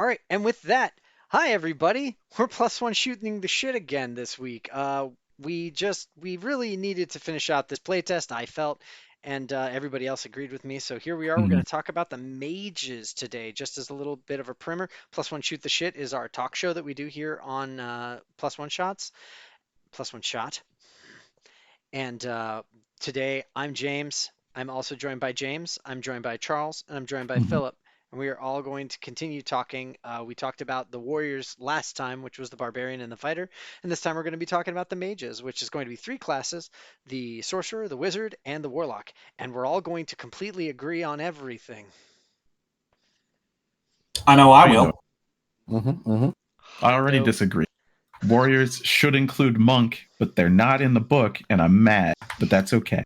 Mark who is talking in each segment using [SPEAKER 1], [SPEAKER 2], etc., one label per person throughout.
[SPEAKER 1] All right, and with that, hi everybody. We're plus one shooting the shit again this week. We really needed to finish out this playtest, I felt, and everybody else agreed with me. So here we are. We're going
[SPEAKER 2] Mhm.
[SPEAKER 1] to talk about the mages today, just as a little bit of a primer. Plus one shoot the shit is our talk show that we do here on plus one shots, plus one shot. And today I'm James. I'm also joined by James. I'm joined by Charles, and I'm joined by
[SPEAKER 2] Mhm.
[SPEAKER 1] Philip. And we are all going to continue talking. We talked about the warriors last time, which was the barbarian and the fighter. And this time we're going to be talking about the mages, which is going to be three classes: the sorcerer, the wizard, and the warlock. And we're all going to completely agree on everything.
[SPEAKER 3] I know I
[SPEAKER 2] I know.
[SPEAKER 3] will. I
[SPEAKER 2] already
[SPEAKER 1] Dope.
[SPEAKER 2] disagree. Warriors should include monk, but they're not in the book, and I'm mad, but that's okay.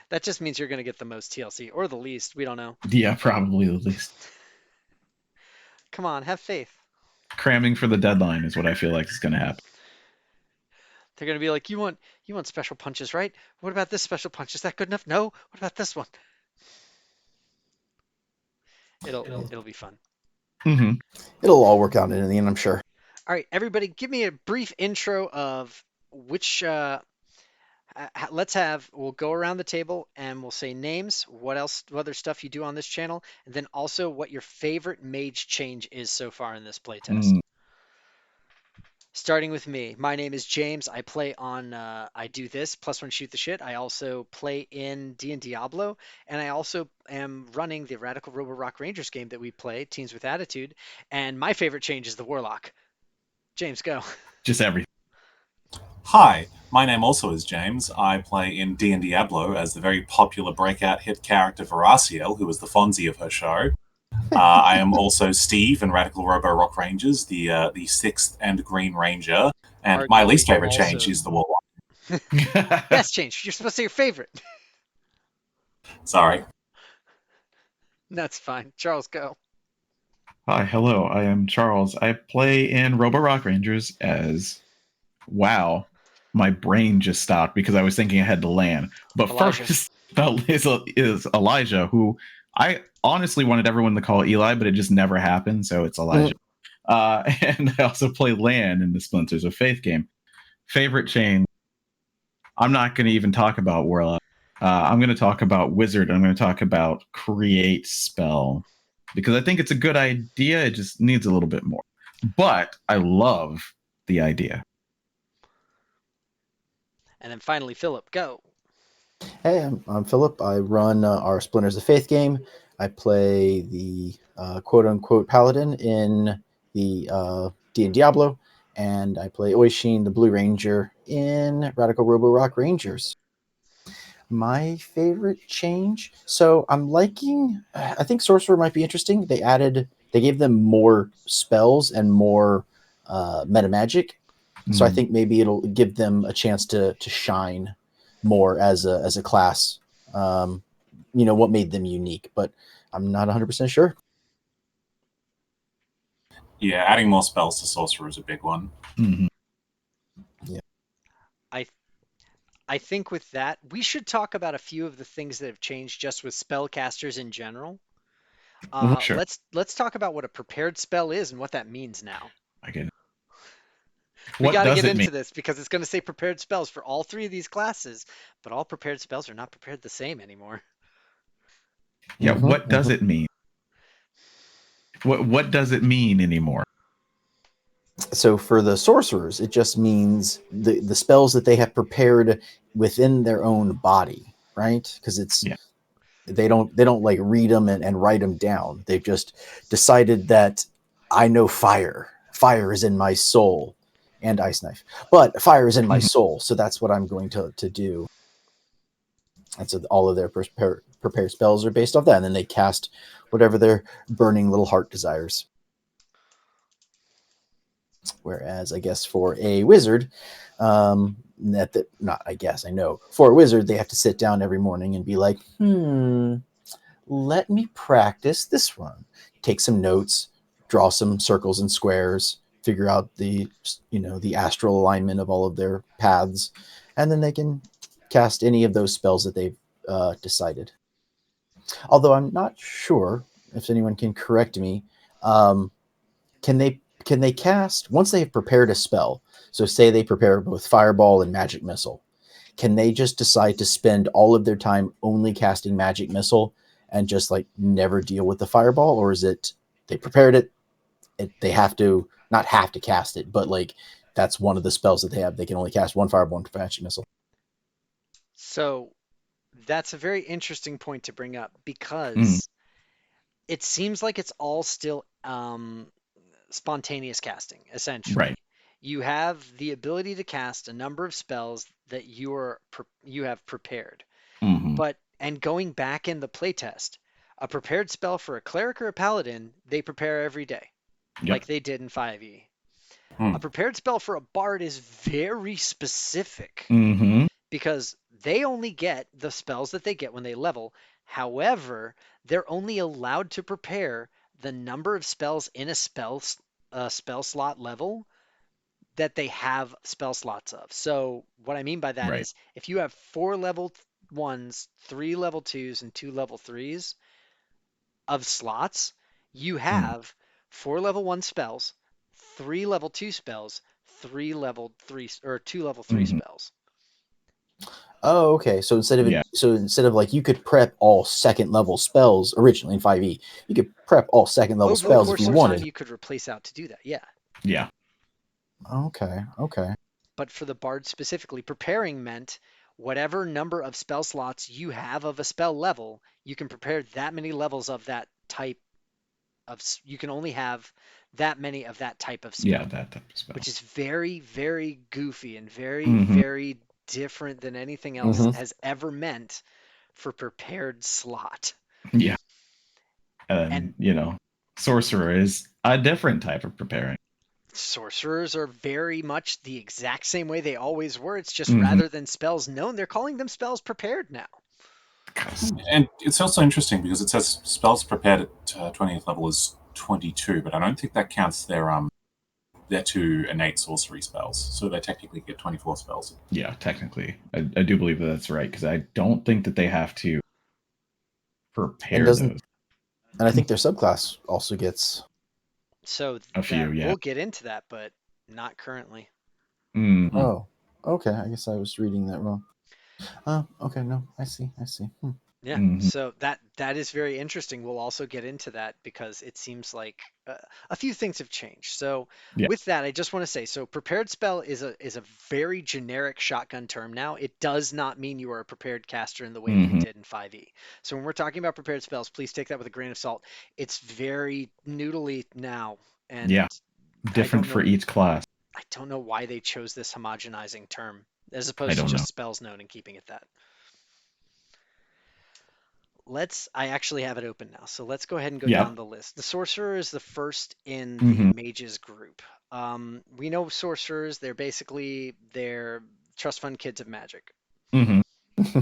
[SPEAKER 1] That just means you're going to get the most TLC or the least. We don't know.
[SPEAKER 2] Yeah, probably the least.
[SPEAKER 1] Come on, have faith.
[SPEAKER 2] Cramming for the deadline is what I feel like is going to happen.
[SPEAKER 1] They're going to be like, you want special punches, right? What about this special punch? Is that good enough? No. What about this one? It'll be fun.
[SPEAKER 2] hmm
[SPEAKER 4] It'll all work out in the end, I'm sure.
[SPEAKER 1] All right, everybody, give me a brief intro of which. Let's have. We'll go around the table and we'll say names. What else? What other stuff you do on this channel, and then also what your favorite mage change is so far in this playtest. Starting with me, my name is James. I play on. I do this plus one shoot the shit. I also play in D&D Diablo, and I also am running the Radical Robo Rock Rangers game that we play, Teens with Attitude. And my favorite change is the Warlock. James, go.
[SPEAKER 2] Just everything.
[SPEAKER 3] Hi, my name also is James. I play in D&D Diablo as the very popular breakout hit character Veraciel, who is the Fonzie of her show. I am also Steve in Radical Robo Rock Rangers, the sixth and Green Ranger, and my least
[SPEAKER 1] Arguably,
[SPEAKER 3] favorite change
[SPEAKER 1] also
[SPEAKER 3] is the Warlock.
[SPEAKER 1] best change. You're supposed to say your favorite.
[SPEAKER 3] Sorry.
[SPEAKER 1] That's fine. Charles, go.
[SPEAKER 2] Hi, hello. I am Charles. I play in Robo Rock Rangers as. Wow, my brain just stopped because I was thinking I had to land. But
[SPEAKER 1] Elijah.
[SPEAKER 2] first is Elijah, who I honestly wanted everyone to call Eli, but it just never happened. So it's Elijah. And I also play Lan in the Splinters of Faith game. Favorite chain. I'm not going to even talk about Warlock. I'm going to talk about Wizard. I'm going to talk about Create Spell because I think it's a good idea. It just needs a little bit more. But I love the idea.
[SPEAKER 1] And then finally, Philip, go.
[SPEAKER 4] Hey, I'm Philip. I run our Splinters of Faith game. I play the quote-unquote paladin in the D&D Diablo, and I play Oishin, the Blue Ranger, in Radical Robo Rock Rangers. My favorite change? So I'm liking, I think Sorcerer might be interesting. They gave them more spells and more meta magic. So I think maybe it'll give them a chance to shine more as a class. What made them unique, but I'm not 100% sure.
[SPEAKER 3] Yeah, adding more spells to Sorcerer is a big one.
[SPEAKER 2] Mm-hmm.
[SPEAKER 4] Yeah.
[SPEAKER 1] I think with that, we should talk about a few of the things that have changed just with spellcasters in general.
[SPEAKER 2] Sure.
[SPEAKER 1] Let's talk about what a prepared spell is and what that means now.
[SPEAKER 2] I get it.
[SPEAKER 1] We
[SPEAKER 2] What
[SPEAKER 1] got to
[SPEAKER 2] does
[SPEAKER 1] get
[SPEAKER 2] it mean?
[SPEAKER 1] into this because it's going to say prepared spells for all three of these classes, but all prepared spells are not prepared the same anymore.
[SPEAKER 2] Yeah, what does it mean? What does it mean anymore?
[SPEAKER 4] So for the sorcerers, it just means the spells that they have prepared within their own body, right? Because they don't like read them and write them down. They've just decided that I know fire. Fire is in my soul, and ice knife, but fire is in my soul. So that's what I'm going to do. And so all of their prepared spells are based off that, and then they cast whatever their burning little heart desires. Whereas I guess for a wizard, not I guess I know for a wizard they have to sit down every morning and be like, let me practice this one. Take some notes, draw some circles and squares, figure out the astral alignment of all of their paths, and then they can cast any of those spells that they've decided. Although I'm not sure if anyone can correct me. can they cast once they have prepared a spell? So say they prepare both fireball and magic missile. Can they just decide to spend all of their time only casting magic missile and just like never deal with the fireball, or is it they prepared it, they have to not have to cast it, but like that's one of the spells that they have. They can only cast one fireball and magic missile.
[SPEAKER 1] So that's a very interesting point to bring up because it seems like it's all still spontaneous casting, essentially.
[SPEAKER 2] Right.
[SPEAKER 1] You have the ability to cast a number of spells that you have prepared. But and going back in the playtest, a prepared spell for a cleric or a paladin, they prepare every day, like they did in 5e. A prepared spell for a bard is very specific because they only get the spells that they get when they level. However, they're only allowed to prepare the number of spells in a spell slot level that they have spell slots of. So what I mean by that is if you have 4 level 1s, 3 level 2s, and 2 level 3s of slots, you have 4 level 1 spells, 3 level 2 spells, 3 level 3 or 2 level 3 spells.
[SPEAKER 4] Oh, okay. So instead of like you could prep all second level spells originally in 5e, you could prep all second level
[SPEAKER 1] Over the
[SPEAKER 4] spells if
[SPEAKER 1] course
[SPEAKER 4] you
[SPEAKER 1] of
[SPEAKER 4] wanted.
[SPEAKER 1] time, you could replace out to do that. Yeah.
[SPEAKER 2] Yeah.
[SPEAKER 4] Okay.
[SPEAKER 1] But for the bard specifically, preparing meant whatever number of spell slots you have of a spell level, you can prepare that many levels of that type of. You can only have that many of that type of spell.
[SPEAKER 2] Yeah, that type of spell.
[SPEAKER 1] Which is very, very goofy and very, very different than anything else has ever meant for prepared slot.
[SPEAKER 2] Yeah. And sorcerer is a different type of preparing.
[SPEAKER 1] Sorcerers are very much the exact same way they always were. It's just rather than spells known, they're calling them spells prepared now.
[SPEAKER 3] And it's also interesting because it says spells prepared at 20th level is 22, but I don't think that counts their 2 innate sorcery spells. So they technically get 24 spells.
[SPEAKER 2] Yeah, technically. I do believe that's right because I don't think that they have to prepare those.
[SPEAKER 4] And I think their subclass also gets
[SPEAKER 1] So
[SPEAKER 2] a few,
[SPEAKER 1] we'll get into that, but not currently.
[SPEAKER 4] Oh, okay. I guess I was reading that wrong. Okay. No, I see.
[SPEAKER 1] Yeah, so that is very interesting. We'll also get into that because it seems like a few things have changed. So with that, I just want to say, so prepared spell is a very generic shotgun term now. It does not mean you are a prepared caster in the way that it did in 5e. So when we're talking about prepared spells, please take that with a grain of salt. It's very noodly now, and
[SPEAKER 2] different for each class.
[SPEAKER 1] I don't know why they chose this homogenizing term as opposed to just spells known and keeping it that. I actually have it open now, so let's go ahead and go down the list. The sorcerer is the first in the mages group. We know sorcerers, they're trust fund kids of magic.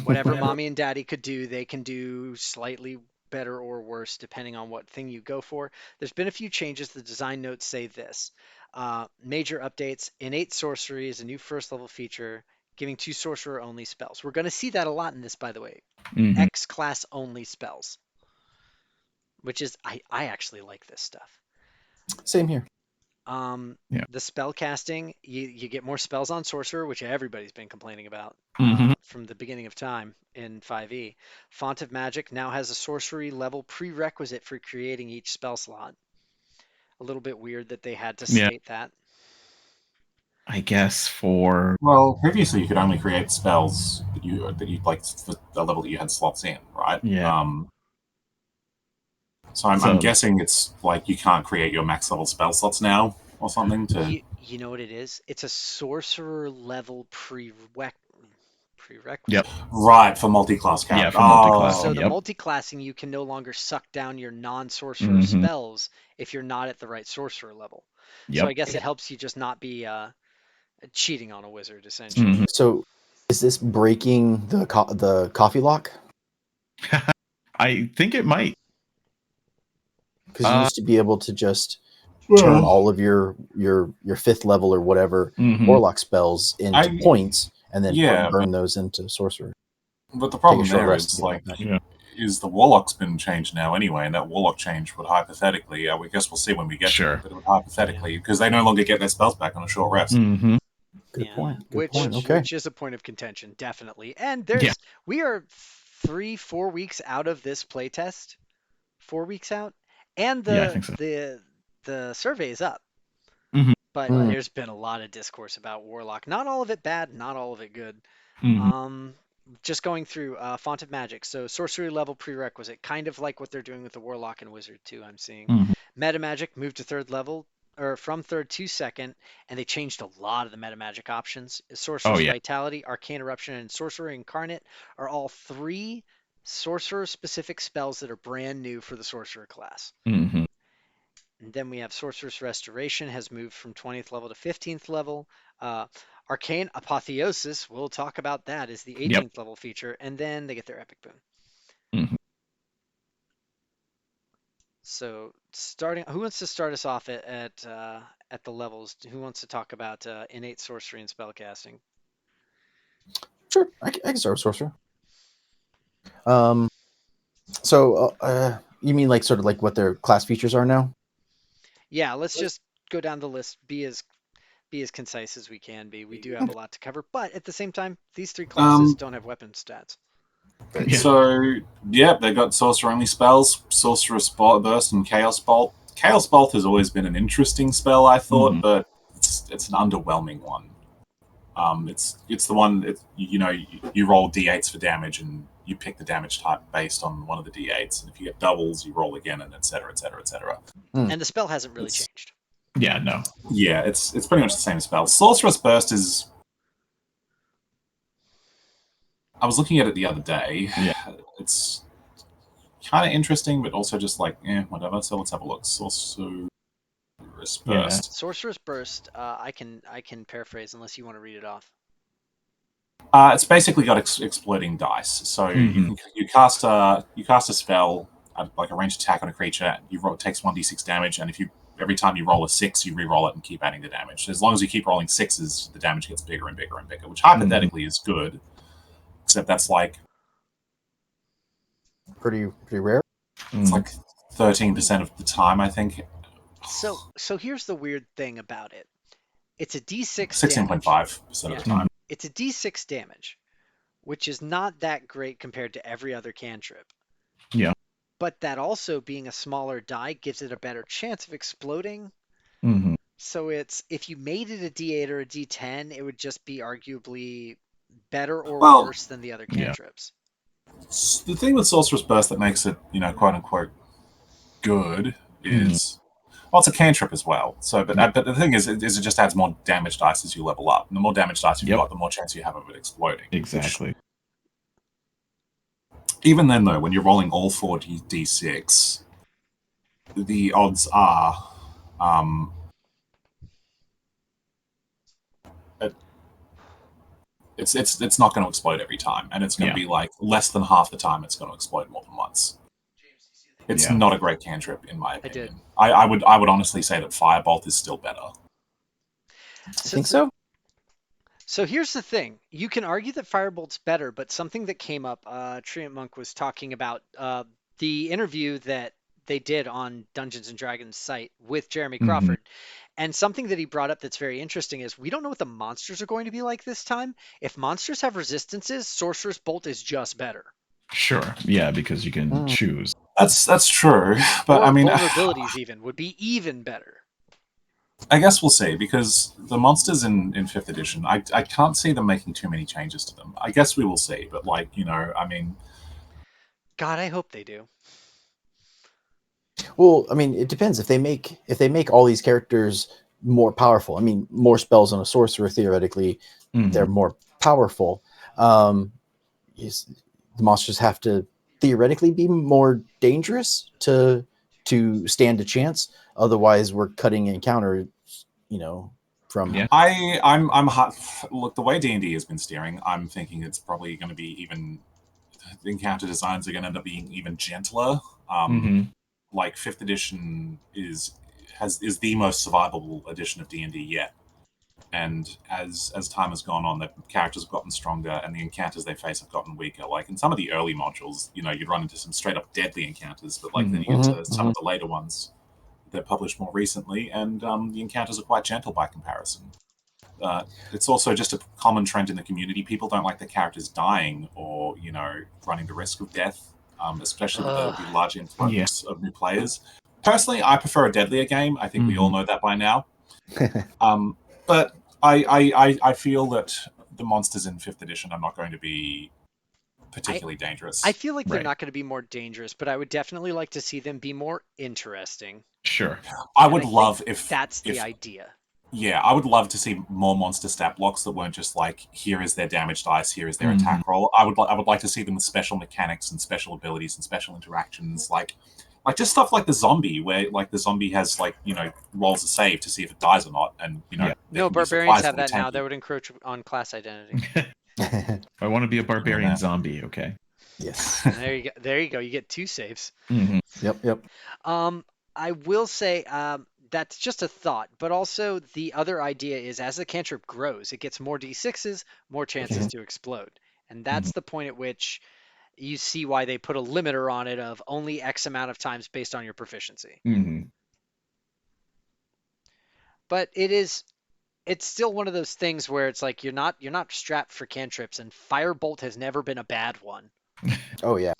[SPEAKER 1] Whatever mommy and daddy could do, they can do slightly better or worse depending on what thing you go for. There's been a few changes. The design notes say this. Major updates: innate sorcery is a new first level feature, giving 2 sorcerer only spells. We're going to see that a lot in this, by the way. X class only spells, which is I actually like this stuff.
[SPEAKER 4] Same here.
[SPEAKER 1] The spell casting, you get more spells on sorcerer, which everybody's been complaining about from the beginning of time in 5e. Font of Magic now has a sorcery level prerequisite for creating each spell slot. A little bit weird that they had to state that.
[SPEAKER 2] I guess for
[SPEAKER 3] previously you could only create spells that you like for the level that you had slots in, right? So I'm guessing it's like you can't create your max level spell slots now or something to.
[SPEAKER 1] You know what it is? It's a sorcerer level prerequisite.
[SPEAKER 3] Right, for multi-class character.
[SPEAKER 2] Yeah, for multi-class.
[SPEAKER 1] So the multi-classing, you can no longer suck down your non-sorcerer spells if you're not at the right sorcerer level. So I guess it helps you just not be cheating on a wizard, essentially.
[SPEAKER 4] So is this breaking the coffee lock?
[SPEAKER 2] I think it might.
[SPEAKER 4] Because you used to be able to just turn all of your 5th level or whatever warlock spells into points and then burn those into sorcerer.
[SPEAKER 3] But the problem there is is the Warlock's been changed now anyway, and that Warlock change would hypothetically, I guess we'll see when we get to it, but it would hypothetically, because they no longer get their spells back on a short rest.
[SPEAKER 2] Mm-hmm.
[SPEAKER 4] Good point. Good
[SPEAKER 1] which,
[SPEAKER 4] point. Okay.
[SPEAKER 1] Which is a point of contention, definitely. And we are 3-4 weeks out of this playtest, 4 weeks out, and
[SPEAKER 2] I think so.
[SPEAKER 1] the survey is up.
[SPEAKER 2] Mhm.
[SPEAKER 1] But
[SPEAKER 4] Mm.
[SPEAKER 1] there's been a lot of discourse about Warlock. Not all of it bad, not all of it good.
[SPEAKER 2] Mhm.
[SPEAKER 1] Just going through Font of Magic. So sorcery level prerequisite, kind of like what they're doing with the Warlock and Wizard too, I'm seeing.
[SPEAKER 2] Mhm.
[SPEAKER 1] Meta Magic moved to 3rd level, or from 3rd to 2nd, and they changed a lot of the meta magic options. Sorcerer's Vitality, Arcane Eruption, and Sorcerer Incarnate are all 3 sorcerer-specific spells that are brand new for the Sorcerer class.
[SPEAKER 2] Mhm.
[SPEAKER 1] And then we have Sorcerer's Restoration has moved from 20th level to 15th level. Arcane Apotheosis, we'll talk about that, is the 18th level feature, and then they get their Epic Boon.
[SPEAKER 2] Mhm.
[SPEAKER 1] So starting, who wants to start us off at the levels? Who wants to talk about innate sorcery and spellcasting?
[SPEAKER 4] Sure, I can start with sorcerer. So you mean like sort of like what their class features are now?
[SPEAKER 1] Yeah, let's just go down the list. Be as concise as we can be. We do have a lot to cover, but at the same time, these 3 classes don't have weapon stats.
[SPEAKER 3] So, yeah, they got sorcerer-only spells, Sorcerer's Burst and Chaos Bolt. Chaos Bolt has always been an interesting spell, I thought, but it's an underwhelming one. It's the one, you roll d8s for damage, and you pick the damage type based on one of the d8s, and if you get doubles, you roll again, and etc., etc., etc.
[SPEAKER 1] And the spell hasn't really changed.
[SPEAKER 2] Yeah, no.
[SPEAKER 3] Yeah, it's pretty much the same spell. Sorcerer's Burst is... I was looking at it the other day.
[SPEAKER 2] Yeah.
[SPEAKER 3] It's kind of interesting, but also just like, whatever. So let's have a look. Sorcerer's Burst.
[SPEAKER 2] Yeah.
[SPEAKER 1] Sorcerer's Burst, I can paraphrase unless you want to read it off.
[SPEAKER 3] It's basically got exploding dice. So you cast a spell, like a ranged attack on a creature. It takes 1d6 damage, and every time you roll a 6, you re-roll it and keep adding the damage. As long as you keep rolling 6s, the damage gets bigger and bigger and bigger, which hypothetically is good. Except that's like
[SPEAKER 4] pretty rare.
[SPEAKER 3] It's like 13% of the time, I think.
[SPEAKER 1] So here's the weird thing about it. It's a D6
[SPEAKER 3] 16.5% of the time.
[SPEAKER 1] It's a D6 damage, which is not that great compared to every other cantrip.
[SPEAKER 2] Yeah.
[SPEAKER 1] But that also being a smaller die gives it a better chance of exploding.
[SPEAKER 2] Mm-hmm.
[SPEAKER 1] So if you made it a D8 or a D10, it would just be arguably better or worse than the other cantrips.
[SPEAKER 3] The thing with Sorcerer's Burst that makes it, quote unquote, good is, well, it's a cantrip as well. So, but the thing is it just adds more damage dice as you level up. And the more damage dice you've got, the more chance you have of it exploding.
[SPEAKER 2] Exactly.
[SPEAKER 3] Even then, though, when you're rolling all 4d6, the odds are, it's not going to explode every time, and it's going to be like less than half the time it's going to explode more than once. It's not a great cantrip, in my opinion. I would honestly say that Firebolt is still better.
[SPEAKER 4] I think so.
[SPEAKER 1] So here's the thing. You can argue that Firebolt's better, but something that came up, Treant Monk was talking about the interview that they did on Dungeons and Dragons site with Jeremy Crawford. And something that he brought up that's very interesting is we don't know what the monsters are going to be like this time. If monsters have resistances, Sorcerer's Bolt is just better.
[SPEAKER 2] Sure. Yeah, because you can choose.
[SPEAKER 3] That's true. But I mean,
[SPEAKER 1] vulnerabilities even would be even better.
[SPEAKER 3] I guess we'll see, because the monsters in 5th edition, I can't see them making too many changes to them. I guess we will see, but I mean...
[SPEAKER 1] God, I hope they do.
[SPEAKER 4] Well, I mean, it depends. If they make all these characters more powerful, I mean, more spells on a sorcerer, theoretically, they're more powerful. The monsters have to theoretically be more dangerous to stand a chance. Otherwise, we're cutting encounters, from.
[SPEAKER 2] Yeah.
[SPEAKER 3] I'm hot. Look, the way D&D has been steering, I'm thinking it's probably going to be even. The encounter designs are going to end up being even gentler. Like 5th edition is the most survivable edition of D&D yet. and as time has gone on, the characters have gotten stronger, and the encounters they face have gotten weaker. Like in some of the early modules, you'd run into some straight up deadly encounters, but like then you get to some of the later ones that published more recently, and the encounters are quite gentle by comparison. It's also just a common trend in the community. People don't like the characters dying or running the risk of death, especially with the large influx of new players. Personally, I prefer a deadlier game. I think we all know that by now. But I feel that the monsters in 5th edition are not going to be particularly dangerous.
[SPEAKER 1] I feel like they're not going to be more dangerous, but I would definitely like to see them be more interesting.
[SPEAKER 2] Sure.
[SPEAKER 3] I would love if
[SPEAKER 1] that's the idea.
[SPEAKER 3] Yeah, I would love to see more monster stat blocks that weren't just like, here is their damage dice, here is their attack roll. I would like to see them with special mechanics and special abilities and special interactions, like just stuff like the zombie, where like the zombie has rolls a save to see if it dies or not, and
[SPEAKER 1] No, barbarians have that now. That would encroach on class identity.
[SPEAKER 2] I want to be a barbarian zombie. Okay.
[SPEAKER 4] Yes.
[SPEAKER 1] There you go. There you go. You get 2 saves.
[SPEAKER 4] Yep.
[SPEAKER 1] I will say that's just a thought, but also the other idea is as the cantrip grows, it gets more d6s, more chances to explode, and that's the point at which you see why they put a limiter on it of only X amount of times based on your proficiency. But it's still one of those things where it's like you're not strapped for cantrips, and Firebolt has never been a bad one.
[SPEAKER 4] Oh yeah.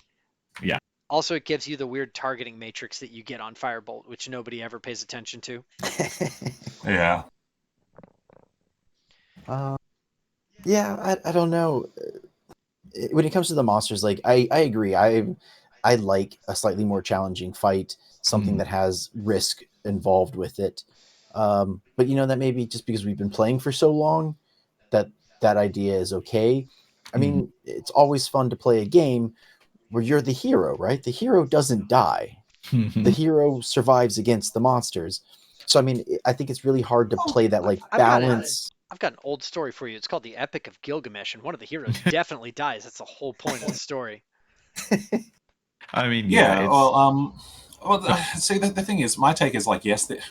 [SPEAKER 2] Yeah.
[SPEAKER 1] Also, it gives you the weird targeting matrix that you get on Firebolt, which nobody ever pays attention to.
[SPEAKER 3] Yeah.
[SPEAKER 4] Yeah, I don't know. When it comes to the monsters, like I agree. I like a slightly more challenging fight, something that has risk involved with it. But that may be just because we've been playing for so long that idea is okay. I mean, it's always fun to play a game where you're the hero, right? The hero doesn't die. The hero survives against the monsters. So, I mean, I think it's really hard to play that balance.
[SPEAKER 1] I've got an old story for you. It's called the Epic of Gilgamesh, and one of the heroes definitely dies. That's the whole point of the story.
[SPEAKER 2] I mean,
[SPEAKER 3] see, the thing is, my take is like, yes, the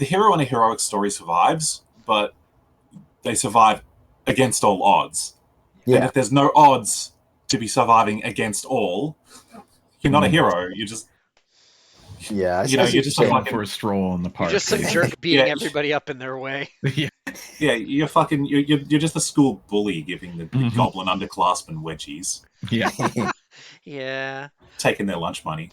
[SPEAKER 3] hero in a heroic story survives, but they survive against all odds.
[SPEAKER 4] Yeah.
[SPEAKER 3] And if there's no odds to be surviving against all, you're not a hero. You're just
[SPEAKER 4] you're
[SPEAKER 2] just going for a stroll in the park.
[SPEAKER 1] You're just some jerk beating everybody up in their way.
[SPEAKER 3] You're just a school bully giving the goblin underclasp and wedgies.
[SPEAKER 1] Yeah.
[SPEAKER 3] Taking their lunch money.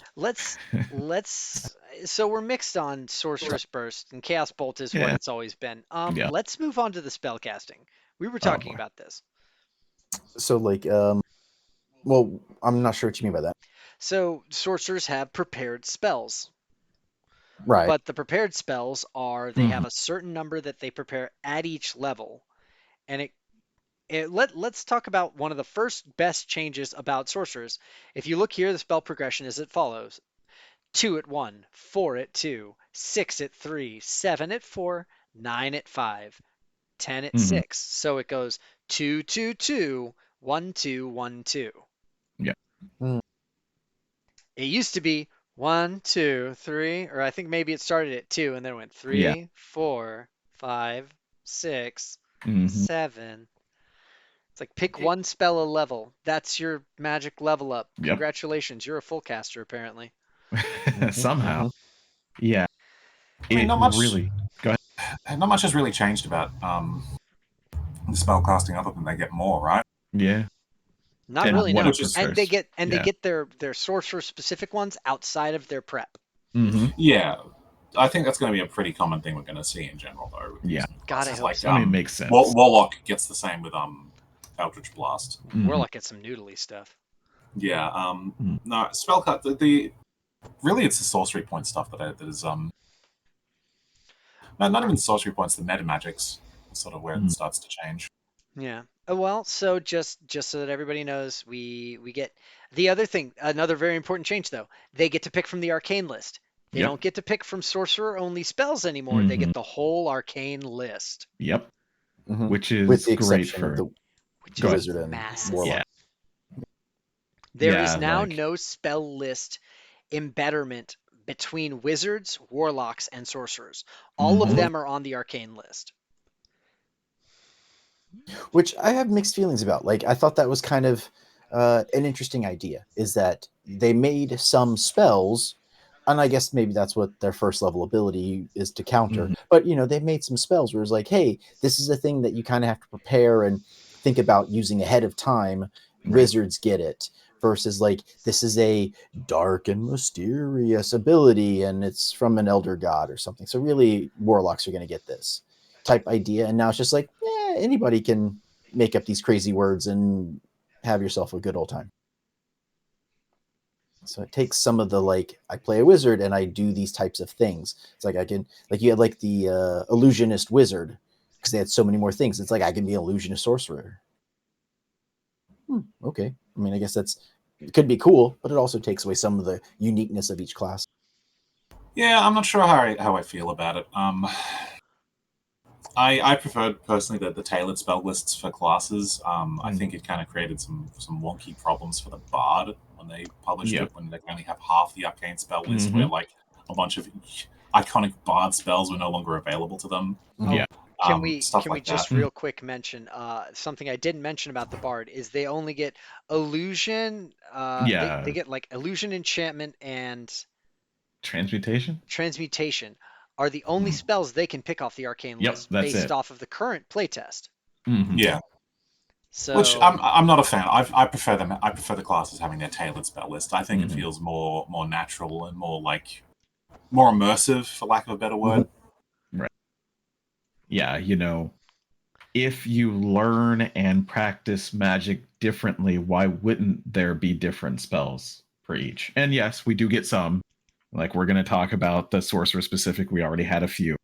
[SPEAKER 1] So we're mixed on Sorcerous Burst, and Chaos Bolt is what it's always been. Let's move on to the spellcasting. We were talking about this.
[SPEAKER 4] So well, I'm not sure what you mean by that.
[SPEAKER 1] So sorcerers have prepared spells.
[SPEAKER 4] Right.
[SPEAKER 1] But the prepared spells they have a certain number that they prepare at each level. And let's talk about one of the first best changes about sorcerers. If you look here, the spell progression is as follows: 2 at 1, 4 at 2, 6 at 3, 7 at 4, 9 at 5, 10 at 6. So it goes 2, 2, 2, 1, 2, 1, 2.
[SPEAKER 2] Yeah.
[SPEAKER 1] It used to be 1, 2, 3, or I think maybe it started at 2 and then went 3, 4, 5, 6, 7. It's like pick one spell a level. That's your magic level up. Congratulations, you're a full caster apparently.
[SPEAKER 2] Somehow. Yeah.
[SPEAKER 3] I mean, not much.
[SPEAKER 2] Really. Go ahead.
[SPEAKER 3] Not much has really changed about the spell casting other than they get more, right?
[SPEAKER 2] Yeah.
[SPEAKER 1] Not really, no. And they get their sorcerer specific ones outside of their prep.
[SPEAKER 3] Yeah. I think that's going to be a pretty common thing we're going to see in general, though.
[SPEAKER 2] Yeah.
[SPEAKER 1] God, I hope so.
[SPEAKER 2] I mean, it makes sense.
[SPEAKER 3] Warlock gets the same with Eldritch Blast.
[SPEAKER 1] Warlock gets some noodly stuff.
[SPEAKER 3] Yeah. No, spellcast. Really, it's the sorcery point stuff that is no, not even the sorcery points. The meta magics sort of where it starts to change.
[SPEAKER 1] Yeah. Well, so just so that everybody knows, we get the other thing. Another very important change, though. They get to pick from the arcane list. They don't get to pick from sorcerer only spells anymore. They get the whole arcane list.
[SPEAKER 2] Yep. Which is
[SPEAKER 4] with the
[SPEAKER 2] great
[SPEAKER 4] exception
[SPEAKER 2] for
[SPEAKER 4] of the wizard and warlock.
[SPEAKER 1] There is now no spell list embetterment between wizards, warlocks, and sorcerers. All of them are on the arcane list.
[SPEAKER 4] Which I have mixed feelings about. Like, I thought that was kind of an interesting idea, is that they made some spells, and I guess maybe that's what their first level ability is to counter. But, they made some spells where it's like, hey, this is a thing that you kind of have to prepare and think about using ahead of time. Wizards get it. Versus, like, this is a dark and mysterious ability, and it's from an elder god or something. So really, warlocks are going to get this type idea. And now it's just like, anybody can make up these crazy words and have yourself a good old time. So it takes some of the, like, I play a wizard and I do these types of things. It's like I can, like, you had like the illusionist wizard, because they had so many more things. It's like I can be an illusionist sorcerer. Okay. I mean, I guess it could be cool, but it also takes away some of the uniqueness of each class.
[SPEAKER 3] Yeah, I'm not sure how I feel about it. I preferred personally the tailored spell lists for classes. I think it kind of created some wonky problems for the bard when they published it, when they only have half the arcane spell list, where like a bunch of iconic bard spells were no longer available to them.
[SPEAKER 1] Can we
[SPEAKER 3] like
[SPEAKER 1] just
[SPEAKER 3] that.
[SPEAKER 1] real quick mention something I didn't mention about the bard is they only get illusion. They get like illusion, enchantment, and
[SPEAKER 2] Transmutation
[SPEAKER 1] are the only spells they can pick off the arcane list based off of the current playtest.
[SPEAKER 3] Yeah.
[SPEAKER 1] So,
[SPEAKER 3] which I'm not a fan. I prefer them. I prefer the classes having their tailored spell list. I think it feels more natural and more immersive, for lack of a better word.
[SPEAKER 2] Right. Yeah, if you learn and practice magic differently, why wouldn't there be different spells for each? And yes, we do get some. Like, we're going to talk about the sorcerer specific. We already had a few.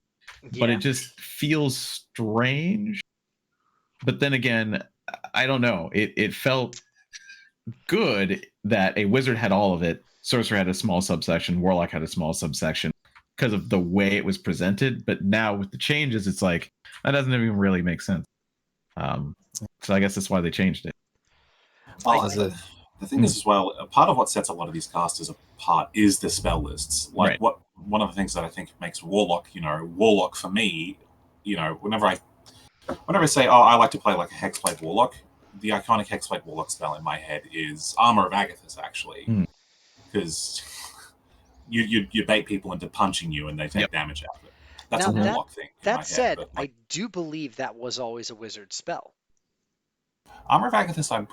[SPEAKER 1] yeah.
[SPEAKER 2] But it just feels strange. But then again, I don't know. It felt good that a wizard had all of it, sorcerer had a small subsection, warlock had a small subsection, because of the way it was presented. But now with the changes, it's like, that doesn't even really make sense. So I guess that's why they changed it.
[SPEAKER 3] Well, the thing is, as well, part of what sets a lot of these casters apart is the spell lists. Like, one of the things that I think makes Warlock, Warlock for me, whenever I say, oh, I like to play like a Hexblade Warlock, the iconic Hexblade Warlock spell in my head is Armor of Agathis, actually, because you bait people into punching you and they take damage out of it. That's a Warlock thing.
[SPEAKER 1] That said, I do believe that was always a wizard spell.
[SPEAKER 3] Armor of Agathis, I'm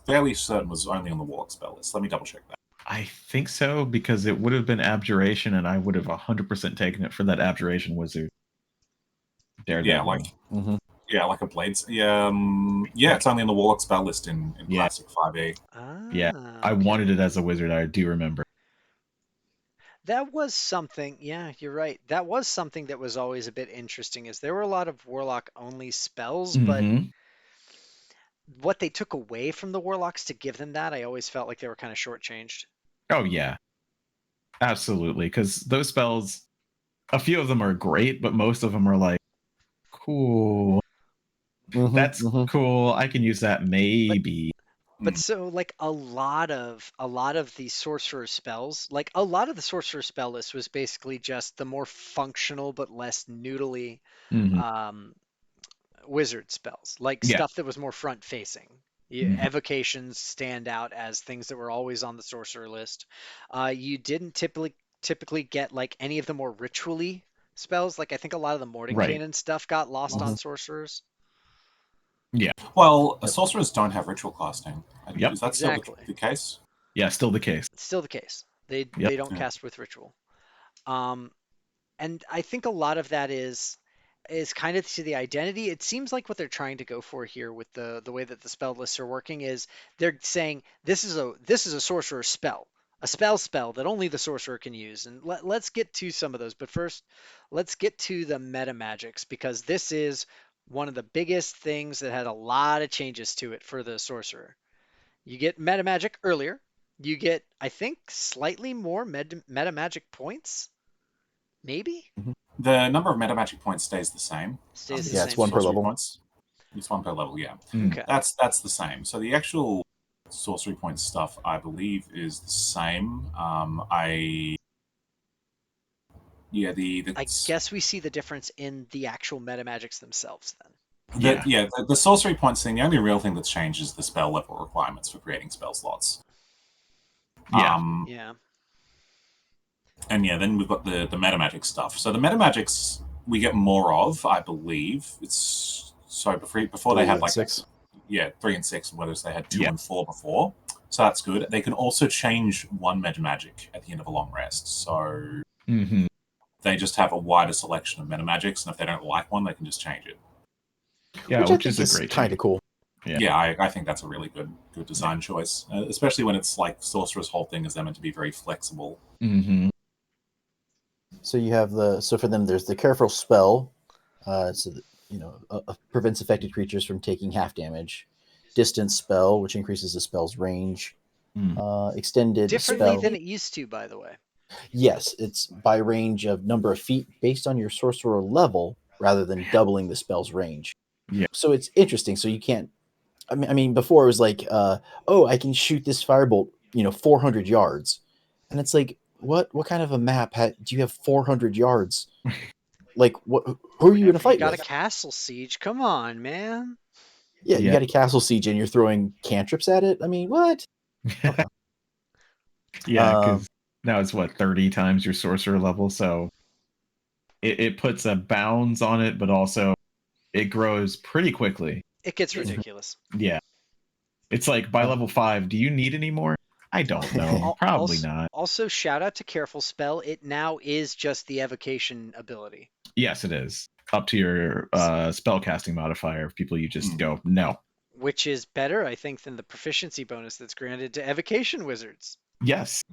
[SPEAKER 3] fairly certain was only on the Warlock spell list. Let me double check that.
[SPEAKER 2] I think so, because it would have been Abjuration, and I would have 100% taken it for that Abjuration wizard.
[SPEAKER 3] Daredevil. Yeah, like a Blades. Yeah, it's only on the Warlock spell list in Classic 5e.
[SPEAKER 2] I wanted it as a wizard, I do remember.
[SPEAKER 1] That was something, yeah, you're right. That was something that was always a bit interesting, is there were a lot of Warlock-only spells, but what they took away from the Warlocks to give them that, I always felt like they were kind of shortchanged.
[SPEAKER 2] Oh, yeah. Absolutely, because those spells, a few of them are great, but most of them are like, cool. That's cool. I can use that maybe.
[SPEAKER 1] But so, like, a lot of the sorcerer spells, like a lot of the sorcerer spell list was basically just the more functional but less noodly wizard spells, like stuff that was more front facing. Evocations stand out as things that were always on the sorcerer list. You didn't typically get like any of the more ritually spells. Like, I think a lot of the Mordenkainen stuff got lost on sorcerers.
[SPEAKER 2] Yeah.
[SPEAKER 3] Well, sorcerers don't have ritual casting. Is that still the case?
[SPEAKER 2] Yeah, still the case.
[SPEAKER 1] It's still the case. They don't cast with ritual. And I think a lot of that is kind of to the identity. It seems like what they're trying to go for here with the way that the spell lists are working is they're saying this is a sorcerer's spell. A spell that only the sorcerer can use. And let's get to some of those. But first, let's get to the meta magics, because this is one of the biggest things that had a lot of changes to it for the sorcerer. You get meta magic earlier. You get, I think, slightly more meta magic points. Maybe?
[SPEAKER 3] The number of meta magic points stays the same.
[SPEAKER 4] It's one per level.
[SPEAKER 3] Points. It's one per level, yeah.
[SPEAKER 1] Okay.
[SPEAKER 3] That's the same. So the actual sorcery point stuff, I believe, is the same. Yeah,
[SPEAKER 1] I guess we see the difference in the actual metamagics themselves then.
[SPEAKER 3] the sorcery points thing. The only real thing that's changed is the spell level requirements for creating spell slots.
[SPEAKER 2] Yeah.
[SPEAKER 1] Yeah.
[SPEAKER 3] And yeah, then we've got the metamagic stuff. So the metamagics we get more of, I believe. It's so before they had like
[SPEAKER 4] 6.
[SPEAKER 3] 3 and 6, whereas they had 2
[SPEAKER 2] Yeah.
[SPEAKER 3] and 4 before. So that's good. They can also change one metamagic at the end of a long rest. So
[SPEAKER 2] Mm-hmm.
[SPEAKER 3] they just have a wider selection of metamagics, and if they don't like one, they can just change it.
[SPEAKER 2] Yeah,
[SPEAKER 4] which I think is
[SPEAKER 2] great
[SPEAKER 4] kind of cool.
[SPEAKER 2] Yeah.
[SPEAKER 3] I think that's a really good design choice, especially when it's like Sorcerer's whole thing is they're meant to be very flexible.
[SPEAKER 2] Mm-hmm.
[SPEAKER 4] So you have for them there's the careful spell, so that, prevents affected creatures from taking half damage. Distance spell, which increases the spell's range. Extended
[SPEAKER 1] Differently
[SPEAKER 4] spell.
[SPEAKER 1] than it used to, by the way.
[SPEAKER 4] Yes, it's by range of number of feet based on your sorcerer level rather than doubling the spell's range.
[SPEAKER 2] Yeah.
[SPEAKER 4] So it's interesting. So you can't. I mean, before it was like, I can shoot this firebolt, 400 yards, and it's like, what kind of a map do you have 400 yards? Like, who are you going to fight
[SPEAKER 1] You got
[SPEAKER 4] with?
[SPEAKER 1] a castle siege. Come on, man.
[SPEAKER 4] Yeah, you got a castle siege and you're throwing cantrips at it. I mean, what?
[SPEAKER 2] Yeah, because now it's 30 times your sorcerer level, so it puts a bounds on it, but also it grows pretty quickly.
[SPEAKER 1] It gets ridiculous.
[SPEAKER 2] Yeah. It's like by level 5, do you need any more? I don't know. Probably not.
[SPEAKER 1] Also, shout out to Careful Spell. It now is just the evocation ability.
[SPEAKER 2] Yes, it is. Up to your spellcasting modifier. People you just go, no.
[SPEAKER 1] Which is better, I think, than the proficiency bonus that's granted to evocation wizards.
[SPEAKER 2] Yes.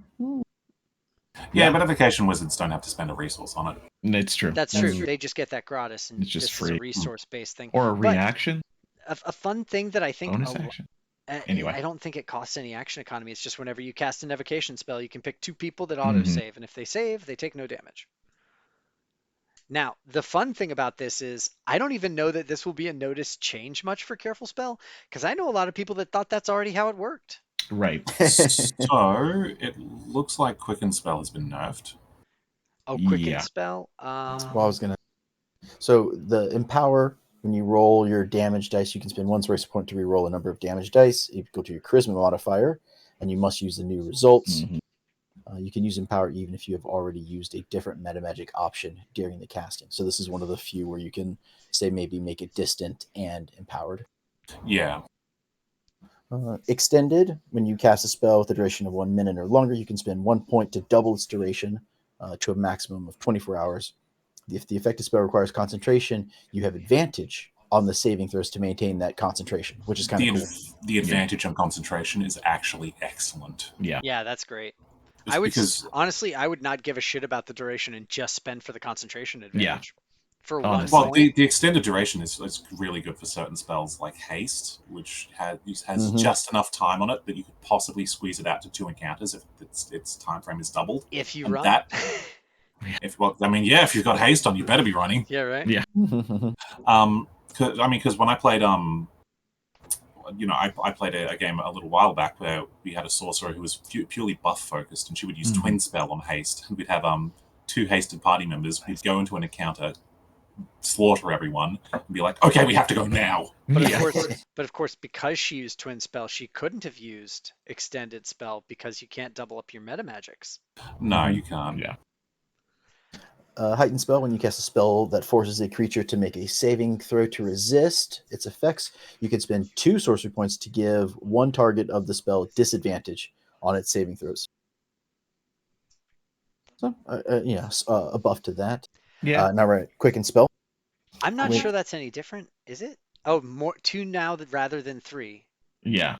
[SPEAKER 3] Yeah, but evocation wizards don't have to spend a resource on it.
[SPEAKER 2] It's true.
[SPEAKER 1] That's true. They just get that gratis, and
[SPEAKER 2] it's just
[SPEAKER 1] this
[SPEAKER 2] free.
[SPEAKER 1] is a resource-based thing.
[SPEAKER 2] Or a reaction.
[SPEAKER 1] A fun thing that I think...
[SPEAKER 2] Bonus action.
[SPEAKER 1] Anyway, I don't think it costs any action economy. It's just whenever you cast an evocation spell, you can pick 2 people that auto-save, and if they save, they take no damage. Now, the fun thing about this is I don't even know that this will be a noticed change much for Careful Spell, because I know a lot of people that thought that's already how it worked.
[SPEAKER 2] Right.
[SPEAKER 3] So it looks like Quicken Spell has been nerfed.
[SPEAKER 1] Oh, Quicken Spell?
[SPEAKER 4] Well, I was going to... So the Empower, when you roll your damage dice, you can spend 1 source point to reroll a number of damage dice. You go to your Charisma modifier, and you must use the new results.
[SPEAKER 2] Mm-hmm.
[SPEAKER 4] You can use Empower even if you have already used a different metamagic option during the casting. So this is one of the few where you can say maybe make it distant and empowered.
[SPEAKER 3] Yeah.
[SPEAKER 4] Extended, when you cast a spell with a duration of 1 minute or longer, you can spend 1 point to double its duration to a maximum of 24 hours. If the effective spell requires concentration, you have advantage on the saving throws to maintain that concentration, which is kind of cool.
[SPEAKER 3] The advantage on concentration is actually excellent.
[SPEAKER 1] Yeah, that's great. Honestly, I would not give a shit about the duration and just spend for the concentration advantage. For one point.
[SPEAKER 3] The extended duration is really good for certain spells like Haste, which has just enough time on it that you could possibly squeeze it out to 2 encounters if its time frame is doubled.
[SPEAKER 1] If you run.
[SPEAKER 3] If you've got Haste on, you better be running.
[SPEAKER 1] Yeah, right.
[SPEAKER 2] Yeah.
[SPEAKER 3] Because when I played I played a game a little while back where we had a sorcerer who was purely buff focused, and she would use Twin Spell on Haste. We'd have 2 hasted party members. We'd go into an encounter, slaughter everyone, and be like, "Okay, we have to go now."
[SPEAKER 1] But of course, because she used Twin Spell, she couldn't have used Extended Spell because you can't double up your metamagics.
[SPEAKER 3] No, you can't.
[SPEAKER 2] Yeah.
[SPEAKER 4] Heightened Spell, when you cast a spell that forces a creature to make a saving throw to resist its effects, you can spend 2 sorcery points to give 1 target of the spell disadvantage on its saving throws. So, a buff to that.
[SPEAKER 2] Yeah.
[SPEAKER 4] Now we're at Quicken Spell.
[SPEAKER 1] I'm not sure that's any different, is it? Oh, more 2 now rather than 3.
[SPEAKER 2] Yeah.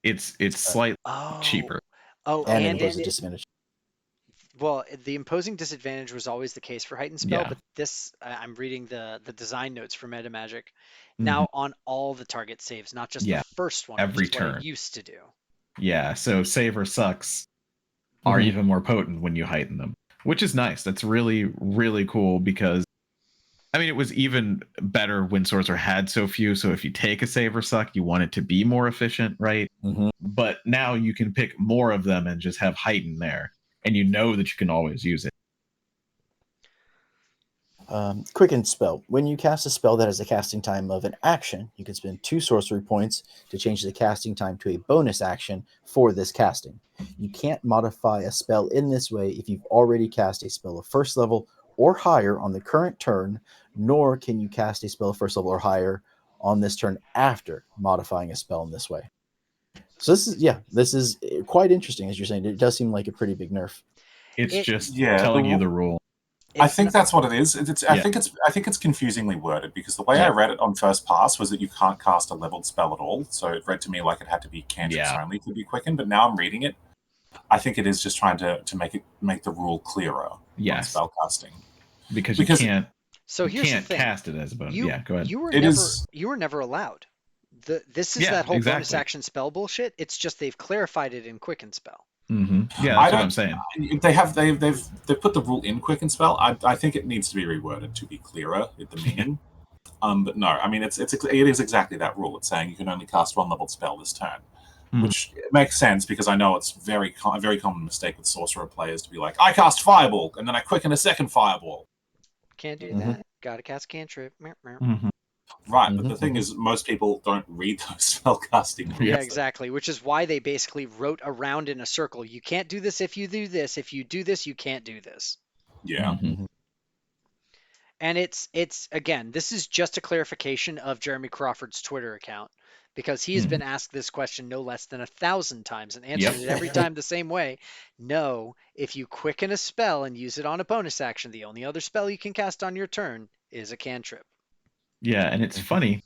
[SPEAKER 2] It's slightly cheaper.
[SPEAKER 4] Oh, and imposes a disadvantage.
[SPEAKER 1] Well, the imposing disadvantage was always the case for Heightened Spell, but this, I'm reading the design notes for Metamagic, now on all the target saves, not just the first one,
[SPEAKER 2] every
[SPEAKER 1] which is
[SPEAKER 2] turn.
[SPEAKER 1] what it used to do.
[SPEAKER 2] Yeah, so Save or Sucks are even more potent when you heighten them, which is nice. That's really, really cool because, it was even better when Sorcerer had so few, so if you take a Save or Suck, you want it to be more efficient, right? But now you can pick more of them and just have heighten there. And you know that you can always use it.
[SPEAKER 4] Quicken spell. When you cast a spell that has a casting time of an action, you can spend 2 sorcery points to change the casting time to a bonus action for this casting. You can't modify a spell in this way if you've already cast a spell of first level or higher on the current turn, nor can you cast a spell of first level or higher on this turn after modifying a spell in this way. So this is quite interesting, as you're saying. It does seem like a pretty big nerf.
[SPEAKER 2] It's
[SPEAKER 1] It-
[SPEAKER 2] just
[SPEAKER 3] Yeah,
[SPEAKER 2] telling you the rule.
[SPEAKER 3] I
[SPEAKER 1] It's
[SPEAKER 3] think
[SPEAKER 1] not-
[SPEAKER 3] that's what it is. I
[SPEAKER 2] Yeah.
[SPEAKER 3] think it's confusingly worded because the way I read it on first pass was that you can't cast a leveled spell at all. So it read to me like it had to be cantrips only to be quickened. But now I'm reading it. I think it is just trying to make the rule clearer on
[SPEAKER 2] Yes,
[SPEAKER 3] spell casting.
[SPEAKER 2] because
[SPEAKER 3] Because-
[SPEAKER 2] you can't.
[SPEAKER 1] So
[SPEAKER 2] You
[SPEAKER 1] here's
[SPEAKER 2] can't
[SPEAKER 1] the thing.
[SPEAKER 2] cast it as a bonus.
[SPEAKER 1] You,
[SPEAKER 2] Yeah, go ahead.
[SPEAKER 1] You were
[SPEAKER 3] It
[SPEAKER 1] never
[SPEAKER 3] is-
[SPEAKER 1] you were never allowed. This is
[SPEAKER 2] Yeah,
[SPEAKER 1] that whole bonus
[SPEAKER 2] exactly.
[SPEAKER 1] action spell bullshit. It's just they've clarified it in Quicken Spell.
[SPEAKER 2] Yeah,
[SPEAKER 3] I
[SPEAKER 2] that's what
[SPEAKER 3] don't-
[SPEAKER 2] I'm saying.
[SPEAKER 3] They've put the rule in quicken spell. I think it needs to be reworded to be clearer at the meaning. But no, I mean it is exactly that rule. It's saying you can only cast one leveled spell this turn, which makes sense because I know it's a very common mistake with sorcerer players to be like, I cast fireball and then I quicken a second fireball.
[SPEAKER 1] Can't do
[SPEAKER 4] Mhm.
[SPEAKER 1] that. Gotta cast cantrip. Meow, meow.
[SPEAKER 3] Right, but the thing is, most people don't read those spell casting rules.
[SPEAKER 1] Yeah, exactly. Which is why they basically wrote around in a circle. You can't do this if you do this. If you do this, you can't do this.
[SPEAKER 3] Yeah.
[SPEAKER 1] And it's again, this is just a clarification of Jeremy Crawford's Twitter account because he has been asked this question no less than 1,000 times and answered it every time the same way. No, if you quicken a spell and use it on a bonus action, the only other spell you can cast on your turn is a cantrip.
[SPEAKER 2] Yeah, and it's funny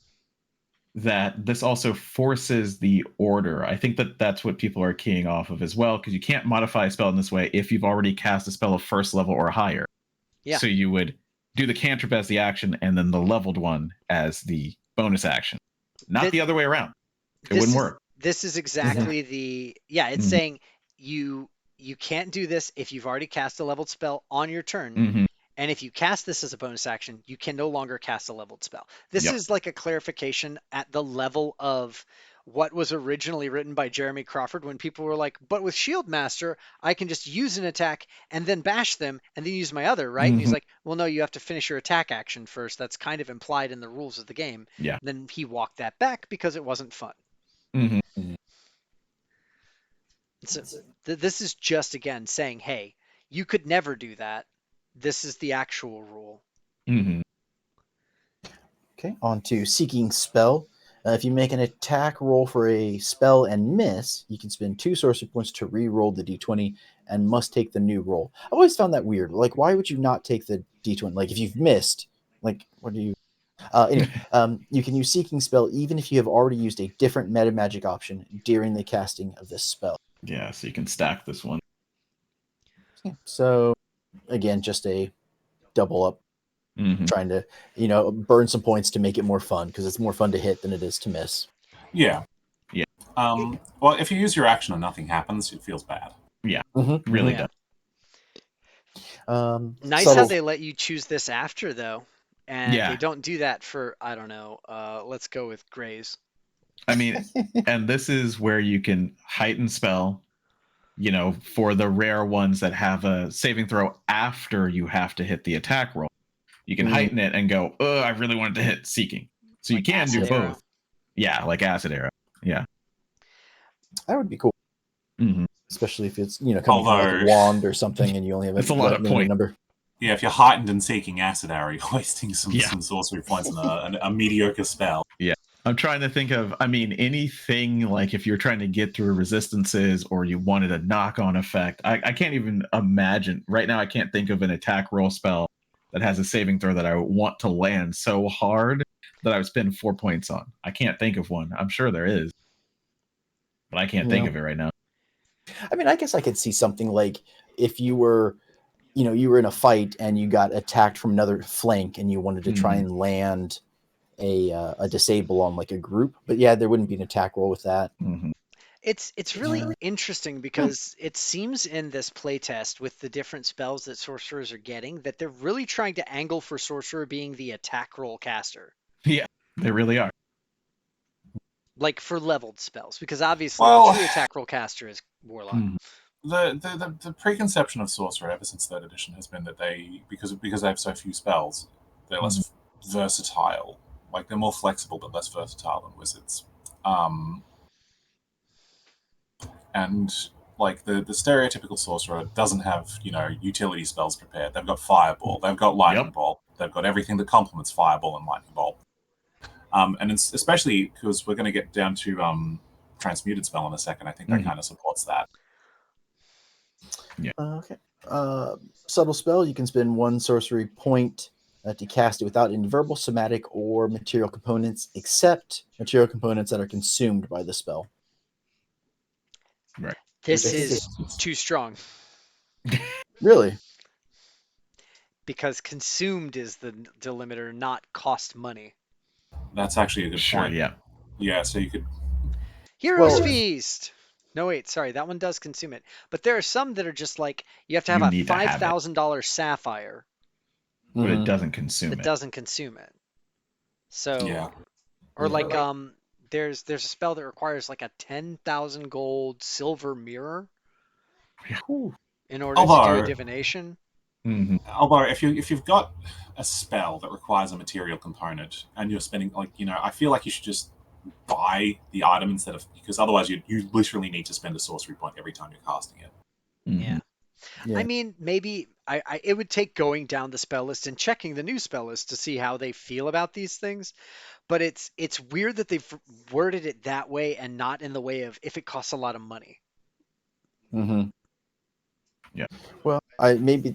[SPEAKER 2] that this also forces the order. I think that that's what people are keying off of as well, because you can't modify a spell in this way if you've already cast a spell of first level or higher.
[SPEAKER 1] Yeah.
[SPEAKER 2] So you would do the cantrip as the action and then the leveled one as the bonus action. Not the other way around. It wouldn't work.
[SPEAKER 1] This is exactly it's
[SPEAKER 2] Mhm.
[SPEAKER 1] saying you can't do this if you've already cast a leveled spell on your turn.
[SPEAKER 2] Mhm.
[SPEAKER 1] And if you cast this as a bonus action, you can no longer cast a leveled spell. This
[SPEAKER 2] Yep.
[SPEAKER 1] is like a clarification at the level of what was originally written by Jeremy Crawford when people were like, but with Shield Master, I can just use an attack and then bash them and then use my other, right? And he's like, well, no, you have to finish your attack action first. That's kind of implied in the rules of the game.
[SPEAKER 2] Yeah.
[SPEAKER 1] Then he walked that back because it wasn't fun.
[SPEAKER 2] Mhm.
[SPEAKER 1] So this is just, again, saying, hey, you could never do that. This is the actual rule.
[SPEAKER 2] Mhm.
[SPEAKER 4] Okay, on to Seeking Spell. If you make an attack roll for a spell and miss, you can spend 2 sorcery points to re-roll the d20 and must take the new roll. I always found that weird. Like, why would you not take the d20? Like, if you've missed, like, what do you... Anyway, you can use Seeking Spell even if you have already used a different meta magic option during the casting of this spell.
[SPEAKER 2] Yeah, so you can stack this one.
[SPEAKER 4] Yeah, so, again, just a double up.
[SPEAKER 2] Mhm.
[SPEAKER 4] Trying to, burn some points to make it more fun because it's more fun to hit than it is to miss.
[SPEAKER 3] Yeah.
[SPEAKER 2] Yeah.
[SPEAKER 3] Well, if you use your action and nothing happens, it feels bad.
[SPEAKER 2] Yeah,
[SPEAKER 4] Mm-hmm.
[SPEAKER 2] really
[SPEAKER 1] Yeah.
[SPEAKER 2] does.
[SPEAKER 1] Nice
[SPEAKER 4] subtle-
[SPEAKER 1] how they let you choose this after, though. And
[SPEAKER 2] Yeah.
[SPEAKER 1] they don't do that for, I don't know, let's go with Grays.
[SPEAKER 2] I mean, and this is where you can heighten spell, for the rare ones that have a saving throw after you have to hit the attack roll. You can heighten it and go, I really wanted to hit Seeking. So
[SPEAKER 1] Like
[SPEAKER 2] you can do
[SPEAKER 1] Acid Arrow.
[SPEAKER 2] both. Yeah, like Acid Arrow. Yeah.
[SPEAKER 4] That would be cool,
[SPEAKER 2] Mm-hmm.
[SPEAKER 4] especially if it's coming from like a
[SPEAKER 3] Although-
[SPEAKER 4] wand or something, and you only have
[SPEAKER 2] It's a lot of
[SPEAKER 4] limited
[SPEAKER 2] points.
[SPEAKER 4] number.
[SPEAKER 3] Yeah, if you're heightened and seeking acid arrow, you're wasting some
[SPEAKER 2] Yeah.
[SPEAKER 3] sorcery points on a mediocre spell.
[SPEAKER 2] I'm trying to think of, anything like if you're trying to get through resistances or you wanted a knock-on effect. I can't even imagine. Right now, I can't think of an attack roll spell that has a saving throw that I want to land so hard that I would spend 4 points on. I can't think of one. I'm sure there is, but I can't think of it right now.
[SPEAKER 4] I mean, I guess I could see something like if you were, you were in a fight and you got attacked from another flank and you wanted to try and land a disable on like a group. But yeah, there wouldn't be an attack roll with that.
[SPEAKER 2] Mm-hmm.
[SPEAKER 1] It's really interesting because it seems in this playtest with the different spells that sorcerers are getting that they're really trying to angle for sorcerer being the attack roll caster.
[SPEAKER 2] Yeah, they really are.
[SPEAKER 1] Like for leveled spells, because obviously
[SPEAKER 3] Well-
[SPEAKER 1] the true attack roll caster is Warlock.
[SPEAKER 2] Mhm.
[SPEAKER 3] The preconception of sorcerer ever since third edition has been that they because they have so few spells, they're less versatile. Like they're more flexible but less versatile than wizards. And like the stereotypical sorcerer doesn't have utility spells prepared. They've got fireball, they've got lightning bolt, they've got everything that complements fireball and lightning bolt. And it's especially because we're going to get down to transmuted spell in a second. I think that kind of supports that.
[SPEAKER 4] Okay. Subtle spell. You can spend 1 sorcery point to cast it without any verbal, somatic, or material components, except material components that are consumed by the spell.
[SPEAKER 2] Right.
[SPEAKER 1] This
[SPEAKER 4] Which I think
[SPEAKER 1] is too strong
[SPEAKER 4] Really?
[SPEAKER 1] because consumed is the delimiter, not cost money.
[SPEAKER 3] That's actually a good point. Yeah, so you could.
[SPEAKER 1] Heroes Feast. No, wait, sorry, that one does consume it. But there are some that are just like you have to have a $5,000 sapphire,
[SPEAKER 2] but it doesn't consume it.
[SPEAKER 1] It doesn't consume it. So,
[SPEAKER 3] Yeah.
[SPEAKER 1] or like there's a spell that requires like a 10,000 gold silver mirror in order to do a divination.
[SPEAKER 3] Although if you've got a spell that requires a material component and you're spending I feel like you should just buy the item instead of, because otherwise you literally need to spend a sorcery point every time you're casting it.
[SPEAKER 1] Yeah. I mean, maybe it would take going down the spell list and checking the new spell list to see how they feel about these things. But it's weird that they've worded it that way and not in the way of if it costs a lot of money.
[SPEAKER 2] Yeah.
[SPEAKER 4] Well, maybe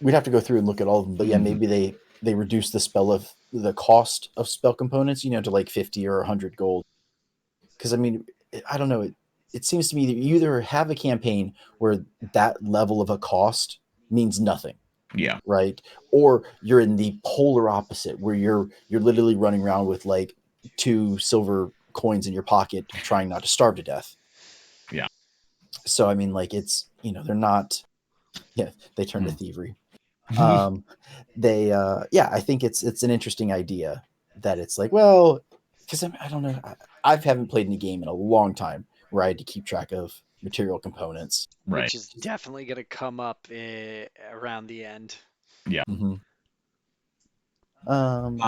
[SPEAKER 4] we'd have to go through and look at all of them. But yeah, maybe they reduce the cost of spell components, to like 50 or 100 gold. Because I mean, I don't know. It seems to me that you either have a campaign where that level of a cost means nothing.
[SPEAKER 2] Yeah.
[SPEAKER 4] Right. Or you're in the polar opposite where you're literally running around with like 2 silver coins in your pocket trying not to starve to death.
[SPEAKER 2] Yeah.
[SPEAKER 4] So I mean, like it's they're not. Yeah, they turn to thievery. I think it's an interesting idea that it's like, well, because I don't know, I haven't played any game in a long time where I had to keep track of material components,
[SPEAKER 1] which is definitely going to come up around the end.
[SPEAKER 2] Yeah.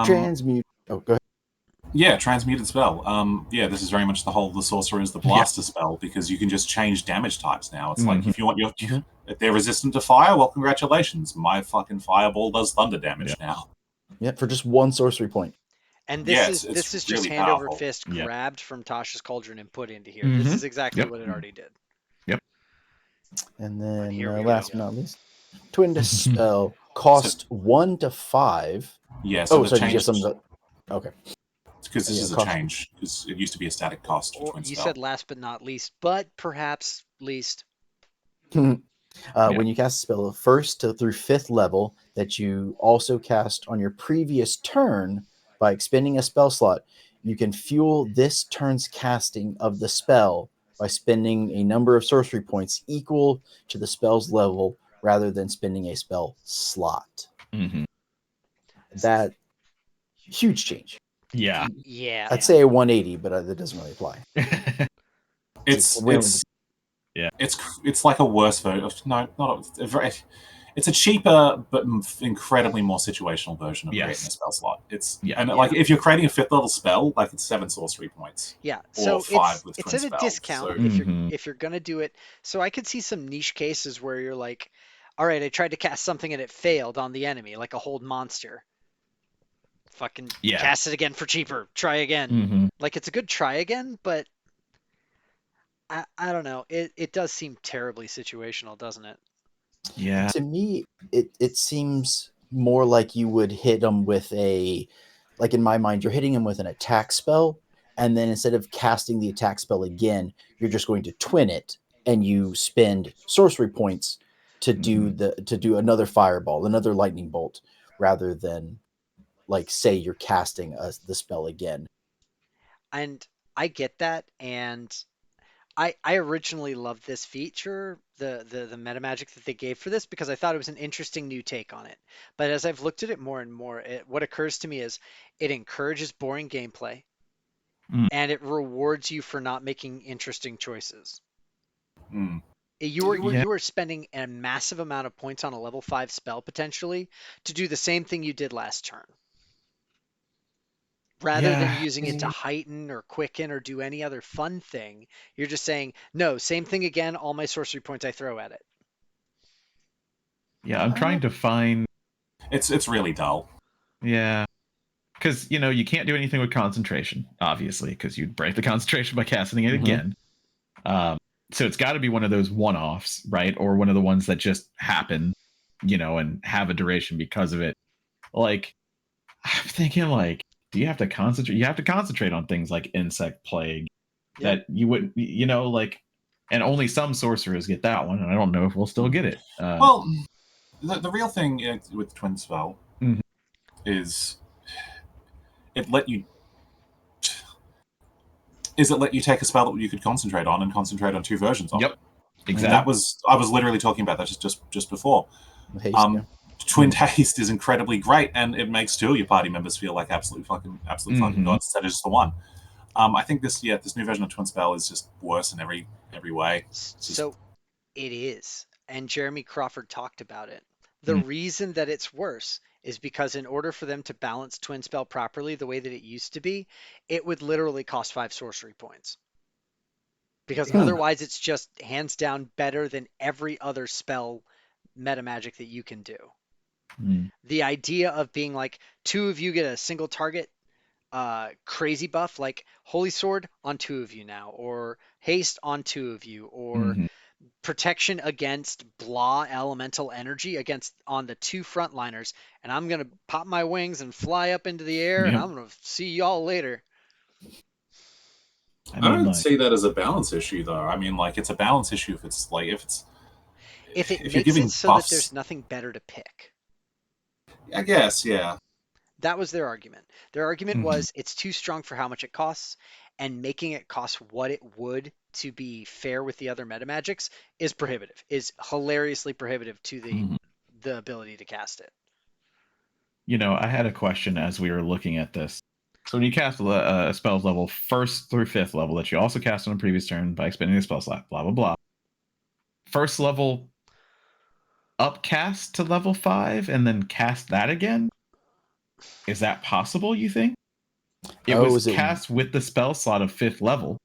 [SPEAKER 4] Transmute. Oh, go ahead.
[SPEAKER 3] Yeah, transmuted spell. This is very much the sorcerer is the blaster spell, because you can just change damage types now. It's like if you want if they're resistant to fire, well, congratulations, my fucking fireball does thunder damage now.
[SPEAKER 4] Yeah, for just 1 sorcery point.
[SPEAKER 1] And this is just
[SPEAKER 3] really
[SPEAKER 1] hand
[SPEAKER 3] powerful.
[SPEAKER 1] over fist grabbed from Tasha's Cauldron and put into here. This is exactly what it already did.
[SPEAKER 2] Yep.
[SPEAKER 4] And then last but not least, Twin Dispel cost 1 to 5.
[SPEAKER 3] Yeah. So
[SPEAKER 4] did you have some? Okay.
[SPEAKER 3] Because this is a change. Because it used to be a static cost for Twin
[SPEAKER 1] You
[SPEAKER 3] Spell.
[SPEAKER 1] said last but not least, but perhaps least.
[SPEAKER 4] When you cast a spell 1st through 5th level that you also cast on your previous turn by expending a spell slot, you can fuel this turn's casting of the spell by spending a number of sorcery points equal to the spell's level rather than spending a spell slot. That huge change.
[SPEAKER 2] Yeah.
[SPEAKER 4] I'd say a 180, but that doesn't really apply.
[SPEAKER 3] It's like a worse version of it's a cheaper but incredibly more situational version of creating a spell slot. If you're creating a 5th level spell, like it's 7 sorcery points.
[SPEAKER 1] Yeah,
[SPEAKER 3] so 5 with
[SPEAKER 1] it's at a discount if you're gonna do it. So I could see some niche cases where you're like, all right, I tried to cast something and it failed on the enemy, like a hold monster. Fucking cast it again for cheaper. Try again. Like it's a good try again, but I don't know. It does seem terribly situational, doesn't it?
[SPEAKER 2] Yeah.
[SPEAKER 4] To me, it seems more like you would hit them with like in my mind, you're hitting them with an attack spell, and then instead of casting the attack spell again, you're just going to twin it, and you spend sorcery points to do another fireball, another lightning bolt, rather than like say you're casting the spell again.
[SPEAKER 1] And I get that, and I originally loved this feature, the meta magic that they gave for this, because I thought it was an interesting new take on it. But as I've looked at it more and more, what occurs to me is it encourages boring gameplay, and it rewards you for not making interesting choices. You were spending a massive amount of points on a level 5 spell potentially to do the same thing you did last turn. Rather than using it to heighten or quicken or do any other fun thing, you're just saying, no, same thing again, all my sorcery points I throw at it.
[SPEAKER 2] Yeah, I'm trying to find.
[SPEAKER 3] It's really dull.
[SPEAKER 2] Yeah. Because, you can't do anything with concentration, obviously, because you'd break the concentration by casting it again. So it's got to be one of those one-offs, right? Or one of the ones that just happen, and have a duration because of it. Like, I'm thinking, do you have to concentrate? You have to concentrate on things like insect plague that you wouldn't, and only some sorcerers get that one, and I don't know if we'll still get it.
[SPEAKER 3] Well, the real thing with Twin Spell is it let you take a spell that you could concentrate on and concentrate on two versions of.
[SPEAKER 2] Yep, exactly.
[SPEAKER 3] And I was literally talking about that just before.
[SPEAKER 4] Haste,
[SPEAKER 3] Twin Haste is incredibly great, and it makes two of your party members feel like absolute fucking gods instead of just the one. I think this new version of Twin Spell is just worse in every way.
[SPEAKER 1] So it is, and Jeremy Crawford talked about it. The reason that it's worse is because in order for them to balance Twin Spell properly the way that it used to be, it would literally cost 5 sorcery points. Because otherwise it's just hands down better than every other spell meta magic that you can do. The idea of being like 2 of you get a single target crazy buff, like Holy Sword on 2 of you now, or Haste on 2 of you, or protection against blah elemental energy on the 2 frontliners, and I'm gonna pop my wings and fly up into the air, and I'm gonna see y'all later.
[SPEAKER 3] I don't see that as a balance issue, though. I mean, it's a balance issue if
[SPEAKER 1] it makes it so that there's nothing better to pick.
[SPEAKER 3] I guess, yeah.
[SPEAKER 1] That was their argument. Their argument was it's too strong for how much it costs, and making it cost what it would to be fair with the other meta magics is prohibitive, is hilariously prohibitive to the ability to cast it.
[SPEAKER 2] I had a question as we were looking at this. So when you cast a spell's level 1st through 5th level that you also cast on a previous turn by expending a spell slot, blah, blah, blah. 1st level upcast to level 5 and then cast that again? Is that possible, you think? It was cast with the spell slot of 5th level,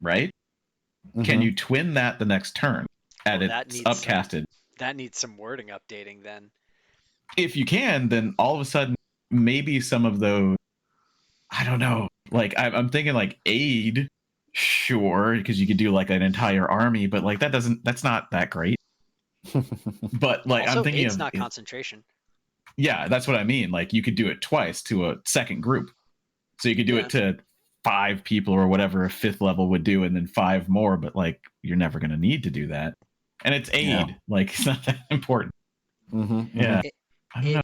[SPEAKER 2] right? Can you twin that the next turn at it's upcasted?
[SPEAKER 1] That needs some wording updating then.
[SPEAKER 2] If you can, then all of a sudden, maybe some of those, I don't know, I'm thinking aid, sure, because you could do an entire army, but that's not that great. But
[SPEAKER 1] also,
[SPEAKER 2] I'm thinking
[SPEAKER 1] aid's not concentration.
[SPEAKER 2] Yeah, that's what I mean. You could do it twice to a second group. So you could do it to 5 people or whatever a 5th level would do, and then 5 more, but you're never going to need to do that. And it's aid. It's not that important. Yeah. I don't know.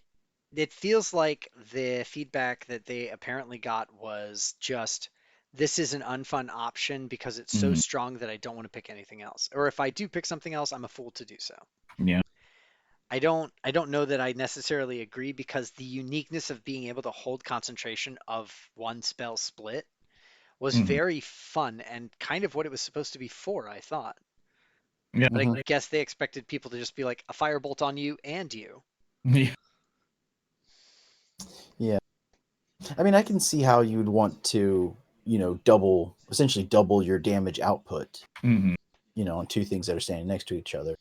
[SPEAKER 1] It feels like the feedback that they apparently got was just, this is an unfun option because it's so strong that I don't want to pick anything else. Or if I do pick something else, I'm a fool to do so.
[SPEAKER 2] Yeah.
[SPEAKER 1] I don't know that I necessarily agree, because the uniqueness of being able to hold concentration of one spell split was very fun and kind of what it was supposed to be for, I thought.
[SPEAKER 2] Yeah.
[SPEAKER 1] But I guess they expected people to just be like a firebolt on you and you.
[SPEAKER 2] Yeah.
[SPEAKER 4] Yeah. I mean, I can see how you'd want to, essentially double your damage output, on 2 things that are standing next to each other.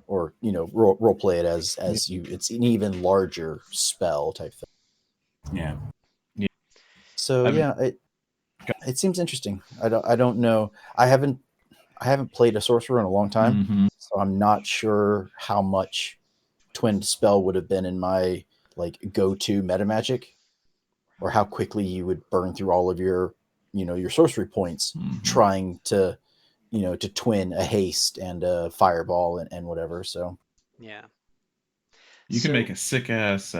[SPEAKER 4] Or, role play it as it's an even larger spell type thing.
[SPEAKER 3] Yeah.
[SPEAKER 4] So it seems interesting. I don't know. I haven't played a sorcerer in a long time, so I'm not sure how much Twin Spell would have been in my go-to meta magic, or how quickly you would burn through all of your your sorcery points trying to to twin a haste and a fireball and whatever. So
[SPEAKER 1] yeah,
[SPEAKER 2] you can make a sick ass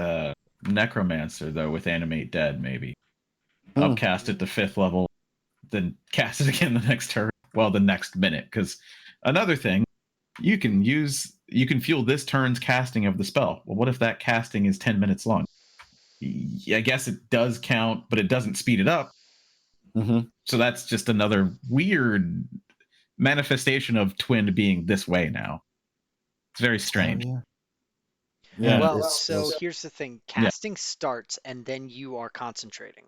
[SPEAKER 2] necromancer though with animate dead, maybe upcast it to 5th level, then cast it again the next turn. Well, the next minute, because another thing, you can fuel this turn's casting of the spell. Well, what if that casting is 10 minutes long? I guess it does count, but it doesn't speed it up. So that's just another weird manifestation of Twin being this way now. It's very strange.
[SPEAKER 4] Yeah.
[SPEAKER 2] Yeah.
[SPEAKER 1] Well,
[SPEAKER 4] it's-
[SPEAKER 1] so
[SPEAKER 4] it's-
[SPEAKER 1] here's the thing.
[SPEAKER 2] Yeah.
[SPEAKER 1] Casting starts and then you are concentrating.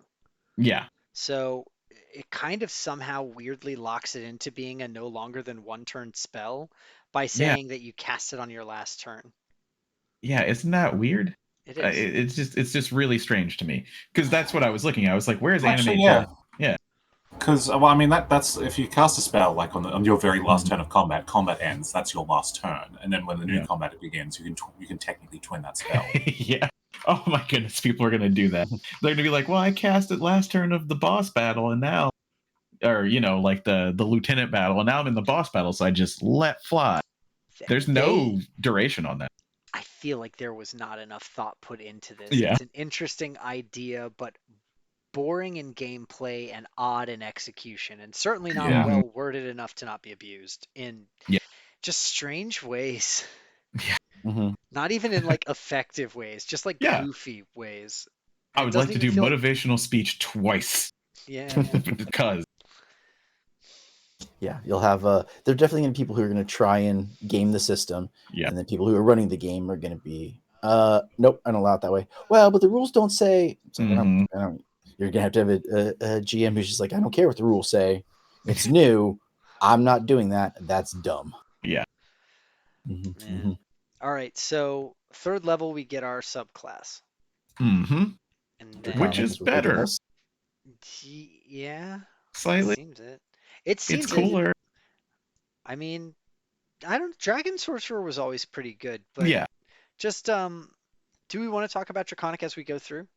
[SPEAKER 2] Yeah.
[SPEAKER 1] So it kind of somehow weirdly locks it into being a no longer than one turn spell by saying that you cast it on your last turn.
[SPEAKER 2] Yeah, isn't that weird?
[SPEAKER 1] It is.
[SPEAKER 2] It's just really strange to me because that's what I was looking at. I was like, where's
[SPEAKER 3] Actually,
[SPEAKER 2] animated
[SPEAKER 3] yeah.
[SPEAKER 2] play?
[SPEAKER 3] Because, well, I mean, that's if you cast a spell like on your very last
[SPEAKER 2] Mhm.
[SPEAKER 3] turn of combat, combat ends. That's your last turn, and then when the new
[SPEAKER 2] Yeah.
[SPEAKER 3] combat begins, you can technically twin that spell.
[SPEAKER 2] Yeah. Oh my goodness, people are gonna do that. They're gonna be like, well, I cast it last turn of the boss battle, and now, or like the lieutenant battle, and now I'm in the boss battle, so I just let fly. There's no duration on that.
[SPEAKER 1] I feel like there was not enough thought put into this.
[SPEAKER 2] Yeah.
[SPEAKER 1] It's an interesting idea, but boring in gameplay and odd in execution, and certainly not
[SPEAKER 3] Yeah.
[SPEAKER 1] well worded enough to not be abused in
[SPEAKER 2] Yeah.
[SPEAKER 1] just strange ways.
[SPEAKER 4] Mhm.
[SPEAKER 1] Not even in like effective ways, just like
[SPEAKER 2] Yeah.
[SPEAKER 1] goofy ways.
[SPEAKER 2] I
[SPEAKER 1] It
[SPEAKER 2] would
[SPEAKER 1] doesn't
[SPEAKER 2] like to
[SPEAKER 1] even
[SPEAKER 2] do
[SPEAKER 1] feel like-
[SPEAKER 2] motivational speech twice
[SPEAKER 1] Yeah.
[SPEAKER 2] because
[SPEAKER 4] Yeah, you'll have there are definitely going to be people who are going to try and game the system,
[SPEAKER 2] yeah,
[SPEAKER 4] and then people who are running the game are going to be, nope, I don't allow it that way. Well, but the rules don't say. It's like,
[SPEAKER 2] Mhm.
[SPEAKER 4] I don't. You're going to have a GM who's just like, I don't care what the rules say. It's new. I'm not doing that. That's dumb.
[SPEAKER 2] yeah.
[SPEAKER 4] Mhm,
[SPEAKER 1] Man.
[SPEAKER 4] mhm.
[SPEAKER 1] All right, so third level we get our subclass,
[SPEAKER 2] Mm-hmm.
[SPEAKER 1] and then
[SPEAKER 2] Which
[SPEAKER 4] Draconic
[SPEAKER 2] is better.
[SPEAKER 4] ridiculous.
[SPEAKER 1] yeah,
[SPEAKER 2] Slightly.
[SPEAKER 1] seems it. It seems
[SPEAKER 2] It's cooler.
[SPEAKER 1] I mean, I don't. Dragon Sorcerer was always pretty good, but
[SPEAKER 2] Yeah.
[SPEAKER 1] just do we want to talk about Draconic as we go through?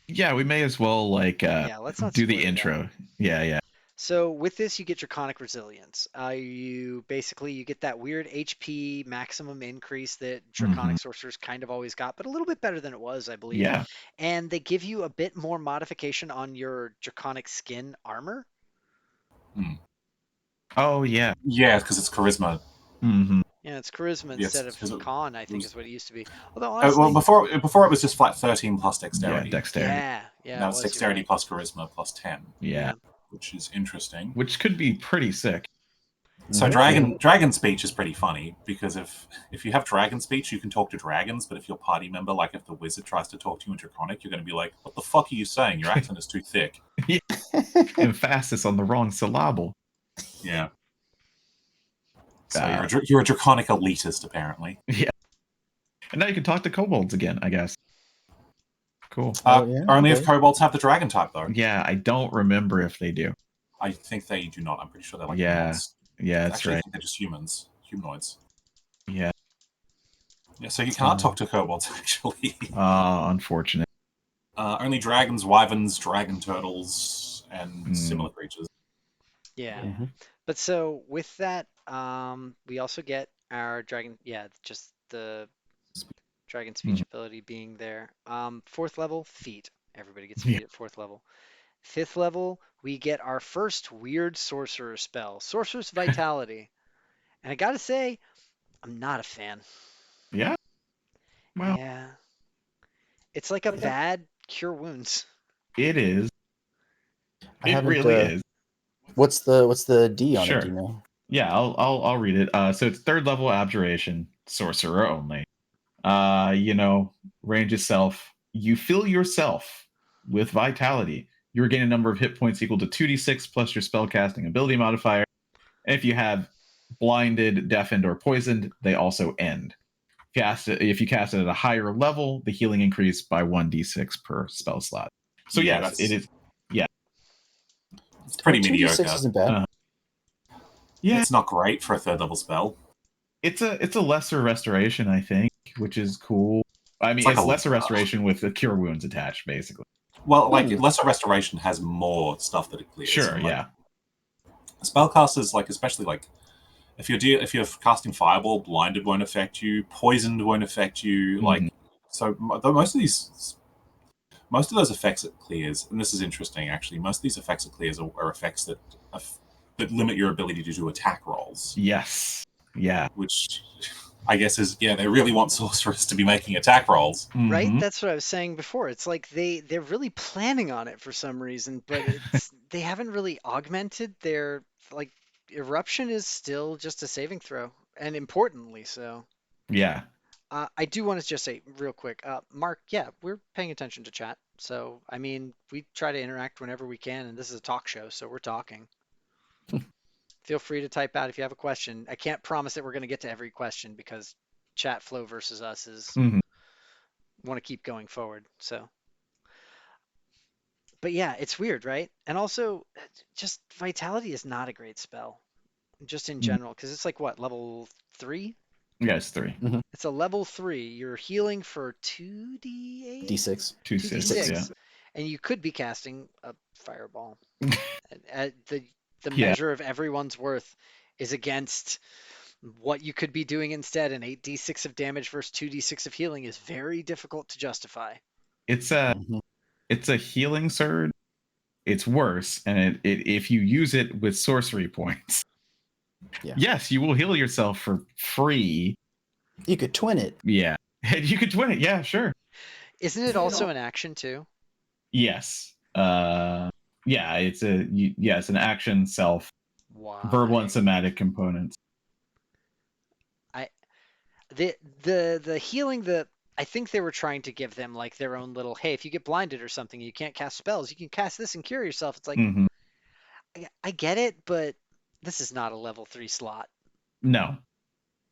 [SPEAKER 2] Yeah, we may as well
[SPEAKER 1] Yeah, let's not
[SPEAKER 2] do the
[SPEAKER 1] split it up.
[SPEAKER 2] intro. Yeah.
[SPEAKER 1] So with this, you get Draconic Resilience. You get that weird HP maximum increase that Draconic Sorcerers kind of always got, but a little bit better than it was, I believe.
[SPEAKER 2] Yeah.
[SPEAKER 1] And they give you a bit more modification on your Draconic skin armor.
[SPEAKER 2] Oh yeah.
[SPEAKER 3] Yeah, because it's charisma.
[SPEAKER 2] Mm-hmm.
[SPEAKER 1] Yeah, it's charisma
[SPEAKER 3] Yes,
[SPEAKER 1] instead of
[SPEAKER 3] 'cause
[SPEAKER 1] con, I think
[SPEAKER 3] was-
[SPEAKER 1] is what it used to be. Although honestly,
[SPEAKER 3] well, before it was just flat 13 plus
[SPEAKER 2] Yeah,
[SPEAKER 3] dexterity.
[SPEAKER 2] dexterity.
[SPEAKER 1] yeah,
[SPEAKER 3] Now
[SPEAKER 1] it
[SPEAKER 3] it's
[SPEAKER 1] was, you're
[SPEAKER 3] dexterity
[SPEAKER 1] right.
[SPEAKER 3] plus charisma plus 10,
[SPEAKER 2] Yeah.
[SPEAKER 3] which is interesting.
[SPEAKER 2] Which could be pretty sick.
[SPEAKER 3] So
[SPEAKER 4] Mhm.
[SPEAKER 3] dragon speech is pretty funny because if you have dragon speech, you can talk to dragons, but if your party member, like if the wizard tries to talk to you in Draconic, you're going to be like, "What the fuck are you saying? Your accent is too thick."
[SPEAKER 2] Emphasis on the wrong syllable.
[SPEAKER 3] Yeah. So you're a Draconic elitist, apparently.
[SPEAKER 2] Yeah. And now you can talk to kobolds again, I guess. Cool.
[SPEAKER 4] Yeah,
[SPEAKER 3] Only if
[SPEAKER 4] okay.
[SPEAKER 3] kobolds have the dragon type, though.
[SPEAKER 2] Yeah, I don't remember if they do.
[SPEAKER 3] I think they do not. I'm pretty sure they're like
[SPEAKER 2] Yeah.
[SPEAKER 3] mods.
[SPEAKER 2] Yeah, that's
[SPEAKER 3] Actually, I
[SPEAKER 2] right.
[SPEAKER 3] think they're just humanoids.
[SPEAKER 2] Yeah.
[SPEAKER 3] Yeah, so you cannot talk to kobolds, actually.
[SPEAKER 2] Unfortunate.
[SPEAKER 3] Only dragons, wyverns, dragon turtles, and similar creatures.
[SPEAKER 1] Yeah.
[SPEAKER 4] Mhm.
[SPEAKER 1] But so with that, we also get our dragon, just the dragon speech ability being there. Fourth level, feet. Everybody gets feet at fourth level. Fifth level, we get our first weird sorcerer spell, Sorcerer's Vitality. And I gotta say, I'm not a fan.
[SPEAKER 2] Yeah. Well,
[SPEAKER 1] Yeah. It's like a bad cure wounds.
[SPEAKER 2] it is.
[SPEAKER 4] I
[SPEAKER 2] It
[SPEAKER 4] haven't,
[SPEAKER 2] really is.
[SPEAKER 4] What's the D on
[SPEAKER 2] Sure.
[SPEAKER 4] it? Do you know?
[SPEAKER 2] Yeah, I'll read it. So it's third level abjuration, sorcerer only. Range itself. You fill yourself with vitality. You regain a number of hit points equal to 2d6 plus your spellcasting ability modifier. And if you have blinded, deafened, or poisoned, they also end. If you cast it at a higher level, the healing increase by 1d6 per spell slot. So
[SPEAKER 3] Yeah,
[SPEAKER 2] yes, it is.
[SPEAKER 3] It's pretty
[SPEAKER 4] 2d6
[SPEAKER 3] mediocre.
[SPEAKER 4] isn't bad.
[SPEAKER 2] Yeah,
[SPEAKER 3] It's not great for a third level spell.
[SPEAKER 2] it's a lesser restoration, I think, which is cool. I mean,
[SPEAKER 3] like
[SPEAKER 2] it's
[SPEAKER 3] a-
[SPEAKER 2] lesser restoration with the cure wounds attached, basically.
[SPEAKER 3] Well, like lesser restoration has more stuff that it clears.
[SPEAKER 2] Sure,
[SPEAKER 3] and, like,
[SPEAKER 2] yeah.
[SPEAKER 3] Spellcasters, like especially like if you're casting fireball, blinded won't affect you, poisoned won't affect you. Like so, most of those effects it clears, and this is interesting actually. Most of these effects it clears are effects that limit your ability to do attack rolls.
[SPEAKER 2] Yes. Yeah.
[SPEAKER 3] Which I guess is they really want sorcerers to be making attack rolls.
[SPEAKER 1] Right?
[SPEAKER 2] Mhm.
[SPEAKER 1] That's what I was saying before. It's like they're really planning on it for some reason, but they haven't really augmented their like Eruption is still just a saving throw, and importantly so.
[SPEAKER 2] Yeah.
[SPEAKER 1] I do want to just say real quick, Mark, yeah, we're paying attention to chat. So, I mean, we try to interact whenever we can, and this is a talk show, so we're talking. Feel free to type out if you have a question. I can't promise that we're going to get to every question because chat flow versus us is
[SPEAKER 2] Mhm.
[SPEAKER 1] want to keep going forward. So, but yeah, it's weird, right? And also, just Vitality is not a great spell, just in
[SPEAKER 2] Mhm.
[SPEAKER 1] general, because it's like what, level 3?
[SPEAKER 2] Yeah, it's 3.
[SPEAKER 1] It's a level 3. You're healing for 2d8?
[SPEAKER 4] D6.
[SPEAKER 2] 2/6, yeah.
[SPEAKER 1] 2d6. And you could be casting a fireball. The
[SPEAKER 2] Yeah.
[SPEAKER 1] measure of everyone's worth is against what you could be doing instead. An 8d6 of damage versus 2d6 of healing is very difficult to justify.
[SPEAKER 2] It's a healing surge. It's worse, and if you use it with sorcery points, yes, you will heal yourself for free.
[SPEAKER 4] You could twin it.
[SPEAKER 2] Yeah, you could twin it. Yeah, sure.
[SPEAKER 1] Isn't it also an action too?
[SPEAKER 2] Yes. Yeah, it's an action self.
[SPEAKER 1] Why?
[SPEAKER 2] Verbal and somatic components.
[SPEAKER 1] The healing I think they were trying to give them like their own little, hey, if you get blinded or something, you can't cast spells, you can cast this and cure yourself. It's like, I get it, but this is not a level 3 slot.
[SPEAKER 2] No,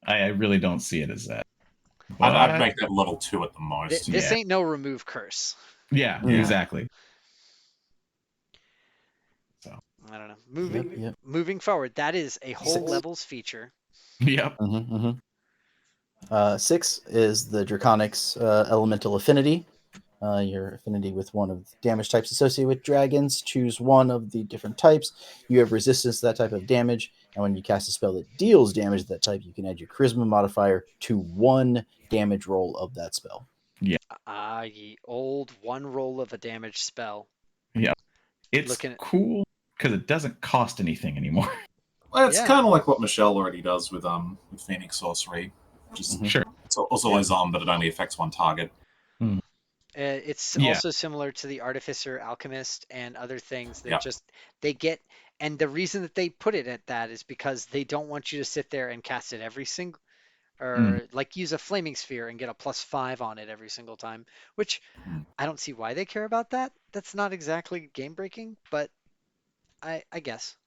[SPEAKER 2] I really don't see it as that.
[SPEAKER 3] I'd make that level 2 at the most.
[SPEAKER 1] This ain't no remove curse.
[SPEAKER 2] Yeah, exactly.
[SPEAKER 1] So I don't know. Moving forward, that is a whole
[SPEAKER 4] 6.
[SPEAKER 1] levels feature.
[SPEAKER 2] Yep.
[SPEAKER 4] 6 is the Draconic's elemental affinity. Your affinity with one of the damage types associated with dragons. Choose one of the different types. You have resistance to that type of damage, and when you cast a spell that deals damage to that type, you can add your charisma modifier to 1 damage roll of that spell.
[SPEAKER 2] Yeah.
[SPEAKER 1] Ye old 1 roll of a damage spell.
[SPEAKER 2] Yeah. It's cool because it doesn't cost anything anymore.
[SPEAKER 3] Well, it's kind of like what Michelle already does with Phoenix Sorcery. Just
[SPEAKER 2] sure.
[SPEAKER 3] It's always on, but it only affects one target.
[SPEAKER 1] It's also similar to the Artificer, Alchemist, and other things that they get. And the reason that they put it at that is because they don't want you to sit there and cast it every single, or like use a Flaming Sphere and get a +5 on it every single time, which I don't see why they care about that. That's not exactly game breaking, but I guess.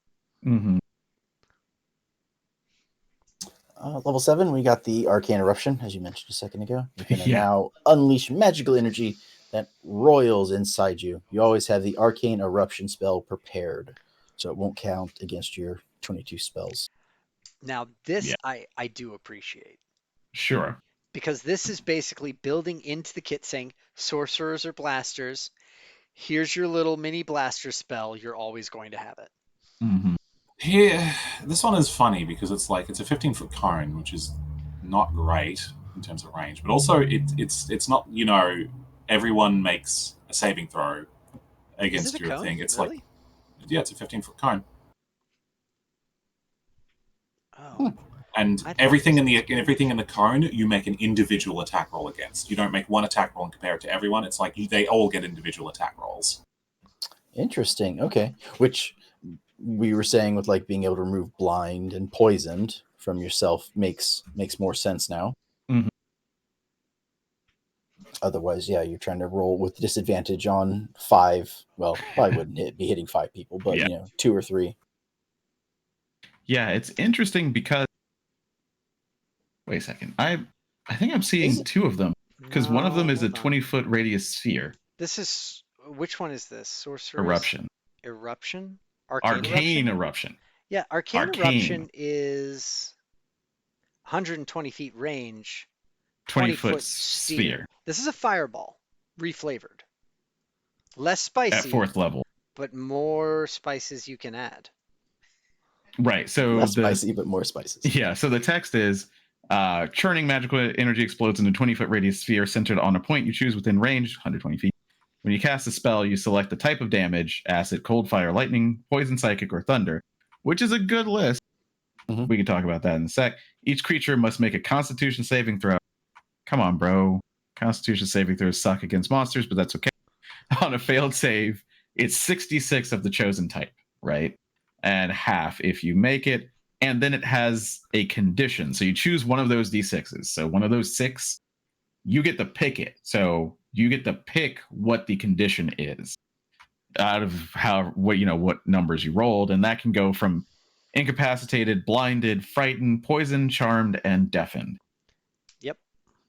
[SPEAKER 4] Level 7, we got the Arcane Eruption, as you mentioned a second ago. You can now unleash magical energy that roils inside you. You always have the Arcane Eruption spell prepared, so it won't count against your 22 spells.
[SPEAKER 1] Now, this I do appreciate.
[SPEAKER 2] Sure.
[SPEAKER 1] Because this is basically building into the kit saying, sorcerers or blasters, here's your little mini blaster spell. You're always going to have it.
[SPEAKER 3] Here, this one is funny because it's a 15-foot cone, which is not great in terms of range, but also it's not, everyone makes a saving throw against your thing. It's
[SPEAKER 1] really?
[SPEAKER 3] It's a 15-foot cone.
[SPEAKER 1] Oh.
[SPEAKER 3] And everything in the cone, you make an individual attack roll against. You don't make one attack roll and compare it to everyone. It's like they all get individual attack rolls.
[SPEAKER 4] Interesting. Okay. Which we were saying with being able to remove blind and poisoned from yourself makes more sense now. Otherwise, you're trying to roll with disadvantage on 5. Well, probably wouldn't be hitting 5 people, but 2 or 3.
[SPEAKER 2] Yeah, it's interesting because wait a second. I think I'm seeing 2 of them because one of them is a 20-foot radius sphere.
[SPEAKER 1] This is which one is this? Sorcerer Eruption?
[SPEAKER 2] Arcane Eruption.
[SPEAKER 1] Yeah, Arcane Eruption is 120 feet range.
[SPEAKER 2] 20-foot sphere.
[SPEAKER 1] This is a fireball, reflavored. Less spicy.
[SPEAKER 2] At 4th level.
[SPEAKER 1] But more spices you can add.
[SPEAKER 2] Right. So
[SPEAKER 4] less spicy, but more spices.
[SPEAKER 2] Yeah. So the text is churning magical energy explodes in a 20-foot radius sphere centered on a point you choose within range, 120 feet. When you cast a spell, you select the type of damage: acid, cold, fire, lightning, poison, psychic, or thunder, which is a good list. We can talk about that in a sec. Each creature must make a Constitution saving throw. Come on, bro. Constitution saving throws suck against monsters, but that's okay. On a failed save, it's 66 of the chosen type, right? and half if you make it. And then it has a condition. So you choose one of those D6s. So one of those 6, you get to pick it. So you get to pick what the condition is out of what numbers you rolled, and that can go from incapacitated, blinded, frightened, poisoned, charmed, and deafened.
[SPEAKER 1] Yep.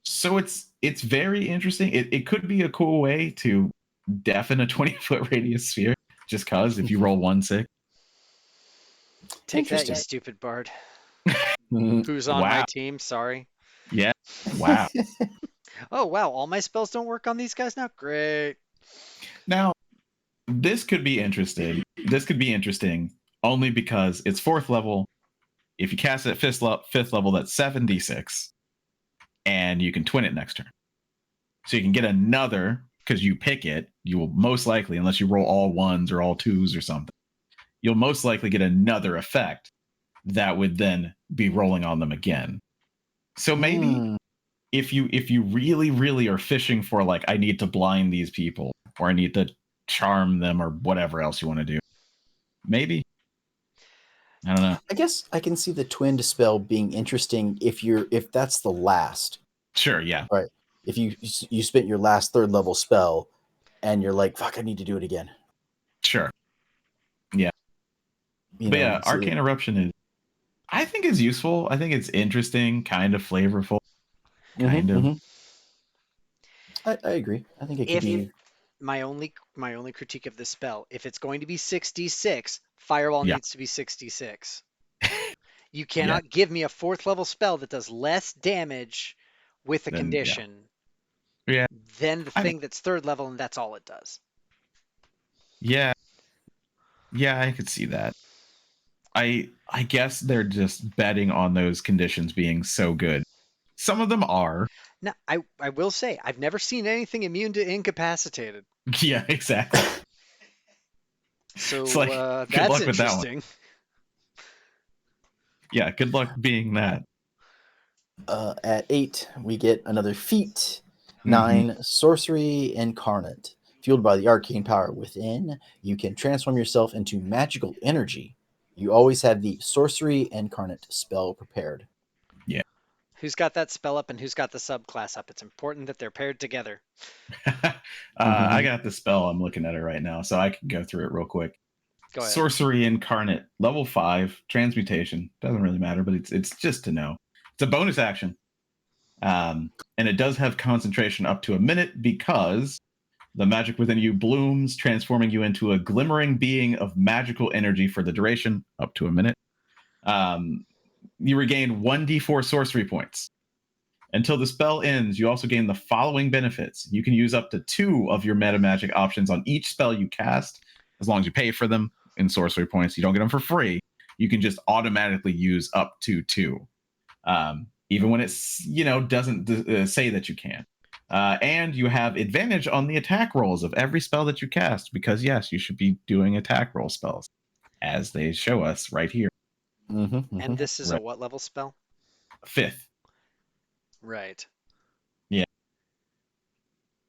[SPEAKER 2] So it's very interesting. It could be a cool way to deafen a 20-foot radius sphere, just cause if you roll 1 6.
[SPEAKER 1] Take that, you
[SPEAKER 4] Interesting.
[SPEAKER 1] stupid bard.
[SPEAKER 4] Mhm.
[SPEAKER 1] Who's on my
[SPEAKER 2] Wow.
[SPEAKER 1] team? Sorry.
[SPEAKER 2] Yeah. Wow.
[SPEAKER 1] Oh wow, all my spells don't work on these guys now. Great.
[SPEAKER 2] Now, this could be interesting. This could be interesting only because it's 4th level. If you cast it at 5th level, that's 7d6, and you can twin it next turn. So you can get another, because you pick it, you will most likely, unless you roll all 1s or all 2s or something, you'll most likely get another effect that would then be rolling on them again. So maybe if you really, really are fishing for, like, I need to blind these people, or I need to charm them, or whatever else you want to do, maybe. I don't know.
[SPEAKER 4] I guess I can see the twinned spell being interesting if that's the last.
[SPEAKER 2] Sure, yeah.
[SPEAKER 4] Right. If you spent your last 3rd level spell and you're like, fuck, I need to do it again.
[SPEAKER 2] Sure.
[SPEAKER 4] You
[SPEAKER 2] But
[SPEAKER 4] know,
[SPEAKER 2] yeah,
[SPEAKER 4] so-
[SPEAKER 2] Arcane Eruption I think it's useful. I think it's interesting, kind of flavorful, kind of.
[SPEAKER 4] mhm. I agree. I think it could
[SPEAKER 1] If
[SPEAKER 4] be.
[SPEAKER 1] my only critique of this spell, if it's going to be 66, Fireball
[SPEAKER 2] Yeah.
[SPEAKER 1] needs to be 66. You cannot give me a 4th level spell that does less damage with a
[SPEAKER 2] Then, yeah.
[SPEAKER 1] condition
[SPEAKER 2] Yeah.
[SPEAKER 1] than the
[SPEAKER 2] I
[SPEAKER 1] thing that's 3rd level, and that's all it does.
[SPEAKER 2] Yeah. Yeah, I could see that. I guess they're just betting on those conditions being so good. Some of them are.
[SPEAKER 1] Now, I will say, I've never seen anything immune to incapacitated.
[SPEAKER 2] Yeah, exactly.
[SPEAKER 1] So
[SPEAKER 2] It's like, good
[SPEAKER 1] that's
[SPEAKER 2] luck with that one.
[SPEAKER 1] interesting.
[SPEAKER 2] Yeah, good luck being that.
[SPEAKER 4] At 8, we get another feat.
[SPEAKER 2] Mm-hmm.
[SPEAKER 4] 9, Sorcery Incarnate. Fueled by the arcane power within, you can transform yourself into magical energy. You always have the Sorcery Incarnate spell prepared.
[SPEAKER 1] Who's got that spell up and who's got the subclass up? It's important that they're paired together.
[SPEAKER 2] I got the spell. I'm looking at it right now, so I can go through it real quick.
[SPEAKER 1] Go ahead.
[SPEAKER 2] Sorcery Incarnate, level 5, transmutation. Doesn't really matter, but it's just to know. It's a bonus action. And it does have concentration up to a minute because the magic within you blooms, transforming you into a glimmering being of magical energy for the duration, up to a minute. You regain 1d4 sorcery points. Until the spell ends, you also gain the following benefits. You can use up to 2 of your meta magic options on each spell you cast, as long as you pay for them in sorcery points. You don't get them for free. You can just automatically use up to 2. Even when it's, doesn't say that you can. And you have advantage on the attack rolls of every spell that you cast, because yes, you should be doing attack roll spells, as they show us right here.
[SPEAKER 1] And this is a
[SPEAKER 2] Right.
[SPEAKER 1] what level spell?
[SPEAKER 2] 5th.
[SPEAKER 1] Right.
[SPEAKER 2] Yeah.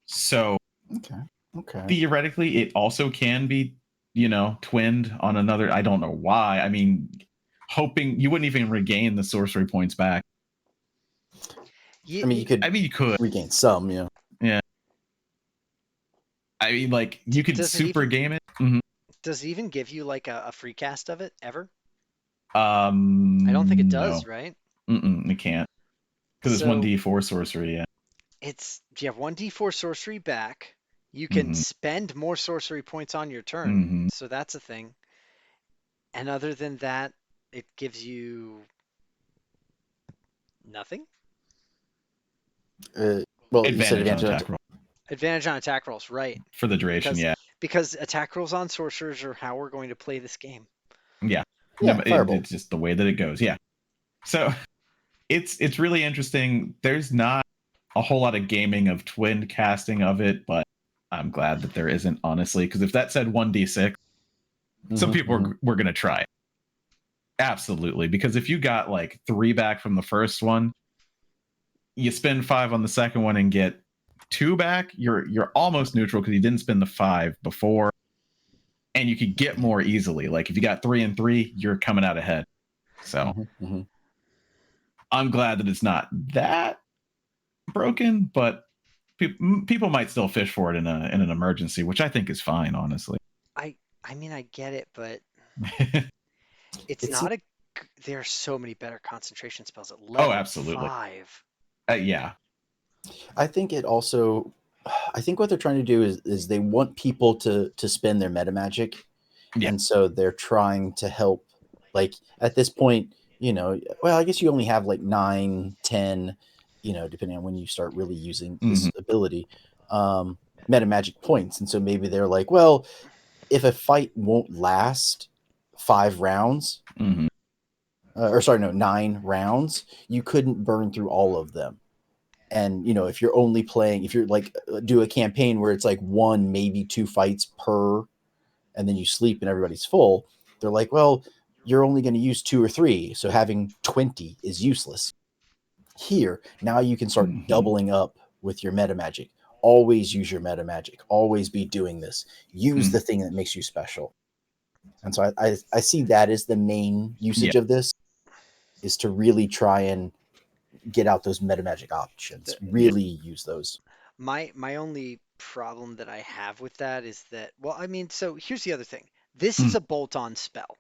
[SPEAKER 2] So
[SPEAKER 4] Okay.
[SPEAKER 2] theoretically, it also can be, twinned on another. I don't know why. I mean, hoping you wouldn't even regain the sorcery points back.
[SPEAKER 4] I mean, you could regain some,
[SPEAKER 2] Yeah. I mean, like, you could
[SPEAKER 1] Does it
[SPEAKER 2] super
[SPEAKER 1] even-
[SPEAKER 2] game it.
[SPEAKER 1] Does it even give you like a free cast of it ever?
[SPEAKER 2] I
[SPEAKER 1] I don't think it does, right?
[SPEAKER 2] It can't. Because it's
[SPEAKER 1] So-
[SPEAKER 2] 1d4 sorcery, yeah.
[SPEAKER 1] You have 1d4 sorcery back. You can spend more sorcery points on your turn. So that's a thing. And other than that, it gives you nothing?
[SPEAKER 4] Well, you said
[SPEAKER 2] Advantage on attack roll.
[SPEAKER 1] Advantage on attack rolls, right.
[SPEAKER 2] For the duration,
[SPEAKER 1] Because-
[SPEAKER 2] yeah.
[SPEAKER 1] Because attack rolls on sorcerers are how we're going to play this game.
[SPEAKER 2] Yeah.
[SPEAKER 4] Yeah,
[SPEAKER 2] No,
[SPEAKER 4] Firebolt.
[SPEAKER 2] it's just the way that it goes. Yeah. So it's really interesting. There's not a whole lot of gaming of twin casting of it, but I'm glad that there isn't, honestly, because if that said 1d6, some people were going to try it. Absolutely. Because if you got like 3 back from the first one, you spend 5 on the second one and get 2 back, you're almost neutral because you didn't spend the 5 before. and you could get more easily. Like if you got 3 and 3, you're coming out ahead. So I'm glad that it's not that broken, but people might still fish for it in an emergency, which I think is fine, honestly.
[SPEAKER 1] I mean, I get it, but it's
[SPEAKER 4] It's
[SPEAKER 1] not a. There are so many better concentration spells at
[SPEAKER 2] Oh,
[SPEAKER 1] level
[SPEAKER 2] absolutely.
[SPEAKER 1] 5.
[SPEAKER 2] Yeah.
[SPEAKER 4] I think it also. I think what they're trying to do is they want people to spend their meta magic, and so they're trying to help. Like at this point, well, I guess you only have like 9, 10, depending on when you start really using this ability, meta magic points, and so maybe they're like, well, if a fight won't last 5 rounds, or sorry, no, 9 rounds, you couldn't burn through all of them. And if you're only playing, if you're like do a campaign where it's like 1, maybe 2 fights per, and then you sleep and everybody's full, they're like, well, you're only going to use 2 or 3, so having 20 is useless. Here, now you can start doubling up with your meta magic. Always use your meta magic. Always be doing this. Use the thing that makes you special. And so I see that as the main usage of this, is to really try and get out those meta magic options. Really use those.
[SPEAKER 1] My only problem that I have with that is that, well, I mean, so here's the other thing. This is a bolt-on spell.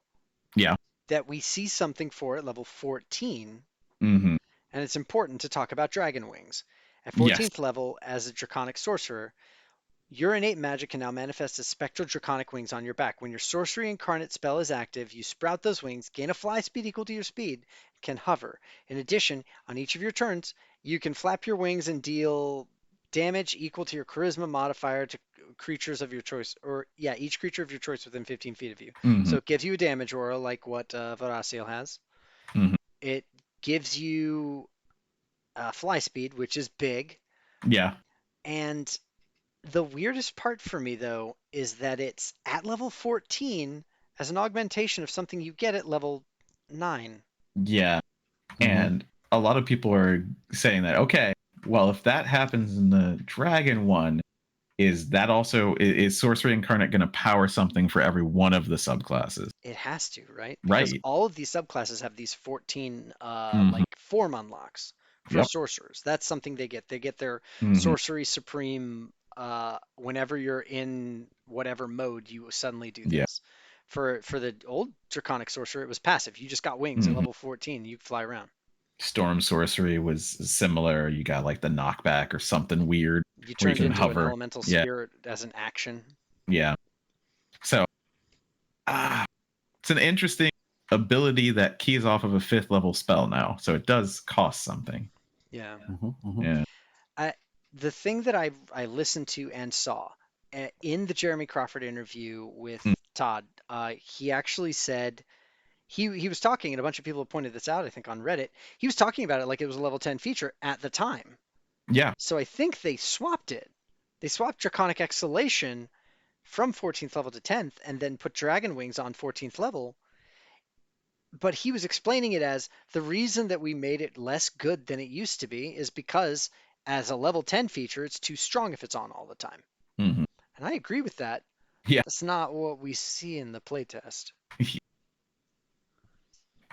[SPEAKER 2] Yeah.
[SPEAKER 1] That we see something for at level 14,
[SPEAKER 2] and
[SPEAKER 1] it's important to talk about Dragon Wings. At
[SPEAKER 2] Yes.
[SPEAKER 1] 14th level, as a Draconic Sorcerer, your innate magic can now manifest as spectral draconic wings on your back. When your sorcery incarnate spell is active, you sprout those wings, gain a fly speed equal to your speed, can hover. In addition, on each of your turns, you can flap your wings and deal damage equal to your charisma modifier to creatures of your choice, or each creature of your choice within 15 feet of you. So it gives you a damage aura like what Varasiel has. It gives you fly speed, which is big.
[SPEAKER 2] Yeah.
[SPEAKER 1] And the weirdest part for me, though, is that it's at level 14 as an augmentation of something you get at level 9.
[SPEAKER 2] Yeah. And a lot of people are saying that, okay, well, if that happens in the Dragon one, is that also, is Sorcery Incarnate going to power something for every one of the subclasses?
[SPEAKER 1] It has to, right? Because
[SPEAKER 2] Right.
[SPEAKER 1] all of these subclasses have these 14 like form unlocks for sorcerers. That's something they get. They get their Sorcery Supreme whenever you're in whatever mode you suddenly do this. For the old Draconic Sorcerer, it was passive. You just got wings at level 14. You fly around.
[SPEAKER 2] Storm Sorcery was similar. You got like the knockback or something weird.
[SPEAKER 1] You turned
[SPEAKER 2] can
[SPEAKER 1] into
[SPEAKER 2] hover.
[SPEAKER 1] an elemental spirit as an action.
[SPEAKER 2] Yeah. So it's an interesting ability that keys off of a 5th level spell now. So it does cost something.
[SPEAKER 1] Yeah.
[SPEAKER 2] Yeah.
[SPEAKER 1] The thing that I listened to and saw in the Jeremy Crawford interview with Todd, he actually said he was talking, and a bunch of people have pointed this out, I think, on Reddit. He was talking about it like it was a level 10 feature at the time.
[SPEAKER 2] Yeah.
[SPEAKER 1] So I think they swapped it. They swapped Draconic Exhalation from 14th level to 10th, and then put Dragon Wings on 14th level. But he was explaining it as the reason that we made it less good than it used to be is because as a level 10 feature, it's too strong if it's on all the time. And I agree with that.
[SPEAKER 2] Yeah.
[SPEAKER 1] That's not what we see in the playtest.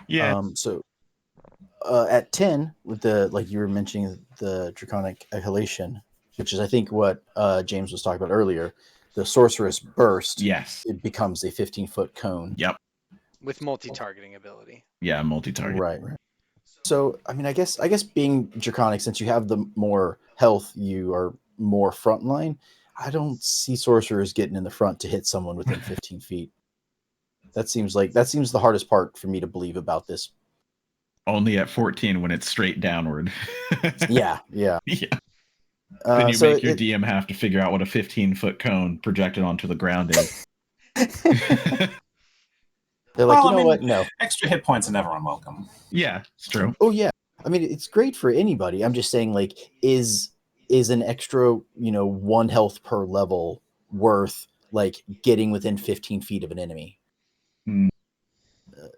[SPEAKER 2] Yeah.
[SPEAKER 4] So at 10, with the, like you were mentioning, the Draconic Exhalation, which is I think what James was talking about earlier, the Sorceress Burst.
[SPEAKER 2] Yes.
[SPEAKER 4] It becomes a 15-foot cone.
[SPEAKER 2] Yep.
[SPEAKER 1] With multi-targeting ability.
[SPEAKER 2] Yeah, multi-target.
[SPEAKER 4] Right. So, I mean, I guess being Draconic, since you have the more health, you are more frontline. I don't see sorcerers getting in the front to hit someone within 15 feet. That seems the hardest part for me to believe about this.
[SPEAKER 2] Only at 14 when it's straight downward.
[SPEAKER 4] Yeah.
[SPEAKER 2] Then you make your DM have to figure out what a 15-foot cone projected onto the ground is.
[SPEAKER 4] They're like, what? No.
[SPEAKER 3] Extra hit points are never unwelcome.
[SPEAKER 2] Yeah, it's true.
[SPEAKER 4] Oh yeah. I mean, it's great for anybody. I'm just saying, like, is an extra, 1 health per level worth like getting within 15 feet of an enemy?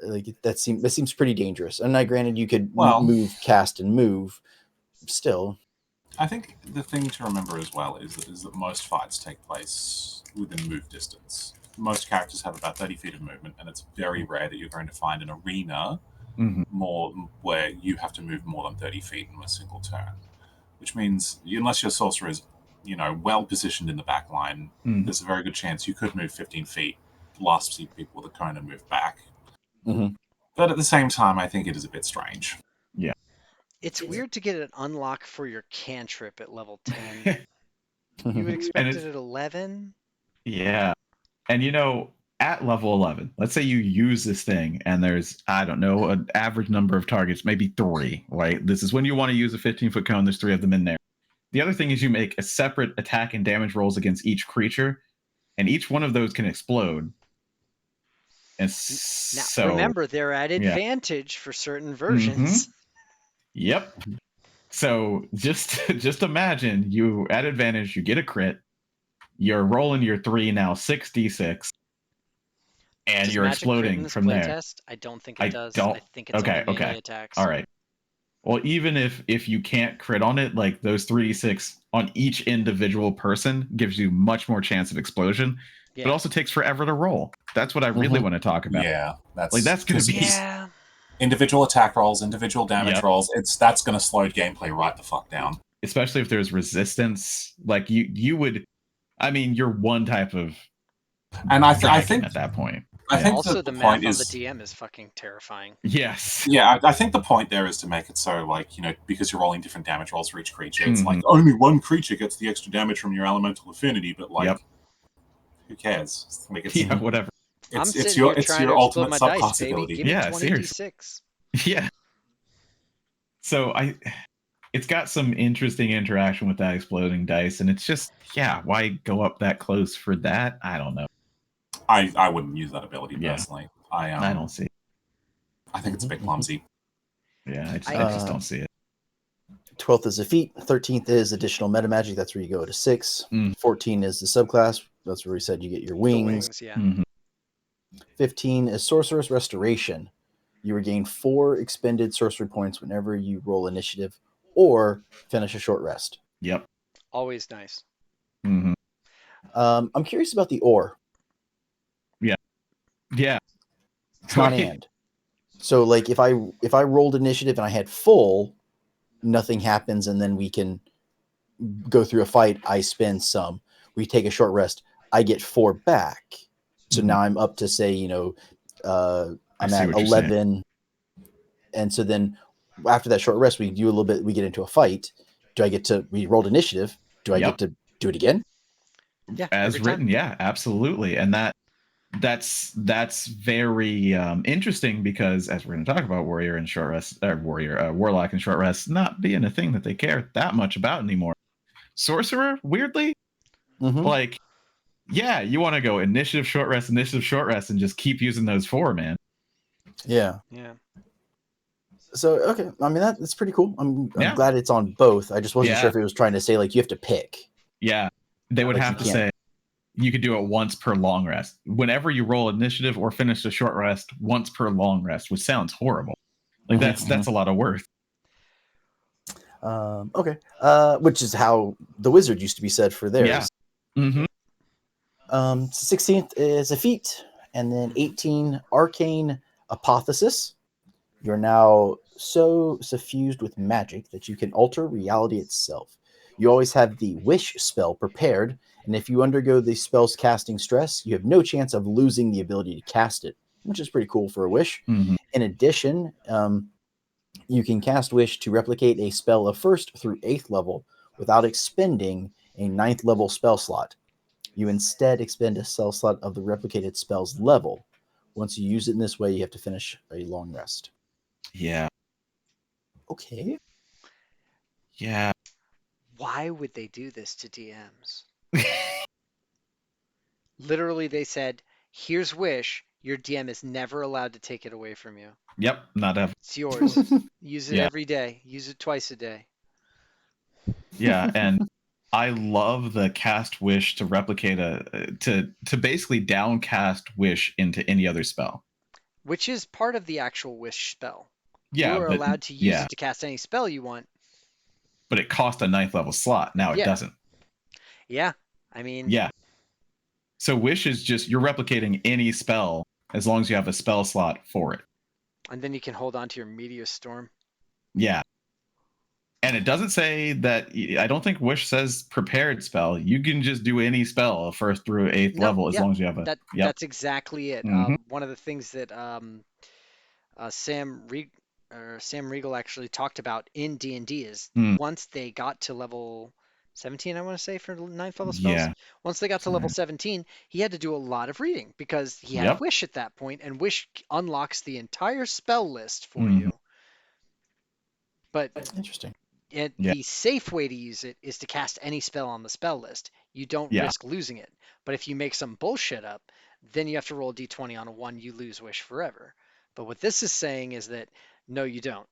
[SPEAKER 4] Like that seems pretty dangerous. And granted, you could move, cast, and move. Still,
[SPEAKER 3] I think the thing to remember as well is that most fights take place within move distance. most characters have about 30 feet of movement, and it's very rare that you're going to find an arena more where you have to move more than 30 feet in a single turn. Which means, unless your sorcerer is, well positioned in the back line, there's a very good chance you could move 15 feet. The last few people with the cone and move back. But at the same time, I think it is a bit strange.
[SPEAKER 2] Yeah.
[SPEAKER 1] It's weird to get an unlock for your cantrip at level 10. You would expect it at 11?
[SPEAKER 2] Yeah. And at level 11, let's say you use this thing and there's, I don't know, an average number of targets, maybe 3, right? This is when you want to use a 15-foot cone. There's 3 of them in there. The other thing is you make a separate attack and damage rolls against each creature, and each one of those can explode. And
[SPEAKER 1] now, remember, they're at advantage for certain versions.
[SPEAKER 2] Yep. So just imagine you at advantage, you get a crit, you're rolling your 3 now 6d6, and
[SPEAKER 1] Does
[SPEAKER 2] you're
[SPEAKER 1] Magic crit in
[SPEAKER 2] exploding
[SPEAKER 1] this
[SPEAKER 2] from there.
[SPEAKER 1] playtest? I don't think it does.
[SPEAKER 2] Don't.
[SPEAKER 1] I think it's only melee attacks.
[SPEAKER 2] All right. Well, even if you can't crit on it, like those 3d6 on each individual person gives you much more chance of explosion.
[SPEAKER 1] Yeah.
[SPEAKER 2] But also takes forever to roll. That's what I really want to talk about.
[SPEAKER 3] Yeah,
[SPEAKER 2] that's going to be
[SPEAKER 3] individual attack rolls, individual damage rolls. That's going to slow gameplay right the fuck down.
[SPEAKER 2] Especially if there's resistance. Like you would, I mean, you're one type of,
[SPEAKER 3] and I think
[SPEAKER 2] at that point.
[SPEAKER 3] I think
[SPEAKER 1] also the math on the DM is fucking terrifying.
[SPEAKER 2] Yes.
[SPEAKER 3] Yeah, I think the point there is to make it so, like, because you're rolling different damage rolls for each creature, it's like only one creature gets the extra damage from your elemental affinity, but like, who cares? Like, it's,
[SPEAKER 2] whatever.
[SPEAKER 3] It's your ultimate subclass ability.
[SPEAKER 1] Give me 20d6.
[SPEAKER 2] Yeah. So it's got some interesting interaction with that exploding dice, and it's just, why go up that close for that? I don't know.
[SPEAKER 3] I wouldn't use that ability personally.
[SPEAKER 2] I don't see it.
[SPEAKER 3] I think it's a bit clumsy.
[SPEAKER 2] Yeah, I just don't see it.
[SPEAKER 4] 12th is a feat. 13th is additional meta magic. That's where you go to 6. 14 is the subclass. That's where we said you get your wings. 15 is sorcerer's restoration. You regain 4 expended sorcery points whenever you roll initiative or finish a short rest.
[SPEAKER 2] Yep.
[SPEAKER 1] Always nice.
[SPEAKER 4] I'm curious about the ore.
[SPEAKER 2] Yeah.
[SPEAKER 4] It's not and. So like if I rolled initiative and I had full, nothing happens, and then we can go through a fight. I spend some. We take a short rest. I get 4 back. So now I'm up to say, I'm at 11. And so then after that short rest, we do a little bit, we get into a fight. We rolled initiative. Do I get to do it again?
[SPEAKER 1] Yeah.
[SPEAKER 2] As written. Yeah, absolutely. And that's very interesting because, as we're going to talk about, warlock and short rest not being a thing that they care that much about anymore. Sorcerer, weirdly, like, you want to go initiative short rest, and just keep using those 4, man.
[SPEAKER 4] Yeah. So okay, I mean that's pretty cool. I'm glad it's on both. I just wasn't sure if it was trying to say like you have to pick. Yeah,
[SPEAKER 2] they would have to say you could do it once per long rest. Whenever you roll initiative or finish a short rest, once per long rest, which sounds horrible. Like that's a lot of work.
[SPEAKER 4] Okay. Which is how the wizard used to be said for theirs.
[SPEAKER 2] Yeah.
[SPEAKER 4] 16th is a feat, and then 18 arcane apotheosis. You're now so suffused with magic that you can alter reality itself. You always have the wish spell prepared, and if you undergo the spell's casting stress, you have no chance of losing the ability to cast it, which is pretty cool for a wish. In addition, you can cast wish to replicate a spell of 1st through 8th level without expending a 9th level spell slot. You instead expend a spell slot of the replicated spell's level. Once you use it in this way, you have to finish a long rest.
[SPEAKER 2] Yeah.
[SPEAKER 4] Okay.
[SPEAKER 2] Yeah.
[SPEAKER 1] Why would they do this to DMs? Literally, they said, here's wish. Your DM is never allowed to take it away from you.
[SPEAKER 2] Yep, not ever.
[SPEAKER 1] It's yours. Use it every day. Use it twice a day.
[SPEAKER 2] Yeah, and I love the cast wish to replicate to basically downcast wish into any other spell.
[SPEAKER 1] Which is part of the actual wish spell.
[SPEAKER 2] Yeah,
[SPEAKER 1] you are allowed to use it to cast any spell you want.
[SPEAKER 2] But it cost a 9th level slot. Now it doesn't.
[SPEAKER 1] Yeah. I mean,
[SPEAKER 2] So wish is just you're replicating any spell as long as you have a spell slot for it.
[SPEAKER 1] And then you can hold on to your Meteor Storm.
[SPEAKER 2] Yeah. And it doesn't say that. I don't think wish says prepared spell. You can just do any spell first through eighth
[SPEAKER 1] No,
[SPEAKER 2] level as
[SPEAKER 1] yeah,
[SPEAKER 2] long as you have a. Yep.
[SPEAKER 1] that's exactly it.
[SPEAKER 2] Hmm.
[SPEAKER 1] One of the things that Sam Riegel actually talked about in D&D is
[SPEAKER 2] Mm,
[SPEAKER 1] once they got to level 17, I want to say for ninth level spells.
[SPEAKER 2] yeah.
[SPEAKER 1] Once they got to level 17, he had to do a lot of reading because he had
[SPEAKER 2] Yep.
[SPEAKER 1] Wish at that point, and Wish unlocks the entire spell list for
[SPEAKER 2] Hmm.
[SPEAKER 1] you. But
[SPEAKER 4] Interesting.
[SPEAKER 2] Yeah.
[SPEAKER 1] the safe way to use it is to cast any spell on the spell list. You don't
[SPEAKER 2] Yeah.
[SPEAKER 1] risk losing it. But if you make some bullshit up, then you have to roll a d20 on a 1, you lose Wish forever. But what this is saying is that no, you don't.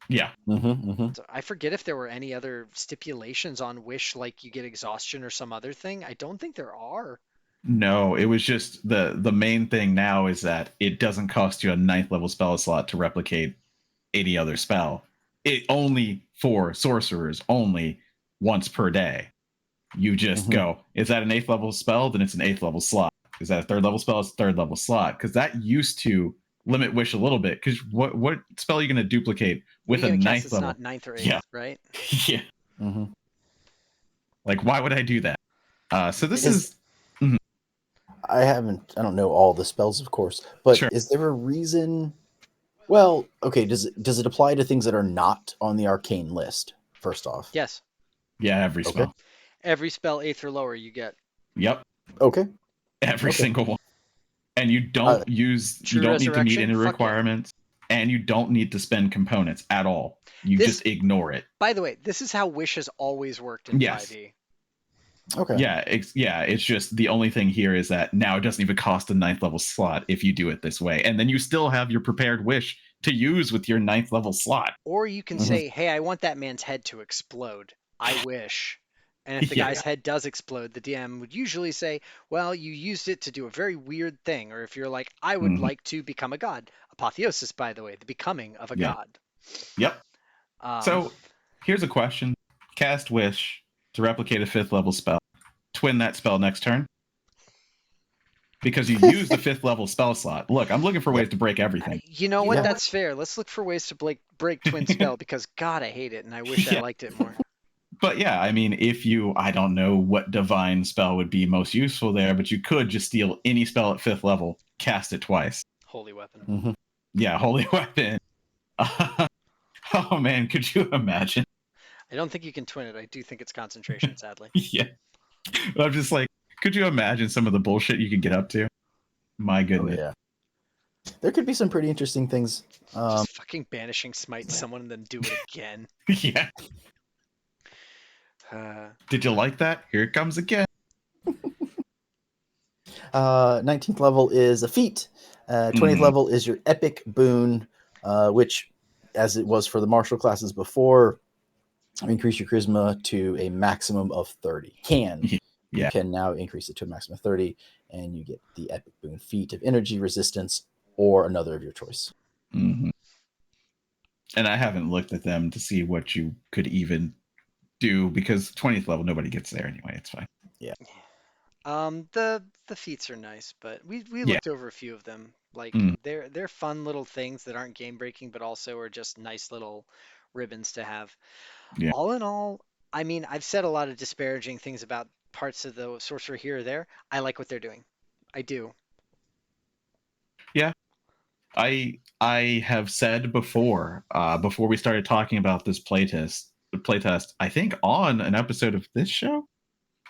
[SPEAKER 2] Yeah.
[SPEAKER 1] So I forget if there were any other stipulations on Wish, like you get exhaustion or some other thing. I don't think there are.
[SPEAKER 2] No, it was just the main thing now is that it doesn't cost you a ninth level spell slot to replicate any other spell. It only for sorcerers, only once per day. You just go, is that an eighth level spell? Then it's an eighth level slot. Is that a third level spell? It's a third level slot. Because that used to limit wish a little bit. Because what spell are you going to duplicate
[SPEAKER 1] What are
[SPEAKER 2] with
[SPEAKER 1] you
[SPEAKER 2] a
[SPEAKER 1] gonna cast
[SPEAKER 2] ninth
[SPEAKER 1] that's
[SPEAKER 2] level?
[SPEAKER 1] not ninth or
[SPEAKER 2] Yeah.
[SPEAKER 1] eighth, right?
[SPEAKER 2] Yeah.
[SPEAKER 4] Mm-hmm.
[SPEAKER 2] Like, why would I do that? So this
[SPEAKER 1] It's-
[SPEAKER 2] is mhm,
[SPEAKER 4] I don't know all the spells, of course, but
[SPEAKER 2] sure.
[SPEAKER 4] is there a reason? Well, okay. Does it apply to things that are not on the arcane list? First off,
[SPEAKER 1] yes.
[SPEAKER 2] Yeah, every
[SPEAKER 4] Okay.
[SPEAKER 2] spell.
[SPEAKER 1] Every spell 8th or lower you get.
[SPEAKER 2] Yep.
[SPEAKER 4] okay,
[SPEAKER 2] Every
[SPEAKER 4] Okay.
[SPEAKER 2] single one. And you
[SPEAKER 4] Uh,
[SPEAKER 2] you
[SPEAKER 1] True
[SPEAKER 2] don't need to meet
[SPEAKER 1] Resurrection?
[SPEAKER 2] any
[SPEAKER 1] Fuck yeah.
[SPEAKER 2] requirements, and you don't need to spend components at all. You
[SPEAKER 1] This,
[SPEAKER 2] just ignore it.
[SPEAKER 1] by the way, this is how Wish has always worked in
[SPEAKER 2] Yes.
[SPEAKER 1] 5e.
[SPEAKER 4] okay.
[SPEAKER 2] Yeah, it's just the only thing here is that now it doesn't even cost a ninth level slot if you do it this way. And then you still have your prepared wish to use with your ninth level slot.
[SPEAKER 1] Or you can
[SPEAKER 4] Mhm.
[SPEAKER 1] say, hey, I want that man's head to explode. I wish. And if the
[SPEAKER 2] Yeah.
[SPEAKER 1] guy's head does explode, the DM would usually say, well, you used it to do a very weird thing. Or if you're like, I would
[SPEAKER 2] Mhm.
[SPEAKER 1] like to become a god. Apotheosis, by the way, the becoming of a
[SPEAKER 2] Yeah.
[SPEAKER 1] god.
[SPEAKER 2] Yep. So here's a question. Cast wish to replicate a fifth level spell. Twin that spell next turn. Because you use the fifth level spell slot. Look, I'm looking for ways to break everything.
[SPEAKER 1] You know what?
[SPEAKER 4] Yeah.
[SPEAKER 1] That's fair. Let's look for ways to break twin spell because God, I hate it and I wish I
[SPEAKER 2] Yeah.
[SPEAKER 1] liked it more.
[SPEAKER 2] But yeah, I mean, I don't know what divine spell would be most useful there, but you could just steal any spell at fifth level, cast it twice.
[SPEAKER 1] Holy weapon.
[SPEAKER 4] Mm-hmm.
[SPEAKER 2] Yeah, holy weapon. Oh man, could you imagine?
[SPEAKER 1] I don't think you can twin it. I do think it's concentration, sadly.
[SPEAKER 2] Yeah. I'm just like, could you imagine some of the bullshit you could get up to? My
[SPEAKER 4] Oh
[SPEAKER 2] goodness.
[SPEAKER 4] yeah. There could be some pretty interesting things.
[SPEAKER 1] Just fucking banishing smite someone and then do it again.
[SPEAKER 2] Yeah. Did you like that? Here it comes again.
[SPEAKER 4] 19th level is a feat. 20th level is your epic boon, which, as it was for the martial classes before, increase your charisma to a maximum of 30. You
[SPEAKER 2] Yeah.
[SPEAKER 4] can now increase it to a maximum of 30, and you get the epic boon feat of energy resistance or another of your choice.
[SPEAKER 2] Mm-hmm. And I haven't looked at them to see what you could even do because 20th level, nobody gets there anyway. It's fine.
[SPEAKER 4] Yeah.
[SPEAKER 1] The feats are nice, but we
[SPEAKER 2] Yeah.
[SPEAKER 1] looked over a few of them. Like
[SPEAKER 2] Mm.
[SPEAKER 1] they're fun little things that aren't game breaking, but also are just nice little ribbons to have.
[SPEAKER 2] Yeah.
[SPEAKER 1] All in all, I mean, I've said a lot of disparaging things about parts of the sorcerer here or there. I like what they're doing. I do.
[SPEAKER 2] Yeah. I have said before we started talking about this playtest, I think on an episode of this show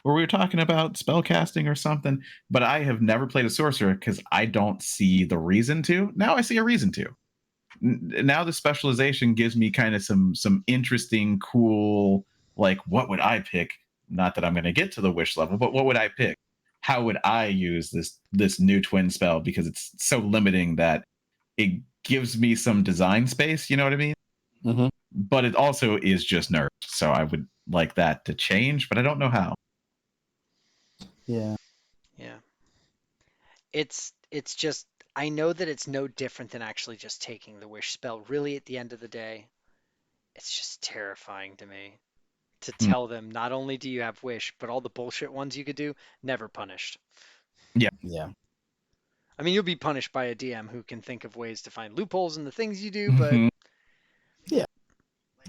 [SPEAKER 2] where we were talking about spell casting or something, but I have never played a sorcerer because I don't see the reason to. Now I see a reason to. Now the specialization gives me kind of some interesting, cool, like what would I pick? Not that I'm going to get to the wish level, but what would I pick? How would I use this new twin spell? Because it's so limiting that it gives me some design space. You know what I mean?
[SPEAKER 4] Mm-hmm.
[SPEAKER 2] But it also is just nerfed, so I would like that to change, but I don't know how.
[SPEAKER 4] Yeah.
[SPEAKER 1] Yeah. It's just I know that it's no different than actually just taking the wish spell. Really, at the end of the day, it's just terrifying to me to
[SPEAKER 2] Hmm.
[SPEAKER 1] tell them not only do you have wish, but all the bullshit ones you could do never punished.
[SPEAKER 4] Yeah.
[SPEAKER 1] I mean, you'll be punished by a DM who can think of ways to find loopholes in the things you do, but
[SPEAKER 2] Mhm.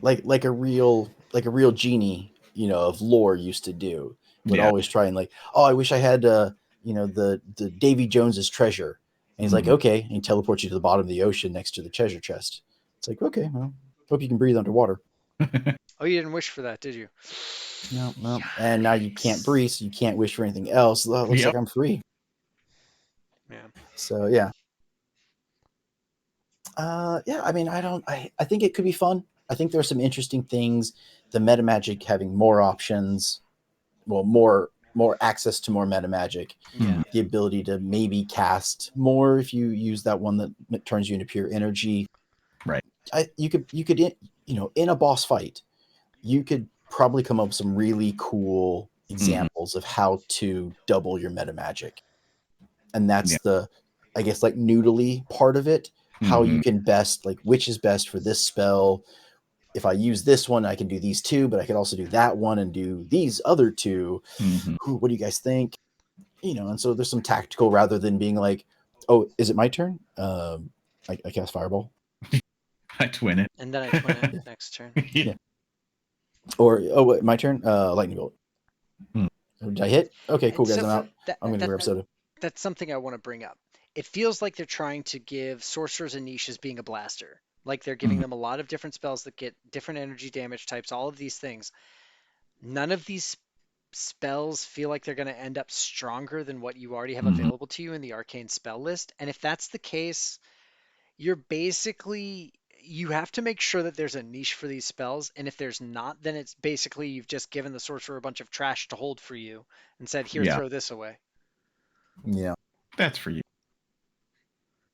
[SPEAKER 4] Like a real genie, of lore used to do. Would
[SPEAKER 2] Yeah.
[SPEAKER 4] always try and like, oh, I wish I had the Davy Jones's treasure. And he's like,
[SPEAKER 2] Mhm.
[SPEAKER 4] okay, and he teleports you to the bottom of the ocean next to the treasure chest. It's like, okay, well, hope you can breathe underwater.
[SPEAKER 1] oh, you didn't wish for that, did you?
[SPEAKER 4] No. And now you can't
[SPEAKER 1] Yikes.
[SPEAKER 4] breathe, so you can't wish for anything else. Well, it looks
[SPEAKER 2] Yep.
[SPEAKER 4] like I'm free.
[SPEAKER 1] Yeah.
[SPEAKER 4] So yeah. Yeah, I mean, I think it could be fun. I think there's some interesting things. The meta magic having more options, well, more access to more meta magic,
[SPEAKER 1] Yeah.
[SPEAKER 4] the ability to maybe cast more if you use that one that turns you into pure energy.
[SPEAKER 2] Right.
[SPEAKER 4] You could in a boss fight, you could probably come up with some really cool examples of how to double your meta magic. And
[SPEAKER 2] Yeah.
[SPEAKER 4] that's the, I guess, like noodly part of it. How you
[SPEAKER 2] Mhm.
[SPEAKER 4] can best, like, which is best for this spell. If I use this one, I can do these two, but I could also do that one and do these other two.
[SPEAKER 2] Mhm.
[SPEAKER 4] What do you guys think? And so there's some tactical rather than being like, oh, is it my turn? I cast Fireball.
[SPEAKER 2] I twin it.
[SPEAKER 1] And then I twin it next turn.
[SPEAKER 2] Yeah.
[SPEAKER 4] Or, oh, wait, my turn? Lightning Bolt.
[SPEAKER 2] Hmm.
[SPEAKER 4] Did I hit? Okay, cool,
[SPEAKER 1] And
[SPEAKER 4] guys.
[SPEAKER 1] so
[SPEAKER 4] I'm out.
[SPEAKER 1] that,
[SPEAKER 4] I'm going to
[SPEAKER 1] that
[SPEAKER 4] grab soda.
[SPEAKER 1] that's something I want to bring up. It feels like they're trying to give sorcerers a niche as being a blaster. Like they're giving
[SPEAKER 2] Mhm.
[SPEAKER 1] them a lot of different spells that get different energy damage types, all of these things. None of these spells feel like they're going to end up stronger than what you already have
[SPEAKER 2] Mhm.
[SPEAKER 1] available to you in the arcane spell list. And if that's the case, you're basically you have to make sure that there's a niche for these spells, and if there's not, then it's basically you've just given the sorcerer a bunch of trash to hold for you and said, "Here,
[SPEAKER 2] Yeah.
[SPEAKER 1] throw this away."
[SPEAKER 4] Yeah.
[SPEAKER 2] That's for you.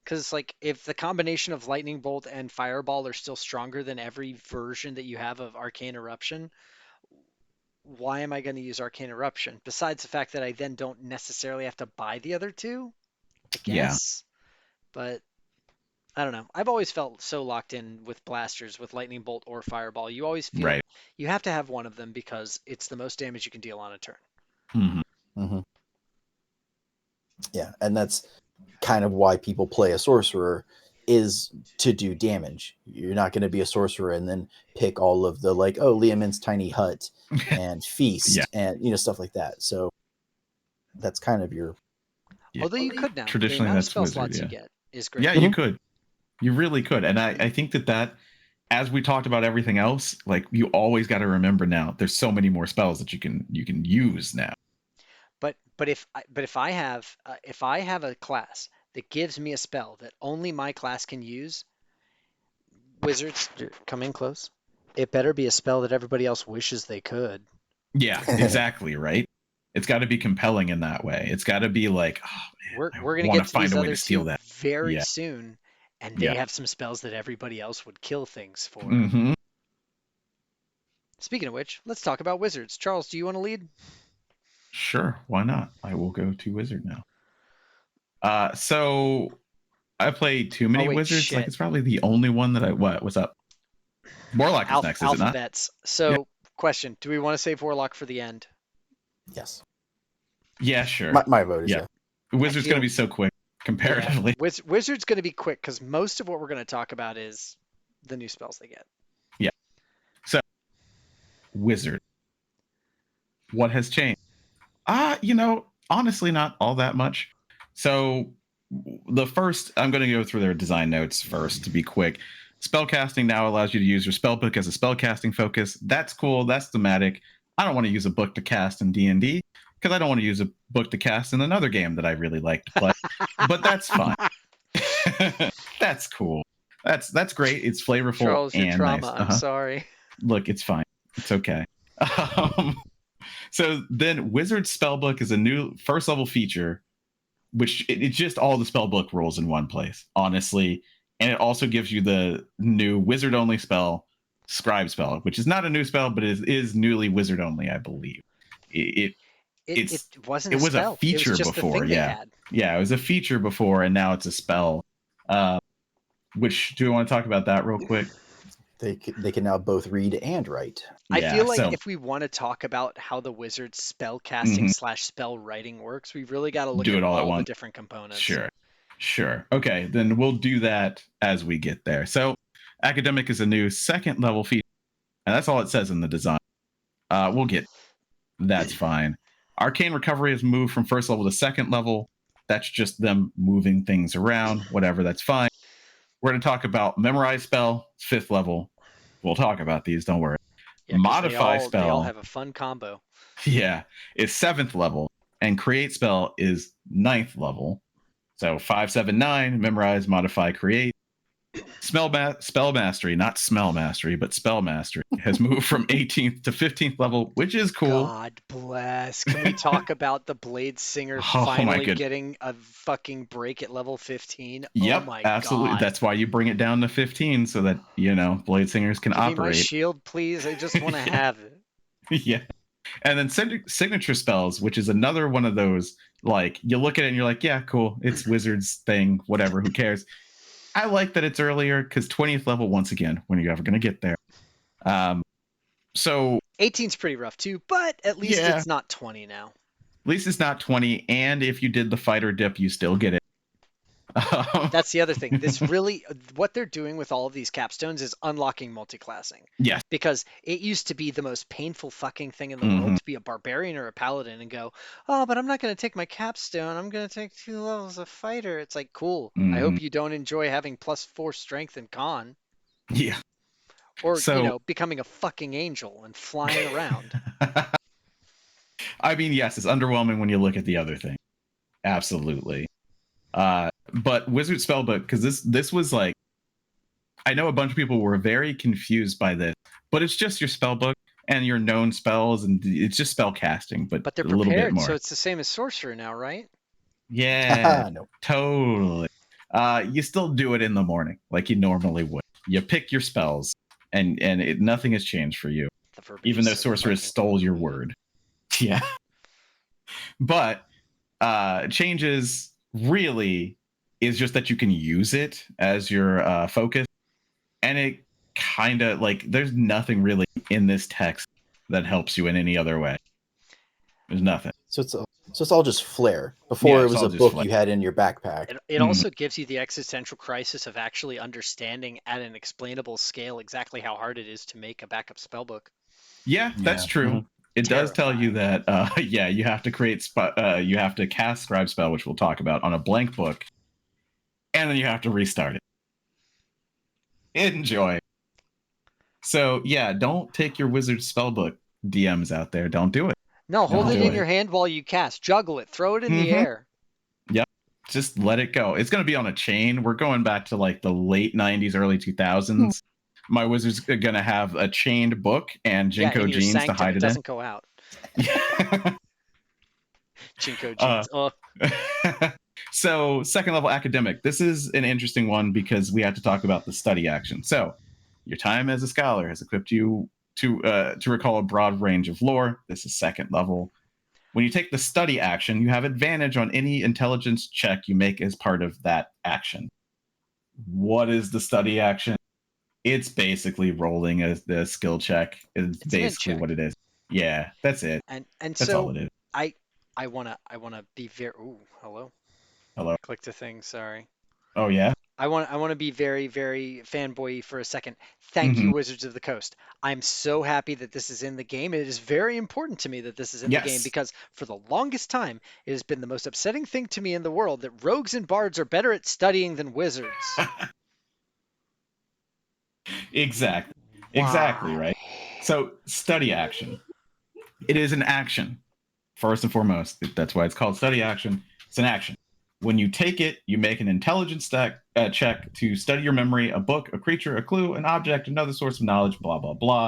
[SPEAKER 1] Because like if the combination of lightning bolt and fireball are still stronger than every version that you have of arcane eruption, why am I going to use arcane eruption? Besides the fact that I then don't necessarily have to buy the other two, I
[SPEAKER 2] Yeah.
[SPEAKER 1] guess. But I don't know. I've always felt so locked in with blasters, with lightning bolt or fireball. You always feel
[SPEAKER 2] Right.
[SPEAKER 1] you have to have one of them because it's the most damage you can deal on a turn.
[SPEAKER 2] Mhm.
[SPEAKER 4] Mm-hmm. Yeah, and that's kind of why people play a sorcerer, is to do damage. You're not going to be a sorcerer and then pick all of the, like, oh, Liamin's tiny hut and
[SPEAKER 2] Yeah.
[SPEAKER 4] feast and stuff like that. So that's kind of your
[SPEAKER 2] Yeah.
[SPEAKER 1] Although you could now. The
[SPEAKER 2] Traditionally,
[SPEAKER 1] amount of
[SPEAKER 2] that's
[SPEAKER 1] spell
[SPEAKER 2] wizard.
[SPEAKER 1] slots you
[SPEAKER 2] Yeah.
[SPEAKER 1] get is
[SPEAKER 2] Yeah,
[SPEAKER 1] great.
[SPEAKER 2] you could. You really could. And I think that as we talked about everything else, like you always got to remember now, there's so many more spells that you can use now.
[SPEAKER 1] But if I have a class that gives me a spell that only my class can use, wizards come in close. It better be a spell that everybody else wishes they could.
[SPEAKER 2] Yeah, exactly, right? It's got to be compelling in that way. It's got to be like, oh man,
[SPEAKER 1] We're
[SPEAKER 2] I
[SPEAKER 1] gonna
[SPEAKER 2] want
[SPEAKER 1] get
[SPEAKER 2] to
[SPEAKER 1] to
[SPEAKER 2] find
[SPEAKER 1] these
[SPEAKER 2] a way
[SPEAKER 1] other
[SPEAKER 2] to steal
[SPEAKER 1] two
[SPEAKER 2] that.
[SPEAKER 1] very
[SPEAKER 2] Yeah.
[SPEAKER 1] soon, and
[SPEAKER 2] Yeah.
[SPEAKER 1] they have some spells that everybody else would kill things for.
[SPEAKER 2] Mhm.
[SPEAKER 1] Speaking of which, let's talk about wizards. Charles, do you want to lead?
[SPEAKER 2] Sure, why not? I will go to wizard now. So I played too
[SPEAKER 1] Oh
[SPEAKER 2] many
[SPEAKER 1] wait,
[SPEAKER 2] wizards. Like
[SPEAKER 1] shit.
[SPEAKER 2] it's probably the only one that I what's up? Warlock is next, is it not?
[SPEAKER 1] Alphabets.
[SPEAKER 2] Yeah.
[SPEAKER 1] So, question: do we want to save Warlock for the end?
[SPEAKER 4] yes.
[SPEAKER 2] Yeah, sure.
[SPEAKER 4] My vote is
[SPEAKER 2] Yeah.
[SPEAKER 4] yeah.
[SPEAKER 2] Wizard's
[SPEAKER 1] feel-
[SPEAKER 2] gonna be so quick comparatively.
[SPEAKER 1] Yeah, Wizard's going to be quick because most of what we're going to talk about is the new spells they get.
[SPEAKER 2] Yeah. So wizard. What has changed? Honestly, not all that much. So the first, I'm going to go through their design notes first to be quick. Spellcasting now allows you to use your spellbook as a spellcasting focus. That's cool. That's thematic. I don't want to use a book to cast in D&D because I don't want to use a book to cast in another game that I really like to play. But that's fine. That's cool. That's great. It's flavorful
[SPEAKER 1] Charles, your
[SPEAKER 2] and
[SPEAKER 1] trauma.
[SPEAKER 2] nice.
[SPEAKER 1] I'm sorry.
[SPEAKER 2] Look, it's fine. It's okay. So then Wizard Spellbook is a new first level feature, which it's just all the spellbook rules in one place, honestly. And it also gives you the new wizard only spell, Scribe spell, which is not a new spell, but it is newly wizard only, I believe. It
[SPEAKER 1] It
[SPEAKER 2] it's
[SPEAKER 1] wasn't
[SPEAKER 2] it
[SPEAKER 1] a
[SPEAKER 2] was a
[SPEAKER 1] spell. It was
[SPEAKER 2] feature
[SPEAKER 1] just the
[SPEAKER 2] before,
[SPEAKER 1] thing they
[SPEAKER 2] yeah.
[SPEAKER 1] had.
[SPEAKER 2] Yeah, it was a feature before, and now it's a spell. Which do you want to talk about that real quick?
[SPEAKER 4] They can now both read and write.
[SPEAKER 1] I
[SPEAKER 2] Yeah.
[SPEAKER 1] feel like
[SPEAKER 2] So
[SPEAKER 1] if we want to talk about how the wizard's spell casting
[SPEAKER 2] mhm,
[SPEAKER 1] slash spell writing works, we've really got to look
[SPEAKER 2] do
[SPEAKER 1] at
[SPEAKER 2] it all at
[SPEAKER 1] all the
[SPEAKER 2] once.
[SPEAKER 1] different components.
[SPEAKER 2] Sure. Sure. Okay, then we'll do that as we get there. So academic is a new second level feature, and that's all it says in the design. We'll get that's fine. Arcane recovery has moved from first level to second level. That's just them moving things around. Whatever, that's fine. We're going to talk about memorize spell, fifth level. We'll talk about these. Don't worry.
[SPEAKER 1] Yeah, because
[SPEAKER 2] Modify
[SPEAKER 1] they all
[SPEAKER 2] spell,
[SPEAKER 1] have a fun combo.
[SPEAKER 2] yeah, is seventh level, and create spell is ninth level. So 579, memorize, modify, create. Spell mastery, not smell mastery, but spell mastery, has moved from 18th to 15th level, which is cool.
[SPEAKER 1] God bless. Can we talk about the Blade Singer
[SPEAKER 2] Oh my
[SPEAKER 1] finally
[SPEAKER 2] goodness.
[SPEAKER 1] getting a fucking break at level 15? Oh
[SPEAKER 2] Yep,
[SPEAKER 1] my
[SPEAKER 2] absolutely.
[SPEAKER 1] God.
[SPEAKER 2] That's why you bring it down to 15 so that, Blade Singers can
[SPEAKER 1] Give me my
[SPEAKER 2] operate.
[SPEAKER 1] shield, please. I just want to
[SPEAKER 2] Yeah.
[SPEAKER 1] have it.
[SPEAKER 2] Yeah. And then signature spells, which is another one of those, like, you look at it and you're like, yeah, cool. It's Wizards thing, whatever, who cares? I like that it's earlier because 20th level, once again, when you're ever going to get there. So
[SPEAKER 1] 18's pretty rough too, but at least
[SPEAKER 2] yeah,
[SPEAKER 1] it's not 20 now.
[SPEAKER 2] at least it's not 20. And if you did the fighter dip, you still get it.
[SPEAKER 1] That's the other thing. This really, what they're doing with all of these capstones is unlocking multiclassing.
[SPEAKER 2] Yes.
[SPEAKER 1] Because it used to be the most painful fucking thing in the
[SPEAKER 2] Mhm.
[SPEAKER 1] world to be a barbarian or a paladin and go, oh, but I'm not going to take my capstone. I'm going to take 2 levels of fighter. It's like, cool. I
[SPEAKER 2] Mhm.
[SPEAKER 1] hope you don't enjoy having +4 strength and con.
[SPEAKER 2] Yeah.
[SPEAKER 1] Or,
[SPEAKER 2] So
[SPEAKER 1] becoming a fucking angel and flying around.
[SPEAKER 2] I mean, yes, it's underwhelming when you look at the other thing. Absolutely. But Wizard Spellbook, because this was like, I know a bunch of people were very confused by this, but it's just your spellbook and your known spells, and it's just spell casting, but
[SPEAKER 1] But they're
[SPEAKER 2] a little bit
[SPEAKER 1] prepared,
[SPEAKER 2] more.
[SPEAKER 1] so it's the same as sorcerer now, right?
[SPEAKER 2] Yeah,
[SPEAKER 4] No.
[SPEAKER 2] totally. You still do it in the morning like you normally would. You pick your spells, and nothing has changed for you,
[SPEAKER 1] The verbiage
[SPEAKER 2] even
[SPEAKER 1] is
[SPEAKER 2] though
[SPEAKER 1] so
[SPEAKER 2] sorceress
[SPEAKER 1] fucking
[SPEAKER 2] stole your
[SPEAKER 1] cool.
[SPEAKER 2] word. Yeah. But changes really is just that you can use it as your focus, and it kind of like there's nothing really in this text that helps you in any other way. There's nothing.
[SPEAKER 4] So it's all just flair. Before
[SPEAKER 2] Yeah,
[SPEAKER 4] it
[SPEAKER 2] it's
[SPEAKER 4] was
[SPEAKER 2] all
[SPEAKER 4] a
[SPEAKER 2] just
[SPEAKER 4] book
[SPEAKER 2] flair.
[SPEAKER 4] you had in your backpack.
[SPEAKER 1] It also gives you the existential crisis of actually understanding at an explainable scale exactly how hard it is to make a backup spellbook.
[SPEAKER 2] Yeah, that's
[SPEAKER 3] Yeah.
[SPEAKER 2] true.
[SPEAKER 4] Mhm.
[SPEAKER 2] It does tell you
[SPEAKER 1] Terrifying.
[SPEAKER 2] that yeah, you have to create you have to cast scribe spell, which we'll talk about, on a blank book, and then you have to restart it. Enjoy. So yeah, don't take your wizard spellbook, DMs out there. Don't do it.
[SPEAKER 1] No, hold
[SPEAKER 2] Don't
[SPEAKER 1] it
[SPEAKER 2] do
[SPEAKER 1] in
[SPEAKER 2] it.
[SPEAKER 1] your hand while you cast. Juggle it. Throw it in the
[SPEAKER 2] Mhm.
[SPEAKER 1] air.
[SPEAKER 2] Yep. Just let it go. It's going to be on a chain. We're going back to like the late 90s, early 2000s. My wizard's going to have a chained book and
[SPEAKER 1] Yeah, in
[SPEAKER 2] Jinko
[SPEAKER 1] your
[SPEAKER 2] jeans to
[SPEAKER 1] sanctum.
[SPEAKER 2] hide
[SPEAKER 1] It
[SPEAKER 2] it in.
[SPEAKER 1] doesn't go out.
[SPEAKER 2] Yeah.
[SPEAKER 1] Jinko jeans.
[SPEAKER 2] So second level academic. This is an interesting one because we have to talk about the study action. So your time as a scholar has equipped you to recall a broad range of lore. This is second level. When you take the study action, you have advantage on any intelligence check you make as part of that action. What is the study action? It's basically rolling the skill check. It's
[SPEAKER 1] It's an int
[SPEAKER 2] basically
[SPEAKER 1] check.
[SPEAKER 2] what it is. Yeah, that's it.
[SPEAKER 1] And
[SPEAKER 2] That's all
[SPEAKER 1] so
[SPEAKER 2] it is.
[SPEAKER 1] I wanna be very. Ooh, hello.
[SPEAKER 2] Hello.
[SPEAKER 1] Clicked a thing. Sorry.
[SPEAKER 2] Oh yeah.
[SPEAKER 1] I want to be very, very fanboy for a second. Thank you,
[SPEAKER 2] Mm-hmm.
[SPEAKER 1] Wizards of the Coast. I'm so happy that this is in the game. It is very important to me that this is in the game
[SPEAKER 2] Yes.
[SPEAKER 1] because for the longest time, it has been the most upsetting thing to me in the world that rogues and bards are better at studying than wizards.
[SPEAKER 2] Exactly. Exactly,
[SPEAKER 1] Why?
[SPEAKER 2] right? So, study action. It is an action, first and foremost. That's why it's called study action. It's an action. When you take it, you make an intelligence check to study your memory, a book, a creature, a clue, an object, another source of knowledge, blah, blah, blah.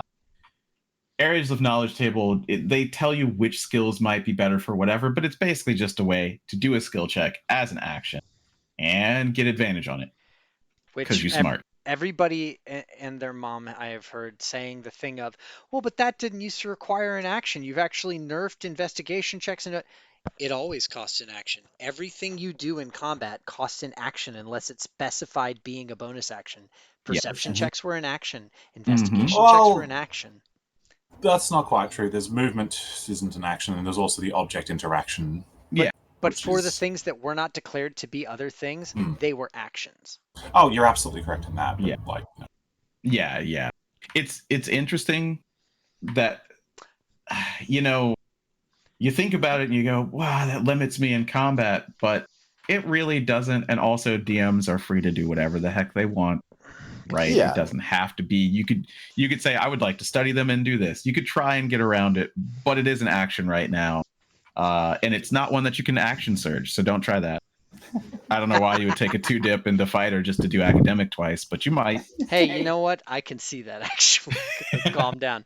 [SPEAKER 2] Areas of knowledge table, they tell you which skills might be better for whatever, but it's basically just a way to do a skill check as an action and get advantage on it because
[SPEAKER 1] Which
[SPEAKER 2] you're smart.
[SPEAKER 1] everybody and their mom I have heard saying the thing of, well, but that didn't used to require an action. You've actually nerfed investigation checks and it always costs an action. Everything you do in combat costs an action unless it's specified being a bonus action.
[SPEAKER 2] Yeah.
[SPEAKER 1] Perception
[SPEAKER 4] Mhm.
[SPEAKER 1] checks were an action.
[SPEAKER 2] Mm-hmm.
[SPEAKER 1] Investigation checks were
[SPEAKER 3] Well,
[SPEAKER 1] an action.
[SPEAKER 3] That's not quite true. There's movement isn't an action, and there's also the object interaction.
[SPEAKER 2] Yeah.
[SPEAKER 1] But
[SPEAKER 3] Which
[SPEAKER 1] for the
[SPEAKER 3] is-
[SPEAKER 1] things that were not declared to be other things, they were actions.
[SPEAKER 3] Oh, you're absolutely correct in that. But
[SPEAKER 2] Yeah.
[SPEAKER 3] like,
[SPEAKER 2] Yeah. It's interesting that you think about it and you go, wow, that limits me in combat, but it really doesn't. And also DMs are free to do whatever the heck they want, right?
[SPEAKER 4] Yeah.
[SPEAKER 2] It doesn't have to be. You could say, I would like to study them and do this. You could try and get around it, but it is an action right now. And it's not one that you can action surge, so don't try that. I don't know why you would take a 2-dip into fighter just to do academic twice, but you might.
[SPEAKER 1] Hey, you know what? I can see that actually. Calm down.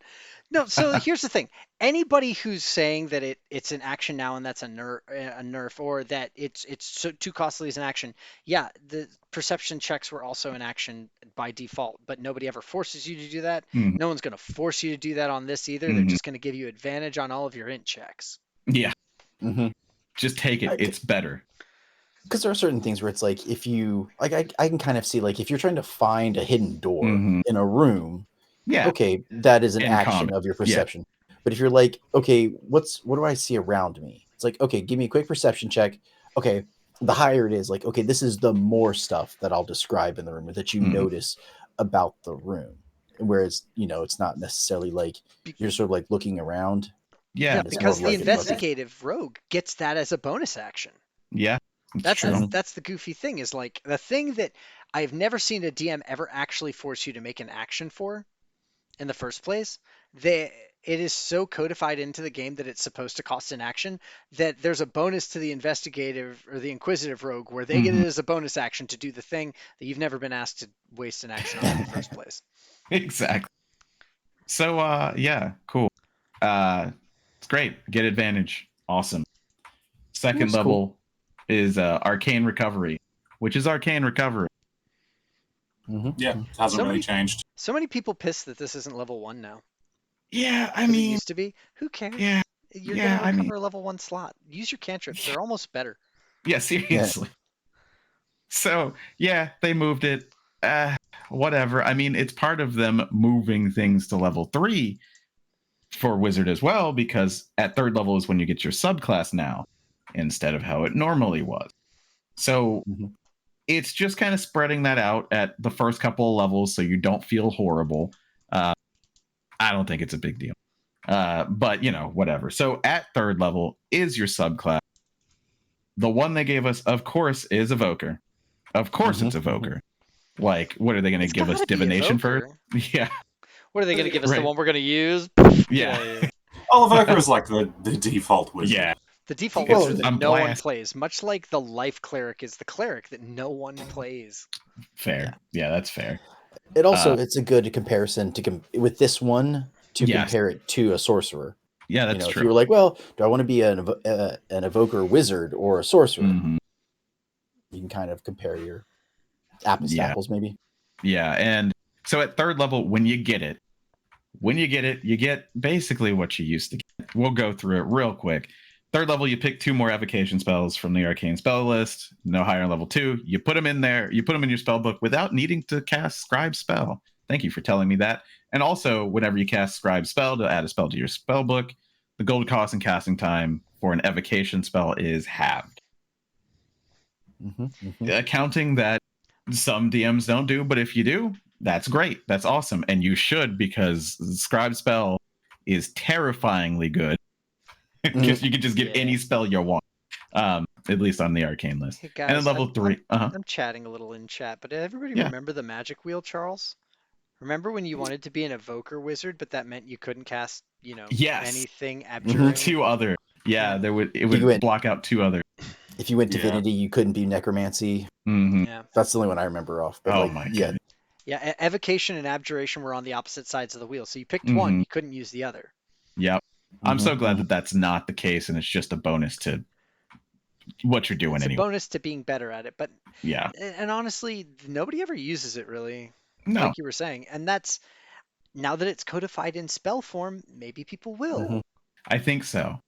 [SPEAKER 1] No, so here's the thing. Anybody who's saying that it's an action now and that's a nerf, or that it's so too costly as an action, yeah, the perception checks were also an action by default, but nobody ever forces you to do that.
[SPEAKER 2] Mhm.
[SPEAKER 1] No one's going to force you to do that on this either. They're
[SPEAKER 2] Mhm.
[SPEAKER 1] just going to give you advantage on all of your int checks.
[SPEAKER 2] Yeah,
[SPEAKER 4] Mm-hmm.
[SPEAKER 2] just take it. It's better.
[SPEAKER 4] Because there are certain things where it's like, if you like, I can kind of see, like, if you're trying to find a hidden door
[SPEAKER 2] Mhm.
[SPEAKER 4] in a room,
[SPEAKER 2] Yeah.
[SPEAKER 4] okay, that is an
[SPEAKER 2] In
[SPEAKER 4] action
[SPEAKER 2] combat.
[SPEAKER 4] of your
[SPEAKER 2] Yeah.
[SPEAKER 4] perception. But if you're like, okay, what do I see around me? It's like, okay, give me a quick perception check. Okay, the higher it is, like, okay, this is the more stuff that I'll describe in the room, or that you
[SPEAKER 2] Mhm.
[SPEAKER 4] notice about the room. Whereas, it's not necessarily like you're sort of like looking around.
[SPEAKER 2] Yeah.
[SPEAKER 4] It's more
[SPEAKER 1] because
[SPEAKER 4] of
[SPEAKER 1] the
[SPEAKER 4] like
[SPEAKER 1] investigative rogue gets that as a bonus action.
[SPEAKER 2] Yeah.
[SPEAKER 1] That's
[SPEAKER 2] true.
[SPEAKER 1] that's the goofy thing, is like the thing that I've never seen a DM ever actually force you to make an action for in the first place. It is so codified into the game that it's supposed to cost an action that there's a bonus to the investigative or the inquisitive rogue where they get it as a bonus action to do the thing that you've never been asked to waste an action on in the first place.
[SPEAKER 2] Exactly. So yeah, cool. It's great. Get advantage. Awesome. Second
[SPEAKER 4] That's
[SPEAKER 2] level is Arcane Recovery, which is Arcane Recovery.
[SPEAKER 4] Mm-hmm.
[SPEAKER 3] yeah, it hasn't really changed.
[SPEAKER 1] So many people pissed that this isn't level 1 now.
[SPEAKER 2] Yeah, I
[SPEAKER 1] Because it
[SPEAKER 2] mean,
[SPEAKER 1] used to be. Who cares?
[SPEAKER 2] yeah,
[SPEAKER 1] You're
[SPEAKER 2] yeah,
[SPEAKER 1] gonna
[SPEAKER 2] I mean-
[SPEAKER 1] recover a level 1 slot. Use your cantrips. They're almost better.
[SPEAKER 2] yeah, seriously. So yeah, they moved it. Whatever. I mean, it's part of them moving things to level 3 for Wizard as well, because at third level is when you get your subclass now, instead of how it normally was. So
[SPEAKER 4] Mhm.
[SPEAKER 2] it's just kind of spreading that out at the first couple of levels so you don't feel horrible. I don't think it's a big deal. But, whatever. So at third level is your subclass. The one they gave us, of course, is Evoker. Of course it's Evoker. Like, what are they going to give us?
[SPEAKER 1] gotta be
[SPEAKER 2] Divination first?
[SPEAKER 1] Evoker.
[SPEAKER 2] Yeah.
[SPEAKER 1] What are they gonna give us?
[SPEAKER 2] Right.
[SPEAKER 1] The one we're gonna use?
[SPEAKER 2] Yeah.
[SPEAKER 3] Oh, Evoker is like the default wizard.
[SPEAKER 2] Yeah.
[SPEAKER 1] The default
[SPEAKER 4] Well,
[SPEAKER 1] wizard that
[SPEAKER 2] I'm
[SPEAKER 1] no one
[SPEAKER 2] blast-
[SPEAKER 1] plays, much like the life cleric is the cleric that no one plays.
[SPEAKER 2] Fair. Yeah, that's fair.
[SPEAKER 4] It also it's a good comparison with this one to
[SPEAKER 2] Yes.
[SPEAKER 4] compare it to a sorcerer.
[SPEAKER 2] Yeah, that's
[SPEAKER 4] If
[SPEAKER 2] true.
[SPEAKER 4] you were like, well, do I want to be an evoker wizard or a sorcerer?
[SPEAKER 2] Mhm.
[SPEAKER 4] You can kind of compare your apples to
[SPEAKER 2] Yeah.
[SPEAKER 4] apples, maybe.
[SPEAKER 2] Yeah, and so at third level, when you get it, you get basically what you used to get. We'll go through it real quick. Third level, you pick 2 more evocation spells from the arcane spell list. No higher than level 2. You put them in there. You put them in your spell book without needing to cast Scribe spell. Thank you for telling me that. And also, whenever you cast Scribe spell to add a spell to your spell book, the gold cost and casting time for an evocation spell is halved. Accounting that some DMs don't do, but if you do, that's great. That's awesome. And you should, because Scribe spell is terrifyingly good. Because you can just give any spell you want. At least on the arcane list.
[SPEAKER 1] Hey guys,
[SPEAKER 2] And then level 3.
[SPEAKER 1] I'm chatting a little in chat, but did everybody remember the magic wheel, Charles? Remember when you wanted to be an evoker wizard, but that meant you couldn't cast,
[SPEAKER 2] Yes.
[SPEAKER 1] anything abjuring?
[SPEAKER 2] 2 other. Yeah,
[SPEAKER 1] Yeah.
[SPEAKER 2] it would block out 2 other.
[SPEAKER 4] If you went
[SPEAKER 3] Yeah.
[SPEAKER 4] divinity, you couldn't be necromancy.
[SPEAKER 2] Mhm.
[SPEAKER 1] Yeah.
[SPEAKER 4] That's the only one I remember off. But
[SPEAKER 2] Oh my god.
[SPEAKER 1] Yeah, evocation and abjuration were on the opposite sides of the wheel, so you picked
[SPEAKER 2] Mhm.
[SPEAKER 1] one, you couldn't use the other.
[SPEAKER 2] Yep. I'm
[SPEAKER 4] Mhm,
[SPEAKER 2] so glad that that's not the case, and it's just a bonus to what you're doing
[SPEAKER 1] It's
[SPEAKER 2] anyway.
[SPEAKER 1] a bonus to being better at it, but
[SPEAKER 2] Yeah.
[SPEAKER 1] and honestly, nobody ever uses it really,
[SPEAKER 2] No.
[SPEAKER 1] like you were saying, and that's now that it's codified in spell form, maybe people will.
[SPEAKER 4] Mhm.
[SPEAKER 2] I think so.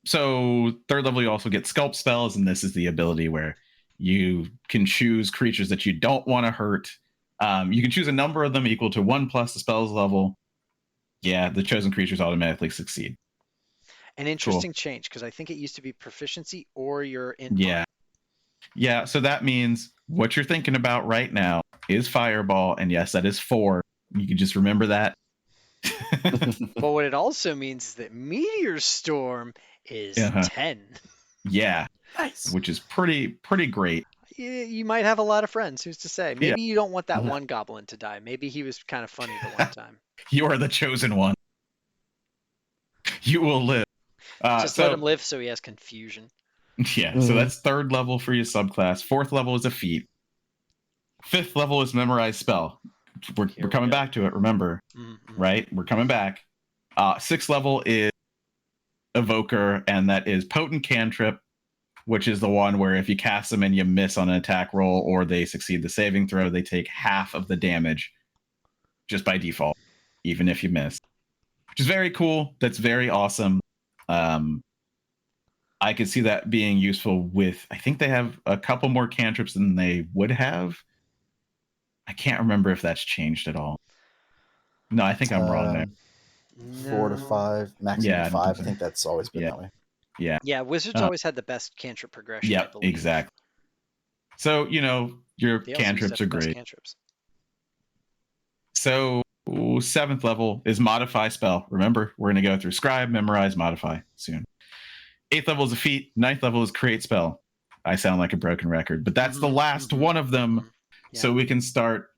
[SPEAKER 2] So third level, you also get sculpt spells, and this is the ability where you can choose creatures that you don't want to hurt. You can choose a number of them equal to 1 plus the spell's level. Yeah, the chosen creatures automatically succeed.
[SPEAKER 1] An interesting change, because I think it used to be proficiency or your int bar.
[SPEAKER 2] Yeah. Yeah, so that means what you're thinking about right now is Fireball, and yes, that is 4. You can just remember that.
[SPEAKER 1] But what it also means is that Meteor Storm is
[SPEAKER 2] Uh-huh.
[SPEAKER 1] 10.
[SPEAKER 2] Yeah,
[SPEAKER 4] Nice.
[SPEAKER 2] which is pretty great.
[SPEAKER 1] You might have a lot of friends. Who's to say? Maybe you don't want that
[SPEAKER 4] Mhm.
[SPEAKER 1] one goblin to die. Maybe he was kind of funny the one time.
[SPEAKER 2] You are the chosen one. You will live.
[SPEAKER 1] Just let him live so he has confusion.
[SPEAKER 2] Yeah, so that's 3rd level for your subclass. 4th level is a feat. 5th level is memorize spell. We're coming back to it, remember.
[SPEAKER 1] Mm-hmm.
[SPEAKER 2] Right? We're coming back. 6th level is Evoker, and that is Potent Cantrip, which is the one where if you cast them and you miss on an attack roll or they succeed the saving throw, they take half of the damage just by default, even if you miss. Which is very cool. That's very awesome. I could see that being useful with, I think they have a couple more cantrips than they would have. I can't remember if that's changed at all. No, I think I'm wrong there.
[SPEAKER 4] 4 to 5, maximum
[SPEAKER 2] Yeah, I don't
[SPEAKER 4] 5.
[SPEAKER 2] think
[SPEAKER 4] I
[SPEAKER 2] so.
[SPEAKER 4] think that's always been that way.
[SPEAKER 2] Yeah.
[SPEAKER 1] Yeah, Wizards always had the best cantrip progression, I
[SPEAKER 2] Yeah,
[SPEAKER 1] believe.
[SPEAKER 2] exactly. So, your
[SPEAKER 1] They also used to
[SPEAKER 2] cantrips
[SPEAKER 1] have
[SPEAKER 2] are
[SPEAKER 1] the best
[SPEAKER 2] great.
[SPEAKER 1] cantrips.
[SPEAKER 2] So 7th level is modify spell. Remember, we're going to go through scribe, memorize, modify soon. 8th level is a feat. 9th level is create spell. I sound like a broken record, but that's the last one of them.
[SPEAKER 1] Yeah.
[SPEAKER 2] So we can start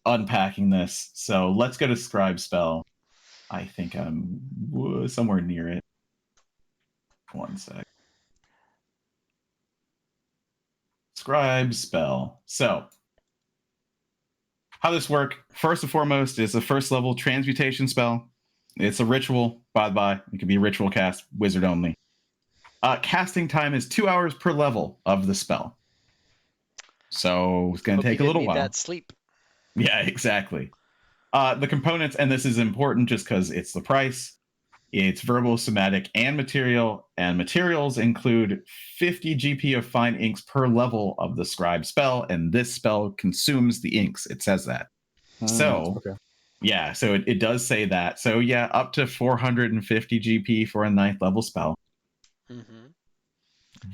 [SPEAKER 2] unpacking this. So let's go to scribe spell. I think I'm somewhere near it. One sec. Scribe spell. So how this work? First and foremost, is a 1st level transmutation spell. It's a ritual. By the by, it can be a ritual cast, wizard only. Casting time is 2 hours per level of the spell. So it's going to take a little while.
[SPEAKER 1] That sleep.
[SPEAKER 2] Yeah, exactly. The components, and this is important just because it's the price. It's verbal, somatic, and material. And materials include 50 GP of fine inks per level of the scribe spell. And this spell consumes the inks. It says that. So, yeah, so it does say that. So, yeah, up to 450 GP for a 9th level spell.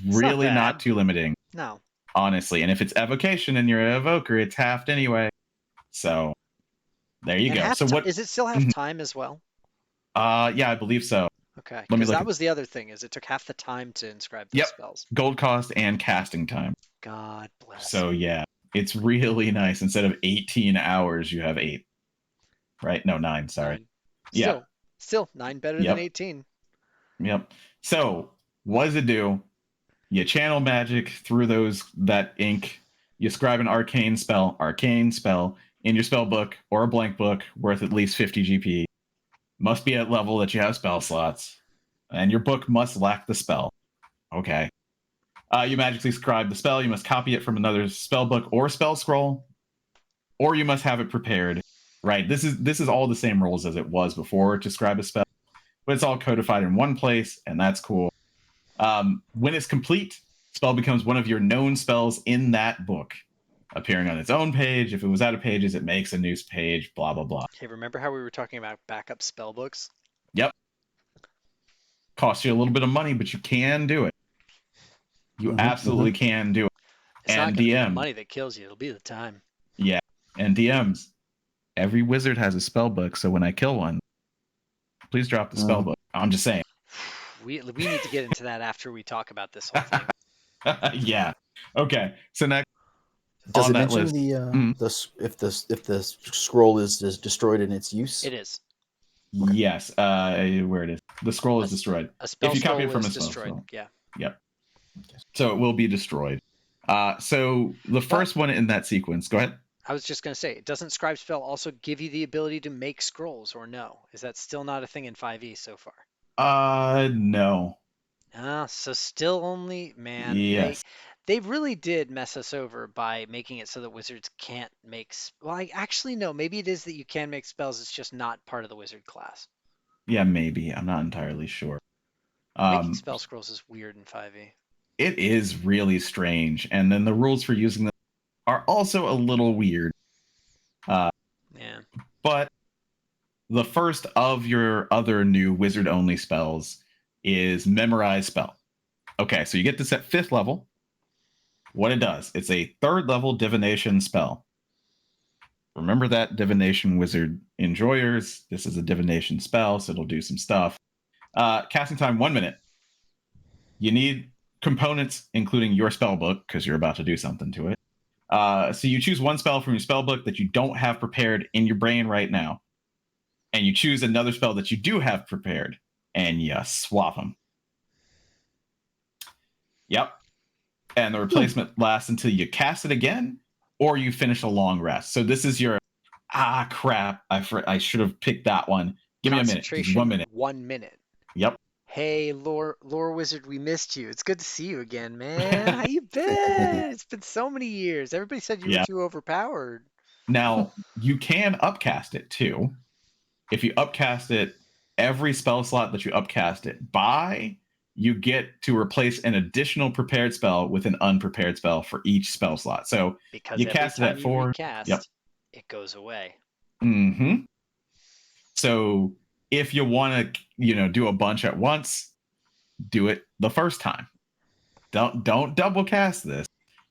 [SPEAKER 2] Really not too limiting.
[SPEAKER 1] No.
[SPEAKER 2] Honestly. And if it's evocation and you're an evoker, it's halved anyway. So, there you go. So what
[SPEAKER 1] is it still half time as well?
[SPEAKER 2] Yeah, I believe so.
[SPEAKER 1] Okay, because that was the other thing, is it took half the time to inscribe those spells.
[SPEAKER 2] Gold cost and casting time.
[SPEAKER 1] God bless.
[SPEAKER 2] So yeah, it's really nice. Instead of 18 hours, you have 8. Right? No, 9, sorry.
[SPEAKER 1] 9. Still 9 better than 18.
[SPEAKER 2] Yep. So what does it do? You channel magic through that ink. You scribe an arcane spell in your spell book or a blank book worth at least 50 GP. Must be at level that you have spell slots, and your book must lack the spell. Okay. You magically scribe the spell. You must copy it from another spell book or spell scroll, or you must have it prepared. Right. This is all the same rules as it was before to scribe a spell, but it's all codified in one place, and that's cool. When it's complete, spell becomes one of your known spells in that book, appearing on its own page. If it was out of pages, it makes a new page, blah, blah, blah.
[SPEAKER 1] Hey, remember how we were talking about backup spell books?
[SPEAKER 2] Yep. Costs you a little bit of money, but you can do it. You absolutely can do it.
[SPEAKER 1] It's not going to be the money that kills you. It'll be the time.
[SPEAKER 2] Yeah. And DMs, every wizard has a spell book, so when I kill one, please drop the spell book. I'm just saying.
[SPEAKER 1] We need to get into that after we talk about this whole thing.
[SPEAKER 2] Yeah. Okay. So next,
[SPEAKER 4] does it mention if the scroll is destroyed in its use?
[SPEAKER 1] It is.
[SPEAKER 2] Okay. Yes. Where it is, the scroll is destroyed.
[SPEAKER 1] A spell
[SPEAKER 2] if you copy it from a
[SPEAKER 1] spell
[SPEAKER 2] destroyed.
[SPEAKER 1] Scroll. Yeah.
[SPEAKER 2] Yep. Okay. So it will be destroyed. So the first one in that sequence. Go ahead.
[SPEAKER 1] I was just going to say, doesn't scribe spell also give you the ability to make scrolls, or no? Is that still not a thing in 5e so far?
[SPEAKER 2] No.
[SPEAKER 1] So still only, man.
[SPEAKER 2] Yes.
[SPEAKER 1] They really did mess us over by making it so that wizards can't make. Well, actually, no. Maybe it is that you can make spells. It's just not part of the wizard class.
[SPEAKER 2] Yeah, maybe. I'm not entirely sure.
[SPEAKER 1] Making spell scrolls is weird in 5e.
[SPEAKER 2] It is really strange, and then the rules for using them are also a little weird.
[SPEAKER 1] Yeah.
[SPEAKER 2] But the first of your other new wizard only spells is memorize spell. Okay, so you get this at 5th level. What it does, it's a 3rd level divination spell. Remember that, divination wizard enjoyers. This is a divination spell, so it'll do some stuff. Casting time 1 minute. You need components, including your spell book, because you're about to do something to it. So you choose one spell from your spell book that you don't have prepared in your brain right now. And you choose another spell that you do have prepared, and you swap them. Yep. And the replacement lasts until you cast it again, or you finish a long rest. So this is your, crap, I should have picked that one. Give me a minute. Just 1 minute.
[SPEAKER 1] 1 minute.
[SPEAKER 2] Yep.
[SPEAKER 1] Hey, lore wizard, we missed you. It's good to see you again, man. How you been? It's been so many years. Everybody said you were too overpowered.
[SPEAKER 2] Now, you can upcast it too. If you upcast it, every spell slot that you upcast it by, you get to replace an additional prepared spell with an unprepared spell for each spell slot. So
[SPEAKER 1] because
[SPEAKER 2] you
[SPEAKER 1] every
[SPEAKER 2] cast it
[SPEAKER 1] time
[SPEAKER 2] at
[SPEAKER 1] you
[SPEAKER 2] 4.
[SPEAKER 1] recast, it goes away.
[SPEAKER 2] Mm-hmm. So if you want to, do a bunch at once, do it the first time. Don't double cast this.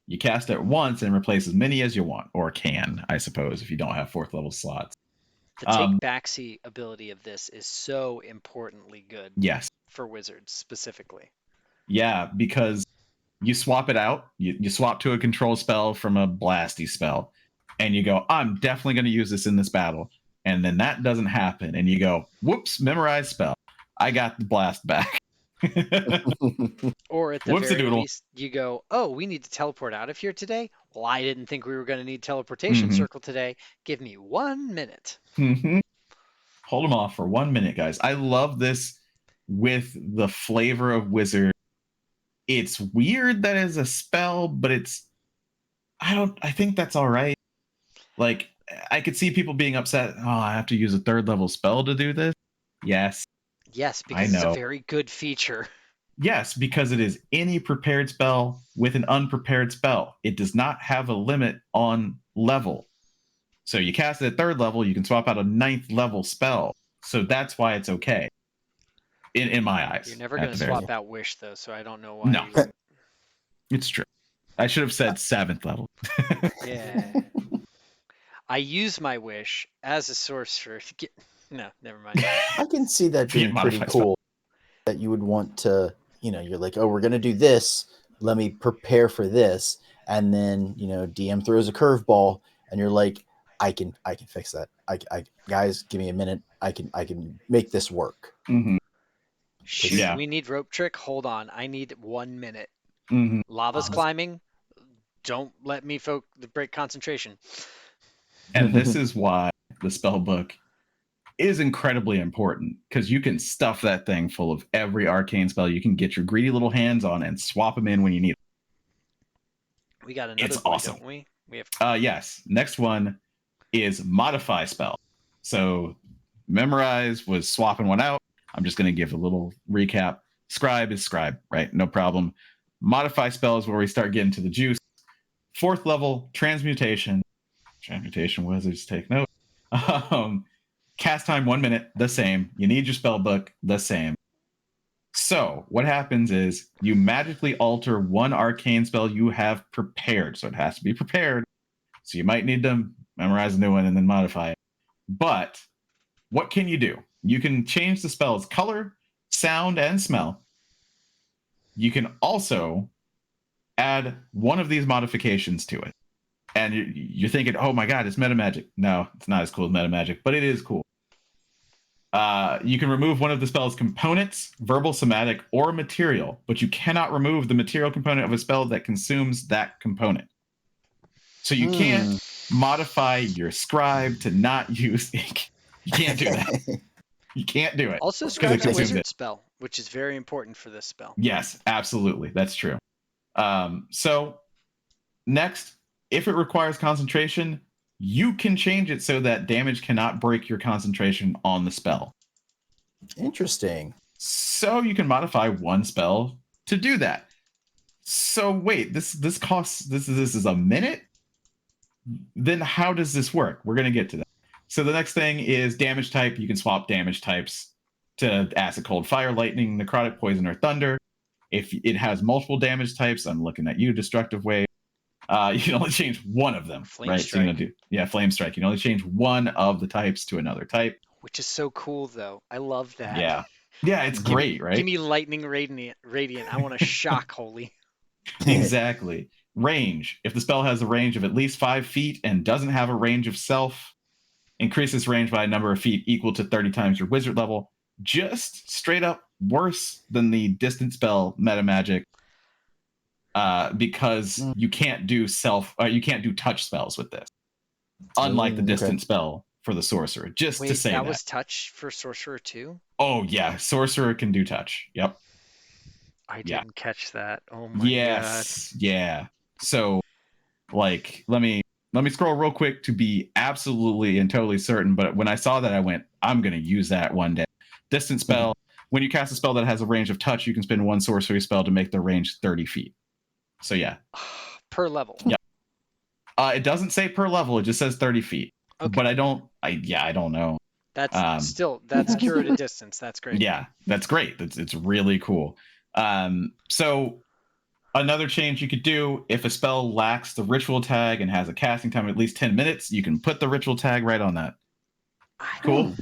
[SPEAKER 2] You cast it once and replace as many as you want, or can, I suppose, if you don't have 4th level slots.
[SPEAKER 1] The take backseat ability of this is so importantly good.
[SPEAKER 2] Yes.
[SPEAKER 1] For wizards specifically.
[SPEAKER 2] Yeah, because you swap it out. You swap to a control spell from a blasty spell, and you go, I'm definitely going to use this in this battle. And then that doesn't happen, and you go, whoops, memorize spell. I got the blast back.
[SPEAKER 1] Or at the very least, you go, oh, we need to teleport out of here today? Well, I didn't think we were going to need teleportation circle today. Give me 1 minute.
[SPEAKER 2] Hold them off for 1 minute, guys. I love this with the flavor of wizard. It's weird that it's a spell, but I think that's all right. Like, I could see people being upset. Oh, I have to use a 3rd level spell to do this. Yes,
[SPEAKER 1] because it's a very good feature.
[SPEAKER 2] Yes, because it is any prepared spell with an unprepared spell. It does not have a limit on level. So you cast it at 3rd level, you can swap out a 9th level spell. So that's why it's okay. In my eyes.
[SPEAKER 1] You're never going to swap out Wish, though, so I don't know why.
[SPEAKER 2] No. It's true. I should have said 7th level.
[SPEAKER 1] Yeah. I use my Wish as a sorcerer to get... No, never mind.
[SPEAKER 4] I can see that being pretty cool. That you would want to, you're like, oh, we're going to do this. Let me prepare for this. And then, DM throws a curveball and you're like, I can fix that. I guys, give me a minute. I can make this work.
[SPEAKER 2] Mm-hmm.
[SPEAKER 1] Shoot, we need rope trick. Hold on. I need 1 minute.
[SPEAKER 2] Mm-hmm.
[SPEAKER 1] Lava's climbing. Don't let me break concentration.
[SPEAKER 2] And this is why the spell book is incredibly important, because you can stuff that thing full of every arcane spell you can get your greedy little hands on and swap them in when you need them.
[SPEAKER 1] We got another
[SPEAKER 2] it's
[SPEAKER 1] boy,
[SPEAKER 2] awesome.
[SPEAKER 1] Don't we? We have.
[SPEAKER 2] Yes. Next one is modify spell. So memorize was swapping one out. I'm just going to give a little recap. Scribe is scribe, right? No problem. Modify spell is where we start getting to the juice. 4th level, transmutation. Transmutation wizards take note. Cast time 1 minute, the same. You need your spell book, the same. So what happens is you magically alter one arcane spell you have prepared. So it has to be prepared. So you might need to memorize a new one and then modify it. But what can you do? You can change the spell's color, sound, and smell. You can also add one of these modifications to it. And you're thinking, oh my God, it's meta magic. No, it's not as cool as meta magic, but it is cool. You can remove one of the spell's components, verbal, somatic, or material, but you cannot remove the material component of a spell that consumes that component. So you can't modify your scribe to not use ink. You can't do that. You can't do it.
[SPEAKER 1] Also, scribe's a wizard spell, which is very important for this spell.
[SPEAKER 2] Yes, absolutely. That's true. So next, if it requires concentration, you can change it so that damage cannot break your concentration on the spell.
[SPEAKER 4] Interesting.
[SPEAKER 2] So you can modify one spell to do that. So wait, this is a minute? Then how does this work? We're going to get to that. So the next thing is damage type. You can swap damage types to acid, cold, fire, lightning, necrotic, poison, or thunder. If it has multiple damage types, I'm looking at you, destructive wave. You can only change one of them,
[SPEAKER 1] Flame
[SPEAKER 2] right?
[SPEAKER 1] strike.
[SPEAKER 2] So you're gonna do flame strike. You can only change one of the types to another type.
[SPEAKER 1] Which is so cool, though. I love that.
[SPEAKER 2] Yeah, it's
[SPEAKER 1] Give me,
[SPEAKER 2] great, right?
[SPEAKER 1] Give me lightning radiant. I want to shock holy.
[SPEAKER 2] Exactly. Range. If the spell has a range of at least 5 feet and doesn't have a range of self, increases range by a number of feet equal to 30 times your wizard level. Just straight up worse than the distance spell meta magic, because you can't do touch spells with this, unlike the distance spell for the sorcerer. Just
[SPEAKER 1] Wait,
[SPEAKER 2] to say that
[SPEAKER 1] was touch for sorcerer too?
[SPEAKER 2] Oh yeah, sorcerer can do touch. Yep.
[SPEAKER 1] I didn't catch that. Oh my
[SPEAKER 2] Yes. God. Yeah. So, like, let me scroll real quick to be absolutely and totally certain. But when I saw that, I went, I'm going to use that one day. Distance spell. When you cast a spell that has a range of touch, you can spend one sorcery spell to make the range 30 feet. So yeah.
[SPEAKER 1] Per level.
[SPEAKER 2] Yep. It doesn't say per level. It just says 30 feet. Okay. But I don't know.
[SPEAKER 1] That's that's curated distance. That's great.
[SPEAKER 2] Yeah, that's great. It's really cool. So another change you could do, if a spell lacks the ritual tag and has a casting time of at least 10 minutes, you can put the ritual tag right on that. Cool.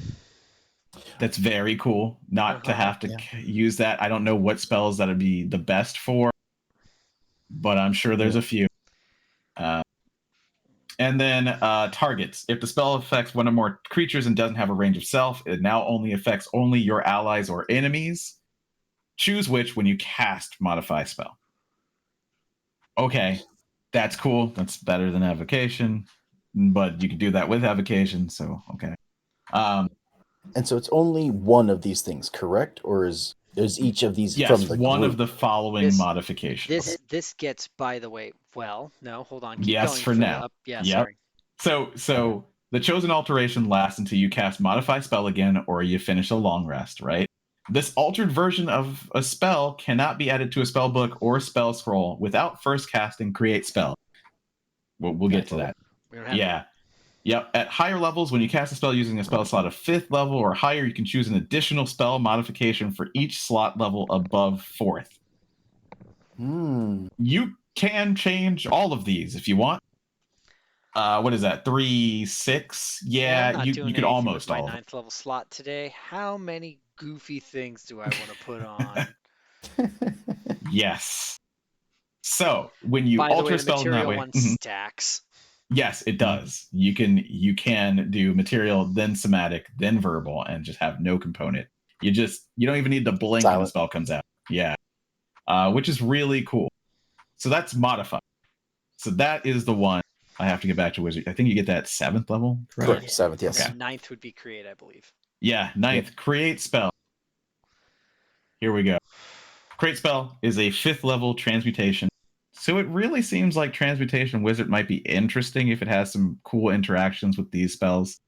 [SPEAKER 2] That's very cool. Not to have to use that. I don't know what spells that would be the best for, but I'm sure there's a few. And then targets. If the spell affects one or more creatures and doesn't have a range of self, it now only affects your allies or enemies. Choose which when you cast modify spell. Okay, that's cool. That's better than evocation, but you can do that with evocation, so okay.
[SPEAKER 4] And so it's only one of these things, correct? Or is each of these
[SPEAKER 2] from
[SPEAKER 4] the
[SPEAKER 2] one
[SPEAKER 4] group?
[SPEAKER 2] Of the following modifications.
[SPEAKER 1] This gets, by the way, no, hold on.
[SPEAKER 2] Keep going for now.
[SPEAKER 1] Sorry.
[SPEAKER 2] So the chosen alteration lasts until you cast modify spell again or you finish a long rest, right? This altered version of a spell cannot be added to a spell book or spell scroll without first casting create spell. We'll get to that. Yeah. Yep. At higher levels, when you cast a spell using a spell slot of 5th level or higher, you can choose an additional spell modification for each slot level above 4th. You can change all of these if you want. What is that? 3, 6? Yeah, you could almost
[SPEAKER 1] all. My 9th level slot today. How many goofy things do I want to put on?
[SPEAKER 2] Yes. So when you alter spell in that way,
[SPEAKER 1] stacks.
[SPEAKER 2] Yes, it does. You can do material, then somatic, then verbal, and just have no component. You don't even need to blink when the spell comes out. Yeah, which is really cool. So that's modified. So that is the one. I have to get back to wizard. I think you get that 7th level.
[SPEAKER 4] Correct. 7th, yes.
[SPEAKER 1] Okay. 9th would be create, I believe.
[SPEAKER 2] Yeah, 9th create spell. Here we go. Create spell is a 5th level transmutation. So it really seems like Transmutation Wizard might be interesting if it has some cool interactions with these spells.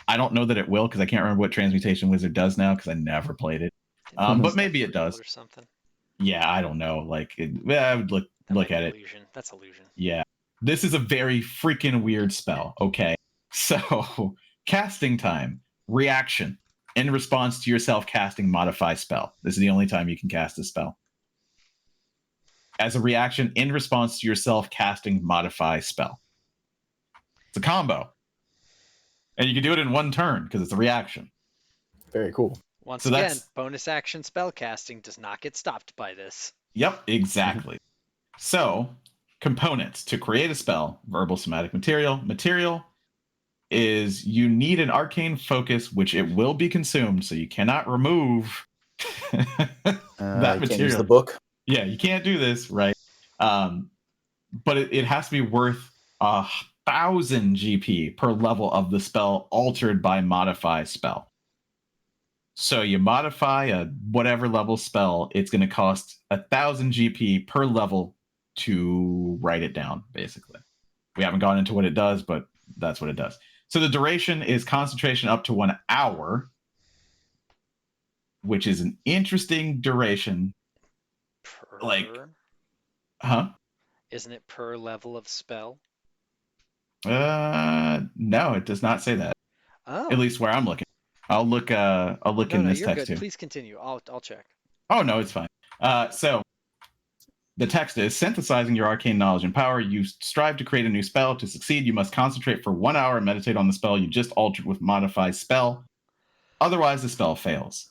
[SPEAKER 2] I don't know that it will because I can't remember what Transmutation Wizard does now because I never played it. But maybe it does.
[SPEAKER 1] Or something.
[SPEAKER 2] Yeah, I don't know. Like, I would look at it.
[SPEAKER 1] Illusion. That's illusion.
[SPEAKER 2] Yeah. This is a very freaking weird spell. Okay. So, casting time. Reaction. In response to yourself casting modify spell. This is the only time you can cast this spell. As a reaction in response to yourself casting modify spell. It's a combo. And you can do it in one turn because it's a reaction.
[SPEAKER 4] Very cool.
[SPEAKER 1] Once again, bonus action spell casting does not get stopped by this.
[SPEAKER 2] Yep, exactly. So, components to create a spell, verbal, somatic, material. Material is you need an arcane focus, which it will be consumed, so you cannot remove that material.
[SPEAKER 4] Can't use the book.
[SPEAKER 2] Yeah, you can't do this, right? But it has to be worth 1,000 GP per level of the spell altered by modify spell. So you modify a whatever level spell, it's going to cost 1,000 GP per level to write it down, basically. We haven't gone into what it does, but that's what it does. So the duration is concentration up to 1 hour, which is an interesting duration.
[SPEAKER 1] Isn't it per level of spell?
[SPEAKER 2] No, it does not say that. At
[SPEAKER 1] Oh,
[SPEAKER 2] least where I'm looking. I'll look
[SPEAKER 1] no,
[SPEAKER 2] in
[SPEAKER 1] no,
[SPEAKER 2] this
[SPEAKER 1] you're
[SPEAKER 2] text
[SPEAKER 1] good.
[SPEAKER 2] too.
[SPEAKER 1] Please continue. I'll check.
[SPEAKER 2] Oh no, it's fine. So the text is synthesizing your arcane knowledge and power. You strive to create a new spell. To succeed, you must concentrate for 1 hour and meditate on the spell you just altered with modify spell. Otherwise, the spell fails.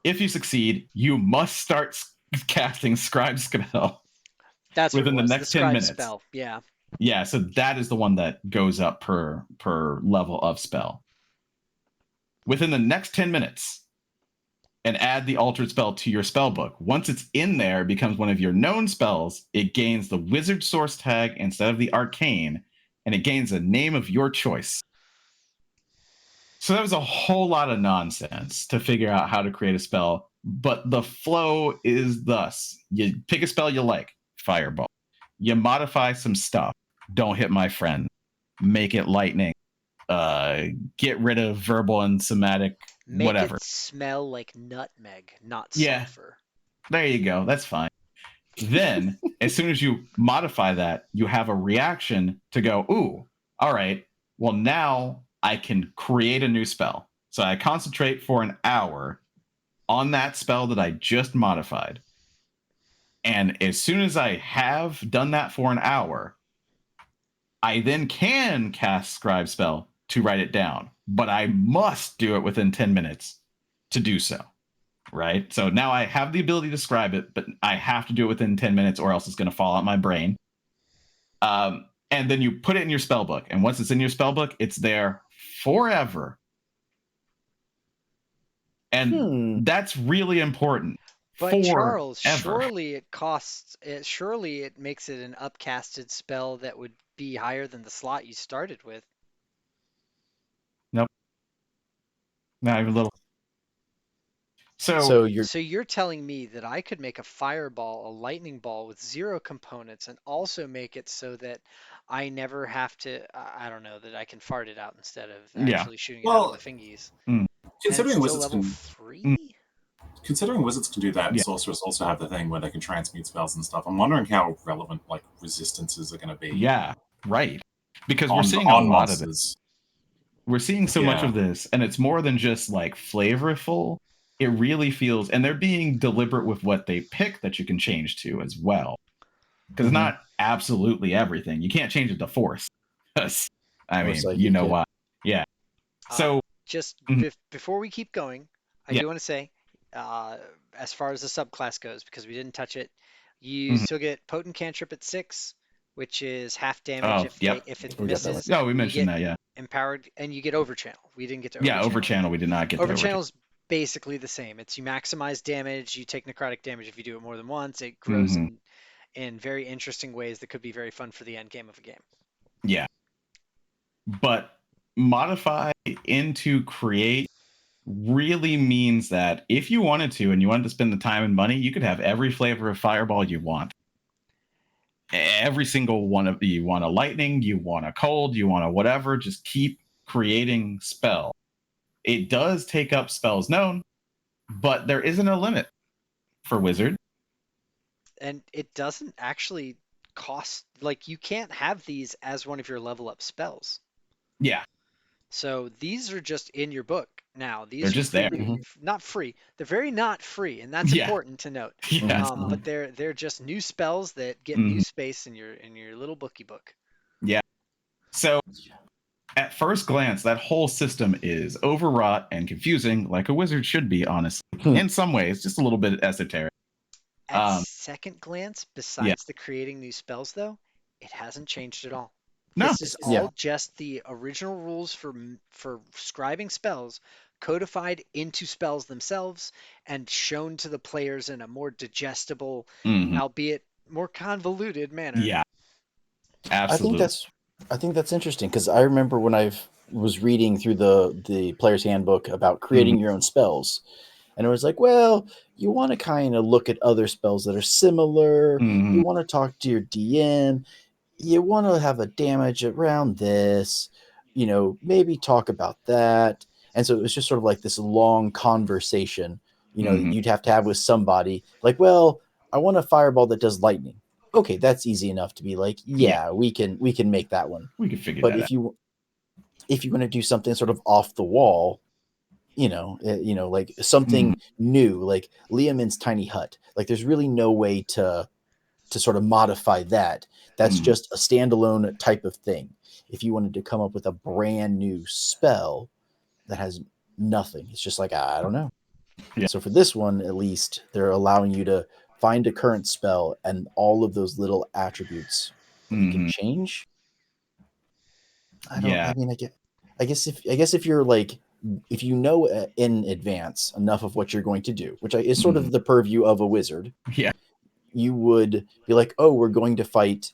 [SPEAKER 2] If you succeed, you must start casting Scribe Spell
[SPEAKER 1] That's what it
[SPEAKER 2] within the
[SPEAKER 1] was. The
[SPEAKER 2] next 10
[SPEAKER 1] scribe
[SPEAKER 2] minutes.
[SPEAKER 1] spell. Yeah.
[SPEAKER 2] Yeah, so that is the one that goes up per level of spell. Within the next 10 minutes, and add the altered spell to your spell book. Once it's in there, it becomes one of your known spells. It gains the wizard source tag instead of the arcane, and it gains a name of your choice. So that was a whole lot of nonsense to figure out how to create a spell, but the flow is thus. You pick a spell you like, fireball. You modify some stuff, don't hit my friend. Make it lightning. Get rid of verbal and somatic,
[SPEAKER 1] Make
[SPEAKER 2] whatever.
[SPEAKER 1] it smell like nutmeg, not
[SPEAKER 2] Yeah.
[SPEAKER 1] sulfur.
[SPEAKER 2] There you go. That's fine. Then, as soon as you modify that, you have a reaction to go, ooh, all right, well, now I can create a new spell. So I concentrate for an hour on that spell that I just modified. And as soon as I have done that for an hour, I then can cast Scribe Spell to write it down. But I must do it within 10 minutes to do so. Right? So now I have the ability to scribe it, but I have to do it within 10 minutes or else it's going to fall out my brain. And then you put it in your spell book. And once it's in your spell book, it's there forever. And that's really important.
[SPEAKER 1] But Charles,
[SPEAKER 2] Forever.
[SPEAKER 1] surely it makes it an upcasted spell that would be higher than the slot you started with.
[SPEAKER 2] Nope. Not even a little.
[SPEAKER 4] So you're
[SPEAKER 1] So you're telling me that I could make a fireball, a lightning ball with 0 components and also make it so that I never have to, I don't know, that I can fart it out instead of actually shooting it out of
[SPEAKER 3] Well,
[SPEAKER 1] my fingies.
[SPEAKER 2] Mm.
[SPEAKER 1] And it's
[SPEAKER 3] considering
[SPEAKER 1] still
[SPEAKER 3] wizards
[SPEAKER 1] level
[SPEAKER 3] can
[SPEAKER 1] 3?
[SPEAKER 3] considering wizards can do that, and
[SPEAKER 2] Yeah.
[SPEAKER 3] sorcerers also have the thing where they can transmute spells and stuff. I'm wondering how relevant like resistances are going to be.
[SPEAKER 2] Yeah, right. Because we're
[SPEAKER 3] on,
[SPEAKER 2] seeing a
[SPEAKER 3] on
[SPEAKER 2] lot of
[SPEAKER 3] monsters.
[SPEAKER 2] this. We're seeing so much
[SPEAKER 3] Yeah.
[SPEAKER 2] of this, and it's more than just like flavorful. It really feels, and they're being deliberate with what they pick that you can change to as well. Because it's not absolutely everything. You can't change it to force. I
[SPEAKER 4] Or
[SPEAKER 2] mean,
[SPEAKER 4] psychic,
[SPEAKER 2] you know
[SPEAKER 4] yeah.
[SPEAKER 2] why. Yeah. So
[SPEAKER 1] Just
[SPEAKER 2] Mhm.
[SPEAKER 1] before we keep going, I
[SPEAKER 2] Yeah.
[SPEAKER 1] do want to say, as far as the subclass goes, because we didn't touch it, you
[SPEAKER 2] Mhm.
[SPEAKER 1] still get potent cantrip at 6, which is half damage
[SPEAKER 2] yep.
[SPEAKER 1] if it
[SPEAKER 4] We got that one.
[SPEAKER 1] misses.
[SPEAKER 2] No, we
[SPEAKER 1] You
[SPEAKER 2] mentioned
[SPEAKER 1] get
[SPEAKER 2] that, yeah.
[SPEAKER 1] empowered, and you get overchannel. We didn't get to
[SPEAKER 2] Yeah,
[SPEAKER 1] overchannel.
[SPEAKER 2] over channel, we did not get to over channel.
[SPEAKER 1] Overchannel's basically the same. It's you maximize damage, you take necrotic damage if you do it more than once. It grows in very interesting ways that could be very fun for the end game of a game.
[SPEAKER 2] Yeah. But modify into create really means that if you wanted to and you wanted to spend the time and money, you could have every flavor of fireball you want. Every single one of you want a lightning, you want a cold, you want a whatever, just keep creating spell. It does take up spells known, but there isn't a limit for wizard.
[SPEAKER 1] And it doesn't actually cost, like, you can't have these as one of your level up spells.
[SPEAKER 2] Yeah.
[SPEAKER 1] So these are just in your book now. These
[SPEAKER 2] They're
[SPEAKER 1] are
[SPEAKER 2] just
[SPEAKER 1] free
[SPEAKER 2] there.
[SPEAKER 1] not free. They're very not free, and that's
[SPEAKER 2] Yeah.
[SPEAKER 1] important to note.
[SPEAKER 2] Yeah.
[SPEAKER 1] But they're just new spells that get new space in your little bookie book.
[SPEAKER 2] Yeah. So at first glance, that whole system is overwrought and confusing, like a wizard should be, honestly. In some ways, just a little bit esoteric.
[SPEAKER 1] At second glance, besides the creating new spells, though, it hasn't changed at all.
[SPEAKER 2] No.
[SPEAKER 1] This is all just the original rules for scribing spells codified into spells themselves and shown to the players in a more digestible, albeit more convoluted manner.
[SPEAKER 2] Yeah. Absolutely.
[SPEAKER 4] I think that's interesting because I remember when I was reading through the player's handbook about creating your own spells, and it was like, well, you want to kind of look at other spells that are similar. You want to talk to your DM. You want to have a damage around this. Maybe talk about that. And so it was just sort of like this long conversation, that you'd have to have with somebody. Like, well, I want a fireball that does lightning. Okay, that's easy enough to be like, yeah, we can make that one.
[SPEAKER 2] We can figure
[SPEAKER 4] But
[SPEAKER 2] that
[SPEAKER 4] if
[SPEAKER 2] out.
[SPEAKER 4] you if you want to do something sort of off the wall, like something new, like Liamin's tiny hut, like there's really no way to sort of modify that. That's just a standalone type of thing. If you wanted to come up with a brand new spell that has nothing, it's just like, I don't know.
[SPEAKER 2] Yeah.
[SPEAKER 4] So for this one, at least, they're allowing you to find a current spell and all of those little attributes that you can change.
[SPEAKER 2] Yeah.
[SPEAKER 4] I guess if you're like, if you know in advance enough of what you're going to do, which is sort of the purview of a wizard,
[SPEAKER 2] Yeah.
[SPEAKER 4] you would be like, oh, we're going to fight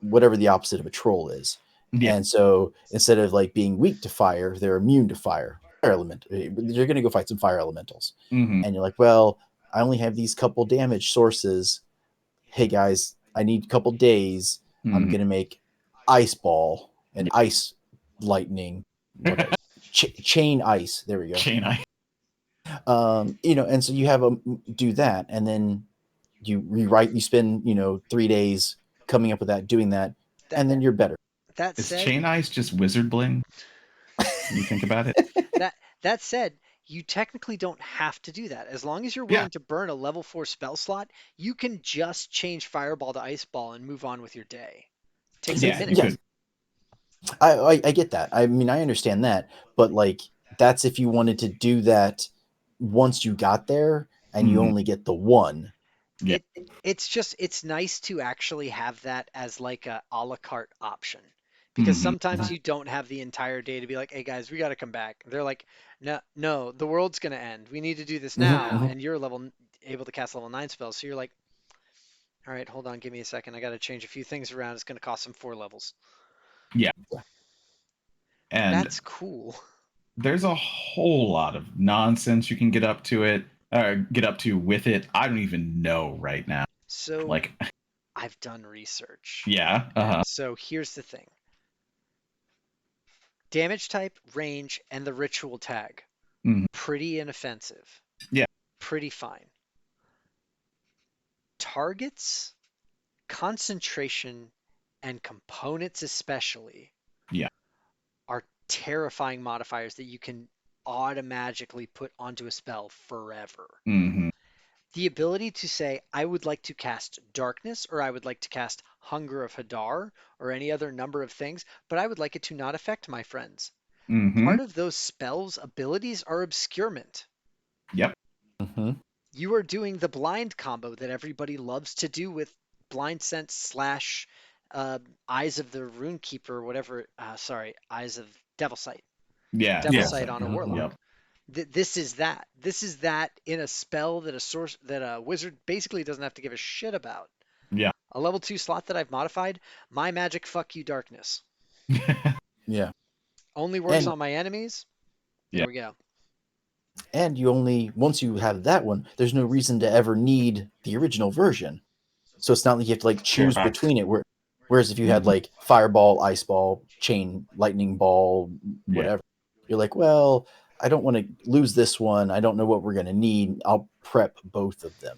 [SPEAKER 4] whatever the opposite of a troll is.
[SPEAKER 2] Yeah.
[SPEAKER 4] And so instead of like being weak to fire, they're immune to fire. Fire element. You're going to go fight some fire elementals. And you're like, well, I only have these couple damage sources. Hey guys, I need a couple days. I'm going to make ice ball and ice lightning, whatever. Chain ice. There we go.
[SPEAKER 2] Chain ice.
[SPEAKER 4] And so you have them do that, and then you rewrite. You spend 3 days coming up with that, doing that, and then you're better.
[SPEAKER 1] That
[SPEAKER 2] Is
[SPEAKER 1] said,
[SPEAKER 2] chain ice just wizard bling? When you think about it.
[SPEAKER 1] that said, you technically don't have to do that. As long as you're willing to burn a level 4 spell slot, you can just change fireball to ice ball and move on with your day. It takes a minute.
[SPEAKER 2] You could.
[SPEAKER 4] I get that. I mean, I understand that, but like that's if you wanted to do that once you got there and you only get the one.
[SPEAKER 2] Yeah.
[SPEAKER 1] It's nice to actually have that as like a la carte option, because sometimes you don't have the entire day to be like, hey guys, we got to come back. They're like, no, the world's gonna end. We need to do this now, and you're able to cast level 9 spells, so you're like, all right, hold on, give me a second. I got to change a few things around. It's gonna cost them 4 levels.
[SPEAKER 2] Yeah. And
[SPEAKER 1] that's cool.
[SPEAKER 2] There's a whole lot of nonsense you can get up to with it. I don't even know right now.
[SPEAKER 1] So
[SPEAKER 2] like
[SPEAKER 1] I've done research.
[SPEAKER 2] Yeah.
[SPEAKER 1] So here's the thing. Damage type, range, and the ritual tag. Pretty inoffensive.
[SPEAKER 2] Yeah.
[SPEAKER 1] Pretty fine. Targets, concentration, and components especially are terrifying modifiers that you can automatically put onto a spell forever. The ability to say, I would like to cast darkness, or I would like to cast Hunger of Hadar, or any other number of things, but I would like it to not affect my friends. Part of those spells' abilities are obscurement.
[SPEAKER 2] Yep.
[SPEAKER 1] You are doing the blind combo that everybody loves to do with blind sense / Eyes of the Runekeeper, whatever. Eyes of Devil Sight.
[SPEAKER 2] Yeah.
[SPEAKER 1] Devil Sight on a warlock.
[SPEAKER 2] Yep.
[SPEAKER 1] This is that. This is that in a spell that a wizard basically doesn't have to give a shit about.
[SPEAKER 2] Yeah.
[SPEAKER 1] A level 2 slot that I've modified, my magic fuck you darkness.
[SPEAKER 4] Yeah.
[SPEAKER 1] Only works on my enemies. There we go.
[SPEAKER 4] And once you have that one, there's no reason to ever need the original version. So it's not like you have to like choose between it. Whereas if you had like fireball, ice ball, chain, lightning ball, whatever, you're like, well, I don't want to lose this one. I don't know what we're going to need. I'll prep both of them.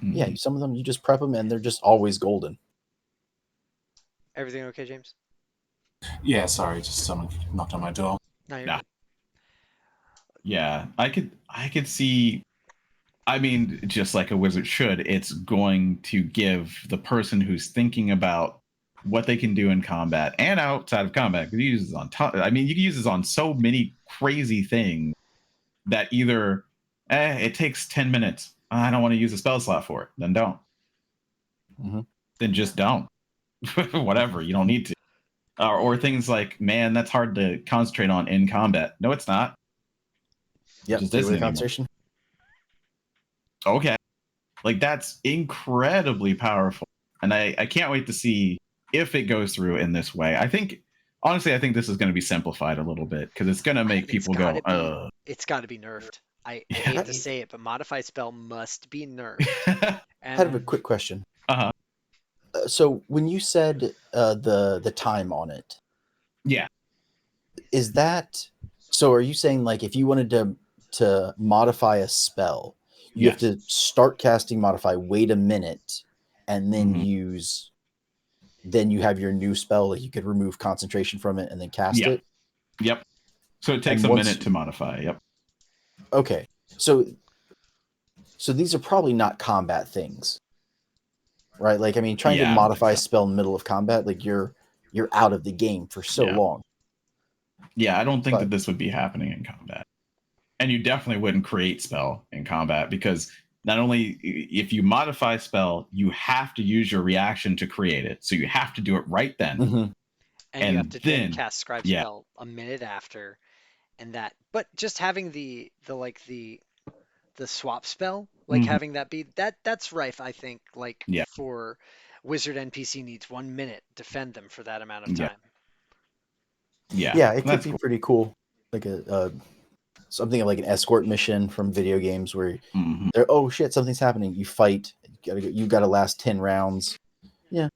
[SPEAKER 4] Yeah, some of them you just prep them and they're just always golden.
[SPEAKER 1] Everything okay, James?
[SPEAKER 3] Yeah, sorry, just someone knocked on my door.
[SPEAKER 1] No, you're good.
[SPEAKER 2] Yeah, I could see. I mean, just like a wizard should, it's going to give the person who's thinking about what they can do in combat and outside of combat. You use this on top. I mean, you can use this on so many crazy things that either it takes 10 minutes. I don't want to use a spell slot for it. Then don't. Then just don't. Whatever. You don't need to. Or things like, man, that's hard to concentrate on in combat. No, it's not.
[SPEAKER 4] Yep.
[SPEAKER 2] Just isn't concentration. Okay. Like, that's incredibly powerful. And I can't wait to see if it goes through in this way. Honestly, I think this is going to be simplified a little bit because it's going to make people go,
[SPEAKER 1] It's got to be nerfed. I hate to say it, but modified spell must be nerfed.
[SPEAKER 4] I have a quick question. So when you said the time on it, is that so? Are you saying like if you wanted to modify a spell, you have to start casting modify, wait a minute, and then then you have your new spell that you could remove concentration from it and then cast it?
[SPEAKER 2] Yep. So it takes
[SPEAKER 4] And
[SPEAKER 2] a
[SPEAKER 4] once
[SPEAKER 2] minute to modify. Yep.
[SPEAKER 4] okay, so these are probably not combat things, right? Like I mean, trying to
[SPEAKER 2] Yeah, I don't think
[SPEAKER 4] modify a
[SPEAKER 2] so.
[SPEAKER 4] spell in the middle of combat, like you're out of the game for so
[SPEAKER 2] Yeah.
[SPEAKER 4] long.
[SPEAKER 2] Yeah, I don't think
[SPEAKER 4] But
[SPEAKER 2] that this would be happening in combat. And you definitely wouldn't create spell in combat because not only if you modify spell, you have to use your reaction to create it. So you have to do it right then.
[SPEAKER 4] mhm.
[SPEAKER 1] And you have
[SPEAKER 2] And
[SPEAKER 1] to then
[SPEAKER 2] then,
[SPEAKER 1] cast Scribe
[SPEAKER 2] yeah.
[SPEAKER 1] Spell a minute after, and that. But just having the swap spell, like
[SPEAKER 2] Mhm.
[SPEAKER 1] having that be that's rife, I think, like
[SPEAKER 2] Yeah.
[SPEAKER 1] for wizard NPC needs 1 minute, defend them for that amount of
[SPEAKER 2] Yeah.
[SPEAKER 1] time.
[SPEAKER 2] Yeah.
[SPEAKER 4] Yeah, it could
[SPEAKER 2] That's
[SPEAKER 4] be
[SPEAKER 2] cool.
[SPEAKER 4] pretty cool, like a something like an escort mission from video games where
[SPEAKER 2] Mhm.
[SPEAKER 4] they're oh shit, something's happening. You fight. You gotta last 10 rounds. Yeah,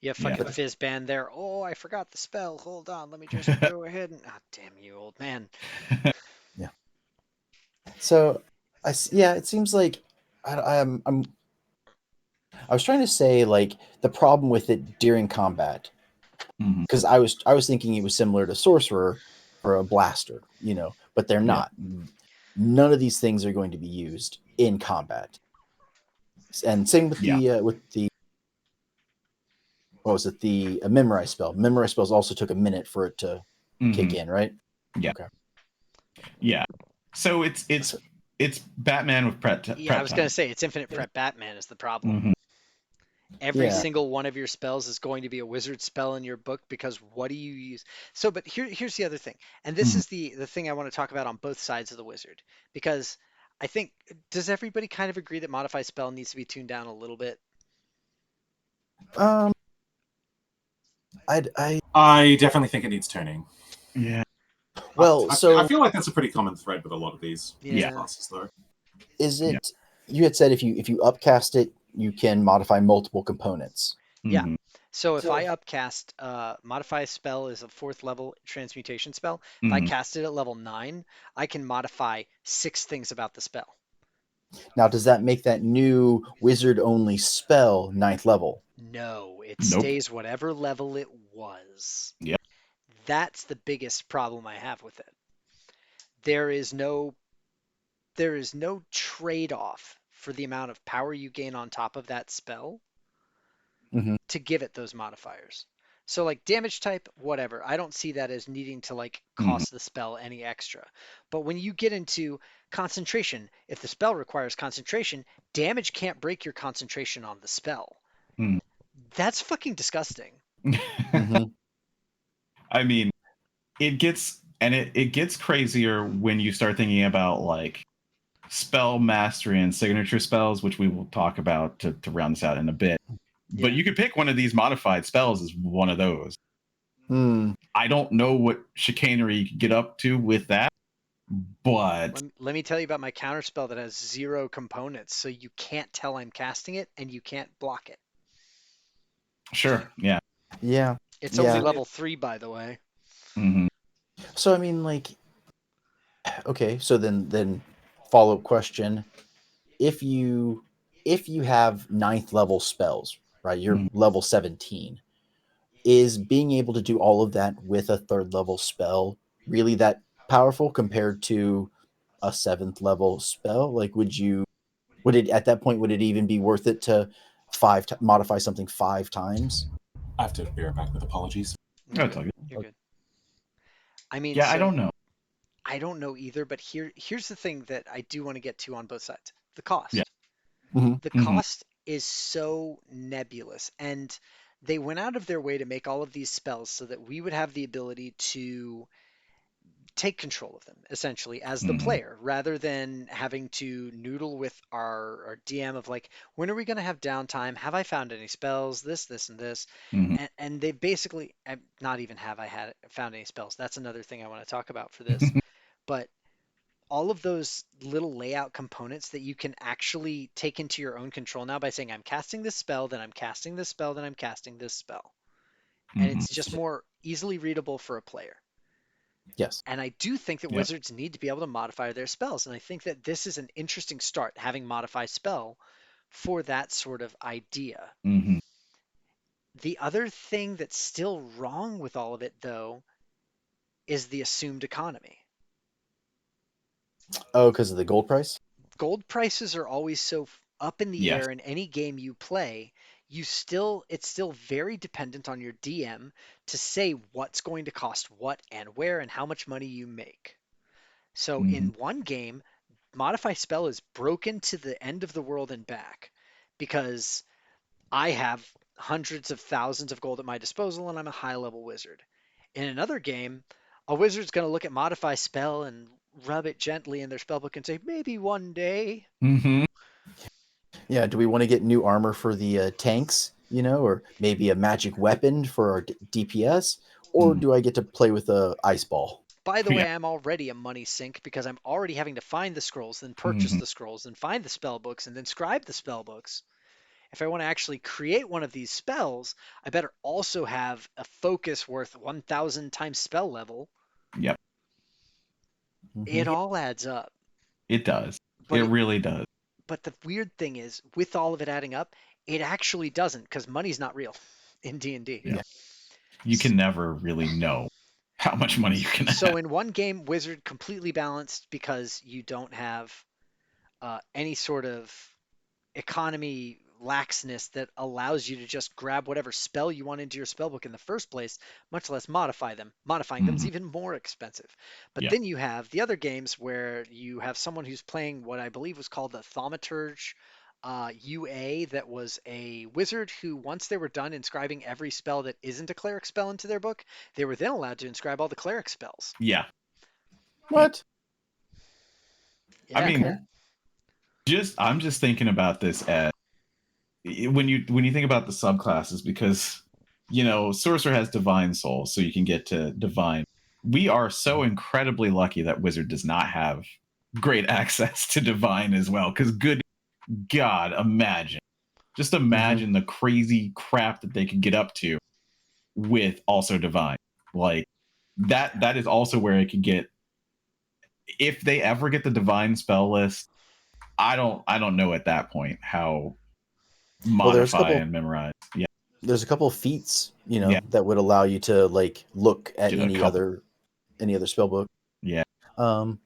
[SPEAKER 1] Yeah,
[SPEAKER 2] Yeah.
[SPEAKER 1] fucking fizz band there. Oh, I forgot the spell. Hold on, let me just go ahead and damn you, old man.
[SPEAKER 4] yeah. So yeah, it seems like I was trying to say like the problem with it during combat
[SPEAKER 2] Mhm.
[SPEAKER 4] because I was thinking it was similar to sorcerer or a blaster, but they're
[SPEAKER 2] Yeah.
[SPEAKER 4] not. None of these things are going to be used in combat, and same
[SPEAKER 2] Yeah.
[SPEAKER 4] with the what was it the memorize spell. Memorize spells also took a minute for it to kick
[SPEAKER 2] Mhm.
[SPEAKER 4] in, right?
[SPEAKER 2] Yeah.
[SPEAKER 4] Okay.
[SPEAKER 2] Yeah. So
[SPEAKER 4] So,
[SPEAKER 2] it's Batman with
[SPEAKER 1] Yeah, I
[SPEAKER 2] prep
[SPEAKER 1] was gonna
[SPEAKER 2] time.
[SPEAKER 1] say it's infinite prep Batman is the problem.
[SPEAKER 2] Mhm.
[SPEAKER 1] Every
[SPEAKER 4] yeah.
[SPEAKER 1] single one of your spells is going to be a wizard spell in your book because what do you use? So, but here's the other thing, and this
[SPEAKER 2] Mhm.
[SPEAKER 1] is the thing I want to talk about on both sides of the wizard because I think does everybody kind of agree that modify spell needs to be tuned down a little bit?
[SPEAKER 4] Um. I
[SPEAKER 3] I definitely think it needs tuning.
[SPEAKER 2] Yeah.
[SPEAKER 4] well,
[SPEAKER 3] I
[SPEAKER 4] so
[SPEAKER 3] feel like that's a pretty common thread with a lot of these
[SPEAKER 2] Yeah.
[SPEAKER 1] Yeah.
[SPEAKER 3] classes, though.
[SPEAKER 4] is
[SPEAKER 2] Yeah.
[SPEAKER 4] it? You had said if you upcast it, you can modify multiple components.
[SPEAKER 1] Yeah.
[SPEAKER 2] Mhm.
[SPEAKER 1] So if
[SPEAKER 4] So
[SPEAKER 1] I upcast modify spell is a fourth level transmutation spell. If I
[SPEAKER 2] Mhm.
[SPEAKER 1] cast it at level 9, I can modify 6 things about the spell.
[SPEAKER 4] now, does that make that new wizard only spell ninth level?
[SPEAKER 1] No, it
[SPEAKER 2] Nope.
[SPEAKER 1] stays whatever level it was.
[SPEAKER 2] Yep.
[SPEAKER 1] That's the biggest problem I have with it. There is no there is no trade-off for the amount of power you gain on top of that spell
[SPEAKER 4] Mm-hmm.
[SPEAKER 1] to give it those modifiers. So like damage type, whatever. I don't see that as needing to like
[SPEAKER 2] Mhm.
[SPEAKER 1] cost the spell any extra. But when you get into concentration, if the spell requires concentration, damage can't break your concentration on the spell.
[SPEAKER 2] Mhm.
[SPEAKER 1] That's fucking disgusting.
[SPEAKER 4] Mm-hmm.
[SPEAKER 2] I mean, it gets crazier when you start thinking about like spell mastery and signature spells, which we will talk about to round this out in a bit. But
[SPEAKER 1] Yeah.
[SPEAKER 2] you could pick one of these modified spells as one of those.
[SPEAKER 4] Hmm.
[SPEAKER 2] I don't know what chicanery you could get up to with that, but
[SPEAKER 1] Let me tell you about my counter spell that has 0 components, so you can't tell I'm casting it and you can't block it.
[SPEAKER 2] sure, yeah.
[SPEAKER 4] Yeah.
[SPEAKER 1] It's only
[SPEAKER 4] Yeah.
[SPEAKER 1] level 3, by the way.
[SPEAKER 2] Hmm.
[SPEAKER 4] So I mean, like, okay. So then follow up question: if you have ninth level spells, right? You're
[SPEAKER 2] Hmm.
[SPEAKER 4] level 17. Is being able to do all of that with a third level spell really that powerful compared to a seventh level spell? Like, would it at that point would it even be worth it to modify something 5 times?
[SPEAKER 3] I have to be right back with apologies.
[SPEAKER 1] You're
[SPEAKER 2] That's
[SPEAKER 1] good.
[SPEAKER 2] all good.
[SPEAKER 1] You're good. I mean,
[SPEAKER 2] Yeah, I
[SPEAKER 1] so
[SPEAKER 2] don't know.
[SPEAKER 1] I don't know either, but here's the thing that I do want to get to on both sides. The
[SPEAKER 2] Yeah.
[SPEAKER 1] cost.
[SPEAKER 4] Hmm.
[SPEAKER 1] The
[SPEAKER 2] Hmm.
[SPEAKER 1] cost is so nebulous, and they went out of their way to make all of these spells so that we would have the ability to take control of them essentially as the
[SPEAKER 2] Hmm.
[SPEAKER 1] player rather than having to noodle with our DM of like, when are we going to have downtime? Have I found any spells? This, and this.
[SPEAKER 2] Hmm.
[SPEAKER 1] And they basically, not even have I had found any spells. That's another thing I want to talk about for this. But all of those little layout components that you can actually take into your own control now by saying, I'm casting this spell, then I'm casting this spell, then I'm casting this spell. And
[SPEAKER 2] Hmm.
[SPEAKER 1] it's just more easily readable for a player.
[SPEAKER 4] Yes.
[SPEAKER 1] And I do think that
[SPEAKER 2] Yep.
[SPEAKER 1] wizards need to be able to modify their spells. And I think that this is an interesting start, having modify spell for that sort of idea.
[SPEAKER 2] Hmm.
[SPEAKER 1] The other thing that's still wrong with all of it, though, is the assumed economy.
[SPEAKER 4] Oh, because of the gold price?
[SPEAKER 1] Gold prices are always so up in the
[SPEAKER 2] Yes.
[SPEAKER 1] air in any game you play. It's still very dependent on your DM to say what's going to cost what and where and how much money you make. So
[SPEAKER 2] Mhm.
[SPEAKER 1] in one game, modify spell is broken to the end of the world and back because I have hundreds of thousands of gold at my disposal and I'm a high level wizard. In another game, a wizard's going to look at modify spell and rub it gently in their spellbook and say, maybe one day.
[SPEAKER 2] Mhm.
[SPEAKER 4] Yeah, do we want to get new armor for the tanks, or maybe a magic weapon for our DPS? Or
[SPEAKER 2] Mhm.
[SPEAKER 4] do I get to play with a ice ball?
[SPEAKER 1] By the
[SPEAKER 2] Yeah.
[SPEAKER 1] way, I'm already a money sink because I'm already having to find the scrolls, then purchase
[SPEAKER 2] Mhm.
[SPEAKER 1] the scrolls, then find the spell books, and then scribe the spell books. If I want to actually create one of these spells, I better also have a focus worth 1,000 times spell level.
[SPEAKER 2] Yep.
[SPEAKER 4] Hmm.
[SPEAKER 1] It all adds up.
[SPEAKER 2] It does.
[SPEAKER 1] But
[SPEAKER 2] It
[SPEAKER 1] it
[SPEAKER 2] really does.
[SPEAKER 1] but the weird thing is, with all of it adding up, it actually doesn't because money's not real in D&D.
[SPEAKER 2] Yeah.
[SPEAKER 4] Yeah.
[SPEAKER 2] You can never really know how much money you can
[SPEAKER 1] So
[SPEAKER 2] have.
[SPEAKER 1] in one game, Wizard completely balanced because you don't have any sort of economy laxness that allows you to just grab whatever spell you want into your spellbook in the first place, much less modify them. Modifying them is
[SPEAKER 2] Mhm.
[SPEAKER 1] even more expensive. But
[SPEAKER 2] Yeah.
[SPEAKER 1] then you have the other games where you have someone who's playing what I believe was called the Thaumaturge UA, that was a wizard who, once they were done inscribing every spell that isn't a cleric spell into their book, they were then allowed to inscribe all the cleric spells.
[SPEAKER 2] Yeah. Yeah.
[SPEAKER 4] What?
[SPEAKER 2] I
[SPEAKER 1] Yeah.
[SPEAKER 2] mean,
[SPEAKER 4] Okay.
[SPEAKER 2] I'm just thinking about this as when you think about the subclasses, because sorcerer has divine soul, so you can get to divine. We are so incredibly lucky that wizard does not have great access to divine as well, because good god, just
[SPEAKER 4] Hmm.
[SPEAKER 2] imagine the crazy crap that they could get up to with also divine. Like that is also where it could get, if they ever get the divine spell list. I don't know at that point how
[SPEAKER 4] Well, there's a
[SPEAKER 2] modify
[SPEAKER 4] couple
[SPEAKER 2] and memorize. Yeah.
[SPEAKER 4] there's a couple feats,
[SPEAKER 2] Yeah.
[SPEAKER 4] that would allow you to like look at
[SPEAKER 2] A couple.
[SPEAKER 4] any other spell book.
[SPEAKER 2] Yeah.
[SPEAKER 4] Um,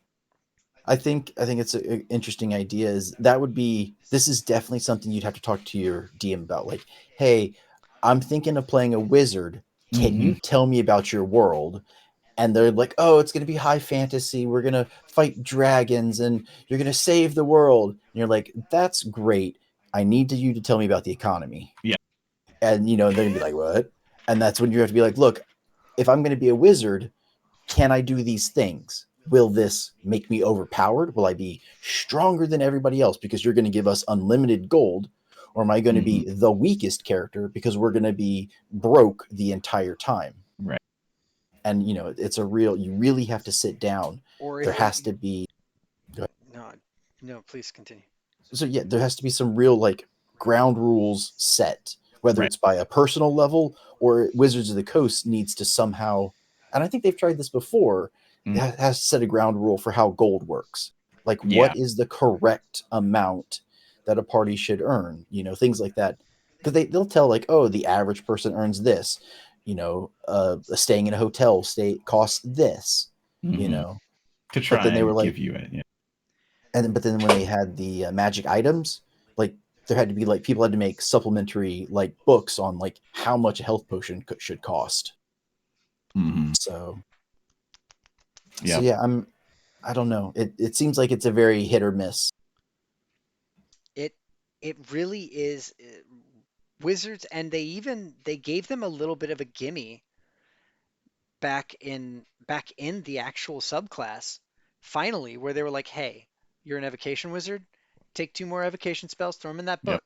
[SPEAKER 4] I think it's an interesting idea. Is that would be this is definitely something you'd have to talk to your DM about. Like, hey, I'm thinking of playing a wizard. Can
[SPEAKER 2] Hmm.
[SPEAKER 4] you tell me about your world? And they're like, oh, it's going to be high fantasy. We're going to fight dragons and you're going to save the world. And you're like, that's great. I need you to tell me about the economy.
[SPEAKER 2] Yeah.
[SPEAKER 4] And, they're going to be like, what? And that's when you have to be like, look, if I'm going to be a wizard, can I do these things? Will this make me overpowered? Will I be stronger than everybody else because you're going to give us unlimited gold? Or am I going to
[SPEAKER 2] Hmm.
[SPEAKER 4] be the weakest character because we're going to be broke the entire time?
[SPEAKER 2] Right.
[SPEAKER 4] And it's you really have to sit down.
[SPEAKER 1] Or
[SPEAKER 4] There
[SPEAKER 1] if it,
[SPEAKER 4] has to be
[SPEAKER 1] no, no, please continue.
[SPEAKER 4] so yeah, there has to be some real like ground rules set, whether
[SPEAKER 2] Right.
[SPEAKER 4] it's by a personal level or Wizards of the Coast needs to somehow, and I think they've tried this before,
[SPEAKER 2] Mm.
[SPEAKER 4] has to set a ground rule for how gold works. Like
[SPEAKER 2] Yeah.
[SPEAKER 4] what is the correct amount that a party should earn, things like that. Because they'll tell like, oh, the average person earns this, staying in a hotel stay costs this, you
[SPEAKER 2] Hmm.
[SPEAKER 4] know.
[SPEAKER 2] To
[SPEAKER 4] But
[SPEAKER 2] try
[SPEAKER 4] then they were
[SPEAKER 2] and
[SPEAKER 4] like,
[SPEAKER 2] give you it. Yeah.
[SPEAKER 4] but then when they had the magic items, like there had to be like people had to make supplementary like books on like how much a health potion should cost.
[SPEAKER 2] Hmm.
[SPEAKER 4] So
[SPEAKER 2] Yeah.
[SPEAKER 4] yeah, I don't know. It seems like it's a very hit or miss.
[SPEAKER 1] It it really is. Wizards, and they gave them a little bit of a gimme back in the actual subclass, finally, where they were like, "Hey, you're an evocation wizard. Take two more evocation spells, throw them in that
[SPEAKER 2] Yep.
[SPEAKER 1] book."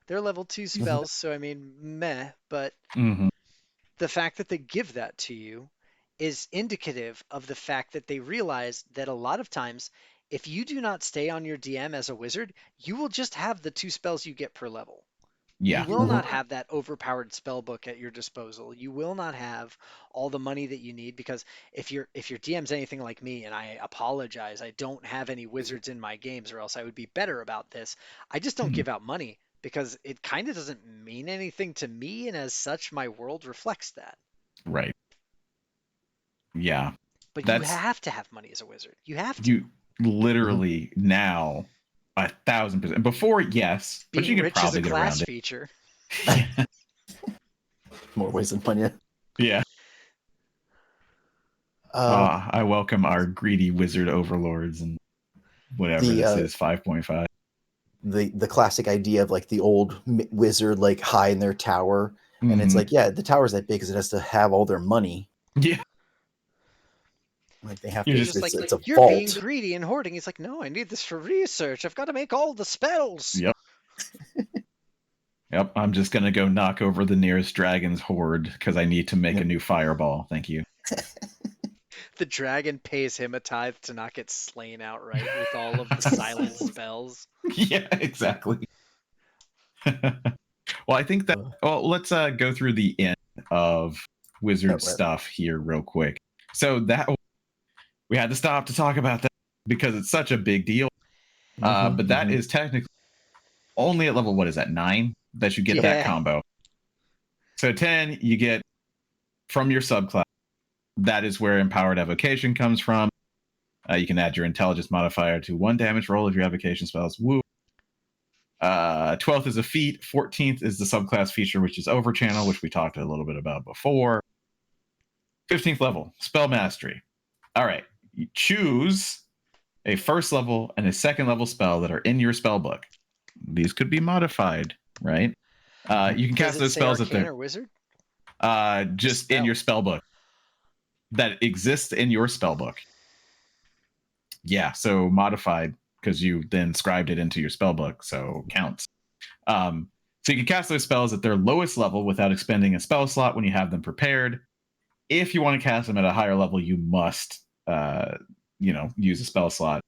[SPEAKER 1] They're level 2
[SPEAKER 4] Mhm.
[SPEAKER 1] spells, so I mean, meh, but
[SPEAKER 2] Hmm.
[SPEAKER 1] the fact that they give that to you is indicative of the fact that they realize that a lot of times, if you do not stay on your DM as a wizard, you will just have the two spells you get per level. You
[SPEAKER 2] Yeah.
[SPEAKER 1] will
[SPEAKER 4] Mhm.
[SPEAKER 1] not have that overpowered spell book at your disposal. You will not have all the money that you need because if your DM's anything like me, and I apologize, I don't have any wizards in my games, or else I would be better about this. I just don't
[SPEAKER 2] Mhm.
[SPEAKER 1] give out money because it kind of doesn't mean anything to me, and as such, my world reflects that.
[SPEAKER 2] Right. Yeah.
[SPEAKER 1] But you
[SPEAKER 2] That's
[SPEAKER 1] have to have money as a wizard. You have to.
[SPEAKER 2] you literally now 1,000%. Before, yes, but you
[SPEAKER 1] Being
[SPEAKER 2] can
[SPEAKER 1] rich is a
[SPEAKER 2] probably get
[SPEAKER 1] class
[SPEAKER 2] around it.
[SPEAKER 1] feature.
[SPEAKER 4] More ways than one, yeah.
[SPEAKER 2] Yeah. I welcome our greedy wizard overlords and whatever
[SPEAKER 4] The,
[SPEAKER 2] this is, 5.5.
[SPEAKER 4] the classic idea of like the old wizard like high in their tower, and it's
[SPEAKER 2] Mhm.
[SPEAKER 4] like, yeah, the tower's that big because it has to have all their money.
[SPEAKER 2] Yeah.
[SPEAKER 4] Like they have
[SPEAKER 2] You're
[SPEAKER 4] to.
[SPEAKER 1] He's
[SPEAKER 2] just
[SPEAKER 1] just like,
[SPEAKER 4] It's a
[SPEAKER 1] you're being
[SPEAKER 4] vault.
[SPEAKER 1] greedy and hoarding. He's like, no, I need this for research. I've got to make all the spells.
[SPEAKER 2] Yep. Yep. I'm just gonna go knock over the nearest dragon's horde because I need to make a new fireball. Thank you.
[SPEAKER 1] The dragon pays him a tithe to not get slain outright with all of the silent spells.
[SPEAKER 2] Yeah, exactly. Well, I think that. Well, let's go through the end of wizard
[SPEAKER 4] Right.
[SPEAKER 2] stuff here real quick. So that we had to stop to talk about that because it's such a big deal. But that is technically only at level, what is that, 9 that you get that combo. So 10 you get from your subclass. That is where empowered evocation comes from. You can add your intelligence modifier to 1 damage roll if your evocation spells. Woo. 12th is a feat. 14th is the subclass feature, which is overchannel, which we talked a little bit about before. 15th level, spell mastery. All right, you choose a first level and a second level spell that are in your spell book. These could be modified, right? You can cast those spells
[SPEAKER 1] Arcane
[SPEAKER 2] if they're
[SPEAKER 1] or wizard?
[SPEAKER 2] just in your spell book that exists in your spell book. Yeah, so modified because you then scribed it into your spell book, so counts. So you can cast those spells at their lowest level without expending a spell slot when you have them prepared. If you want to cast them at a higher level, you must, use a spell slot.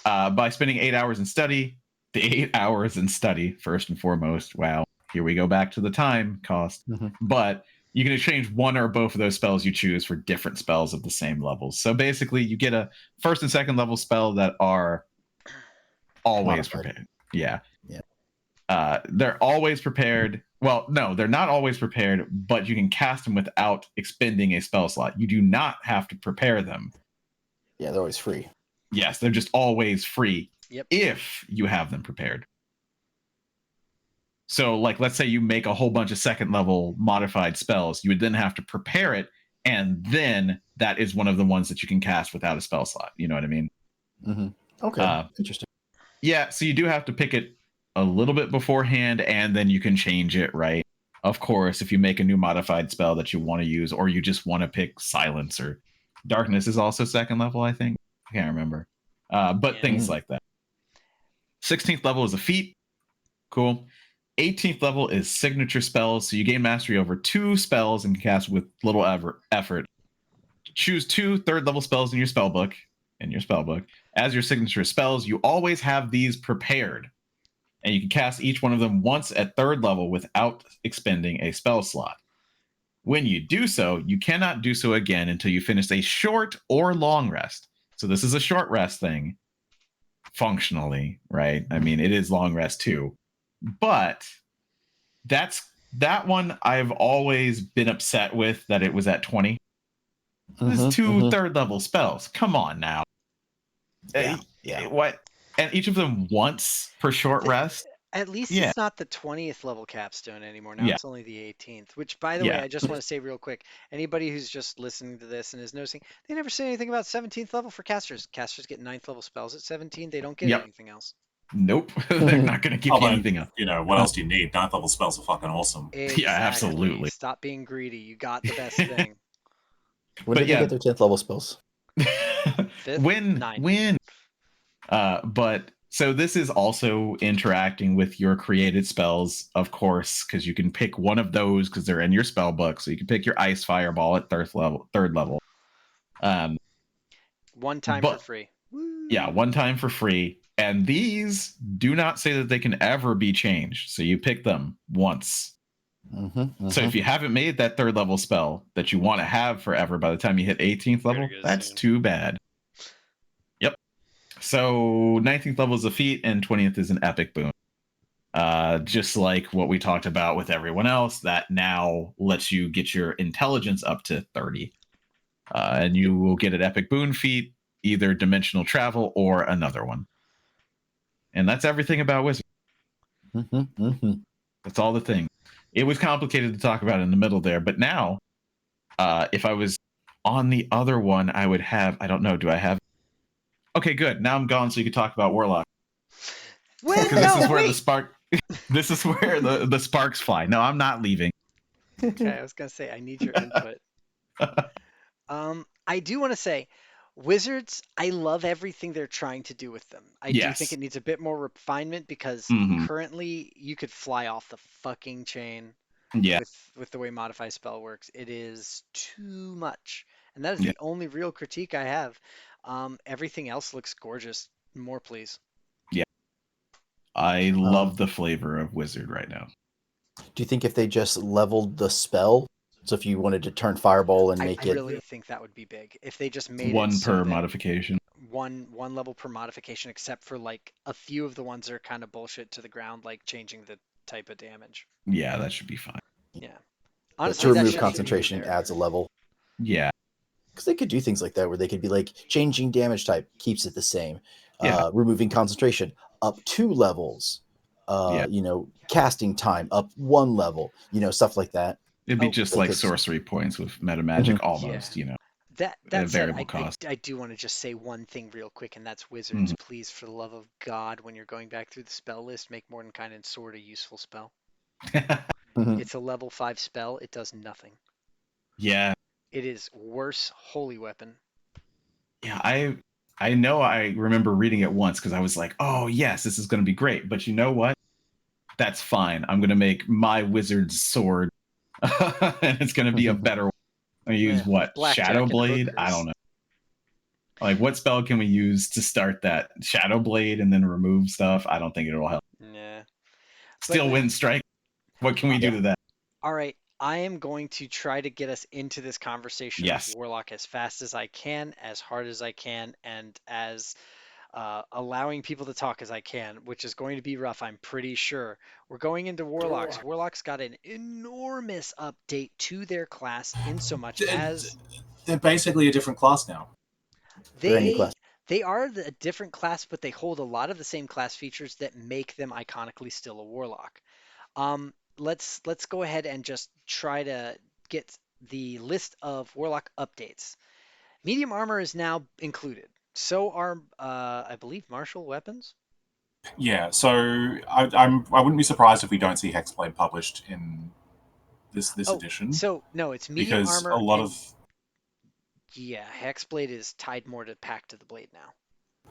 [SPEAKER 2] By spending 8 hours in study, the 8 hours in study, first and foremost, wow, here we go back to the time cost. But you can exchange one or both of those spells you choose for different spells of the same levels. So basically, you get a first and second level spell that are always prepared. Yeah. They're always prepared. Well, no, they're not always prepared, but you can cast them without expending a spell slot. You do not have to prepare them.
[SPEAKER 4] Yeah, they're always free.
[SPEAKER 2] Yes, they're just always free
[SPEAKER 1] Yep.
[SPEAKER 2] if you have them prepared. So, like, let's say you make a whole bunch of second level modified spells, you would then have to prepare it, and then that is one of the ones that you can cast without a spell slot. You know what I mean?
[SPEAKER 4] Okay, interesting.
[SPEAKER 2] Yeah, so you do have to pick it a little bit beforehand, and then you can change it, right? Of course, if you make a new modified spell that you want to use, or you just want to pick silence or darkness is also second level, I think. I can't remember. But things like that. 16th level is a feat. Cool. 18th level is signature spells. So you gain mastery over 2 spells and cast with little effort. Choose 2 third level spells in your spell book. As your signature spells, you always have these prepared. And you can cast each one of them once at 3rd level without expending a spell slot. When you do so, you cannot do so again until you finish a short or long rest. So this is a short rest thing, functionally, right? I mean, it is long rest too. But that one I've always been upset with that it was at 20. There's 2 third level spells. Come on now.
[SPEAKER 4] Yeah.
[SPEAKER 2] What? And each of them once per short rest?
[SPEAKER 1] At least it's not the 20th level capstone anymore. Now it's only the 18th, which, by the way, I just want to say real quick. Anybody who's just listening to this and is noticing, they never say anything about 17th level for casters. Casters get 9th level spells at 17. They don't get anything else.
[SPEAKER 2] Nope. They're not going to give you anything else.
[SPEAKER 3] You know, what else do you need? 9th level spells are fucking awesome.
[SPEAKER 1] Exactly.
[SPEAKER 2] Yeah, absolutely.
[SPEAKER 1] Stop being greedy. You got the best thing.
[SPEAKER 4] When did they get their 10th level spells?
[SPEAKER 1] 5th?
[SPEAKER 2] When? But so this is also interacting with your created spells, of course, because you can pick one of those because they're in your spell book. So you can pick your ice fireball at third level.
[SPEAKER 1] One time for free.
[SPEAKER 2] Woo. Yeah, one time for free. And these do not say that they can ever be changed. So you pick them once. So if you haven't made that 3rd level spell that you want to have forever by the time you hit 18th level, that's too bad. Yep. So 19th level is a feat and 20th is an epic boon. Just like what we talked about with everyone else, that now lets you get your intelligence up to 30. And you will get an epic boon feat, either dimensional travel or another one. And that's everything about Wizard. That's all the thing. It was complicated to talk about in the middle there, but now, if I was on the other one, I would have. I don't know. Do I have? Okay, good. Now I'm gone, so you can talk about Warlock.
[SPEAKER 1] Well,
[SPEAKER 2] Because this
[SPEAKER 1] no,
[SPEAKER 2] is where the
[SPEAKER 1] wait.
[SPEAKER 2] spark. This is where the sparks fly. No, I'm not leaving.
[SPEAKER 1] Okay, I was gonna say I need your input. I do want to say, Wizards, I love everything they're trying to do with them. I do think
[SPEAKER 2] Yes.
[SPEAKER 1] it needs a bit more refinement because
[SPEAKER 2] Mhm.
[SPEAKER 1] currently you could fly off the fucking chain
[SPEAKER 2] Yeah.
[SPEAKER 1] with the way modify spell works. It is too much, and that is
[SPEAKER 2] Yeah.
[SPEAKER 1] the only real critique I have. Everything else looks gorgeous. More, please.
[SPEAKER 2] Yeah. I
[SPEAKER 4] Um,
[SPEAKER 2] love the flavor of Wizard right now.
[SPEAKER 4] do you think if they just leveled the spell, so if you wanted to turn Fireball and
[SPEAKER 1] I
[SPEAKER 4] make it,
[SPEAKER 1] really think that would be big if they just made it
[SPEAKER 2] One
[SPEAKER 1] so
[SPEAKER 2] per
[SPEAKER 1] that
[SPEAKER 2] modification.
[SPEAKER 1] one level per modification, except for like a few of the ones that are kind of bullshit to the ground, like changing the type of damage.
[SPEAKER 2] Yeah, that should be fine.
[SPEAKER 1] Yeah,
[SPEAKER 4] to
[SPEAKER 1] honestly, that
[SPEAKER 4] remove
[SPEAKER 1] shit should be in
[SPEAKER 4] concentration
[SPEAKER 1] there.
[SPEAKER 4] adds a level?
[SPEAKER 2] Yeah.
[SPEAKER 4] Because they could do things like that where they could be like changing damage type keeps it the same,
[SPEAKER 2] Yeah.
[SPEAKER 4] removing concentration up 2 levels,
[SPEAKER 2] Yeah.
[SPEAKER 4] casting time up 1 level, stuff like that.
[SPEAKER 2] It'd be
[SPEAKER 1] Oh,
[SPEAKER 2] just
[SPEAKER 4] They
[SPEAKER 2] like
[SPEAKER 4] could.
[SPEAKER 2] sorcery points with meta magic
[SPEAKER 4] Mhm.
[SPEAKER 2] almost,
[SPEAKER 1] yeah. That
[SPEAKER 2] a
[SPEAKER 1] that said,
[SPEAKER 2] variable cost.
[SPEAKER 1] I do want to just say one thing real quick, and that's Wizards.
[SPEAKER 2] Mhm.
[SPEAKER 1] Please, for the love of God, when you're going back through the spell list, make Mordenkainen and Sword a useful spell.
[SPEAKER 4] Mhm.
[SPEAKER 1] It's a level 5 spell. It does nothing.
[SPEAKER 2] Yeah.
[SPEAKER 1] It is worse holy weapon.
[SPEAKER 2] Yeah, I know I remember reading it once because I was like, oh yes, this is gonna be great. But you know what? That's fine. I'm gonna make my wizard's sword and it's gonna be a better one. I use what? Shadow
[SPEAKER 1] Blackjack and
[SPEAKER 2] Blade? I
[SPEAKER 1] hookers.
[SPEAKER 2] don't know. Like what spell can we use to start that? Shadow Blade and then remove stuff? I don't think it'll help.
[SPEAKER 1] Yeah. But
[SPEAKER 2] Still wind strike. What can we do to that?
[SPEAKER 1] all right, I am going to try to get us into this conversation of
[SPEAKER 2] Yes.
[SPEAKER 1] Warlock as fast as I can, as hard as I can, and as allowing people to talk as I can, which is going to be rough, I'm pretty sure. We're going into Warlocks. Warlocks got an enormous update to their class in so much as
[SPEAKER 3] They're basically a different class now.
[SPEAKER 4] For any
[SPEAKER 1] they
[SPEAKER 4] class.
[SPEAKER 1] they are a different class, but they hold a lot of the same class features that make them iconically still a Warlock. Let's go ahead and just try to get the list of Warlock updates. Medium armor is now included. So are, I believe, martial weapons.
[SPEAKER 3] Yeah, so I wouldn't be surprised if we don't see Hexblade published in this
[SPEAKER 1] Oh,
[SPEAKER 3] edition,
[SPEAKER 1] so no, it's medium
[SPEAKER 3] because a
[SPEAKER 1] armor
[SPEAKER 3] lot
[SPEAKER 1] and
[SPEAKER 3] of
[SPEAKER 1] yeah, Hexblade is tied more to Pact of the Blade now.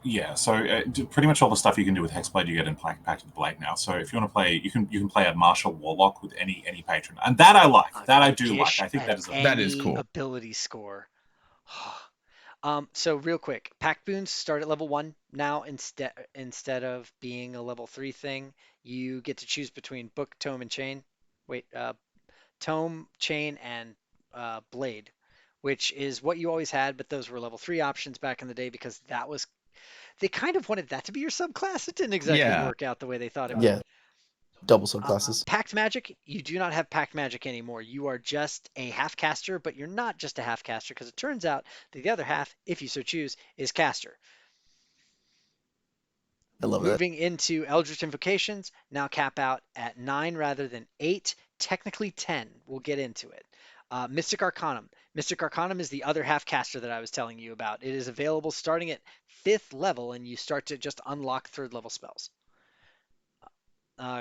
[SPEAKER 3] yeah, so pretty much all the stuff you can do with Hexblade you get in Pact of the Blade now. So if you want to play, you can play a martial warlock with any patron, and that I like. That I do like.
[SPEAKER 1] Gish
[SPEAKER 3] I think
[SPEAKER 1] at
[SPEAKER 3] that is a
[SPEAKER 2] That is
[SPEAKER 1] any
[SPEAKER 2] cool.
[SPEAKER 1] ability score. So real quick, pack boons start at level 1 now. Instead of being a level 3 thing, you get to choose between book, tome, and chain. Wait, tome, chain, and blade, which is what you always had, but those were level 3 options back in the day because that was they kind of wanted that to be your subclass. It didn't exactly
[SPEAKER 2] Yeah.
[SPEAKER 1] work out the way they thought it would.
[SPEAKER 4] Yeah, double subclasses.
[SPEAKER 1] Pact magic, you do not have pact magic anymore. You are just a half caster, but you're not just a half caster because it turns out that the other half, if you so choose, is caster.
[SPEAKER 4] I love that.
[SPEAKER 1] Moving into Eldritch Invocations, now cap out at 9 rather than 8, technically 10. We'll get into it. Mystic Arcanum. Mystic Arcanum is the other half caster that I was telling you about. It is available starting at 5th level, and you start to just unlock 3rd level spells.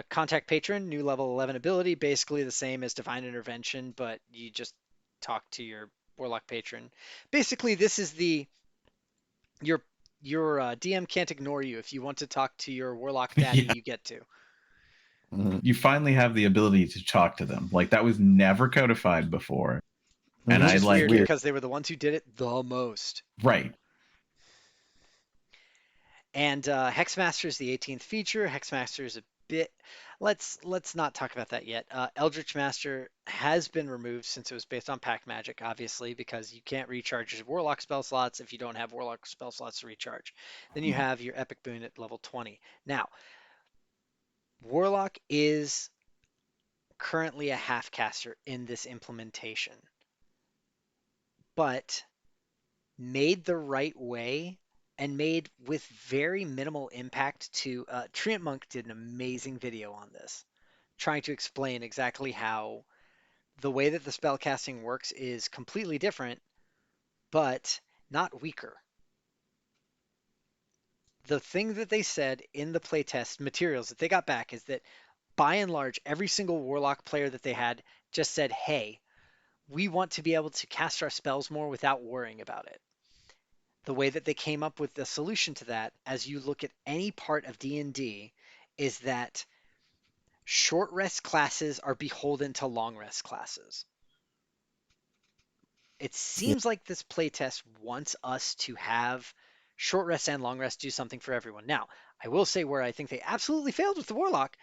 [SPEAKER 1] Contact Patron, new level 11 ability, basically the same as Divine Intervention, but you just talk to your Warlock Patron. Basically, this is your DM can't ignore you. If you want to talk to your Warlock Daddy,
[SPEAKER 2] Yeah.
[SPEAKER 1] you get to.
[SPEAKER 2] You finally have the ability to talk to them. Like that was never codified before. And
[SPEAKER 1] Which
[SPEAKER 2] I
[SPEAKER 1] is
[SPEAKER 2] like
[SPEAKER 1] weird
[SPEAKER 2] it.
[SPEAKER 1] because they were the ones who did it the most.
[SPEAKER 2] Right.
[SPEAKER 1] And Hexmaster is the 18th feature. Hexmaster is a bit. Let's not talk about that yet. Eldritch Master has been removed since it was based on Pack Magic, obviously, because you can't recharge your Warlock spell slots if you don't have Warlock spell slots to recharge. Then you have your Epic Boon at level 20. Now, Warlock is currently a half caster in this implementation, but made the right way and made with very minimal impact to Treant Monk did an amazing video on this, trying to explain exactly how the way that the spell casting works is completely different, but not weaker. The thing that they said in the playtest materials that they got back is that by and large, every single warlock player that they had just said, hey, we want to be able to cast our spells more without worrying about it. The way that they came up with the solution to that, as you look at any part of D&D, is that short rest classes are beholden to long rest classes. It seems like this playtest wants us to have short rest and long rest do something for everyone. Now, I will say where I think they absolutely failed with the Warlock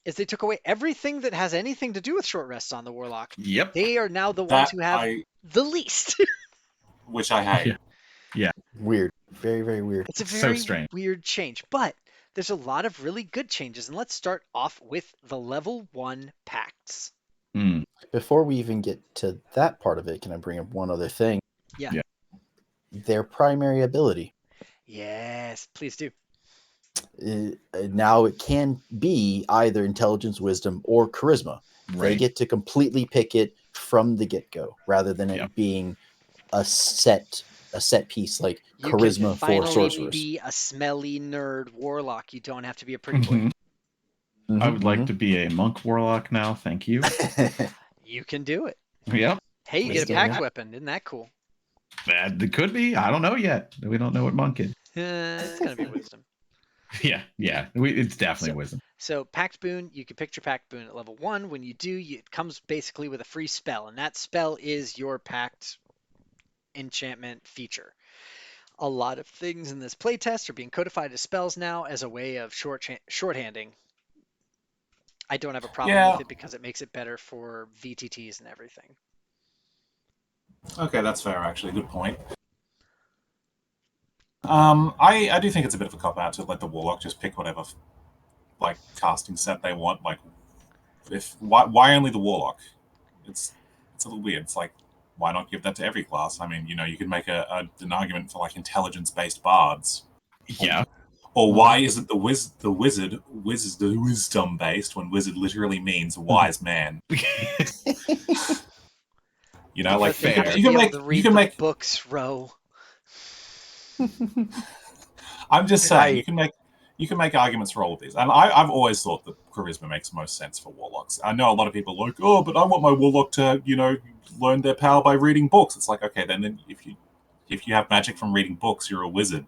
[SPEAKER 1] is they took away everything that has anything to do with short rests on the Warlock.
[SPEAKER 2] Yep.
[SPEAKER 1] They are now the ones
[SPEAKER 3] That
[SPEAKER 1] who have the least.
[SPEAKER 3] which I hate.
[SPEAKER 2] Yeah.
[SPEAKER 4] Weird. Very, very weird.
[SPEAKER 1] It's a
[SPEAKER 2] So
[SPEAKER 1] very
[SPEAKER 2] strange.
[SPEAKER 1] weird change, but there's a lot of really good changes. And let's start off with the level 1 pacts.
[SPEAKER 2] Mm.
[SPEAKER 4] Before we even get to that part of it, can I bring up one other thing?
[SPEAKER 1] Yeah.
[SPEAKER 2] Yeah.
[SPEAKER 4] Their primary ability.
[SPEAKER 1] Yes, please do.
[SPEAKER 4] Now it can be either intelligence, wisdom, or charisma. They
[SPEAKER 2] Right.
[SPEAKER 4] get to completely pick it from the get-go rather than
[SPEAKER 2] Yep.
[SPEAKER 4] it being a set piece like
[SPEAKER 1] You
[SPEAKER 4] charisma
[SPEAKER 1] can
[SPEAKER 4] for
[SPEAKER 1] finally
[SPEAKER 4] sorcerers.
[SPEAKER 1] be a smelly nerd warlock. You don't have to be a pretty boy.
[SPEAKER 2] Mhm. I would like
[SPEAKER 4] Mhm.
[SPEAKER 2] to be a monk warlock now. Thank you.
[SPEAKER 1] You can do it.
[SPEAKER 2] Yep.
[SPEAKER 1] Hey, you
[SPEAKER 4] Please
[SPEAKER 1] get a
[SPEAKER 4] do
[SPEAKER 1] pact
[SPEAKER 4] that.
[SPEAKER 1] weapon. Isn't that cool?
[SPEAKER 2] It could be. I don't know yet. We don't know what monk is.
[SPEAKER 1] It's going to be wisdom.
[SPEAKER 2] Yeah. It's definitely
[SPEAKER 1] So-
[SPEAKER 2] wisdom.
[SPEAKER 1] So Pact Boon, you can pick your Pact Boon at level 1. When you do, it comes basically with a free spell, and that spell is your Pact enchantment feature. A lot of things in this playtest are being codified as spells now as a way of shorthanding. I don't have a problem
[SPEAKER 3] Yeah.
[SPEAKER 1] with it because it makes it better for VTTs and everything.
[SPEAKER 3] Okay, that's fair. Actually, good point. I do think it's a bit of a cop out to let the warlock just pick whatever like casting set they want. Like, if why only the warlock? It's a little weird. It's like, why not give that to every class? I mean, you could make an argument for like intelligence based bards.
[SPEAKER 2] Yeah.
[SPEAKER 3] Or why is it the wizard wisdom based when wizard literally means wise man? Like
[SPEAKER 1] But they have to
[SPEAKER 3] you
[SPEAKER 1] be
[SPEAKER 3] can
[SPEAKER 1] able
[SPEAKER 3] make
[SPEAKER 1] to
[SPEAKER 3] you
[SPEAKER 1] read
[SPEAKER 3] can
[SPEAKER 1] the
[SPEAKER 3] make.
[SPEAKER 1] books, Ro.
[SPEAKER 3] I'm just saying
[SPEAKER 4] I-
[SPEAKER 3] you can make arguments for all of these, and I've always thought that charisma makes most sense for warlocks. I know a lot of people are like, oh, but I want my warlock to learn their power by reading books. It's like, okay, then if you have magic from reading books, you're a wizard.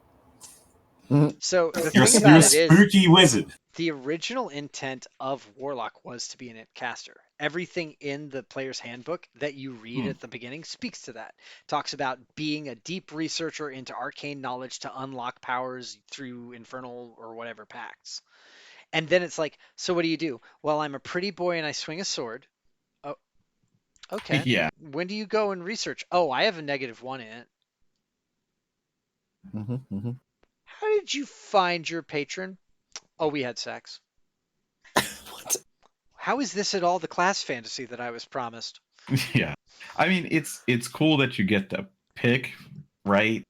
[SPEAKER 1] So the
[SPEAKER 3] You're
[SPEAKER 1] thing
[SPEAKER 3] you're a
[SPEAKER 1] about it is,
[SPEAKER 3] spooky wizard.
[SPEAKER 1] the original intent of Warlock was to be an caster. Everything in the player's handbook that you read at the beginning speaks to that. Talks about being a deep researcher into arcane knowledge to unlock powers through infernal or whatever pacts. And then it's like, so what do you do? Well, I'm a pretty boy and I swing a sword. Oh, okay.
[SPEAKER 2] Yeah.
[SPEAKER 1] When do you go and research? Oh, I have a -1 in it. How did you find your patron? Oh, we had sex.
[SPEAKER 4] What?
[SPEAKER 1] How is this at all the class fantasy that I was promised?
[SPEAKER 2] Yeah. I mean, it's cool that you get to pick, right?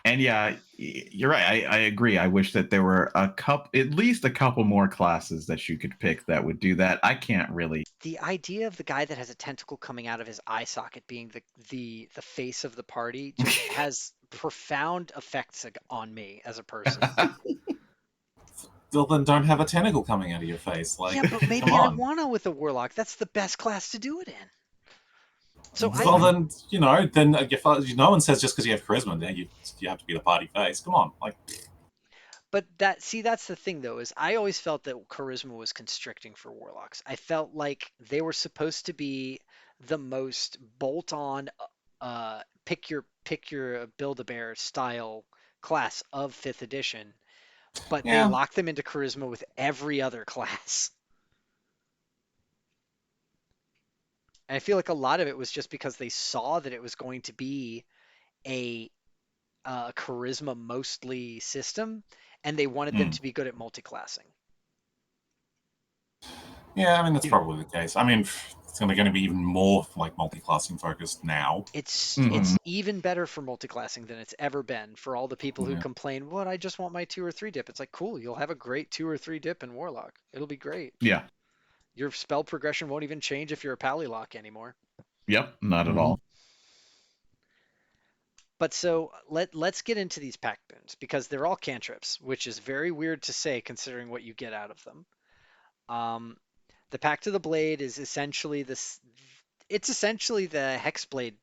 [SPEAKER 2] And yeah, you're right. I agree. I wish that there were at least a couple more classes that you could pick that would do that. I can't really.
[SPEAKER 1] The idea of the guy that has a tentacle coming out of his eye socket being the face of the party just has profound effects on me as a person.
[SPEAKER 3] Well, then don't have a tentacle coming out of your face. Like,
[SPEAKER 1] Yeah, but maybe
[SPEAKER 3] come
[SPEAKER 1] I
[SPEAKER 3] on.
[SPEAKER 1] wanna with a warlock. That's the best class to do it in. So
[SPEAKER 3] Well, then if no one says just because you have charisma, then you have to be the party face. Come on, like.
[SPEAKER 1] But that's the thing though, is I always felt that charisma was constricting for warlocks. I felt like they were supposed to be the most bolt on pick your Build-A-Bear style class of 5th edition, but they
[SPEAKER 3] Yeah.
[SPEAKER 1] locked them into charisma with every other class. And I feel like a lot of it was just because they saw that it was going to be a charisma mostly system, and they wanted them to be good at multi-classing.
[SPEAKER 3] Yeah, I mean that's probably the case. I mean, It's going to be even more like multi-classing focused now.
[SPEAKER 1] It's even better for multiclassing than it's ever been for all the people who
[SPEAKER 3] Yeah.
[SPEAKER 1] complain, what, I just want my 2 or 3 dip. It's like, cool, you'll have a great 2 or 3 dip in Warlock. It'll be great.
[SPEAKER 2] Yeah.
[SPEAKER 1] Your spell progression won't even change if you're a Pallylock anymore.
[SPEAKER 2] Yep. Not at all.
[SPEAKER 1] But so let's get into these pact boons because they're all cantrips, which is very weird to say considering what you get out of them. The Pact of the Blade is essentially this. It's essentially the Hexblade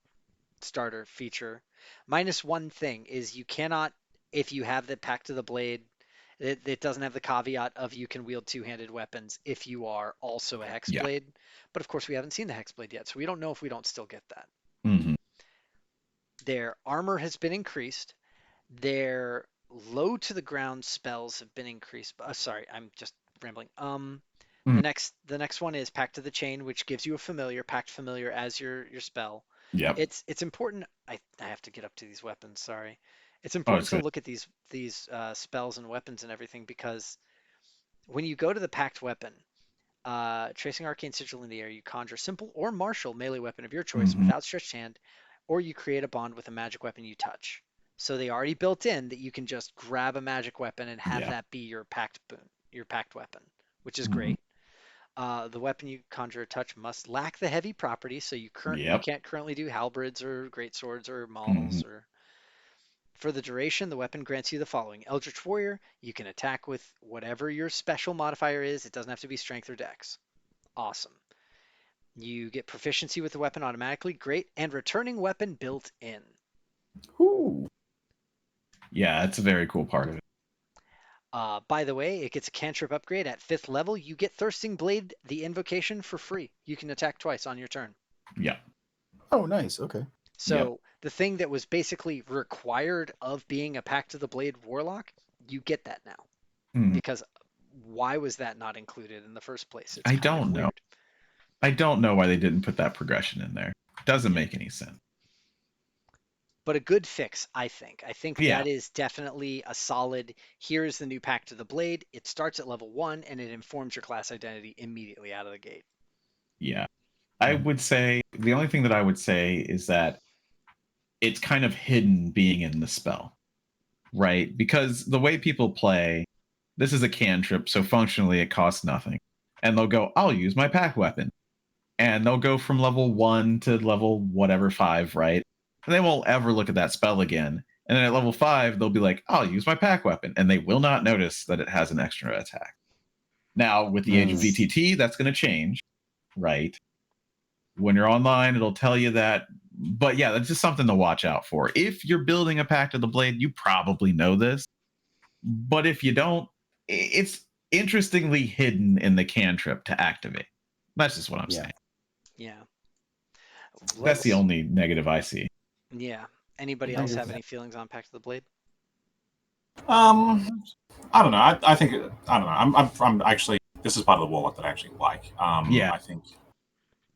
[SPEAKER 1] starter feature, minus one thing is you cannot, if you have the Pact of the Blade, it doesn't have the caveat of you can wield two-handed weapons if you are also a Hexblade. But of course, we haven't seen the Hexblade yet, so we don't know if we don't still get that. Their armor has been increased. Their low to the ground spells have been increased. Sorry, I'm just rambling. The next one is Pact of the Chain, which gives you a familiar, Pact Familiar as your spell.
[SPEAKER 2] Yep.
[SPEAKER 1] It's important. I have to get up to these weapons. Sorry, it's
[SPEAKER 2] Oh,
[SPEAKER 1] important
[SPEAKER 2] it's
[SPEAKER 1] to
[SPEAKER 2] good.
[SPEAKER 1] look at these spells and weapons and everything because when you go to the Pact weapon, Tracing Arcane Sigil in the air, you conjure simple or martial melee weapon of your choice with outstretched hand, or you create a bond with a magic weapon you touch. So they already built in that you can just grab a magic weapon and have that be your Pact boon, your Pact weapon, which is great. The weapon you conjure or touch must lack the heavy property, so you can't currently do halberds or greatswords or mauls. Or for the duration, the weapon grants you the following: Eldritch Warrior, you can attack with whatever your special modifier is. It doesn't have to be Strength or Dex. Awesome. You get proficiency with the weapon automatically. Great. And returning weapon built in.
[SPEAKER 4] Ooh.
[SPEAKER 2] Yeah, it's a very cool part of it.
[SPEAKER 1] By the way, it gets a cantrip upgrade at 5th level. You get Thirsting Blade, the invocation, for free. You can attack twice on your turn.
[SPEAKER 2] Yeah.
[SPEAKER 4] Oh, nice. Okay.
[SPEAKER 1] So the thing that was basically required of being a Pact of the Blade Warlock, you get that now. Because why was that not included in the first place? It's
[SPEAKER 2] I
[SPEAKER 1] kind of
[SPEAKER 2] don't know.
[SPEAKER 1] weird.
[SPEAKER 2] I don't know why they didn't put that progression in there. Doesn't make any sense.
[SPEAKER 1] But a good fix, I think. I think that is definitely a solid, here's the new Pact of the Blade. It starts at level 1, and it informs your class identity immediately out of the gate.
[SPEAKER 2] Yeah. I would say, the only thing that I would say is that it's kind of hidden being in the spell, right? Because the way people play, this is a cantrip, so functionally it costs nothing. And they'll go, I'll use my pack weapon. And they'll go from level 1 to level whatever 5, right? And they won't ever look at that spell again. And then at level 5, they'll be like, I'll use my pack weapon. And they will not notice that it has an extra attack. Now, with the age of VTT, that's going to change, right? When you're online, it'll tell you that. But yeah, that's just something to watch out for. If you're building a Pact of the Blade, you probably know this. But if you don't, it's interestingly hidden in the cantrip to activate. That's just what I'm saying.
[SPEAKER 1] Yeah.
[SPEAKER 2] That's the only negative I see.
[SPEAKER 1] Yeah. Anybody else have any feelings on Pact of the Blade?
[SPEAKER 3] I don't know. I think I don't know. I'm actually, this is part of the Warlock that I actually like. I think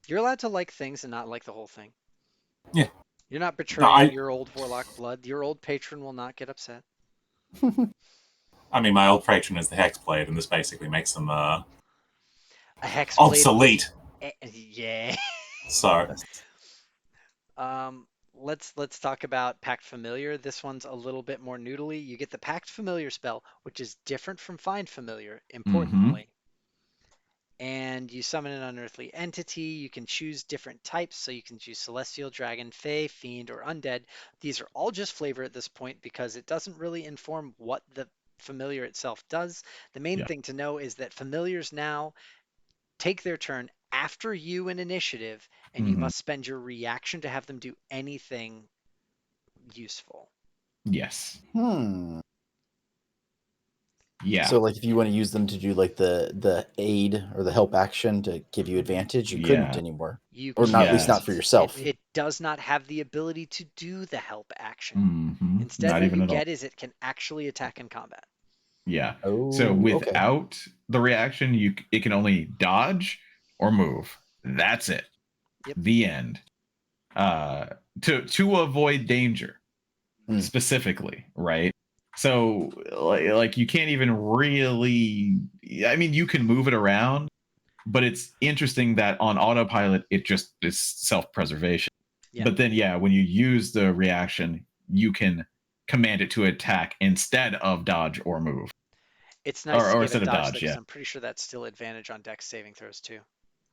[SPEAKER 1] you're allowed to like things and not like the whole thing.
[SPEAKER 3] Yeah.
[SPEAKER 1] You're not betraying your old Warlock blood. Your old patron will not get upset.
[SPEAKER 3] I mean, my old patron is the Hexblade, and this basically makes them
[SPEAKER 1] a Hexblade
[SPEAKER 3] obsolete.
[SPEAKER 1] Yeah.
[SPEAKER 3] So
[SPEAKER 1] let's talk about Pact Familiar. This one's a little bit more noodly. You get the Pact Familiar spell, which is different from Find Familiar, importantly. And you summon an unearthly entity. You can choose different types, so you can choose Celestial, Dragon, Fey, Fiend, or Undead. These are all just flavor at this point because it doesn't really inform what the familiar itself does. The main thing to know is that familiars now take their turn after you in initiative, and you must spend your reaction to have them do anything useful.
[SPEAKER 2] Yes.
[SPEAKER 4] Yeah. So like if you want to use them to do like the aid or the help action to give you advantage, you couldn't anymore. Or not, at least not for yourself.
[SPEAKER 1] It does not have the ability to do the help action. Instead,
[SPEAKER 2] not
[SPEAKER 1] what
[SPEAKER 2] even
[SPEAKER 1] you
[SPEAKER 2] at
[SPEAKER 1] get
[SPEAKER 2] all.
[SPEAKER 1] is it can actually attack in combat.
[SPEAKER 2] Yeah. So without the reaction, it can only dodge or move. That's it. The end. To avoid danger, specifically, right? So like you can't even really. I mean, you can move it around, But it's interesting that on autopilot, it just is self-preservation.
[SPEAKER 1] Yeah.
[SPEAKER 2] But then, yeah, when you use the reaction, you can command it to attack instead of dodge or move,
[SPEAKER 1] It's nice to
[SPEAKER 2] or
[SPEAKER 1] give it
[SPEAKER 2] instead of
[SPEAKER 1] dodge though,
[SPEAKER 2] dodge.
[SPEAKER 1] because
[SPEAKER 2] Yeah,
[SPEAKER 1] I'm pretty sure that's still advantage on dex saving throws too.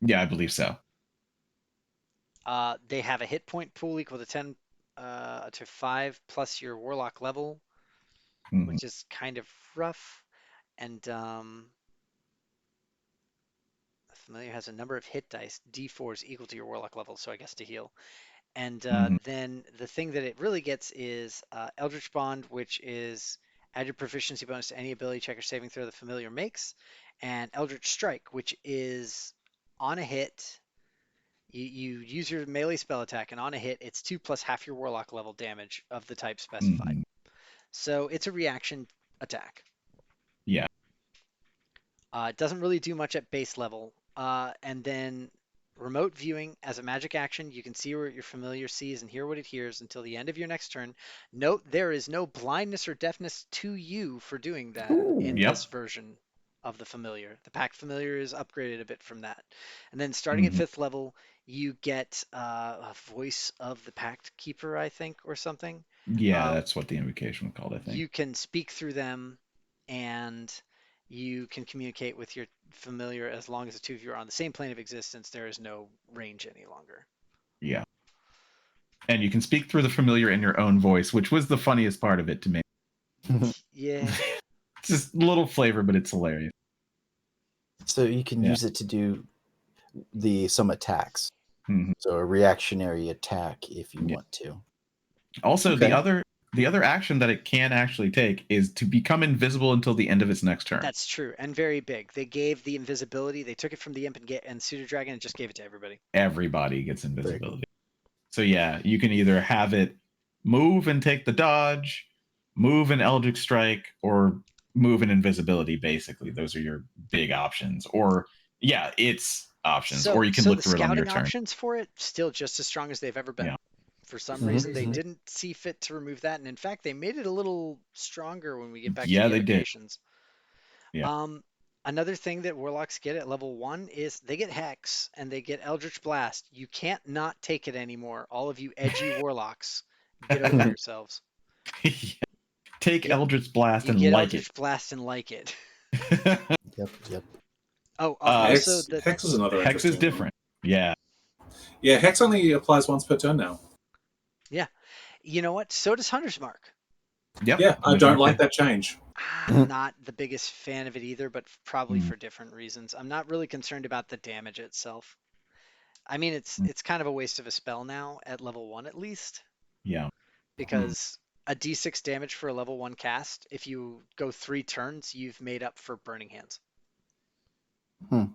[SPEAKER 2] yeah, I believe so.
[SPEAKER 1] They have a hit point pool equal to 10 to 5 plus your warlock level,
[SPEAKER 2] Mhm.
[SPEAKER 1] which is kind of rough. And the familiar has a number of hit dice, D4s equal to your warlock level, so I guess to heal. And
[SPEAKER 2] Mhm.
[SPEAKER 1] then the thing that it really gets is Eldritch Bond, which is add your proficiency bonus to any ability check or saving throw the familiar makes, and Eldritch Strike, which is on a hit. You use your melee spell attack, and on a hit, it's 2 plus half your warlock level damage of the type specified.
[SPEAKER 2] Mhm.
[SPEAKER 1] So it's a reaction attack.
[SPEAKER 2] Yeah.
[SPEAKER 1] It doesn't really do much at base level. And then remote viewing as a magic action, you can see what your familiar sees and hear what it hears until the end of your next turn. Note there is no blindness or deafness to you for doing that
[SPEAKER 4] Ooh.
[SPEAKER 1] in
[SPEAKER 2] Yep.
[SPEAKER 1] this version of the familiar. The pact familiar is upgraded a bit from that. And then starting at
[SPEAKER 2] Mhm.
[SPEAKER 1] 5th level, you get a voice of the pact keeper, I think, or something.
[SPEAKER 2] Yeah,
[SPEAKER 1] Uh,
[SPEAKER 2] that's what the invocation was called, I think.
[SPEAKER 1] you can speak through them and you can communicate with your familiar as long as the two of you are on the same plane of existence. There is no range any longer.
[SPEAKER 2] Yeah. And you can speak through the familiar in your own voice, which was the funniest part of it to me.
[SPEAKER 1] Yeah.
[SPEAKER 2] It's just a little flavor, but it's hilarious.
[SPEAKER 4] So you can
[SPEAKER 2] Yeah.
[SPEAKER 4] use it to do some attacks.
[SPEAKER 2] Mhm.
[SPEAKER 4] So a reactionary attack if you
[SPEAKER 2] Yeah.
[SPEAKER 4] want to.
[SPEAKER 2] Also,
[SPEAKER 4] Okay.
[SPEAKER 2] the other action that it can actually take is to become invisible until the end of its next turn.
[SPEAKER 1] That's true, and very big. They gave the invisibility. They took it from the imp and pseudo dragon and just gave it to everybody.
[SPEAKER 2] Everybody gets
[SPEAKER 4] Very
[SPEAKER 2] invisibility. So yeah, you can either have it move and take the dodge, move an Eldritch Strike, or move an invisibility. Basically, those are your big options. Or yeah, it's options.
[SPEAKER 1] So,
[SPEAKER 2] Or you can
[SPEAKER 1] so the
[SPEAKER 2] look through it on your
[SPEAKER 1] scouting
[SPEAKER 2] turn.
[SPEAKER 1] options for it still just as strong as they've ever been.
[SPEAKER 2] Yeah.
[SPEAKER 1] For some
[SPEAKER 4] Mhm.
[SPEAKER 1] reason, they didn't see fit to remove that, and in fact, they made it a little stronger when we get back to
[SPEAKER 2] Yeah,
[SPEAKER 1] the
[SPEAKER 2] they did.
[SPEAKER 1] invocations.
[SPEAKER 2] Yeah.
[SPEAKER 1] Um, Another thing that warlocks get at level 1 is they get Hex and they get Eldritch Blast. You can't not take it anymore. All of you edgy warlocks, get over yourselves.
[SPEAKER 2] Take
[SPEAKER 1] Yep,
[SPEAKER 2] Eldritch Blast
[SPEAKER 1] you
[SPEAKER 2] and
[SPEAKER 1] get
[SPEAKER 2] like it.
[SPEAKER 1] Eldritch Blast and like it.
[SPEAKER 4] Yep. Yep.
[SPEAKER 1] Oh,
[SPEAKER 2] Uh,
[SPEAKER 1] also
[SPEAKER 3] Hex,
[SPEAKER 1] the
[SPEAKER 3] Hex is another
[SPEAKER 2] Hex is
[SPEAKER 3] interesting one.
[SPEAKER 2] different. Yeah.
[SPEAKER 3] Yeah, Hex only applies once per turn now.
[SPEAKER 1] yeah, you know what? So does Hunter's Mark.
[SPEAKER 2] Yep.
[SPEAKER 3] Yeah, I don't like that change.
[SPEAKER 1] I'm not the biggest fan of it either, but probably
[SPEAKER 2] Mm,
[SPEAKER 1] for different reasons. I'm not really concerned about the damage itself. I mean,
[SPEAKER 2] mm,
[SPEAKER 1] it's kind of a waste of a spell now at level 1 at least,
[SPEAKER 2] yeah. Mm,
[SPEAKER 1] because a d6 damage for a level 1 cast, if you go 3 turns, you've made up for Burning Hands.
[SPEAKER 4] Hmm.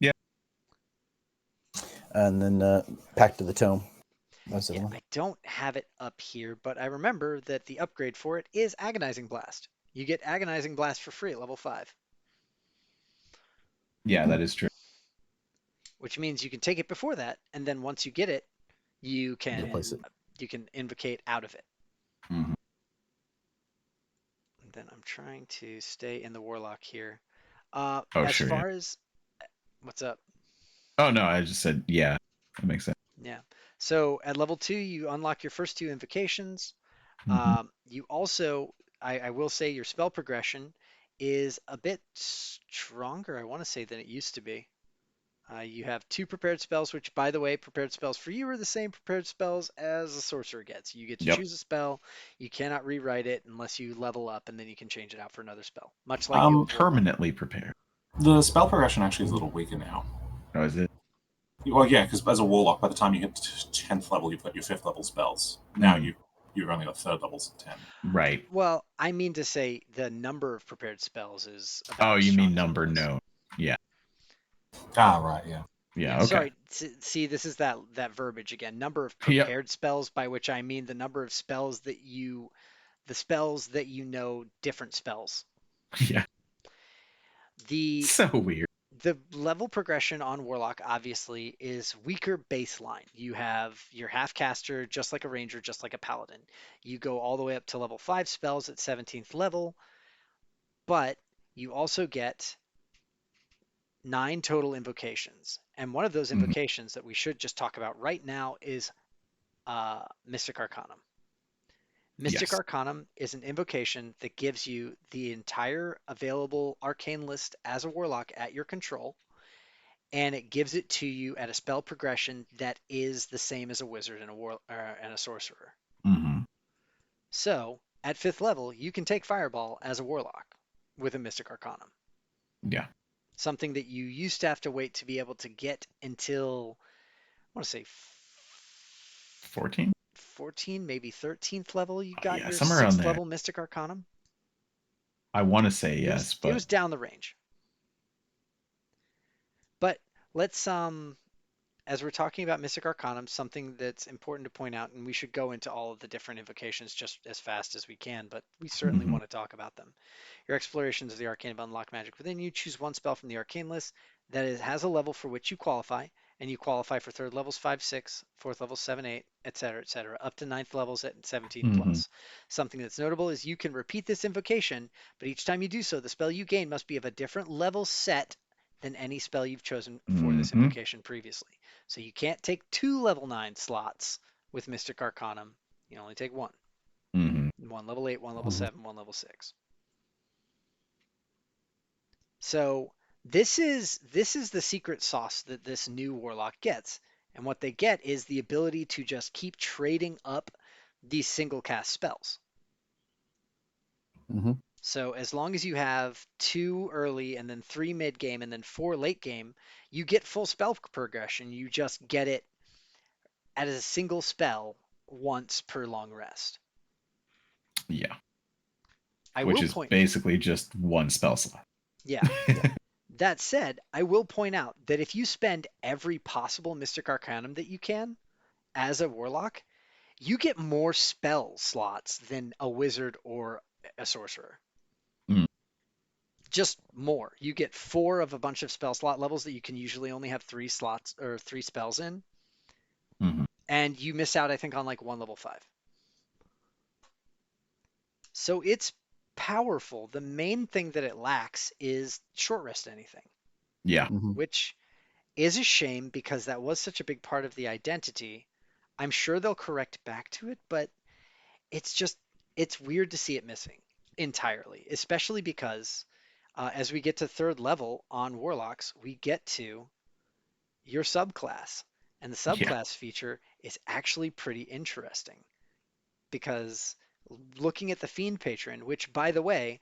[SPEAKER 2] yeah.
[SPEAKER 4] And then Pact of the Tome. That's the
[SPEAKER 1] Yeah,
[SPEAKER 4] other one.
[SPEAKER 1] I don't have it up here, but I remember that the upgrade for it is Agonizing Blast. You get Agonizing Blast for free at level 5,
[SPEAKER 2] Yeah,
[SPEAKER 4] Hmm.
[SPEAKER 2] that is true.
[SPEAKER 1] which means you can take it before that, and then once you get it, you
[SPEAKER 4] You replace
[SPEAKER 1] can
[SPEAKER 4] it.
[SPEAKER 1] invocate out of it.
[SPEAKER 2] Mhm.
[SPEAKER 1] And then I'm trying to stay in the Warlock here.
[SPEAKER 2] Oh,
[SPEAKER 1] As
[SPEAKER 2] sure. Yeah.
[SPEAKER 1] far as what's up?
[SPEAKER 2] Oh, no, I just said, yeah, that makes sense.
[SPEAKER 1] Yeah. So at level 2, you unlock your first 2 invocations.
[SPEAKER 2] Mhm.
[SPEAKER 1] You also, I will say, your spell progression is a bit stronger, I want to say, than it used to be. You have 2 prepared spells, which, by the way, prepared spells for you are the same prepared spells as a sorcerer gets. You get to
[SPEAKER 2] Yep.
[SPEAKER 1] choose a spell. You cannot rewrite it unless you level up, and then you can change it out for another spell, much like the old Warlock.
[SPEAKER 2] Permanently prepared.
[SPEAKER 3] The spell progression actually is a little weaker now.
[SPEAKER 2] Oh, is it?
[SPEAKER 3] Well, yeah, because as a warlock, by the time you hit 10th level, you've got your 5th level spells. Now
[SPEAKER 2] Mhm.
[SPEAKER 3] you've only got 3rd levels at 10.
[SPEAKER 2] Right.
[SPEAKER 1] Well, I mean to say the number of prepared spells is about
[SPEAKER 2] Oh,
[SPEAKER 1] as
[SPEAKER 2] you
[SPEAKER 1] strong
[SPEAKER 2] mean
[SPEAKER 1] as it
[SPEAKER 2] number
[SPEAKER 1] was.
[SPEAKER 2] known. Yeah.
[SPEAKER 3] Ah, right, yeah.
[SPEAKER 1] Yeah,
[SPEAKER 2] Yeah. Okay.
[SPEAKER 1] sorry. See, this is that verbiage again. Number of
[SPEAKER 2] Yep.
[SPEAKER 1] prepared spells, by which I mean the number of spells the spells that you know different spells.
[SPEAKER 2] Yeah.
[SPEAKER 1] The
[SPEAKER 2] So weird.
[SPEAKER 1] the level progression on Warlock obviously is weaker baseline. You have your half caster, just like a ranger, just like a paladin. You go all the way up to level 5 spells at 17th level, but you also get 9 total invocations, and one of those
[SPEAKER 2] Mhm.
[SPEAKER 1] invocations that we should just talk about right now is Mystic Arcanum. Mystic
[SPEAKER 2] Yes.
[SPEAKER 1] Arcanum is an invocation that gives you the entire available arcane list as a warlock at your control, and it gives it to you at a spell progression that is the same as a wizard and and a sorcerer.
[SPEAKER 2] Hmm.
[SPEAKER 1] So at 5th level, you can take Fireball as a warlock with a Mystic Arcanum.
[SPEAKER 2] Yeah.
[SPEAKER 1] Something that you used to have to wait to be able to get until, I want to say
[SPEAKER 2] 14.
[SPEAKER 1] 14, maybe 13th level, you got
[SPEAKER 2] Yeah,
[SPEAKER 1] your
[SPEAKER 2] somewhere around
[SPEAKER 1] 6th
[SPEAKER 2] there.
[SPEAKER 1] level Mystic Arcanum.
[SPEAKER 2] I want to say
[SPEAKER 1] It was
[SPEAKER 2] yes,
[SPEAKER 1] it
[SPEAKER 2] but
[SPEAKER 1] was down the range. But let's as we're talking about Mystic Arcanum, something that's important to point out, and we should go into all of the different invocations just as fast as we can, but we certainly
[SPEAKER 2] mhm.
[SPEAKER 1] want to talk about them. Your explorations of the arcane of unlock magic within you. Choose one spell from the arcane list that has a level for which you qualify, and you qualify for 3rd levels 5, 6, 4th levels 7, 8, etc., up to 9th levels at 17
[SPEAKER 2] Mhm.
[SPEAKER 1] plus. Something that's notable is you can repeat this invocation, but each time you do so, the spell you gain must be of a different level set than any spell you've chosen for this
[SPEAKER 2] Mhm.
[SPEAKER 1] invocation previously. So you can't take 2 level 9 slots with Mystic Arcanum. You only take one.
[SPEAKER 2] Mhm.
[SPEAKER 1] One level 8, one level
[SPEAKER 4] Mhm.
[SPEAKER 1] 7, one level 6. So this is the secret sauce that this new warlock gets. And what they get is the ability to just keep trading up these single cast spells.
[SPEAKER 4] Mhm.
[SPEAKER 1] So as long as you have 2 early and then 3 mid game and then 4 late game, you get full spell progression. You just get it as a single spell once per long rest.
[SPEAKER 2] Yeah,
[SPEAKER 1] I
[SPEAKER 2] which
[SPEAKER 1] will
[SPEAKER 2] is
[SPEAKER 1] point,
[SPEAKER 2] basically just one spell slot.
[SPEAKER 1] yeah. That said, I will point out that if you spend every possible Mystic Arcanum that you can as a warlock, you get more spell slots than a wizard or a sorcerer.
[SPEAKER 2] Mm.
[SPEAKER 1] Just more. You get 4 of a bunch of spell slot levels that you can usually only have 3 slots or 3 spells in,
[SPEAKER 2] Mhm.
[SPEAKER 1] and you miss out, I think, on like 1 level 5. So it's powerful. The main thing that it lacks is short rest anything,
[SPEAKER 2] Yeah.
[SPEAKER 4] Mhm.
[SPEAKER 1] which is a shame because that was such a big part of the identity. I'm sure they'll correct back to it, but it's just it's weird to see it missing entirely, especially because as we get to 3rd level on warlocks, we get to your subclass, and the
[SPEAKER 2] Yeah.
[SPEAKER 1] subclass feature is actually pretty interesting because looking at the fiend patron, which by the way,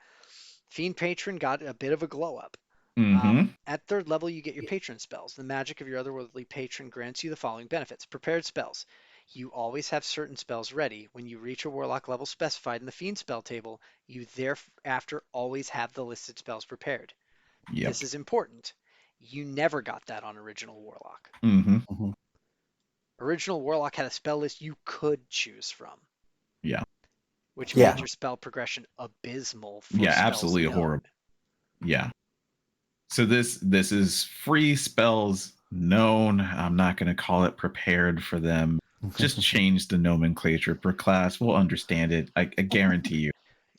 [SPEAKER 1] fiend patron got a bit of a glow up.
[SPEAKER 2] Mhm.
[SPEAKER 1] At 3rd level, you get your patron spells. The magic of your otherworldly patron grants you the following benefits. Prepared spells. You always have certain spells ready. When you reach a warlock level specified in the fiend spell table, you thereafter always have the listed spells prepared.
[SPEAKER 2] Yep.
[SPEAKER 1] This is important. You never got that on original warlock.
[SPEAKER 2] Mhm.
[SPEAKER 4] Mhm.
[SPEAKER 1] Original warlock had a spell list you could choose from,
[SPEAKER 2] Yeah.
[SPEAKER 1] which made
[SPEAKER 4] Yeah.
[SPEAKER 1] your spell progression abysmal for
[SPEAKER 2] Yeah.
[SPEAKER 1] spells
[SPEAKER 2] Absolutely
[SPEAKER 1] known.
[SPEAKER 2] horrible. Yeah. So this is free spells known. I'm not going to call it prepared for them. Just change the nomenclature per class. We'll understand it. I guarantee you.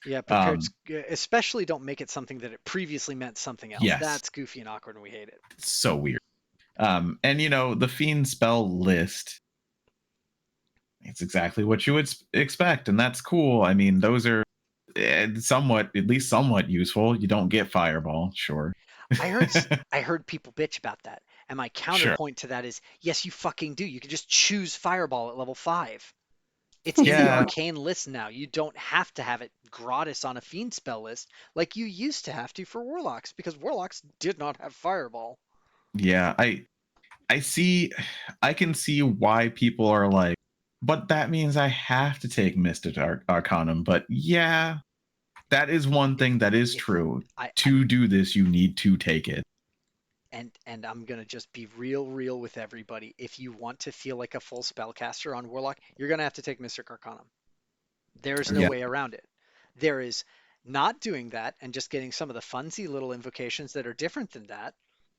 [SPEAKER 1] Yeah, prepared,
[SPEAKER 2] Um,
[SPEAKER 1] especially don't make it something that it previously meant something else.
[SPEAKER 2] yes,
[SPEAKER 1] That's goofy and awkward, and we hate it.
[SPEAKER 2] it's so weird. And the fiend spell list. It's exactly what you would expect, and that's cool. I mean, those are somewhat, at least somewhat useful. You don't get fireball, sure.
[SPEAKER 1] I heard I heard people bitch about that, and my
[SPEAKER 2] Sure.
[SPEAKER 1] counterpoint to that is, yes, you fucking do. You can just choose Fireball at level 5. It's in the
[SPEAKER 2] Yeah.
[SPEAKER 1] arcane list now. You don't have to have it gratis on a fiend spell list like you used to have to for warlocks because warlocks did not have Fireball.
[SPEAKER 2] Yeah. I can see why people are like, but that means I have to take Mystic Arcanum. But yeah, that is one
[SPEAKER 1] If
[SPEAKER 2] thing that is
[SPEAKER 1] if
[SPEAKER 2] true.
[SPEAKER 1] I
[SPEAKER 2] To do this, you need to take it.
[SPEAKER 1] and I'm gonna just be real with everybody. If you want to feel like a full spellcaster on warlock, you're gonna have to take Mystic Arcanum. There's no
[SPEAKER 2] Yeah.
[SPEAKER 1] way around it. There is not doing that and just getting some of the funsy little invocations that are different than that.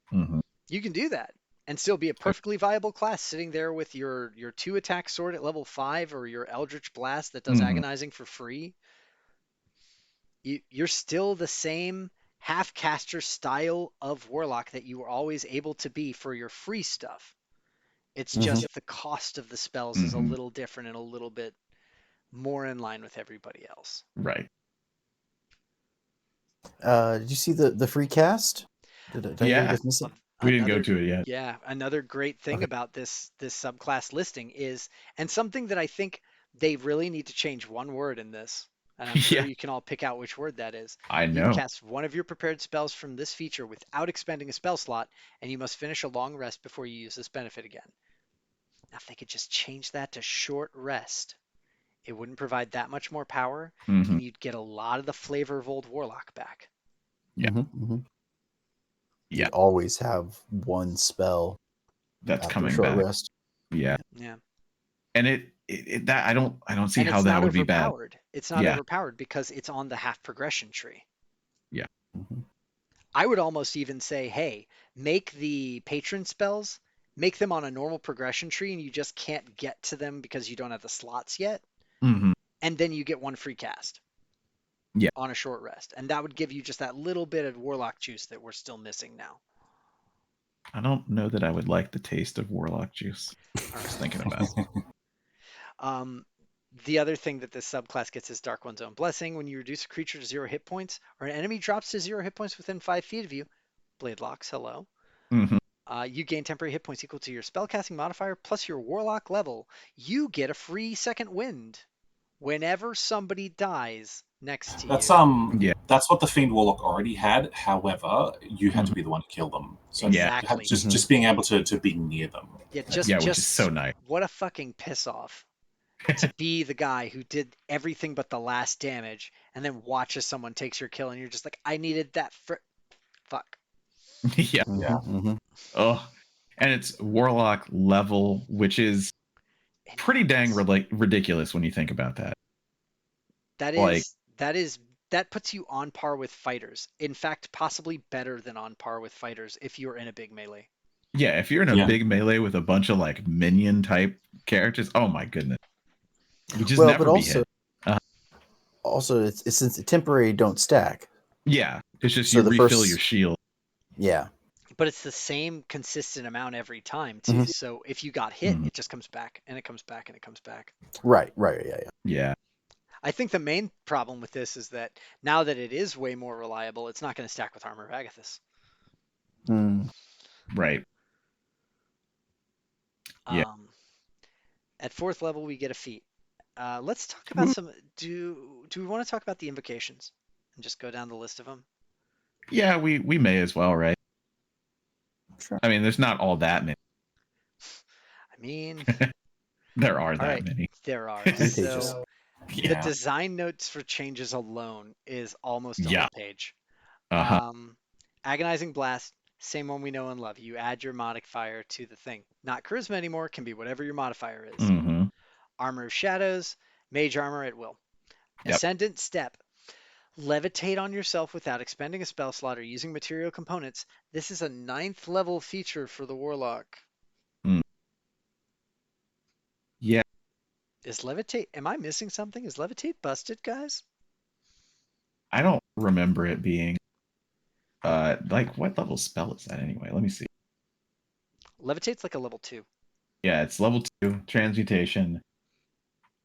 [SPEAKER 2] Hmm.
[SPEAKER 1] You can do that and still be a perfectly viable class sitting there with your 2 attack sword at level 5 or your Eldritch Blast that does
[SPEAKER 2] Hmm.
[SPEAKER 1] agonizing for free. You're still the same half caster style of warlock that you were always able to be for your free stuff. It's
[SPEAKER 4] Mhm.
[SPEAKER 1] just the cost of the spells is a
[SPEAKER 2] Mhm.
[SPEAKER 1] little different and a little bit more in line with everybody else.
[SPEAKER 2] Right.
[SPEAKER 4] Did you see the free cast? Did I hear you
[SPEAKER 2] Yeah.
[SPEAKER 4] guys miss it?
[SPEAKER 2] We didn't go
[SPEAKER 1] Another
[SPEAKER 2] to it yet.
[SPEAKER 1] Yeah, another great thing
[SPEAKER 4] Okay.
[SPEAKER 1] about this subclass listing is, and something that I think they really need to change one word in this, and I'm sure
[SPEAKER 2] Yeah.
[SPEAKER 1] you can all pick out which word that is.
[SPEAKER 2] I
[SPEAKER 1] You can
[SPEAKER 2] know.
[SPEAKER 1] cast one of your prepared spells from this feature without expending a spell slot, and you must finish a long rest before you use this benefit again. Now, if they could just change that to short rest, it wouldn't provide that much more power,
[SPEAKER 2] Hmm.
[SPEAKER 1] and you'd get a lot of the flavor of Old Warlock back.
[SPEAKER 2] Yeah.
[SPEAKER 4] Mm-hmm.
[SPEAKER 2] Yeah.
[SPEAKER 4] You'd always have one spell
[SPEAKER 2] That's
[SPEAKER 4] after a
[SPEAKER 2] coming
[SPEAKER 4] short
[SPEAKER 2] back.
[SPEAKER 4] rest.
[SPEAKER 2] Yeah.
[SPEAKER 1] Yeah.
[SPEAKER 2] And that I don't see
[SPEAKER 1] And
[SPEAKER 2] how
[SPEAKER 1] it's
[SPEAKER 2] that
[SPEAKER 1] not
[SPEAKER 2] would be bad.
[SPEAKER 1] overpowered. It's not
[SPEAKER 2] Yeah.
[SPEAKER 1] overpowered because it's on the half progression tree.
[SPEAKER 2] Yeah.
[SPEAKER 4] Mhm.
[SPEAKER 1] I would almost even say, hey, make the patron spells, make them on a normal progression tree, and you just can't get to them because you don't have the slots yet.
[SPEAKER 2] Hmm.
[SPEAKER 1] And then you get one free cast
[SPEAKER 2] Yeah.
[SPEAKER 1] on a short rest. And that would give you just that little bit of warlock juice that we're still missing now.
[SPEAKER 2] I don't know that I would like the taste of warlock juice.
[SPEAKER 1] All
[SPEAKER 2] Just
[SPEAKER 1] right.
[SPEAKER 2] thinking about it.
[SPEAKER 1] Um, the other thing that this subclass gets is Dark One's Own Blessing. When you reduce a creature to 0 hit points, or an enemy drops to 0 hit points within 5 feet of you, Blade Locks, hello.
[SPEAKER 2] Hmm.
[SPEAKER 1] You gain temporary hit points equal to your spellcasting modifier plus your warlock level. You get a free second wind whenever somebody dies next to
[SPEAKER 3] That's
[SPEAKER 1] you.
[SPEAKER 2] Yeah.
[SPEAKER 3] that's what the Fiend Warlock already had. However, you had to
[SPEAKER 2] Mhm.
[SPEAKER 3] be the one to kill them. So
[SPEAKER 2] Yeah.
[SPEAKER 1] Exactly.
[SPEAKER 3] just being able to be near them.
[SPEAKER 1] Yeah,
[SPEAKER 2] Yeah, which is so
[SPEAKER 1] just
[SPEAKER 2] nice.
[SPEAKER 1] what a fucking piss off to be the guy who did everything but the last damage and then watch as someone takes your kill and you're just like, I needed that for fuck.
[SPEAKER 2] Yeah.
[SPEAKER 3] Yeah.
[SPEAKER 4] Mm-hmm.
[SPEAKER 2] Oh, and it's warlock level, which is pretty dang
[SPEAKER 1] Enormous.
[SPEAKER 2] ridiculous when you think about that.
[SPEAKER 1] That
[SPEAKER 2] Like,
[SPEAKER 1] is that is that puts you on par with fighters. In fact, possibly better than on par with fighters if you're in a big melee.
[SPEAKER 2] yeah, if you're in a
[SPEAKER 3] Yeah.
[SPEAKER 2] big melee with a bunch of like minion type characters, oh my goodness, you just
[SPEAKER 4] Well, but
[SPEAKER 2] never be
[SPEAKER 4] also
[SPEAKER 2] hit. Uh,
[SPEAKER 4] it's since the temporary don't stack.
[SPEAKER 2] yeah, it's just
[SPEAKER 4] So
[SPEAKER 2] you
[SPEAKER 4] the
[SPEAKER 2] refill your
[SPEAKER 4] first,
[SPEAKER 2] shield.
[SPEAKER 4] yeah.
[SPEAKER 1] But it's the same consistent amount every time too.
[SPEAKER 4] Mhm.
[SPEAKER 1] So if you got hit,
[SPEAKER 2] Mhm.
[SPEAKER 1] it just comes back and it comes back and it comes back.
[SPEAKER 4] Right, yeah.
[SPEAKER 2] Yeah,
[SPEAKER 1] I think the main problem with this is that now that it is way more reliable, it's not going to stack with Armor of Agathis.
[SPEAKER 4] Mm.
[SPEAKER 2] right. Yeah.
[SPEAKER 1] Um, at 4th level, we get a feat. Let's talk about
[SPEAKER 2] Mm,
[SPEAKER 1] some. Do we want to talk about the invocations and just go down the list of them?
[SPEAKER 2] yeah, we may as well, right?
[SPEAKER 4] Sure.
[SPEAKER 2] I mean, there's not all that many.
[SPEAKER 1] I mean,
[SPEAKER 2] There are
[SPEAKER 1] all
[SPEAKER 2] that
[SPEAKER 1] right,
[SPEAKER 2] many.
[SPEAKER 1] there are.
[SPEAKER 4] 3 pages.
[SPEAKER 1] So the
[SPEAKER 2] Yeah.
[SPEAKER 1] design notes for changes alone is almost a
[SPEAKER 2] Yeah.
[SPEAKER 1] whole page.
[SPEAKER 2] Uh-huh.
[SPEAKER 1] Agonizing Blast, same one we know and love. You add your modifier to the thing. Not charisma anymore, can be whatever your modifier is.
[SPEAKER 2] Mm-hmm.
[SPEAKER 1] Armor of Shadows, Mage Armor at will.
[SPEAKER 2] Yep.
[SPEAKER 1] Ascendant Step, levitate on yourself without expending a spell slot or using material components. This is a 9th level feature for the Warlock.
[SPEAKER 2] Yeah.
[SPEAKER 1] Is levitate, am I missing something? Is levitate busted, guys?
[SPEAKER 2] I don't remember it being like what level spell is that anyway? Let me see.
[SPEAKER 1] Levitate's like a level 2.
[SPEAKER 2] Yeah, it's level 2 transmutation.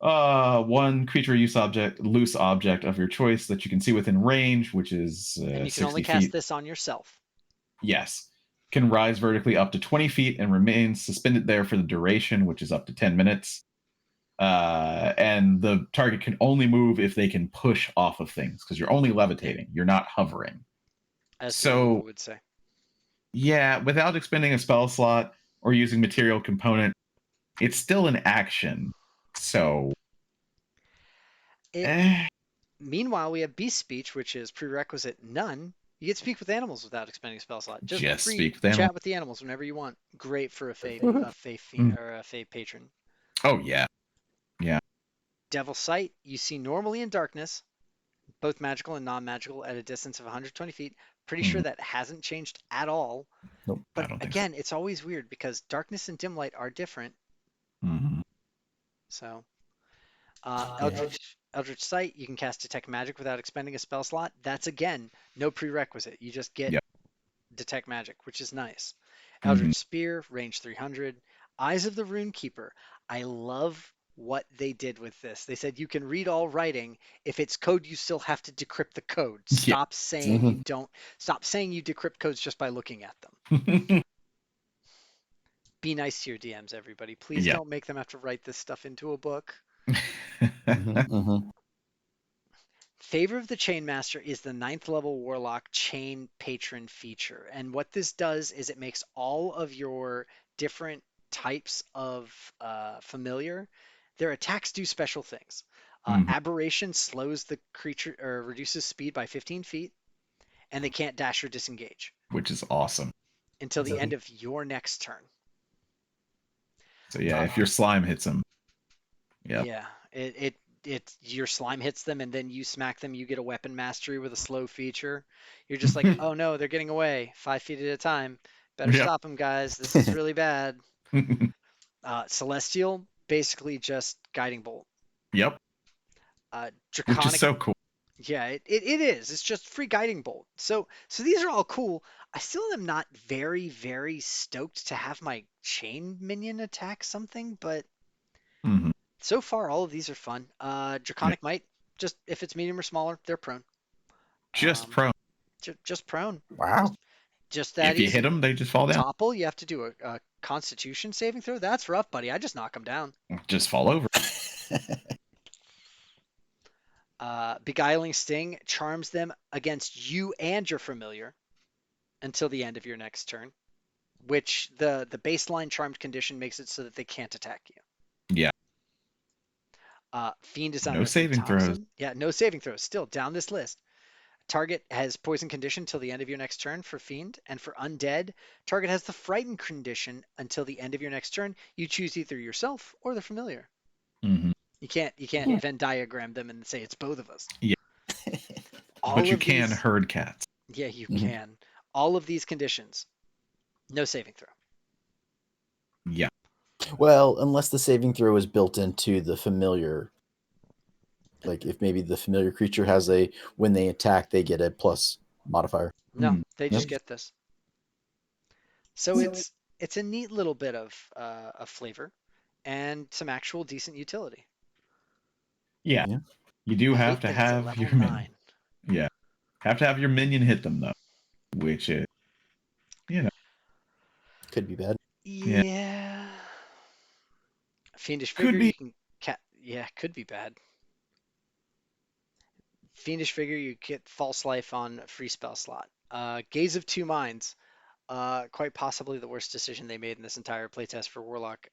[SPEAKER 2] One creature loose object of your choice that you can see within range, which is
[SPEAKER 1] And you can only
[SPEAKER 2] 60
[SPEAKER 1] cast
[SPEAKER 2] feet.
[SPEAKER 1] this on yourself.
[SPEAKER 2] Yes. Can rise vertically up to 20 feet and remain suspended there for the duration, which is up to 10 minutes. And the target can only move if they can push off of things because you're only levitating. You're not hovering.
[SPEAKER 1] As the rule
[SPEAKER 2] So,
[SPEAKER 1] would say.
[SPEAKER 2] yeah, without expending a spell slot or using material component, it's still an action. So,
[SPEAKER 1] It,
[SPEAKER 2] eh,
[SPEAKER 1] Meanwhile, we have Beast Speech, which is prerequisite none. You get to speak with animals without expending a spell slot. Just
[SPEAKER 2] just
[SPEAKER 1] free
[SPEAKER 2] speak with animals.
[SPEAKER 1] chat with the animals whenever you want. Great for a
[SPEAKER 4] Woohoo.
[SPEAKER 1] or a Fae patron.
[SPEAKER 2] Oh, yeah. Yeah.
[SPEAKER 1] Devil Sight, you see normally in darkness, both magical and non-magical at a distance of 120 feet. Pretty sure
[SPEAKER 2] Mhm.
[SPEAKER 1] that hasn't changed at all.
[SPEAKER 4] Nope.
[SPEAKER 2] I
[SPEAKER 1] But
[SPEAKER 2] don't think
[SPEAKER 1] again, it's always weird because darkness and dim light are different.
[SPEAKER 2] so. Mhm.
[SPEAKER 1] So Eldritch Sight, you can cast Detect Magic without expending a spell slot. That's again no prerequisite. You just get
[SPEAKER 2] Yep.
[SPEAKER 1] Detect Magic, which is nice.
[SPEAKER 2] Mhm.
[SPEAKER 1] Eldritch Spear, range 300. Eyes of the Runekeeper. I love what they did with this. They said you can read all writing. If it's code, you still have to decrypt the code.
[SPEAKER 2] Yeah.
[SPEAKER 1] Stop saying you don't. Stop saying you decrypt codes just by looking at them. Be nice to your DMs, everybody. Please
[SPEAKER 2] Yeah.
[SPEAKER 1] don't make them have to write this stuff into a book. Favor of the Chainmaster is the 9th level Warlock Chain Patron feature. And what this does is it makes all of your different types of familiar, their attacks do special things.
[SPEAKER 2] Mhm.
[SPEAKER 1] Aberration slows the creature or reduces speed by 15 feet, and they can't dash or disengage
[SPEAKER 2] Which is awesome.
[SPEAKER 1] until the end of your next turn.
[SPEAKER 2] So yeah, if your slime hits them, yep.
[SPEAKER 1] Yeah, it your slime hits them and then you smack them, you get a weapon mastery with a slow feature. You're just like, oh no, they're getting away 5 feet at a time. Better
[SPEAKER 2] Yep.
[SPEAKER 1] stop them, guys. This is really bad. Celestial, basically just guiding bolt.
[SPEAKER 2] Yep. Which is
[SPEAKER 1] Draconic,
[SPEAKER 2] so cool.
[SPEAKER 1] yeah, it is. It's just free guiding bolt. So these are all cool. I still am not very stoked to have my chain minion attack something, but
[SPEAKER 2] Mhm.
[SPEAKER 1] so far, all of these are fun. Draconic Might, just if it's medium or smaller, they're prone.
[SPEAKER 2] Just prone.
[SPEAKER 1] Just prone.
[SPEAKER 4] Wow.
[SPEAKER 1] Just that
[SPEAKER 2] If you hit
[SPEAKER 1] easy.
[SPEAKER 2] them, they just fall down.
[SPEAKER 1] Topple, you have to do a Constitution saving throw. That's rough, buddy. I just knock them down.
[SPEAKER 2] Just fall over.
[SPEAKER 1] Beguiling Sting charms them against you and your familiar until the end of your next turn, which the baseline charmed condition makes it so that they can't attack you.
[SPEAKER 2] Yeah.
[SPEAKER 1] Fiend is
[SPEAKER 2] No
[SPEAKER 1] Unrisly
[SPEAKER 2] saving throws.
[SPEAKER 1] Toxin. Yeah, no saving throws. Still down this list. Target has poison condition till the end of your next turn for Fiend, and for Undead, target has the frightened condition until the end of your next turn. You choose either yourself or the familiar.
[SPEAKER 2] Mhm.
[SPEAKER 1] You can't Venn diagram them and say it's both of us.
[SPEAKER 2] Yeah.
[SPEAKER 1] All
[SPEAKER 2] But you
[SPEAKER 1] of
[SPEAKER 2] can
[SPEAKER 1] these,
[SPEAKER 2] herd cats.
[SPEAKER 1] yeah, you can. All of these conditions, no saving throw.
[SPEAKER 2] Yeah.
[SPEAKER 4] Well, unless the saving throw is built into the familiar. Like if maybe the familiar creature has when they attack, they get a plus modifier.
[SPEAKER 1] No, they just
[SPEAKER 4] Yep.
[SPEAKER 1] get this. So it's a neat little bit of flavor and some actual decent utility.
[SPEAKER 2] Yeah.
[SPEAKER 4] Yeah.
[SPEAKER 2] You do
[SPEAKER 1] I
[SPEAKER 2] have
[SPEAKER 1] hate
[SPEAKER 2] to
[SPEAKER 1] that it's a
[SPEAKER 2] have
[SPEAKER 1] level
[SPEAKER 2] your minion.
[SPEAKER 1] 9.
[SPEAKER 2] Yeah. Have to have your minion hit them though, which is,
[SPEAKER 4] Could be bad.
[SPEAKER 1] Yeah. Fiendish
[SPEAKER 2] Could
[SPEAKER 1] Figure,
[SPEAKER 2] be.
[SPEAKER 1] you can yeah, could be bad. Fiendish Figure, you get False Life on free spell slot. Gaze of Two Minds, quite possibly the worst decision they made in this entire playtest for Warlock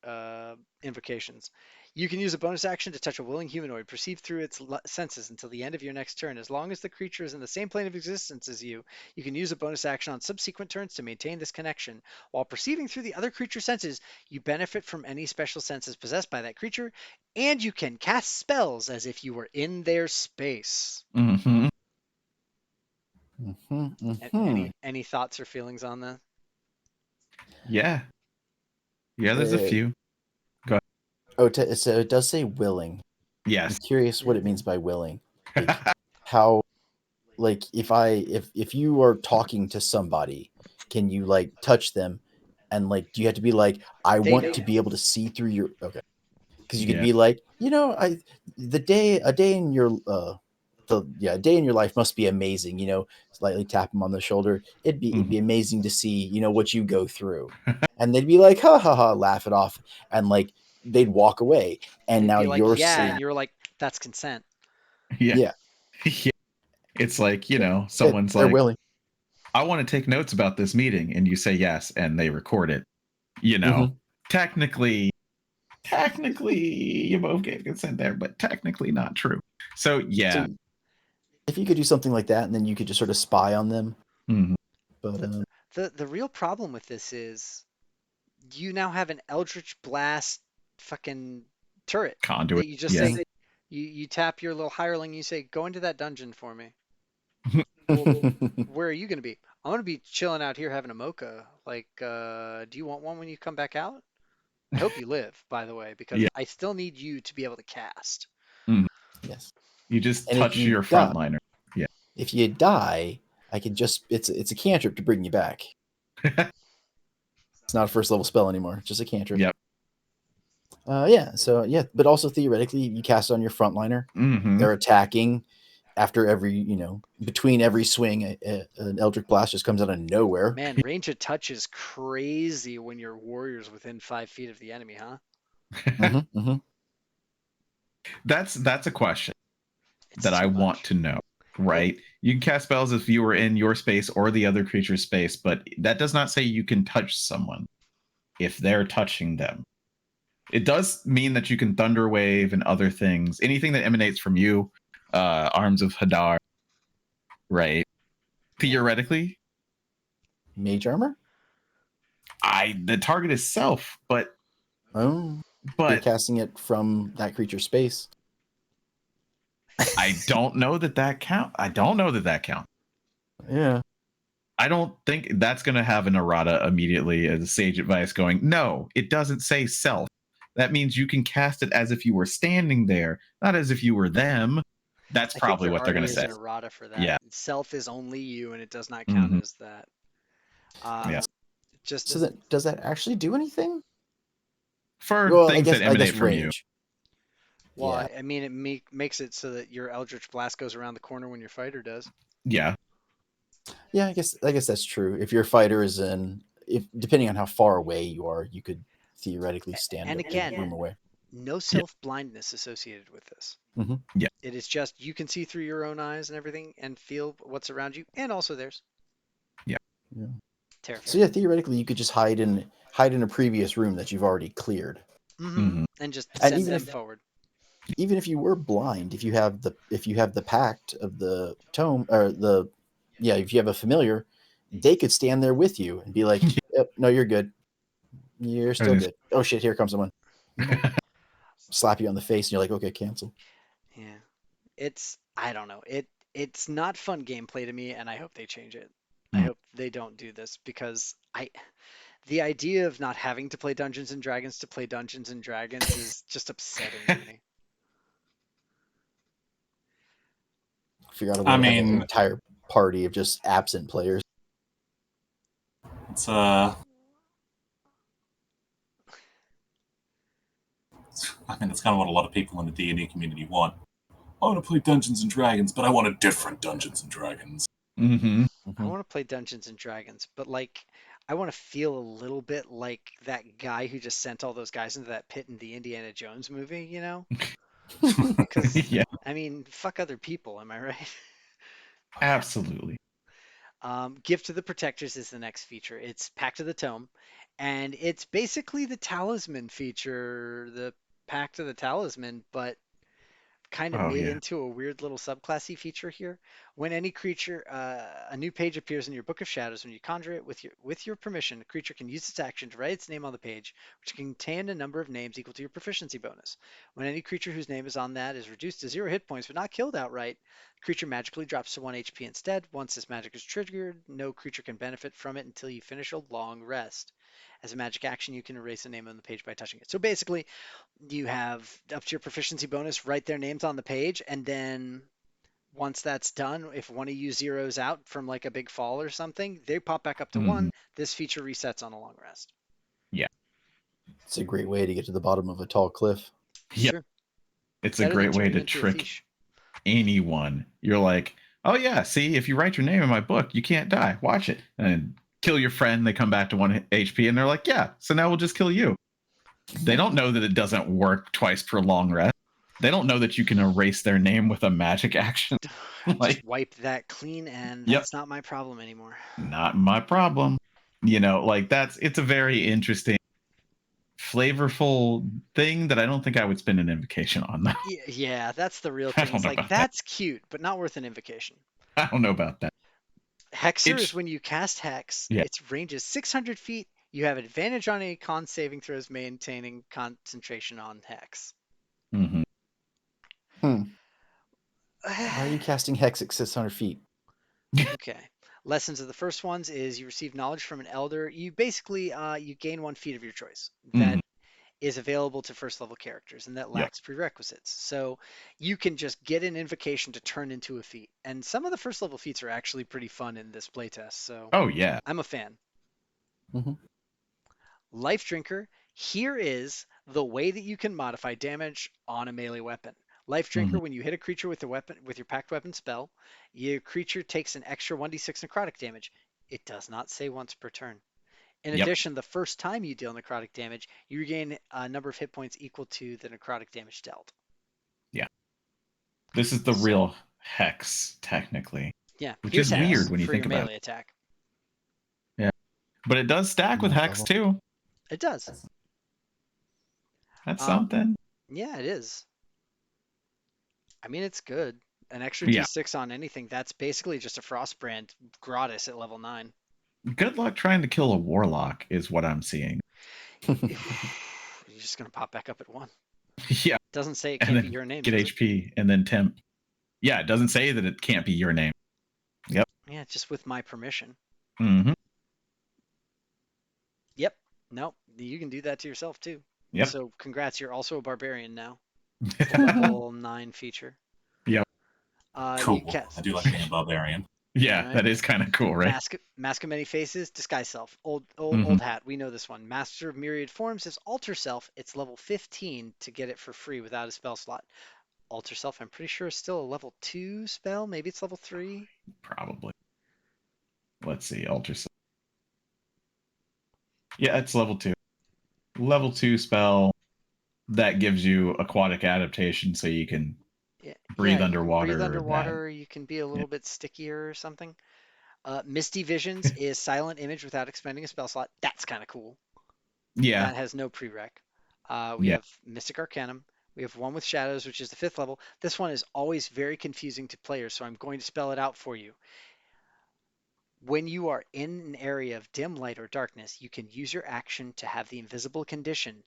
[SPEAKER 1] invocations. You can use a bonus action to touch a willing humanoid perceived through its senses until the end of your next turn. As long as the creature is in the same plane of existence as you, you can use a bonus action on subsequent turns to maintain this connection. While perceiving through the other creature's senses, you benefit from any special senses possessed by that creature, and you can cast spells as if you were in their space.
[SPEAKER 2] Mm-hmm.
[SPEAKER 1] Any thoughts or feelings on that?
[SPEAKER 2] Yeah. Yeah, there's a few. Go ahead.
[SPEAKER 4] Oh, so it does say willing. I'm
[SPEAKER 2] Yes.
[SPEAKER 4] curious what it means by willing. Like how, like if you are talking to somebody, can you like touch them, and like do you have to be like I
[SPEAKER 1] They
[SPEAKER 4] want
[SPEAKER 1] know.
[SPEAKER 4] to be able to see through your because you could
[SPEAKER 2] Yeah.
[SPEAKER 4] be like a day in your a day in your life must be amazing, slightly tap them on the shoulder, it'd be amazing to see what you go through, and they'd be like ha ha ha, laugh it off, and like they'd walk away, and
[SPEAKER 1] They'd
[SPEAKER 4] now
[SPEAKER 1] be like,
[SPEAKER 4] you're
[SPEAKER 1] yeah,
[SPEAKER 4] seeing
[SPEAKER 1] and you're like, that's consent.
[SPEAKER 2] Yeah.
[SPEAKER 4] yeah
[SPEAKER 2] Yeah. It's like, someone's
[SPEAKER 4] they're
[SPEAKER 2] like,
[SPEAKER 4] willing.
[SPEAKER 2] I want to take notes about this meeting, and you say yes, and they record it. Technically, you both gave consent there, but technically not true. So yeah.
[SPEAKER 4] So if you could do something like that, and then you could just sort of spy on them.
[SPEAKER 2] Mhm.
[SPEAKER 4] But
[SPEAKER 1] The real problem with this is you now have an Eldritch Blast fucking turret
[SPEAKER 2] Conduit.
[SPEAKER 1] that you just
[SPEAKER 2] Yeah.
[SPEAKER 1] say, you tap your little hireling, you say, go into that dungeon for me. Where are you going to be? I'm going to be chilling out here having a mocha. Like, do you want one when you come back out? I hope you live, by the way, because
[SPEAKER 2] Yeah.
[SPEAKER 1] I still need you to be able to cast.
[SPEAKER 4] Yes.
[SPEAKER 2] You just
[SPEAKER 4] And if
[SPEAKER 2] touch
[SPEAKER 4] you
[SPEAKER 2] your
[SPEAKER 4] die,
[SPEAKER 2] frontliner. Yeah.
[SPEAKER 4] if you die, I can just it's a cantrip to bring you back. It's not a first level spell anymore. It's just a cantrip.
[SPEAKER 2] Yep.
[SPEAKER 4] Yeah. So yeah, but also theoretically, you cast it on your frontliner.
[SPEAKER 2] Mm-hmm.
[SPEAKER 4] They're attacking after every between every swing, an Eldritch Blast just comes out of nowhere.
[SPEAKER 1] Man, range of touch is crazy when your warrior's within 5 feet of the enemy, huh?
[SPEAKER 4] Mm-hmm.
[SPEAKER 2] That's a question
[SPEAKER 1] It's
[SPEAKER 2] that I
[SPEAKER 1] too
[SPEAKER 2] want
[SPEAKER 1] much.
[SPEAKER 2] to know. Right? You can cast spells if you were in your space or the other creature's space, but that does not say you can touch someone if they're touching them. It does mean that you can thunder wave and other things, anything that emanates from you, arms of Hadar, right? Theoretically,
[SPEAKER 4] Mage armor.
[SPEAKER 2] the target is self, but
[SPEAKER 4] Oh, you're
[SPEAKER 2] but
[SPEAKER 4] casting it from that creature's space.
[SPEAKER 2] I don't know that count. I don't know that counts.
[SPEAKER 4] Yeah.
[SPEAKER 2] I don't think that's going to have an errata immediately as a sage advice going, no, it doesn't say self. That means you can cast it as if you were standing there, not as if you were them. That's
[SPEAKER 1] I think
[SPEAKER 2] probably
[SPEAKER 1] there
[SPEAKER 2] what they're going
[SPEAKER 1] already
[SPEAKER 2] to
[SPEAKER 1] is
[SPEAKER 2] say.
[SPEAKER 1] an errata for that.
[SPEAKER 2] Yeah.
[SPEAKER 1] Self is only you, and it does not count
[SPEAKER 2] Mm-hmm.
[SPEAKER 1] as that.
[SPEAKER 2] Yeah.
[SPEAKER 1] Just
[SPEAKER 4] So
[SPEAKER 1] as
[SPEAKER 4] that does that actually do anything?
[SPEAKER 2] For
[SPEAKER 4] Well,
[SPEAKER 2] things that
[SPEAKER 4] I guess
[SPEAKER 2] emanate from you.
[SPEAKER 4] range.
[SPEAKER 1] well,
[SPEAKER 4] Yeah.
[SPEAKER 1] I mean, it makes it so that your Eldritch Blast goes around the corner when your fighter does.
[SPEAKER 2] Yeah.
[SPEAKER 4] Yeah, I guess that's true. If your fighter is if depending on how far away you are, you could theoretically stand
[SPEAKER 1] And
[SPEAKER 4] a big
[SPEAKER 1] again,
[SPEAKER 4] room away.
[SPEAKER 1] no self blindness associated with this.
[SPEAKER 4] Mm-hmm.
[SPEAKER 2] Yeah.
[SPEAKER 1] It is just you can see through your own eyes and everything and feel what's around you, and also theirs.
[SPEAKER 2] Yeah.
[SPEAKER 4] Yeah.
[SPEAKER 1] Terrifying.
[SPEAKER 4] So yeah, theoretically, you could just hide in a previous room that you've already cleared.
[SPEAKER 1] Mm-hmm. And just
[SPEAKER 4] And
[SPEAKER 1] send
[SPEAKER 4] even
[SPEAKER 1] them
[SPEAKER 4] if
[SPEAKER 1] forward.
[SPEAKER 4] even if you were blind, if you have the pact of the tome or if you have a familiar, they could stand there with you and be like, yep, no, you're good. You're still good. Oh shit, here comes someone. Slap you on the face and you're like, okay, cancel.
[SPEAKER 1] Yeah. I don't know. It's not fun gameplay to me, and I hope they change it. I hope they don't do this because the idea of not having to play Dungeons and Dragons to play Dungeons and Dragons is just upsetting to me.
[SPEAKER 4] Figure out a way to have an entire party of just absent players.
[SPEAKER 3] It's it's kind of what a lot of people in the D&D community want. I want to play Dungeons and Dragons, but I want a different Dungeons and Dragons.
[SPEAKER 2] Mm-hmm.
[SPEAKER 1] I want to play Dungeons and Dragons, but I want to feel a little bit like that guy who just sent all those guys into that pit in the Indiana Jones movie, you know? Because
[SPEAKER 2] Yeah.
[SPEAKER 1] I mean, fuck other people, am I right?
[SPEAKER 2] Absolutely.
[SPEAKER 1] Gift to the Protectors is the next feature. It's Pact of the Tome, and it's basically the Talisman feature, the Pact of the Talisman, but kind of
[SPEAKER 2] Oh
[SPEAKER 1] made
[SPEAKER 2] yeah.
[SPEAKER 1] into a weird little subclassy feature here. When any creature, a new page appears in your Book of Shadows. When you conjure it with your permission, the creature can use its action to write its name on the page, which can contain a number of names equal to your proficiency bonus. When any creature whose name is on that is reduced to 0 hit points but not killed outright, the creature magically drops to 1 HP instead. Once this magic is triggered, no creature can benefit from it until you finish a long rest. As a magic action, you can erase a name on the page by touching it. So basically, you have up to your proficiency bonus, write their names on the page, and then once that's done, if one of you zeroes out from like a big fall or something, they pop back up to 1. This feature resets on a long rest.
[SPEAKER 2] Yeah.
[SPEAKER 4] It's a great way to get to the bottom of a tall cliff.
[SPEAKER 2] Yeah.
[SPEAKER 1] Sure.
[SPEAKER 2] It's
[SPEAKER 1] Better
[SPEAKER 2] a
[SPEAKER 1] than
[SPEAKER 2] great way
[SPEAKER 1] turning
[SPEAKER 2] to
[SPEAKER 1] into a
[SPEAKER 2] trick
[SPEAKER 1] fish.
[SPEAKER 2] anyone. You're like, oh yeah, see, if you write your name in my book, you can't die. Watch it. And kill your friend, they come back to 1 HP, and they're like, yeah, so now we'll just kill you. They don't know that it doesn't work twice per long rest. They don't know that you can erase their name with a magic action.
[SPEAKER 1] Just wipe that clean, and
[SPEAKER 2] Yep.
[SPEAKER 1] that's not my problem anymore.
[SPEAKER 2] Not my problem. It's a very interesting, flavorful thing that I don't think I would spend an invocation on, though.
[SPEAKER 1] Yeah, that's the real
[SPEAKER 2] I
[SPEAKER 1] thing.
[SPEAKER 2] don't
[SPEAKER 1] It's
[SPEAKER 2] know
[SPEAKER 1] like,
[SPEAKER 2] about that.
[SPEAKER 1] that's cute, but not worth an invocation.
[SPEAKER 2] I don't know about that.
[SPEAKER 1] Hexer is when you cast Hex.
[SPEAKER 2] Yeah.
[SPEAKER 1] Its range is 600 feet. You have advantage on any con saving throws maintaining concentration on Hex.
[SPEAKER 2] Mm-hmm.
[SPEAKER 4] Why are you casting Hex at 600 feet?
[SPEAKER 1] Okay. Lessons of the first ones is you receive knowledge from an elder. You basically you gain 1 feat of your choice. That is available to first level characters, and that
[SPEAKER 2] Yep.
[SPEAKER 1] lacks prerequisites. So you can just get an invocation to turn into a feat. And some of the first level feats are actually pretty fun in this playtest. So
[SPEAKER 2] Oh yeah.
[SPEAKER 1] I'm a fan.
[SPEAKER 4] Mhm.
[SPEAKER 1] Life Drinker, here is the way that you can modify damage on a melee weapon. Life Drinker, when you hit a creature with a weapon with your packed weapon spell, your creature takes an extra 1d6 necrotic damage. It does not say once per turn. In
[SPEAKER 2] Yep.
[SPEAKER 1] addition, the first time you deal necrotic damage, you regain a number of hit points equal to the necrotic damage dealt.
[SPEAKER 2] Yeah. This is the
[SPEAKER 1] So-
[SPEAKER 2] real hex, technically.
[SPEAKER 1] Yeah,
[SPEAKER 2] Which
[SPEAKER 1] here's
[SPEAKER 2] is
[SPEAKER 1] Hex
[SPEAKER 2] weird when you
[SPEAKER 1] for
[SPEAKER 2] think
[SPEAKER 1] your
[SPEAKER 2] about
[SPEAKER 1] melee attack.
[SPEAKER 2] Yeah. But it does stack with
[SPEAKER 4] Ninth
[SPEAKER 2] hex
[SPEAKER 4] level.
[SPEAKER 2] too.
[SPEAKER 1] It does.
[SPEAKER 2] That's
[SPEAKER 1] Um,
[SPEAKER 2] something.
[SPEAKER 1] Yeah, it is. I mean, it's good. An extra
[SPEAKER 2] Yeah.
[SPEAKER 1] d6 on anything. That's basically just a Frostbrand gratis at level 9.
[SPEAKER 2] Good luck trying to kill a warlock is what I'm seeing.
[SPEAKER 1] You're just going to pop back up at 1.
[SPEAKER 2] Yeah.
[SPEAKER 1] Doesn't say it
[SPEAKER 2] And
[SPEAKER 1] can't
[SPEAKER 2] then
[SPEAKER 1] be your name,
[SPEAKER 2] get
[SPEAKER 1] does it?
[SPEAKER 2] HP and then temp. Yeah, it doesn't say that it can't be your name. Yep.
[SPEAKER 1] Yeah, just with my permission.
[SPEAKER 2] Mm-hmm.
[SPEAKER 1] Yep. Nope. You can do that to yourself too.
[SPEAKER 2] Yep.
[SPEAKER 1] So congrats, you're also a barbarian now. Level 9 feature.
[SPEAKER 2] Yep.
[SPEAKER 3] Cool.
[SPEAKER 1] You can
[SPEAKER 3] I do like being a barbarian.
[SPEAKER 2] Yeah,
[SPEAKER 1] Right.
[SPEAKER 2] that is kind of cool, right?
[SPEAKER 1] Mask of Many Faces, Disguise Self. Old
[SPEAKER 2] Mhm.
[SPEAKER 1] hat. We know this one. Master of Myriad Forms is Alter Self. It's level 15 to get it for free without a spell slot. Alter Self, I'm pretty sure is still a level 2 spell. Maybe it's level 3.
[SPEAKER 2] Probably. Let's see, Alter Self. Yeah, it's level 2. Level 2 spell that gives you aquatic adaptation so you can
[SPEAKER 1] Yeah,
[SPEAKER 2] breathe
[SPEAKER 1] you can
[SPEAKER 2] underwater.
[SPEAKER 1] breathe
[SPEAKER 2] that-
[SPEAKER 1] underwater. You can be a little bit stickier or something. Misty Visions is Silent Image without expending a spell slot. That's kind of cool.
[SPEAKER 2] Yeah.
[SPEAKER 1] That has no prereq. We
[SPEAKER 2] Yeah.
[SPEAKER 1] have Mystic Arcanum. We have one with Shadows, which is the 5th level. This one is always very confusing to players, so I'm going to spell it out for you. When you are in an area of dim light or darkness, you can use your action to have the invisible condition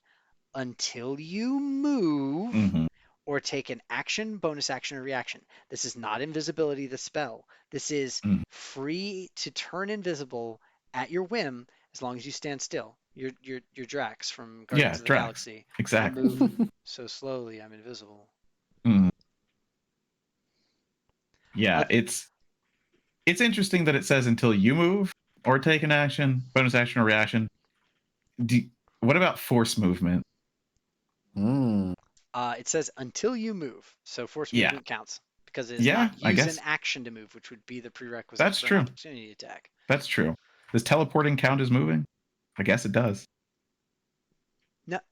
[SPEAKER 1] until you move
[SPEAKER 2] Mhm.
[SPEAKER 1] or take an action, bonus action, or reaction. This is not invisibility, the spell. This is
[SPEAKER 2] Mhm.
[SPEAKER 1] free to turn invisible at your whim as long as you stand still. Your Drax from Guardians of the
[SPEAKER 2] Drax.
[SPEAKER 1] Galaxy. I
[SPEAKER 2] Exactly.
[SPEAKER 1] move so slowly, I'm invisible.
[SPEAKER 2] Mhm. Yeah,
[SPEAKER 1] Uh,
[SPEAKER 2] it's interesting that it says until you move or take an action, bonus action or reaction. What about force movement?
[SPEAKER 4] Mm.
[SPEAKER 1] It says until you move, so force
[SPEAKER 2] Yeah.
[SPEAKER 1] movement counts because it is
[SPEAKER 2] Yeah,
[SPEAKER 1] not
[SPEAKER 2] I
[SPEAKER 1] use
[SPEAKER 2] guess.
[SPEAKER 1] an action to move, which would be the prerequisite
[SPEAKER 2] That's
[SPEAKER 1] for
[SPEAKER 2] true.
[SPEAKER 1] an opportunity attack.
[SPEAKER 2] That's true. Does teleporting count as moving? I guess it does.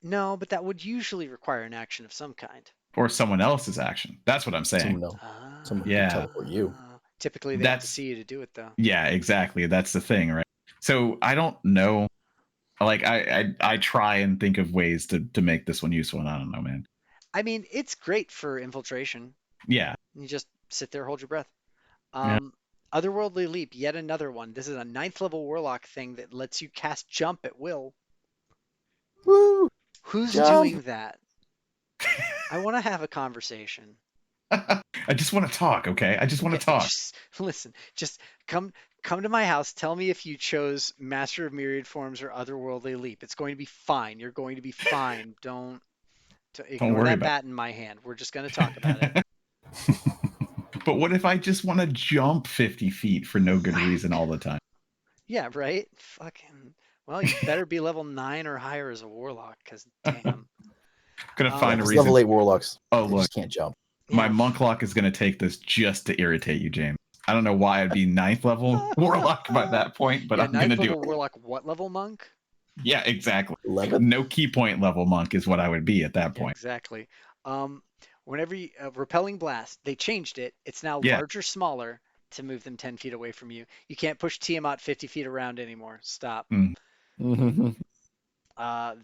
[SPEAKER 1] No, but that would usually require an action of some kind.
[SPEAKER 2] Or someone else's action. That's what I'm saying.
[SPEAKER 4] Someone
[SPEAKER 2] Yeah.
[SPEAKER 4] can teleport you.
[SPEAKER 1] Typically, they have to see you to do it, though.
[SPEAKER 2] Yeah, exactly. That's the thing, right? So I don't know. Like I try and think of ways to make this one useful, and I don't know, man.
[SPEAKER 1] I mean, it's great for infiltration.
[SPEAKER 2] Yeah.
[SPEAKER 1] You just sit there, hold your breath.
[SPEAKER 2] Yeah.
[SPEAKER 1] Otherworldly Leap, yet another one. This is a 9th level warlock thing that lets you cast jump at will.
[SPEAKER 4] Woo!
[SPEAKER 1] Who's
[SPEAKER 4] Jump!
[SPEAKER 1] doing that? I want to have a conversation.
[SPEAKER 2] I just want to talk, okay? I just want to talk.
[SPEAKER 1] Just listen. Just come to my house. Tell me if you chose Master of Myriad Forms or Otherworldly Leap. It's going to be fine. You're going to be fine. Don't ignore
[SPEAKER 2] worry
[SPEAKER 1] that
[SPEAKER 2] about
[SPEAKER 1] bat in my hand. We're just going to talk about it.
[SPEAKER 2] But what if I just want to jump 50 feet for no good reason all the time?
[SPEAKER 1] Yeah, right? Fucking. Well, you better be level 9 or higher as a warlock, because damn.
[SPEAKER 2] Gonna find a
[SPEAKER 4] Because
[SPEAKER 2] reason.
[SPEAKER 4] level 8 warlocks,
[SPEAKER 2] Oh,
[SPEAKER 4] they
[SPEAKER 2] look.
[SPEAKER 4] just can't jump.
[SPEAKER 2] My
[SPEAKER 1] Yeah.
[SPEAKER 2] monk lock is gonna take this just to irritate you, James. I don't know why I'd be 9th level warlock by that point, but
[SPEAKER 1] Yeah,
[SPEAKER 2] I'm gonna
[SPEAKER 1] 9th
[SPEAKER 2] do
[SPEAKER 1] level
[SPEAKER 2] it.
[SPEAKER 1] warlock, what level monk?
[SPEAKER 2] Yeah, exactly.
[SPEAKER 4] 11?
[SPEAKER 2] No key point level monk is what I would be at that
[SPEAKER 1] Yeah,
[SPEAKER 2] point.
[SPEAKER 1] exactly. Whenever you, Repelling Blast, they changed it. It's now
[SPEAKER 2] Yeah.
[SPEAKER 1] larger, smaller to move them 10 feet away from you. You can't push Tiamat 50 feet around anymore. Stop.
[SPEAKER 4] Mm-hmm.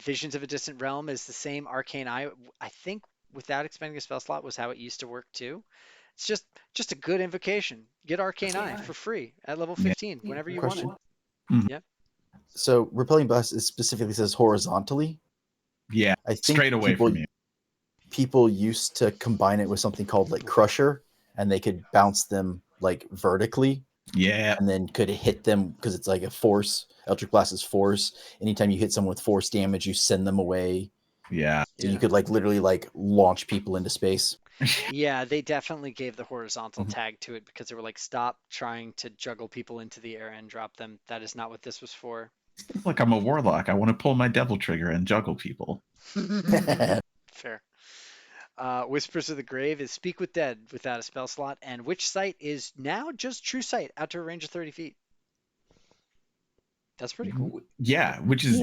[SPEAKER 1] Visions of a Distant Realm is the same. Arcane Eye, I think, without expending a spell slot was how it used to work too. It's just a good invocation. Get Arcane Eye for free at level
[SPEAKER 2] Yeah.
[SPEAKER 1] 15 whenever you
[SPEAKER 4] Question.
[SPEAKER 1] want
[SPEAKER 2] Mhm.
[SPEAKER 1] it. Yep.
[SPEAKER 4] So repelling blast is specifically says horizontally.
[SPEAKER 2] Yeah,
[SPEAKER 4] I think
[SPEAKER 2] straight away from you.
[SPEAKER 4] people used to combine it with something called like Crusher, and they could bounce them like vertically,
[SPEAKER 2] Yeah.
[SPEAKER 4] and then could hit them because it's like a force. Eldritch Blast is force. Anytime you hit someone with force damage, you send them away.
[SPEAKER 2] Yeah.
[SPEAKER 4] So you could like literally like launch people into space.
[SPEAKER 1] Yeah, they definitely gave the horizontal
[SPEAKER 4] Mhm.
[SPEAKER 1] tag to it because they were like, stop trying to juggle people into the air and drop them. That is not what this was for.
[SPEAKER 2] Look, I'm a warlock. I want to pull my devil trigger and juggle people.
[SPEAKER 1] Fair. Whispers of the Grave is Speak with Dead without a spell slot, and Witch Sight is now just True Sight out to a range of 30 feet. That's pretty cool.
[SPEAKER 2] Yeah, which is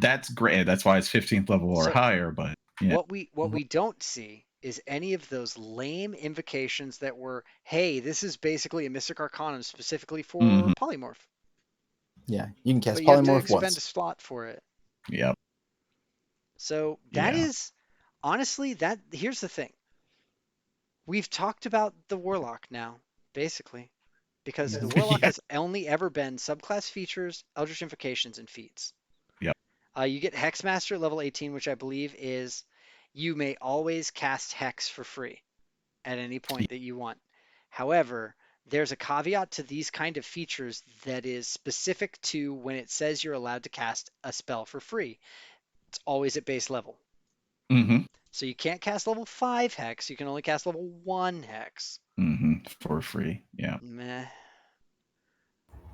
[SPEAKER 2] that's great. That's why it's 15th level or
[SPEAKER 1] So
[SPEAKER 2] higher. But yeah,
[SPEAKER 1] what we don't see is any of those lame invocations that were, hey, this is basically a Mystic Arcanum specifically for
[SPEAKER 2] Mhm.
[SPEAKER 1] polymorph,
[SPEAKER 4] Yeah, you can
[SPEAKER 1] but
[SPEAKER 4] cast
[SPEAKER 1] you have to
[SPEAKER 4] polymorph
[SPEAKER 1] expend a
[SPEAKER 4] once.
[SPEAKER 1] slot for it.
[SPEAKER 2] Yep.
[SPEAKER 1] So that
[SPEAKER 2] Yeah.
[SPEAKER 1] is honestly that. Here's the thing: we've talked about the Warlock now, basically, because the Warlock
[SPEAKER 2] Yeah.
[SPEAKER 1] has only ever been subclass features, Eldritch Invocations, and feats.
[SPEAKER 2] Yep.
[SPEAKER 1] You get Hexmaster at level 18, which I believe is you may always cast Hex for free at any point that you want. However, there's a caveat to these kind of features that is specific to when it says you're allowed to cast a spell for free. It's always at base level.
[SPEAKER 2] Mm-hmm.
[SPEAKER 1] So you can't cast level 5 Hex, you can only cast level 1 Hex.
[SPEAKER 2] Mm-hmm. For free. Yeah.
[SPEAKER 1] Meh.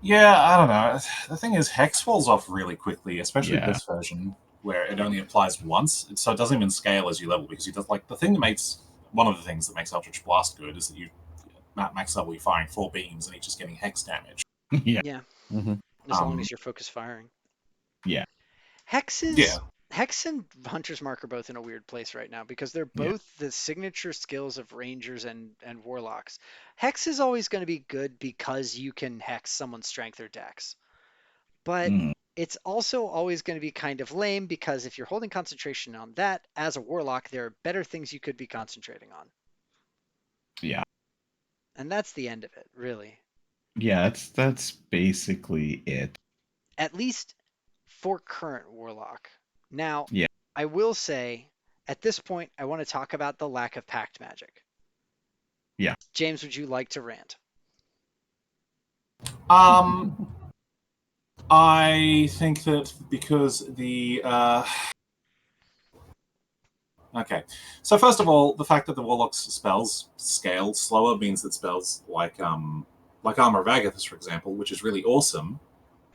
[SPEAKER 3] Yeah, I don't know. The thing is, Hex falls off really quickly, especially
[SPEAKER 2] Yeah.
[SPEAKER 3] this version, where it only applies once, so it doesn't even scale as you level, because you does like the thing that makes one of the things that makes Eldritch Blast good is that you max level, you're firing 4 beams and each is getting Hex damage.
[SPEAKER 2] Yeah.
[SPEAKER 1] Yeah,
[SPEAKER 4] Mm-hmm.
[SPEAKER 1] as long as you're focus firing.
[SPEAKER 2] Yeah.
[SPEAKER 1] Hexes,
[SPEAKER 3] Yeah,
[SPEAKER 1] Hex and Hunter's Mark are both in a weird place right now because they're
[SPEAKER 2] Yeah.
[SPEAKER 1] both the signature skills of Rangers and Warlocks. Hex is always going to be good because you can hex someone's strength or dex. But
[SPEAKER 2] Mm.
[SPEAKER 1] it's also always going to be kind of lame because if you're holding concentration on that as a Warlock, there are better things you could be concentrating on.
[SPEAKER 2] Yeah.
[SPEAKER 1] And that's the end of it, really.
[SPEAKER 2] Yeah. That's basically it.
[SPEAKER 1] At least for current Warlock. Now,
[SPEAKER 2] Yeah.
[SPEAKER 1] I will say, at this point, I want to talk about the lack of pact magic.
[SPEAKER 2] Yeah.
[SPEAKER 1] James, would you like to rant?
[SPEAKER 3] I think that because the okay, so first of all, the fact that the Warlock's spells scale slower means that spells like Armor of Agathis, for example, which is really awesome,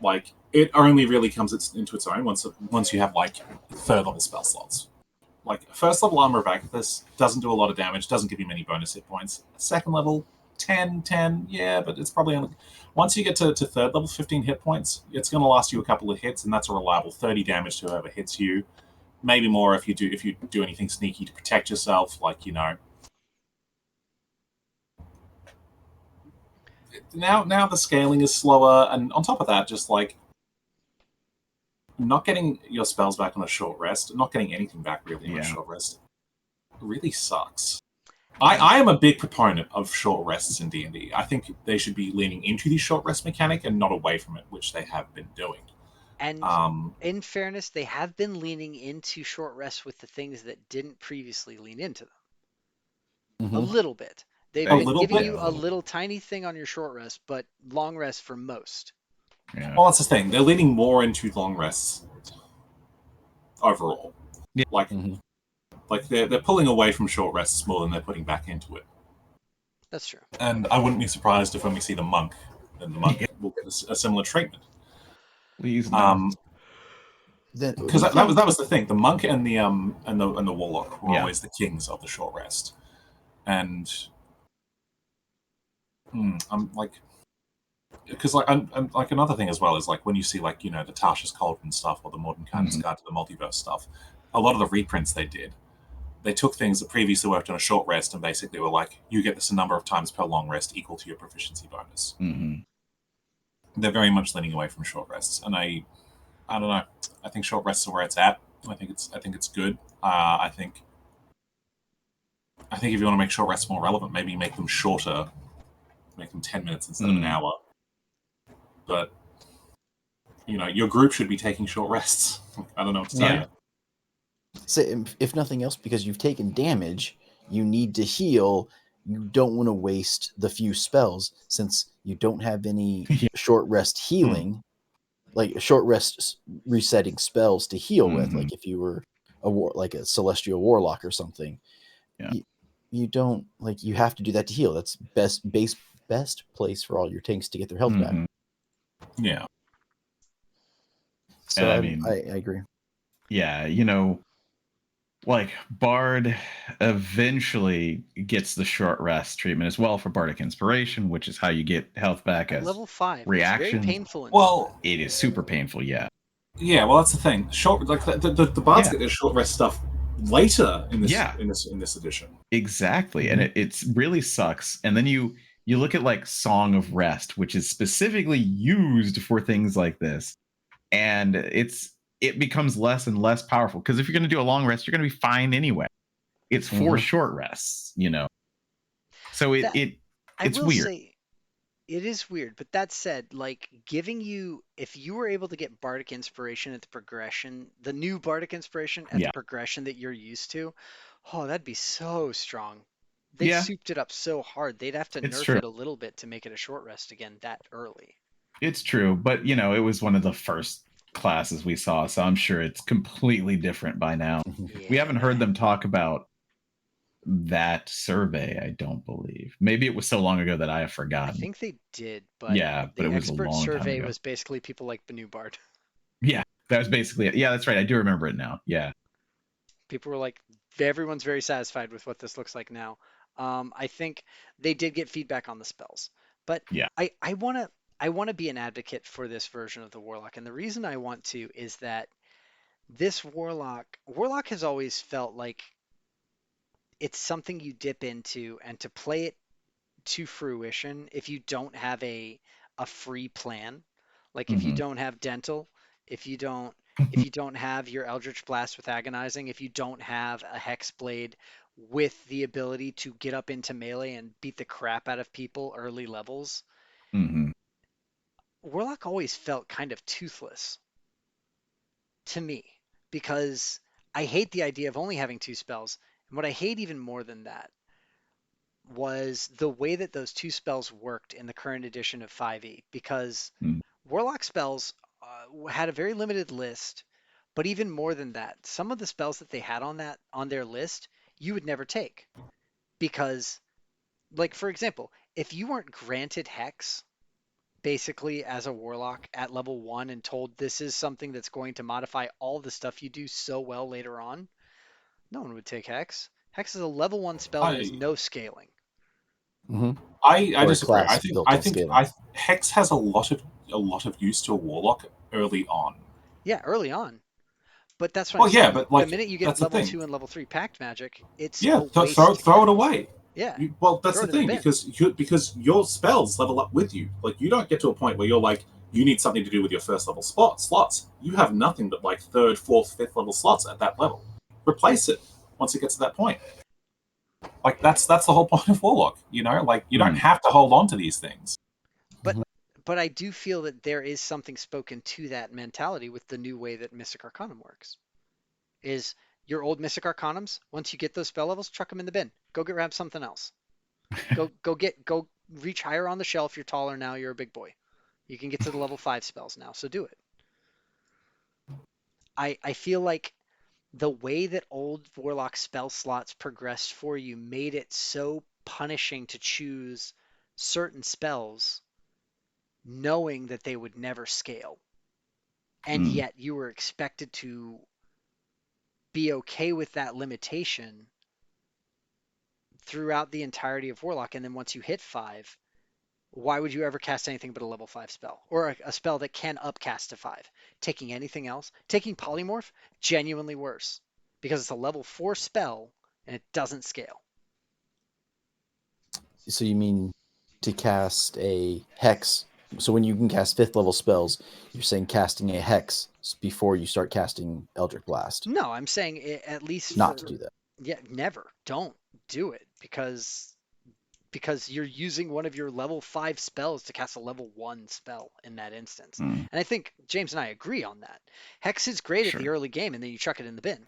[SPEAKER 3] like it only really comes into its own once you have like third level spell slots. Like first level Armor of Agathis doesn't do a lot of damage, doesn't give you many bonus hit points. Second level 10, yeah, but it's probably only once you get to third level 15 hit points, it's going to last you a couple of hits, and that's a reliable 30 damage to whoever hits you. Maybe more if you do anything sneaky to protect yourself, like now the scaling is slower, and on top of that, just like not getting your spells back on a short rest, not getting anything back really on a short rest, really sucks. I am a big proponent of short rests in D&D. I think they should be leaning into the short rest mechanic and not away from it, which they have been doing.
[SPEAKER 1] And in fairness, they have been leaning into short rests with the things that didn't previously lean into them.
[SPEAKER 4] Mm-hmm.
[SPEAKER 1] A little bit. They've
[SPEAKER 3] A
[SPEAKER 1] been
[SPEAKER 3] little
[SPEAKER 1] giving
[SPEAKER 3] bit.
[SPEAKER 1] you a little tiny thing on your short rest, but long rest for most.
[SPEAKER 2] Yeah.
[SPEAKER 3] Well, that's the thing. They're leaning more into long rests overall.
[SPEAKER 2] Yeah.
[SPEAKER 3] Like they're pulling away from short rests more than they're putting back into it.
[SPEAKER 1] That's true.
[SPEAKER 3] And I wouldn't be surprised if when we see the monk, then the monk will get a similar treatment.
[SPEAKER 2] Please no.
[SPEAKER 3] Because that was the thing. The monk and the warlock were always the kings of the short rest, and I'm like, because like I'm like another thing as well is like when you see like the Tasha's Cauldron stuff or the Modern Kindness Guide to the Multiverse stuff, a lot of the reprints they took things that previously worked on a short rest and basically were like, you get this a number of times per long rest equal to your proficiency bonus.
[SPEAKER 2] Mm-hmm.
[SPEAKER 3] They're very much leaning away from short rests, and I don't know. I think short rests are where it's at. I think it's good. I think if you want to make short rests more relevant, maybe make them shorter, make them 10 minutes instead of an hour. But your group should be taking short rests. I don't know what to tell you.
[SPEAKER 4] So if nothing else, because you've taken damage, you need to heal. You don't want to waste the few spells since you don't have any short rest healing, like short rest resetting spells to heal with. Like if you were like a celestial warlock or something.
[SPEAKER 2] Yeah.
[SPEAKER 4] You don't like you have to do that to heal. That's best place for all your tanks to get their health back.
[SPEAKER 3] Yeah.
[SPEAKER 4] So
[SPEAKER 2] I mean,
[SPEAKER 4] I agree.
[SPEAKER 2] yeah, like Bard eventually gets the short rest treatment as well for Bardic Inspiration, which is how you get health back
[SPEAKER 1] At
[SPEAKER 2] as
[SPEAKER 1] level 5, it's very
[SPEAKER 2] reactions.
[SPEAKER 1] painful in
[SPEAKER 3] Well,
[SPEAKER 1] combat.
[SPEAKER 2] It is super painful, yeah.
[SPEAKER 3] Yeah, well, that's the thing. Short, like the bards
[SPEAKER 2] Yeah.
[SPEAKER 3] get their short rest stuff later in this
[SPEAKER 2] Yeah.
[SPEAKER 3] in this edition.
[SPEAKER 2] Exactly, and it really sucks. And then you look at like Song of Rest, which is specifically used for things like this, and it becomes less and less powerful because if you're going to do a long rest, you're going to be fine anyway. It's for short rests, So
[SPEAKER 1] That, I
[SPEAKER 2] it's
[SPEAKER 1] will
[SPEAKER 2] weird.
[SPEAKER 1] say, it is weird, but that said, like giving you, if you were able to get Bardic Inspiration at the progression, the new Bardic Inspiration at the progression that you're used to, oh, that'd be so strong. They've souped it up so hard. They'd have to
[SPEAKER 2] It's
[SPEAKER 1] nerf
[SPEAKER 2] true.
[SPEAKER 1] it a little bit to make it a short rest again that early.
[SPEAKER 2] It's true, but it was one of the first classes we saw, so I'm sure it's completely different by now. We haven't heard them talk about that survey, I don't believe. Maybe it was so long ago that I have forgotten.
[SPEAKER 1] I think they did, but
[SPEAKER 2] yeah, but
[SPEAKER 1] the
[SPEAKER 2] it was a
[SPEAKER 1] expert
[SPEAKER 2] long time
[SPEAKER 1] survey
[SPEAKER 2] ago.
[SPEAKER 1] was basically people like Banu Bard.
[SPEAKER 2] Yeah, that was basically it. Yeah, that's right. I do remember it now. Yeah.
[SPEAKER 1] People were like, everyone's very satisfied with what this looks like now. I think they did get feedback on the spells, but
[SPEAKER 2] Yeah.
[SPEAKER 1] I want to be an advocate for this version of the Warlock, and the reason I want to is that this Warlock has always felt like it's something you dip into, and to play it to fruition, if you don't have a free plan, like if you don't have dental, if you don't if you don't have your Eldritch Blast with agonizing, if you don't have a Hex Blade with the ability to get up into melee and beat the crap out of people early levels, Warlock always felt kind of toothless to me, because I hate the idea of only having 2 spells. And what I hate even more than that was the way that those 2 spells worked in the current edition of 5e, because Warlock spells had a very limited list, but even more than that, some of the spells that they had on their list you would never take, because, like, for example, if you weren't granted Hex basically as a Warlock at level 1 and told this is something that's going to modify all the stuff you do so well later on, no one would take Hex. Hex is a level 1 spell that has no scaling.
[SPEAKER 3] I disagree.
[SPEAKER 4] I think
[SPEAKER 3] Hex has a lot of use to a Warlock early on.
[SPEAKER 1] Yeah, early on. But that's what I'm saying.
[SPEAKER 3] But like,
[SPEAKER 1] the minute you get level 2 and level 3 Pact Magic, it's a waste
[SPEAKER 3] throw it away.
[SPEAKER 1] Yeah.
[SPEAKER 3] That's the thing, because your spells level up with you. Like, you don't get to a point where you're like, you need something to do with your first level slots. You have nothing but like 3rd, 4th, 5th level slots at that level. Replace it once it gets to that point. Like, that's the whole point of Warlock. Like, you don't have to hold on to these things.
[SPEAKER 1] But I do feel that there is something spoken to that mentality with the new way that Mystic Arcanum works. Is your old Mystic Arcanums, once you get those spell levels, chuck them in the bin. Go grab something else. Go reach higher on the shelf. You're taller now. You're a big boy. You can get to the level 5 spells now, so do it. I feel like the way that old Warlock spell slots progressed for you made it so punishing to choose certain spells knowing that they would never scale. And yet you were expected to be okay with that limitation throughout the entirety of Warlock. And then once you hit 5, why would you ever cast anything but a level 5 spell? Or a spell that can upcast to 5? Taking anything else? Taking Polymorph? Genuinely worse. Because it's a level 4 spell and it doesn't scale.
[SPEAKER 4] So you mean to cast a Hex? So when you can cast 5th level spells, you're saying casting a Hex before you start casting Eldritch Blast?
[SPEAKER 1] No, I'm saying at least
[SPEAKER 4] not to do that.
[SPEAKER 1] Yeah, never. Don't do it, because you're using one of your level 5 spells to cast a level 1 spell in that instance. And I think James and I agree on that. Hex is great at the early game, and then you chuck it in the bin.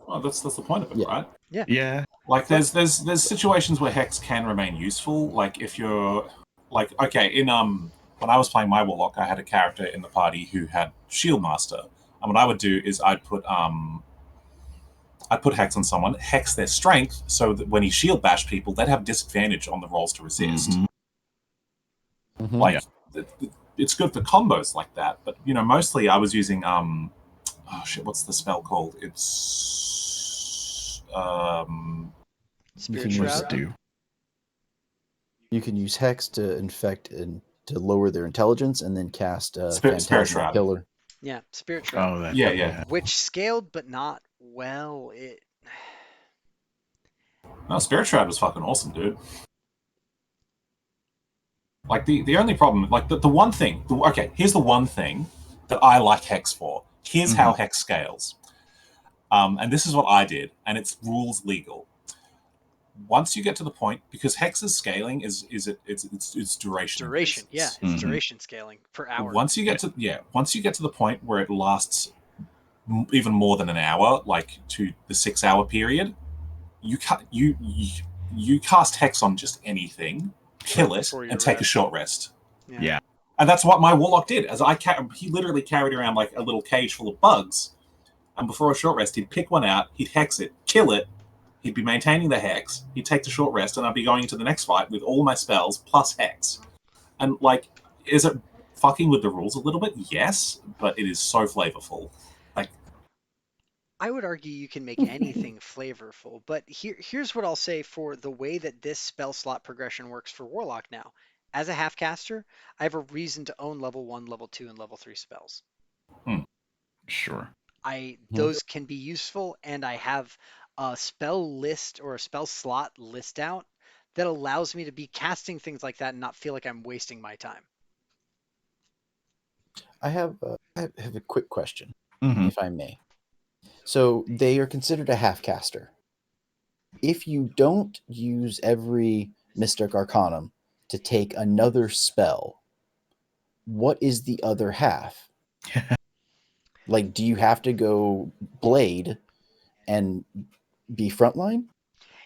[SPEAKER 3] Well, that's the point of it, right?
[SPEAKER 1] Yeah.
[SPEAKER 3] Like, there's situations where Hex can remain useful. Like, if you're like, okay, when I was playing my Warlock, I had a character in the party who had Shield Master, and what I would do is I'd put I put Hex on someone, Hex their strength, so that when he shield bash people, they'd have disadvantage on the rolls to resist.
[SPEAKER 4] Mhm.
[SPEAKER 3] Like, it's good for combos like that. But mostly I was using oh shit, what's the spell called? It's
[SPEAKER 1] Spirit
[SPEAKER 4] can use
[SPEAKER 1] Shroud.
[SPEAKER 2] do.
[SPEAKER 4] You can use Hex to infect and to lower their intelligence, and then cast
[SPEAKER 3] Spirit
[SPEAKER 4] Phantasm
[SPEAKER 3] Shroud.
[SPEAKER 4] Killer.
[SPEAKER 1] Yeah, Spirit Shroud.
[SPEAKER 2] Oh, that.
[SPEAKER 3] Yeah.
[SPEAKER 1] Which scaled, but not well.
[SPEAKER 3] No, Spirit Shroud was fucking awesome, dude. Like the only problem, like the one thing. Okay, here's the one thing that I like Hex for. Here's how Hex scales. And this is what I did, and it's rules legal. Once you get to the point, because Hex's scaling is it's duration.
[SPEAKER 1] Duration, yeah,
[SPEAKER 3] increases.
[SPEAKER 1] it's duration scaling per hour.
[SPEAKER 3] Once you get to the point where it lasts even more than an hour, like to the 6 hour period, you cast Hex on just anything, kill it,
[SPEAKER 1] For your
[SPEAKER 3] and take a
[SPEAKER 1] rest.
[SPEAKER 3] short rest.
[SPEAKER 2] Yeah.
[SPEAKER 3] And that's what my warlock did. As he literally carried around like a little cage full of bugs, and before a short rest, he'd pick one out, he'd hex it, kill it. He'd be maintaining the hex. He'd take the short rest, and I'd be going into the next fight with all my spells plus hex. And like, is it fucking with the rules a little bit? Yes, but it is so flavorful. Like,
[SPEAKER 1] I would argue you can make anything flavorful, but here's what I'll say for the way that this spell slot progression works for Warlock now. As a half caster, I have a reason to own level 1, level 2, and level 3 spells.
[SPEAKER 2] Sure.
[SPEAKER 1] Those can be useful, and I have a spell list or a spell slot list out that allows me to be casting things like that and not feel like I'm wasting my time.
[SPEAKER 4] I have a quick question,
[SPEAKER 2] Mhm.
[SPEAKER 4] if I may. So they are considered a half caster. If you don't use every Mystic Arcanum to take another spell, what is the other half? Like, do you have to go Blade and be frontline?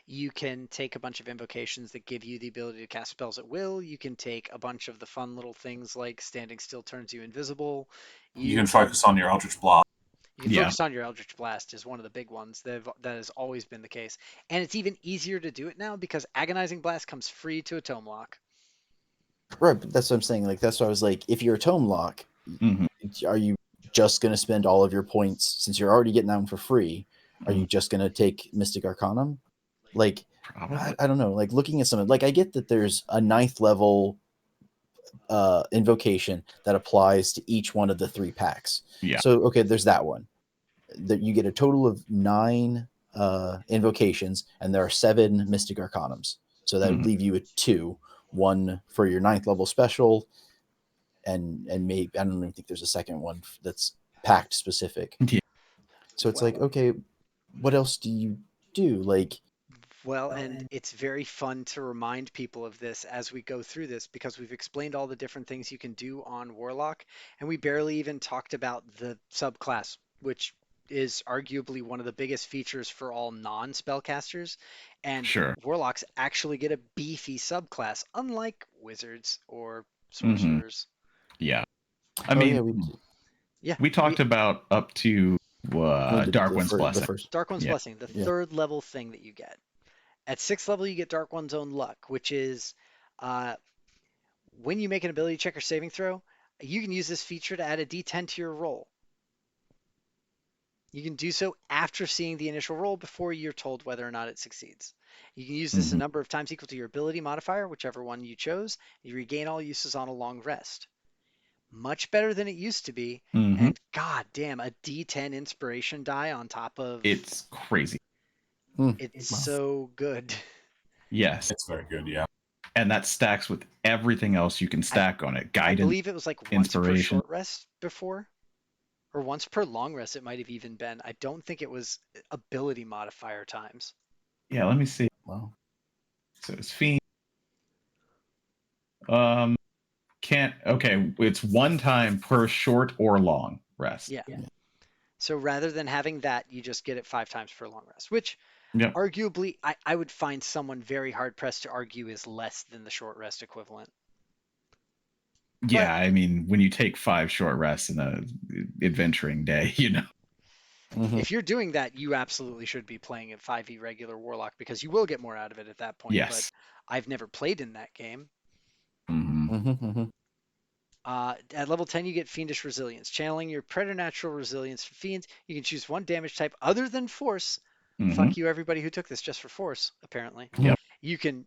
[SPEAKER 1] You can take a bunch of invocations that give you the ability to cast spells at will. You can take a bunch of the fun little things like standing still turns you invisible.
[SPEAKER 3] you can focus on your Eldritch Blast.
[SPEAKER 1] You can
[SPEAKER 2] Yeah.
[SPEAKER 1] focus on your Eldritch Blast is one of the big ones. That has always been the case. And it's even easier to do it now because Agonizing Blast comes free to a Tome Lock.
[SPEAKER 4] Right, but that's what I'm saying. Like, that's why I was like, if you're a Tome Lock,
[SPEAKER 2] Mhm.
[SPEAKER 4] are you just going to spend all of your points, since you're already getting that one for free? Are you just going to take Mystic Arcanum? Like,
[SPEAKER 2] Probably.
[SPEAKER 4] I don't know. Like, looking at some, like, I get that there's a 9th level invocation that applies to each one of the 3 packs.
[SPEAKER 2] Yeah.
[SPEAKER 4] So, okay, there's that one. That you get a total of 9 invocations, and there are 7 Mystic Arcanums. So that would leave you with 2. One for your 9th level special, and maybe I don't even think there's a second one that's packed specific.
[SPEAKER 2] Yeah.
[SPEAKER 4] So it's like, okay, what else do you do? Like,
[SPEAKER 1] Well, and it's very fun to remind people of this as we go through this because we've explained all the different things you can do on Warlock, and we barely even talked about the subclass, which is arguably one of the biggest features for all non-spellcasters. And
[SPEAKER 2] Sure.
[SPEAKER 1] Warlocks actually get a beefy subclass, unlike wizards or
[SPEAKER 2] Mhm.
[SPEAKER 1] sorcerers.
[SPEAKER 2] Yeah. I mean,
[SPEAKER 1] Yeah,
[SPEAKER 2] we talked about up to Dark One's Blessing.
[SPEAKER 4] Dark
[SPEAKER 1] One's Blessing, the third level thing that you get. At 6th level, you get Dark One's Own Luck, which is when you make an ability check or saving throw, you can use this feature to add a d10 to your roll. You can do so after seeing the initial roll before you're told whether or not it succeeds. You can use this a number of times equal to your ability modifier, whichever one you chose. You regain all uses on a long rest. Much better than it used to be. And god damn, a d10 inspiration die on top of...
[SPEAKER 2] It's crazy.
[SPEAKER 1] It's so good.
[SPEAKER 2] Yes.
[SPEAKER 3] It's very good, yeah.
[SPEAKER 2] And that stacks with everything else you can stack on it. Guidance,
[SPEAKER 1] I believe it was like once per
[SPEAKER 2] inspiration.
[SPEAKER 1] short rest before, or once per long rest. It might have even been. I don't think it was ability modifier times.
[SPEAKER 2] Yeah, let me see.
[SPEAKER 4] Wow.
[SPEAKER 2] So it's Fiend. Okay, it's one time per short or long rest.
[SPEAKER 1] Yeah. So rather than having that, you just get it 5 times per long rest, which arguably I would find someone very hard pressed to argue is less than the short rest equivalent.
[SPEAKER 2] Yeah, I mean, when you take 5 short rests in a adventuring day,
[SPEAKER 4] Mhm.
[SPEAKER 1] If you're doing that, you absolutely should be playing a 5e regular Warlock because you will get more out of it at that point. But
[SPEAKER 2] Yes.
[SPEAKER 1] I've never played in that game.
[SPEAKER 2] Hmm.
[SPEAKER 4] Mhm.
[SPEAKER 1] At level 10, you get Fiendish Resilience. Channeling your preternatural resilience for fiends, you can choose one damage type other than Force.
[SPEAKER 2] Hmm.
[SPEAKER 1] Fuck you, everybody who took this just for Force, apparently.
[SPEAKER 2] Yep.
[SPEAKER 1] You can,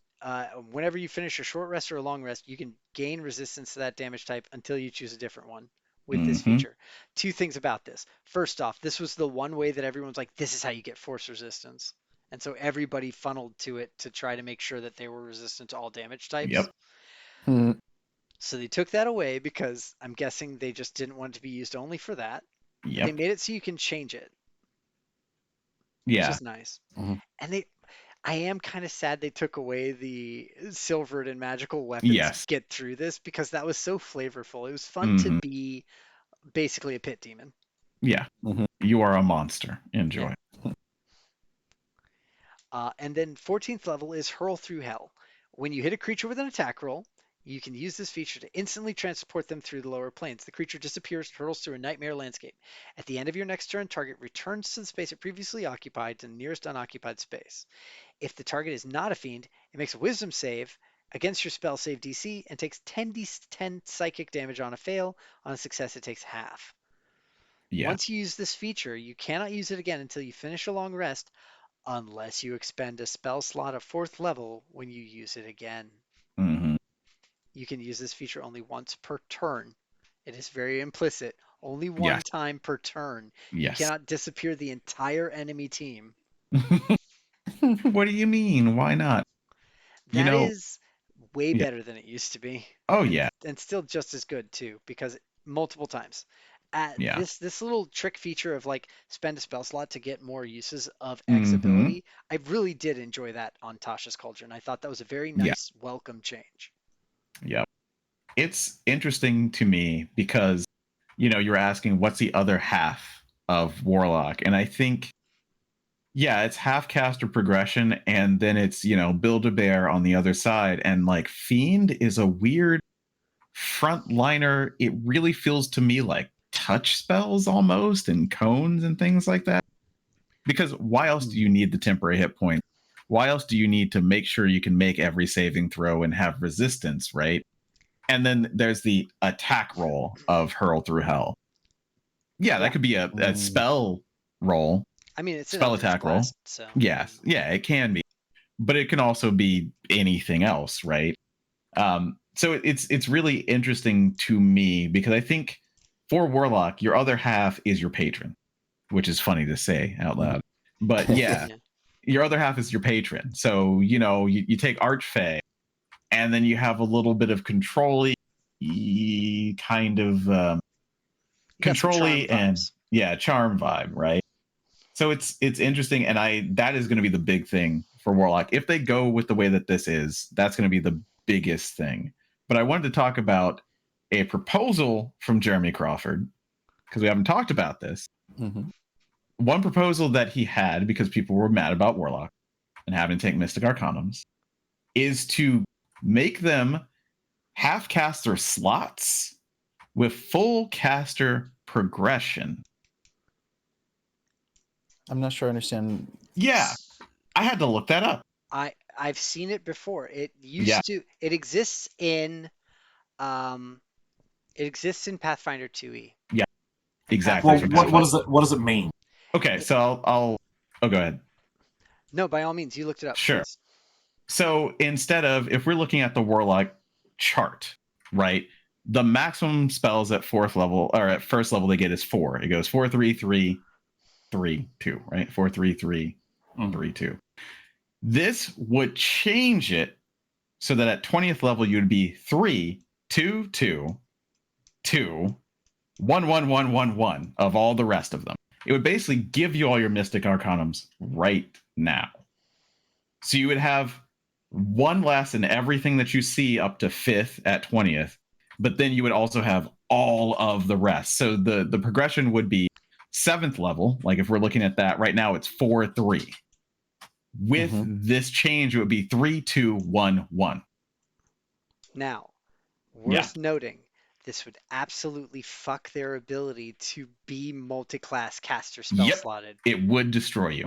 [SPEAKER 1] whenever you finish a short rest or a long rest, you can gain resistance to that damage type until you choose a different one with this
[SPEAKER 2] Hmm.
[SPEAKER 1] feature. Two things about this. First off, this was the one way that everyone's like, this is how you get Force resistance. And so everybody funneled to it to try to make sure that they were resistant to all damage types.
[SPEAKER 2] Yep.
[SPEAKER 4] Mhm.
[SPEAKER 1] So they took that away because I'm guessing they just didn't want it to be used only for that. But they
[SPEAKER 2] Yep.
[SPEAKER 1] made it so you can change it, which
[SPEAKER 2] Yeah.
[SPEAKER 1] is nice.
[SPEAKER 4] Mhm.
[SPEAKER 1] And I am kind of sad they took away the silvered and magical weapons
[SPEAKER 2] Yes.
[SPEAKER 1] get through this because that was so flavorful. It was fun to
[SPEAKER 2] Hmm.
[SPEAKER 1] be basically a pit demon.
[SPEAKER 2] Yeah.
[SPEAKER 4] Mhm.
[SPEAKER 2] You are a monster. Enjoy.
[SPEAKER 1] Yeah. And then 14th level is Hurl Through Hell. When you hit a creature with an attack roll, you can use this feature to instantly transport them through the lower planes. The creature disappears and hurtles through a nightmare landscape. At the end of your next turn, target returns to the space it previously occupied to the nearest unoccupied space. If the target is not a fiend, it makes a wisdom save against your spell save DC and takes 10d10 psychic damage on a fail. On a success, it takes half.
[SPEAKER 2] Yeah.
[SPEAKER 1] Once you use this feature, you cannot use it again until you finish a long rest, unless you expend a spell slot of 4th level when you use it again.
[SPEAKER 2] Hmm.
[SPEAKER 1] You can use this feature only once per turn. It is very implicit. Only one
[SPEAKER 2] Yes.
[SPEAKER 1] time per turn. You
[SPEAKER 2] Yes.
[SPEAKER 1] cannot disappear the entire enemy team.
[SPEAKER 2] What do you mean? Why not? You
[SPEAKER 1] That
[SPEAKER 2] know,
[SPEAKER 1] is way
[SPEAKER 2] yeah.
[SPEAKER 1] better than it used to be.
[SPEAKER 2] Oh,
[SPEAKER 1] And
[SPEAKER 2] yeah.
[SPEAKER 1] and still just as good too, because multiple times. At
[SPEAKER 2] Yeah.
[SPEAKER 1] this little trick feature of like spend a spell slot to get more uses of X
[SPEAKER 2] Hmm.
[SPEAKER 1] ability, I really did enjoy that on Tasha's Cauldron. I thought that was a very
[SPEAKER 2] Yeah.
[SPEAKER 1] nice welcome change.
[SPEAKER 2] Yep. It's interesting to me because, you're asking what's the other half of Warlock. And I think, yeah, it's half caster progression. And then it's, Build-A-Bear on the other side. And like Fiend is a weird frontliner. It really feels to me like touch spells almost and cones and things like that. Because why else do you need the temporary hit point? Why else do you need to make sure you can make every saving throw and have resistance, right? And then there's the attack roll of Hurl Through Hell. Yeah, that
[SPEAKER 1] Yeah.
[SPEAKER 2] could be a
[SPEAKER 4] Mm.
[SPEAKER 2] spell roll,
[SPEAKER 1] I mean, it's an
[SPEAKER 2] spell
[SPEAKER 1] Eldritch
[SPEAKER 2] attack roll.
[SPEAKER 1] Blast, so
[SPEAKER 2] Yes, yeah, it can be, but it can also be anything else, right? So it's really interesting to me because I think for Warlock, your other half is your patron, which is funny to say out loud. But yeah,
[SPEAKER 1] yeah.
[SPEAKER 2] your other half is your patron. So, you take Archfey, and then you have a little bit of control kind of
[SPEAKER 1] You got some charm
[SPEAKER 2] and
[SPEAKER 1] vibes.
[SPEAKER 2] yeah, charm vibe, right? So it's interesting, and that is going to be the big thing for Warlock. If they go with the way that this is, that's going to be the biggest thing. But I wanted to talk about a proposal from Jeremy Crawford because we haven't talked about this.
[SPEAKER 4] Mhm.
[SPEAKER 2] One proposal that he had, because people were mad about Warlock and having to take Mystic Arcanums, is to make them half caster slots with full caster progression.
[SPEAKER 4] I'm not sure I understand.
[SPEAKER 2] Yeah, I had to look that up.
[SPEAKER 1] I've seen it before. It
[SPEAKER 2] Yeah,
[SPEAKER 1] used to. It exists in um. It exists in Pathfinder 2e.
[SPEAKER 2] yeah,
[SPEAKER 1] And
[SPEAKER 2] exactly.
[SPEAKER 3] Well,
[SPEAKER 1] Pathfinder
[SPEAKER 2] For
[SPEAKER 3] what
[SPEAKER 1] 2e.
[SPEAKER 3] does it what does it mean?
[SPEAKER 2] Okay, so I'll oh, go ahead.
[SPEAKER 1] No, by all means, you looked it up,
[SPEAKER 2] Sure.
[SPEAKER 1] please.
[SPEAKER 2] So instead of, if we're looking at the Warlock chart, right, the maximum spells at 4th level or at 1st level they get is 4. It goes 4, 3, 3, 3, 2, right? 4, 3, 3, 3, 2. This would change it so that at 20th level you would be 3, 2, 2, 2, 1, 1, 1, 1, 1 of all the rest of them. It would basically give you all your Mystic Arcanums right now. So you would have one less in everything that you see up to 5th at 20th, but then you would also have all of the rest. So the progression would be 7th level. Like if we're looking at that right now, it's 4, 3. With this change, it would be 3, 2, 1, 1.
[SPEAKER 1] Now,
[SPEAKER 2] Yeah.
[SPEAKER 1] worth noting this would absolutely fuck their ability to be multi-class caster spell
[SPEAKER 2] Yep.
[SPEAKER 1] slotted.
[SPEAKER 2] It would destroy you.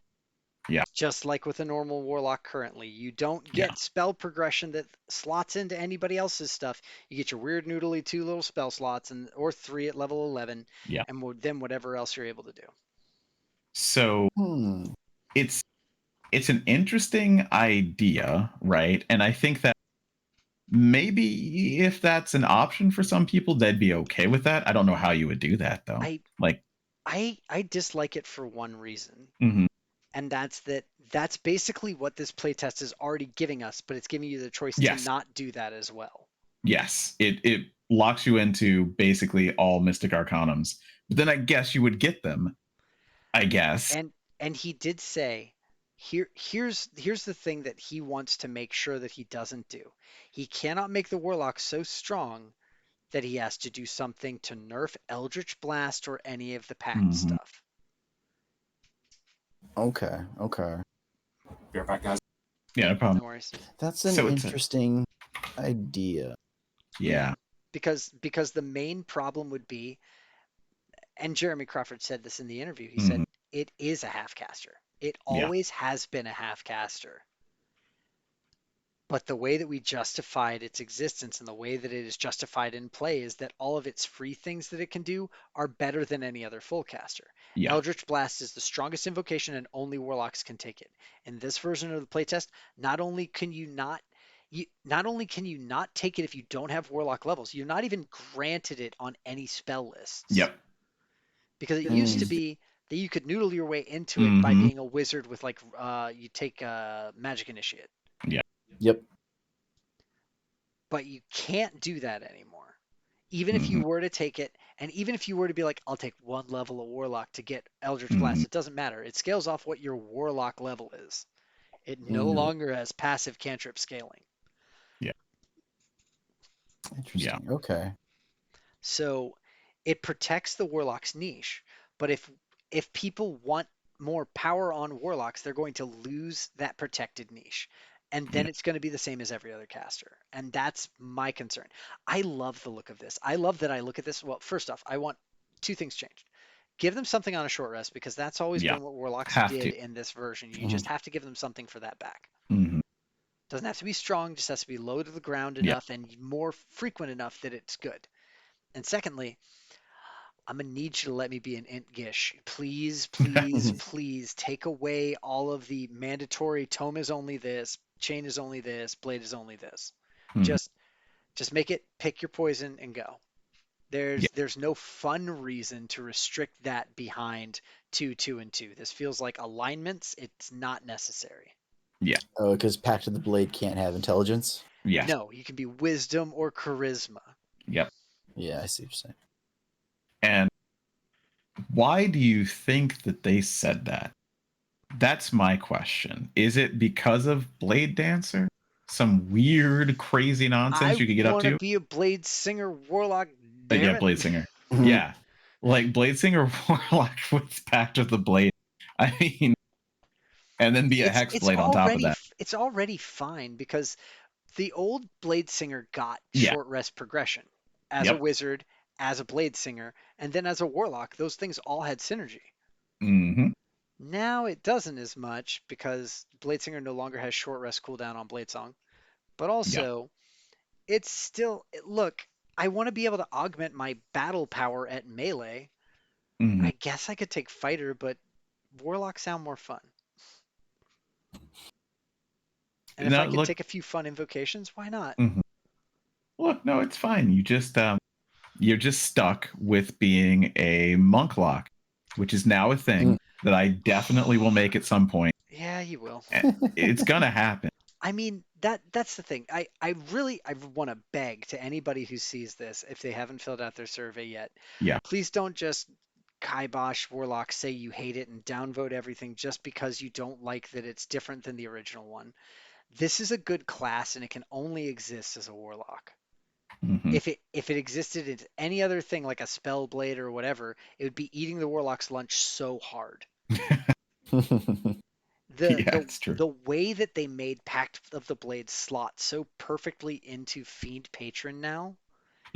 [SPEAKER 1] Just like with a normal warlock currently. You don't get
[SPEAKER 2] Yeah.
[SPEAKER 1] spell progression that slots into anybody else's stuff. You get your weird noodly 2 little spell slots or 3 at level 11,
[SPEAKER 2] Yeah.
[SPEAKER 1] and then whatever else you're able to do.
[SPEAKER 2] So
[SPEAKER 4] Hmm.
[SPEAKER 2] it's an interesting idea, right? And I think that maybe if that's an option for some people, they'd be okay with that. I don't know how you would do that though.
[SPEAKER 1] I dislike it for one reason.
[SPEAKER 2] Mhm.
[SPEAKER 1] And that's basically what this playtest is already giving us, but it's giving you the choice to
[SPEAKER 2] Yes.
[SPEAKER 1] not do that as well.
[SPEAKER 2] Yes, it locks you into basically all Mystic Arcanums. But then I guess you would get them. I guess.
[SPEAKER 1] And he did say, here's the thing that he wants to make sure that he doesn't do. He cannot make the warlock so strong that he has to do something to nerf Eldritch Blast or any of the pact
[SPEAKER 2] Mhm.
[SPEAKER 1] stuff.
[SPEAKER 4] Okay.
[SPEAKER 3] Be right back, guys.
[SPEAKER 2] Yeah, no problem.
[SPEAKER 1] No worries.
[SPEAKER 4] That's an
[SPEAKER 2] So it's
[SPEAKER 4] interesting idea.
[SPEAKER 2] Yeah.
[SPEAKER 1] Because the main problem would be, and Jeremy Crawford said this in the interview, he
[SPEAKER 2] Mhm.
[SPEAKER 1] said it is a half caster. It
[SPEAKER 2] Yeah.
[SPEAKER 1] always has been a half caster. But the way that we justified its existence and the way that it is justified in play is that all of its free things that it can do are better than any other full caster.
[SPEAKER 2] Yeah.
[SPEAKER 1] Eldritch Blast is the strongest invocation and only warlocks can take it. In this version of the playtest, not only can you not take it if you don't have warlock levels, you're not even granted it on any spell lists.
[SPEAKER 2] Yep.
[SPEAKER 1] Because it
[SPEAKER 4] Mm.
[SPEAKER 1] used to be that you could noodle your way into it by
[SPEAKER 2] Mhm.
[SPEAKER 1] being a wizard with like you take Magic Initiate.
[SPEAKER 4] Yep.
[SPEAKER 1] But you can't do that anymore. Even if you
[SPEAKER 2] Mhm.
[SPEAKER 1] were to take it, and even if you were to be like, I'll take 1 level of Warlock to get Eldritch
[SPEAKER 2] Mhm.
[SPEAKER 1] Blast, it doesn't matter. It scales off what your Warlock level is. It no
[SPEAKER 4] Mhm.
[SPEAKER 1] longer has passive cantrip scaling.
[SPEAKER 4] Interesting. Okay.
[SPEAKER 1] So it protects the Warlock's niche. But if people want more power on Warlocks, they're going to lose that protected niche. And then
[SPEAKER 2] Yeah.
[SPEAKER 1] it's going to be the same as every other caster. And that's my concern. I love the look of this. I love that I look at this. Well, first off, I want 2 things changed. Give them something on a short rest because that's always
[SPEAKER 2] Yeah.
[SPEAKER 1] been what Warlocks
[SPEAKER 2] Have
[SPEAKER 1] did
[SPEAKER 2] to.
[SPEAKER 1] in this version. You
[SPEAKER 4] Mhm.
[SPEAKER 1] just have to give them something for that back.
[SPEAKER 2] Mhm.
[SPEAKER 1] Doesn't have to be strong, just has to be low to the ground
[SPEAKER 2] Yeah.
[SPEAKER 1] enough and more frequent enough that it's good. And secondly, I'm gonna need you to let me be an int gish. Please, please, please take away all of the mandatory tome is only this, chain is only this, blade is only this.
[SPEAKER 2] Mhm.
[SPEAKER 1] Just make it pick your poison and go.
[SPEAKER 2] Yeah.
[SPEAKER 1] There's no fun reason to restrict that behind 2, 2, and 2. This feels like alignments. It's not necessary.
[SPEAKER 4] Oh, because Pact of the Blade can't have intelligence.
[SPEAKER 2] Yes.
[SPEAKER 1] No, you can be wisdom or charisma.
[SPEAKER 2] Yep.
[SPEAKER 4] Yeah, I see what you're saying.
[SPEAKER 2] And why do you think that they said that? That's my question. Is it because of Blade Dancer? Some weird, crazy nonsense you could get
[SPEAKER 1] I
[SPEAKER 2] up
[SPEAKER 1] want to
[SPEAKER 2] to?
[SPEAKER 1] be a blade singer warlock. Damn
[SPEAKER 2] Yeah,
[SPEAKER 1] it.
[SPEAKER 2] Blade Singer.
[SPEAKER 4] Mhm.
[SPEAKER 2] Yeah. Like Blade Singer Warlock with Pact of the Blade. I mean, and then be a Hexblade on top of that.
[SPEAKER 1] It's already fine because the old blade singer got
[SPEAKER 2] Yeah.
[SPEAKER 1] short rest progression as a
[SPEAKER 2] Yep.
[SPEAKER 1] wizard, as a blade singer, and then as a warlock. Those things all had synergy.
[SPEAKER 2] Mm-hmm.
[SPEAKER 1] Now it doesn't as much because blade singer no longer has short rest cooldown on blade song, but also it's still look. I want to be able to augment my battle power at melee.
[SPEAKER 2] Mm-hmm.
[SPEAKER 1] I guess I could take fighter, but warlocks sound more fun. And if I
[SPEAKER 2] Now
[SPEAKER 1] could
[SPEAKER 2] look.
[SPEAKER 1] take a few fun invocations, why not?
[SPEAKER 2] Mhm. Look, no, it's fine. You're just stuck with being a monk lock, which is now a thing that I definitely will make at some point.
[SPEAKER 1] Yeah, you will.
[SPEAKER 2] It's gonna happen.
[SPEAKER 1] I mean, that's the thing. I want to beg to anybody who sees this, if they haven't filled out their survey yet,
[SPEAKER 2] Yeah.
[SPEAKER 1] please don't just kibosh Warlock, say you hate it and downvote everything just because you don't like that it's different than the original one. This is a good class and it can only exist as a Warlock.
[SPEAKER 2] Mm-hmm.
[SPEAKER 1] If it existed as any other thing like a spell blade or whatever, it would be eating the Warlock's lunch so hard.
[SPEAKER 2] It's true.
[SPEAKER 1] The way that they made Pact of the Blade slot so perfectly into Fiend Patron now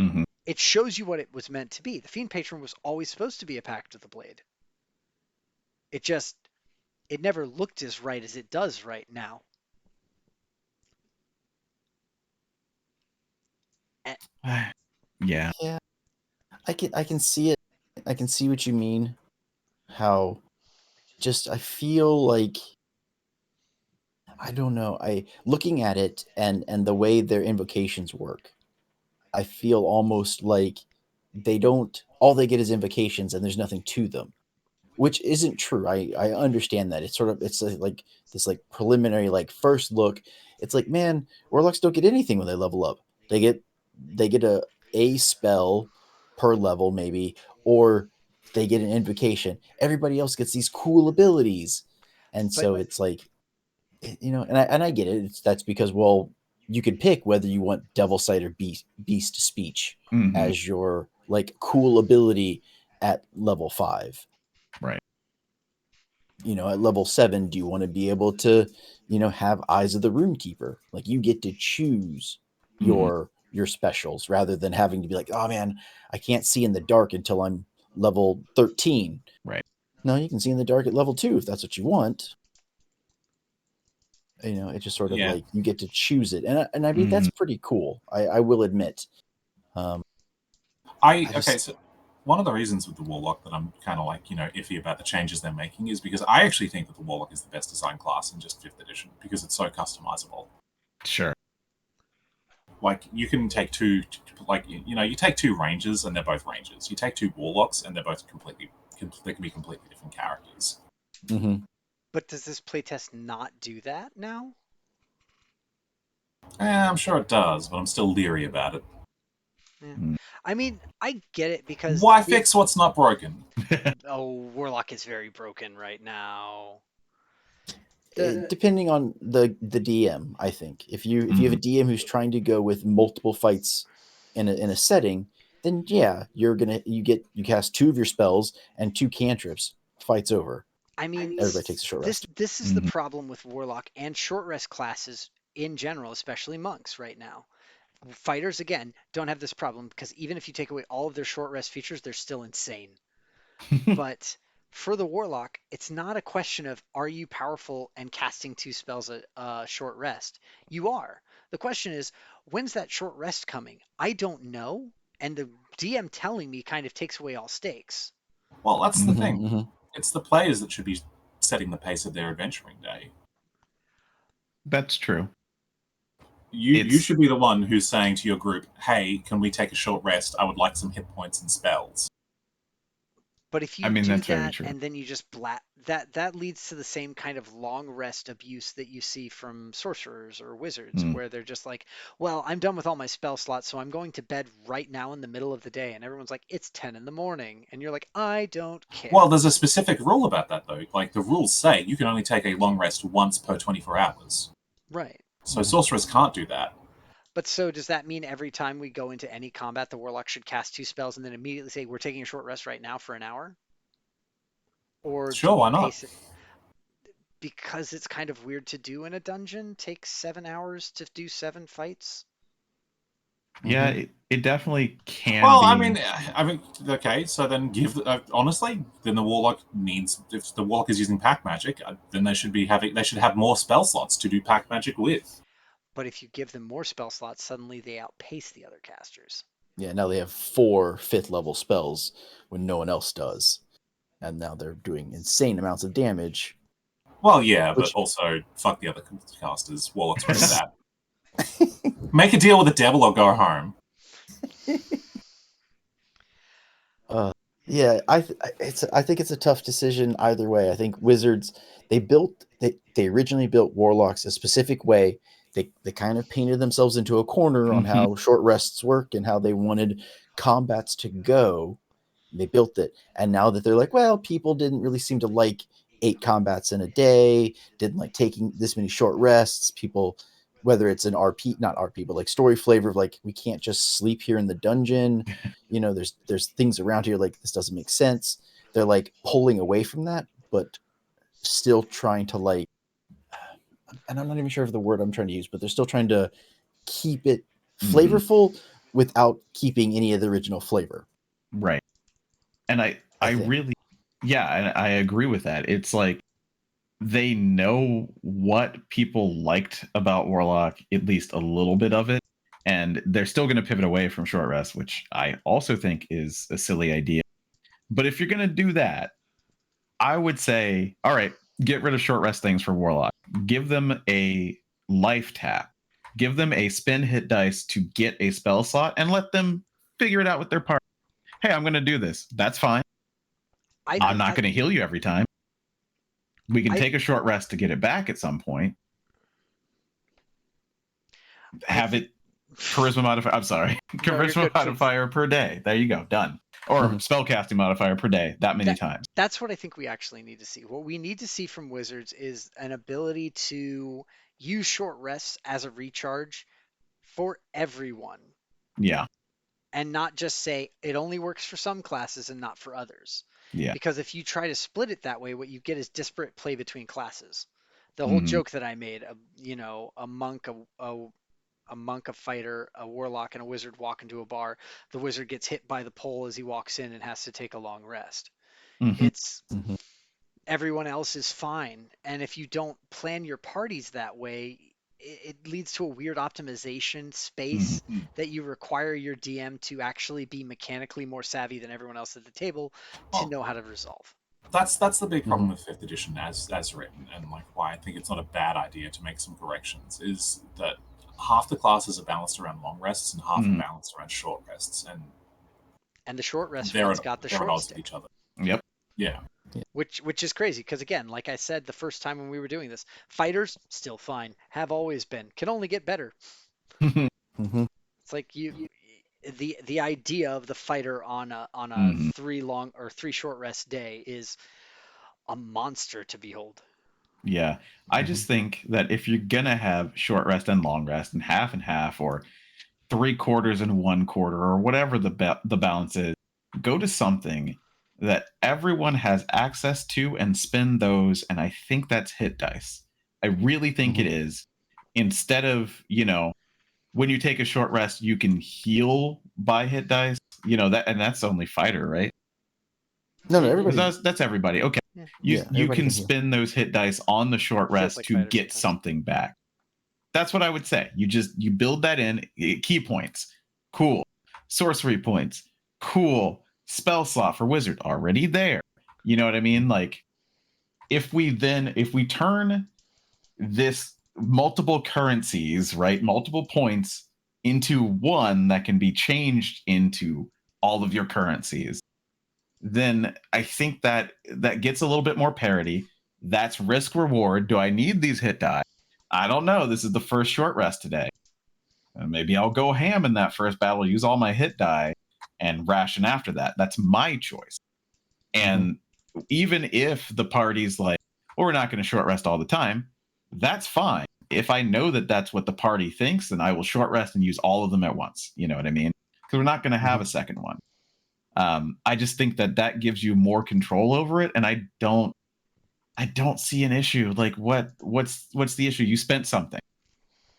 [SPEAKER 2] Mm-hmm.
[SPEAKER 1] it shows you what it was meant to be. The Fiend Patron was always supposed to be a Pact of the Blade. It never looked as right as it does right now.
[SPEAKER 2] Yeah.
[SPEAKER 4] Yeah, I can see it. I can see what you mean. How just I feel like I don't know. I looking at it and the way their invocations work, I feel almost like they don't all they get is invocations and there's nothing to them, which isn't true. I understand that. It's sort of like this like preliminary like first look. It's like, man, warlocks don't get anything when they level up. They get a spell per level maybe, or they get an invocation. Everybody else gets these cool abilities. And
[SPEAKER 1] But
[SPEAKER 4] so it's like and I get it. That's because, well, you could pick whether you want Devil Sight or Beast Speech
[SPEAKER 2] Mhm.
[SPEAKER 4] as your like cool ability at level 5.
[SPEAKER 2] Right.
[SPEAKER 4] At level 7, do you want to be able to, have Eyes of the Runekeeper? Like, you get to choose
[SPEAKER 2] Mhm.
[SPEAKER 4] your specials rather than having to be like, oh man, I can't see in the dark until I'm level 13.
[SPEAKER 2] Right.
[SPEAKER 4] No, you can see in the dark at level 2 if that's what you want. It's just sort of
[SPEAKER 3] Yeah.
[SPEAKER 4] like you get to choose it, and I mean that's
[SPEAKER 2] Mhm.
[SPEAKER 4] pretty cool. I will admit. I
[SPEAKER 3] Okay,
[SPEAKER 4] just
[SPEAKER 3] so one of the reasons with the Warlock that I'm kind of like, iffy about the changes they're making is because I actually think that the Warlock is the best design class in just 5th edition because it's so customizable.
[SPEAKER 2] Sure.
[SPEAKER 3] Like, you can take two, like, you take two Rangers and they're both Rangers. You take two Warlocks and they're both they can be completely different characters.
[SPEAKER 4] mhm.
[SPEAKER 1] but does this playtest not do that now?
[SPEAKER 3] I'm sure it does, but I'm still leery about it.
[SPEAKER 1] Yeah.
[SPEAKER 2] Mm.
[SPEAKER 1] I mean, I get it because
[SPEAKER 3] Why fix what's not broken?
[SPEAKER 1] Warlock is very broken right now.
[SPEAKER 4] Depending on the DM, I think if you have a DM who's trying to go with multiple fights in a setting, then yeah, you cast 2 of your spells and 2 cantrips. Fights over.
[SPEAKER 1] I mean,
[SPEAKER 4] Everybody takes a short rest.
[SPEAKER 1] this is the
[SPEAKER 2] Mhm.
[SPEAKER 1] problem with Warlock and short rest classes in general, especially monks right now. Fighters again don't have this problem because even if you take away all of their short rest features, they're still insane. But for the Warlock, it's not a question of are you powerful and casting 2 spells a short rest. You are. The question is, when's that short rest coming? I don't know, and the DM telling me kind of takes away all stakes.
[SPEAKER 3] Well, that's the
[SPEAKER 4] Mhm,
[SPEAKER 3] thing.
[SPEAKER 4] mhm.
[SPEAKER 3] It's the players that should be setting the pace of their adventuring day.
[SPEAKER 2] That's true.
[SPEAKER 3] You
[SPEAKER 2] It's
[SPEAKER 3] should be the one who's saying to your group, "Hey, can we take a short rest? I would like some hit points and spells."
[SPEAKER 1] But if
[SPEAKER 2] I
[SPEAKER 1] you
[SPEAKER 2] mean
[SPEAKER 1] do
[SPEAKER 2] that's very
[SPEAKER 1] that
[SPEAKER 2] true.
[SPEAKER 1] and then you just that leads to the same kind of long rest abuse that you see from sorcerers or wizards,
[SPEAKER 2] Mm.
[SPEAKER 1] where they're just like, "Well, I'm done with all my spell slots, so I'm going to bed right now in the middle of the day." And everyone's like, "It's 10 in the morning," and you're like, "I don't
[SPEAKER 3] Well,
[SPEAKER 1] care."
[SPEAKER 3] there's a specific rule about that though. Like, the rules say you can only take a long rest once per 24 hours.
[SPEAKER 1] Right.
[SPEAKER 3] So sorcerers can't do that.
[SPEAKER 1] But so does that mean every time we go into any combat, the warlock should cast 2 spells and then immediately say, "We're taking a short rest right now for an hour"? Or do
[SPEAKER 3] Sure,
[SPEAKER 1] we
[SPEAKER 3] why not?
[SPEAKER 1] pace it? Because it's kind of weird to do in a dungeon, take 7 hours to do 7 fights.
[SPEAKER 2] Yeah,
[SPEAKER 4] Mhm.
[SPEAKER 2] it definitely can
[SPEAKER 3] Well,
[SPEAKER 2] be.
[SPEAKER 3] okay. So then, honestly, then the warlock needs. If the warlock is using pack magic, then they should have more spell slots to do pack magic with.
[SPEAKER 1] But if you give them more spell slots, suddenly they outpace the other casters.
[SPEAKER 4] Yeah, now they have 4 5th level spells when no one else does, and now they're doing insane amounts of damage.
[SPEAKER 3] Well, yeah, but
[SPEAKER 4] Which
[SPEAKER 3] also fuck the other casters. Warlock's pretty bad. Make a deal with the devil or go home.
[SPEAKER 4] Uh, yeah, I think it's a tough decision either way. I think Wizards they originally built Warlocks a specific way. They kind of painted themselves into a corner on
[SPEAKER 2] Mhm.
[SPEAKER 4] how short rests work and how they wanted combats to go. They built it, and now that they're like, well, people didn't really seem to like 8 combats in a day, didn't like taking this many short rests. People, whether it's an RP, not RP, but like story flavor of like we can't just sleep here in the dungeon. There's things around here like this doesn't make sense. They're like pulling away from that, but still trying to like, and I'm not even sure of the word I'm trying to use, but they're still trying to keep it
[SPEAKER 2] Mhm.
[SPEAKER 4] flavorful without keeping any of the original flavor.
[SPEAKER 2] Right. And I
[SPEAKER 4] think.
[SPEAKER 2] really, yeah, and I agree with that. It's like they know what people liked about Warlock, at least a little bit of it, and they're still going to pivot away from short rest, which I also think is a silly idea. But if you're going to do that, I would say, all right, get rid of short rest things for Warlock. Give them a life tap. Give them a spin hit dice to get a spell slot and let them figure it out with their party. Hey, I'm going to do this. That's fine. I'm not going to heal you every time. We can take a short rest to get it back at some point. Have it charisma modifier. I'm sorry. Charisma modifier per day. There you go. Done. Or spellcasting modifier per day. That many times.
[SPEAKER 1] That's what I think we actually need to see. What we need to see from Wizards is an ability to use short rests as a recharge for everyone.
[SPEAKER 2] Yeah.
[SPEAKER 1] And not just say it only works for some classes and not for others.
[SPEAKER 2] Yeah.
[SPEAKER 1] Because if you try to split it that way, what you get is disparate play between classes. The whole joke that I made, a monk, a fighter, a warlock, and a wizard walk into a bar. The wizard gets hit by the pole as he walks in and has to take a long rest. It's everyone else is fine. And if you don't plan your parties that way, it leads to a weird optimization space that you require your DM to actually be mechanically more savvy than everyone else at the table to know how to resolve.
[SPEAKER 3] That's the big problem with 5th edition as written, and like why I think it's not a bad idea to make some corrections, is that half the classes are balanced around long rests and half are balanced around short rests,
[SPEAKER 1] and the short rest ones got the short
[SPEAKER 3] odds with each other.
[SPEAKER 2] Yep.
[SPEAKER 3] Yeah.
[SPEAKER 1] Which is crazy because, again, like I said the first time when we were doing this, fighters still fine, have always been, can only get better. It's like the idea of the fighter on a 3 long or 3 short rest day is a monster to behold.
[SPEAKER 2] Yeah, I just think that if you're gonna have short rest and long rest and half, or 3/4 and 1/4, or whatever the balance is, go to something that everyone has access to and spin those. And I think that's hit dice. I really think it is. Instead of, when you take a short rest, you can heal by hit dice. And that's only fighter, right?
[SPEAKER 4] No, everybody.
[SPEAKER 2] That's everybody. Okay.
[SPEAKER 1] Yeah.
[SPEAKER 2] You can spin those hit dice on the short rest to get something back. That's what I would say. You build that in. Key points. Cool. Sorcery points. Cool. Spell slot for wizard already there. You know what I mean? Like, if we turn this multiple currencies, right, multiple points into one that can be changed into all of your currencies, then I think that gets a little bit more parity. That's risk reward. Do I need these hit die? I don't know. This is the first short rest today. Maybe I'll go ham in that first battle, use all my hit die, and ration after that. That's my choice. And even if the party's like, well, we're not going to short rest all the time, that's fine. If I know that that's what the party thinks, then I will short rest and use all of them at once. You know what I mean? Because we're not going to have a second one. I just think that gives you more control over it, and I don't see an issue. Like, what's the issue? You spent something,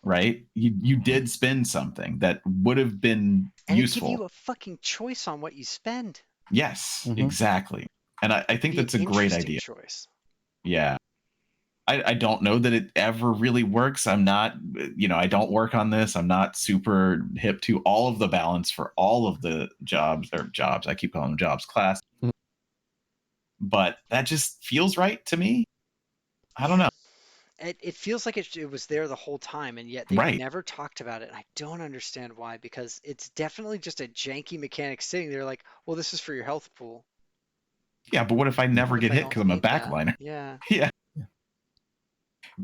[SPEAKER 2] right? You did spend something that would have been useful.
[SPEAKER 1] And give you a fucking choice on what you spend.
[SPEAKER 2] Yes, exactly. And I think that's a great idea.
[SPEAKER 1] Choice.
[SPEAKER 2] Yeah. I don't know that it ever really works. I'm not, I don't work on this. I'm not super hip to all of the balance for all of the jobs. I keep calling them jobs, class. But that just feels right to me. I don't know.
[SPEAKER 1] It feels like it was there the whole time, and yet they've never talked about it. And I don't understand why, because it's definitely just a janky mechanic sitting there like, well, this is for your health pool.
[SPEAKER 2] Yeah, but what if I never get hit because I'm a backliner?
[SPEAKER 1] Yeah.
[SPEAKER 2] Yeah.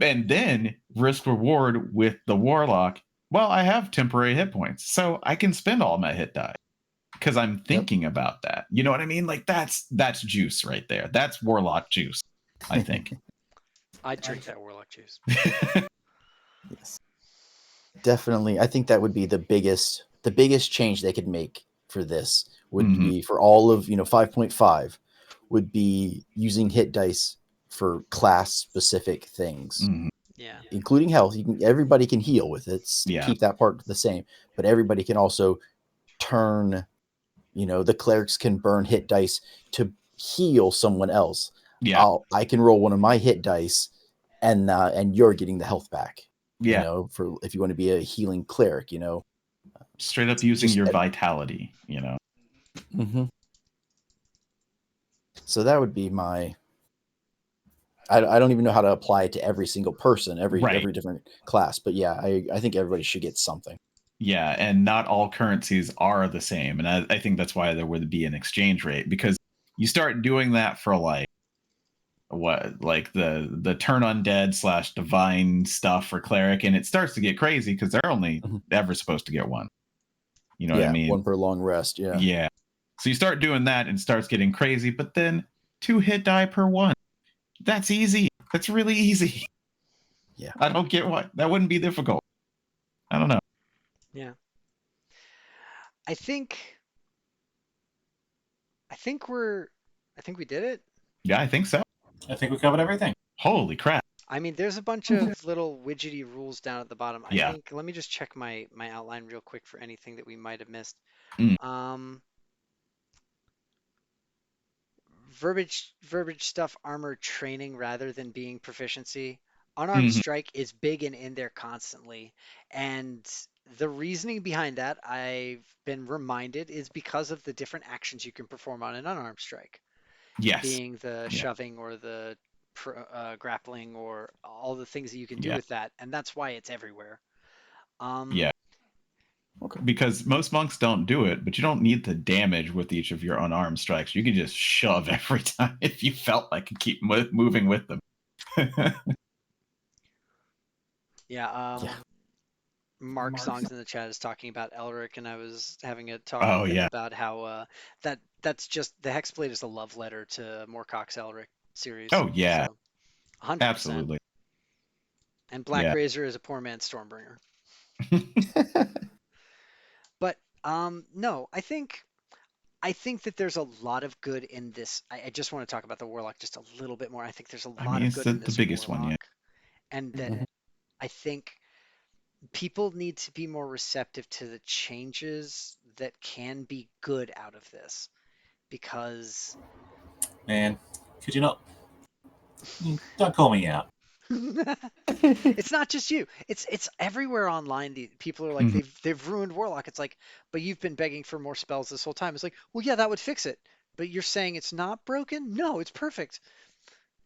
[SPEAKER 2] And then risk reward with the warlock. Well, I have temporary hit points, so I can spend all my hit die because I'm thinking about that. You know what I mean? Like, that's juice right there. That's warlock juice, I think.
[SPEAKER 1] I'd drink that warlock juice.
[SPEAKER 4] Yes, definitely. I think that would be the biggest change they could make for this would be for all of 5.5 would be using hit dice for class specific things.
[SPEAKER 1] Yeah,
[SPEAKER 4] including health. Everybody can heal with it. Keep that part the same, but everybody can also turn, the clerics can burn hit dice to heal someone else.
[SPEAKER 2] Yeah.
[SPEAKER 4] I can roll one of my hit dice, and you're getting the health back.
[SPEAKER 2] Yeah.
[SPEAKER 4] For if you want to be a healing cleric,
[SPEAKER 2] Straight up using
[SPEAKER 4] Just-
[SPEAKER 2] your vitality,
[SPEAKER 4] Mhm. So that would be my. I don't even know how to apply it to every single person, every
[SPEAKER 2] Right.
[SPEAKER 4] different class, but yeah, I think everybody should get something.
[SPEAKER 2] Yeah, and not all currencies are the same. And I think that's why there would be an exchange rate, because you start doing that for like the turn undead / divine stuff for cleric, and it starts to get crazy because they're only
[SPEAKER 4] Mhm.
[SPEAKER 2] ever supposed to get one. You know what I mean?
[SPEAKER 4] One per long rest. Yeah.
[SPEAKER 2] Yeah. So you start doing that and it starts getting crazy, but then 2 hit die per one. That's easy. That's really easy.
[SPEAKER 4] Yeah.
[SPEAKER 2] I don't get why that wouldn't be difficult. I don't know.
[SPEAKER 1] Yeah. I think we did it.
[SPEAKER 2] Yeah, I think so.
[SPEAKER 3] I think we covered everything.
[SPEAKER 2] Holy crap.
[SPEAKER 1] I mean, there's a bunch of little widgety rules down at the bottom. I
[SPEAKER 2] Yeah.
[SPEAKER 1] think, let me just check my outline real quick for anything that we might have missed.
[SPEAKER 2] Mm.
[SPEAKER 1] Verbiage stuff, armor training rather than being proficiency. Unarmed strike is big and in there constantly. And the reasoning behind that, I've been reminded, is because of the different actions you can perform on an unarmed strike,
[SPEAKER 2] Yes.
[SPEAKER 1] being the shoving or the grappling or all the things that you can do with that. And that's why it's everywhere.
[SPEAKER 2] Yeah. Okay. Because most monks don't do it, but you don't need the damage with each of your unarmed strikes. You can just shove every time if you felt like and keep moving with them.
[SPEAKER 1] Yeah. Mark Songs in the chat is talking about Elric, and I was having a talk with him about how that's just the Hexblade is a love letter to Moorcock's Elric series.
[SPEAKER 2] Oh yeah,
[SPEAKER 1] so, 100%.
[SPEAKER 2] Absolutely.
[SPEAKER 1] And Black Razor is a poor man's Stormbringer. But no, I think that there's a lot of good in this. I just want to talk about the Warlock just a little bit more. I think there's a lot of good in this
[SPEAKER 2] the biggest
[SPEAKER 1] Warlock,
[SPEAKER 2] one, yeah.
[SPEAKER 1] And that I think people need to be more receptive to the changes that can be good out of this, because
[SPEAKER 3] Man, could you not? Don't call me out.
[SPEAKER 1] it's not just you. It's everywhere online. People are like, they've ruined Warlock. It's like, but you've been begging for more spells this whole time. It's like, well, yeah, that would fix it. But you're saying it's not broken? No, it's perfect.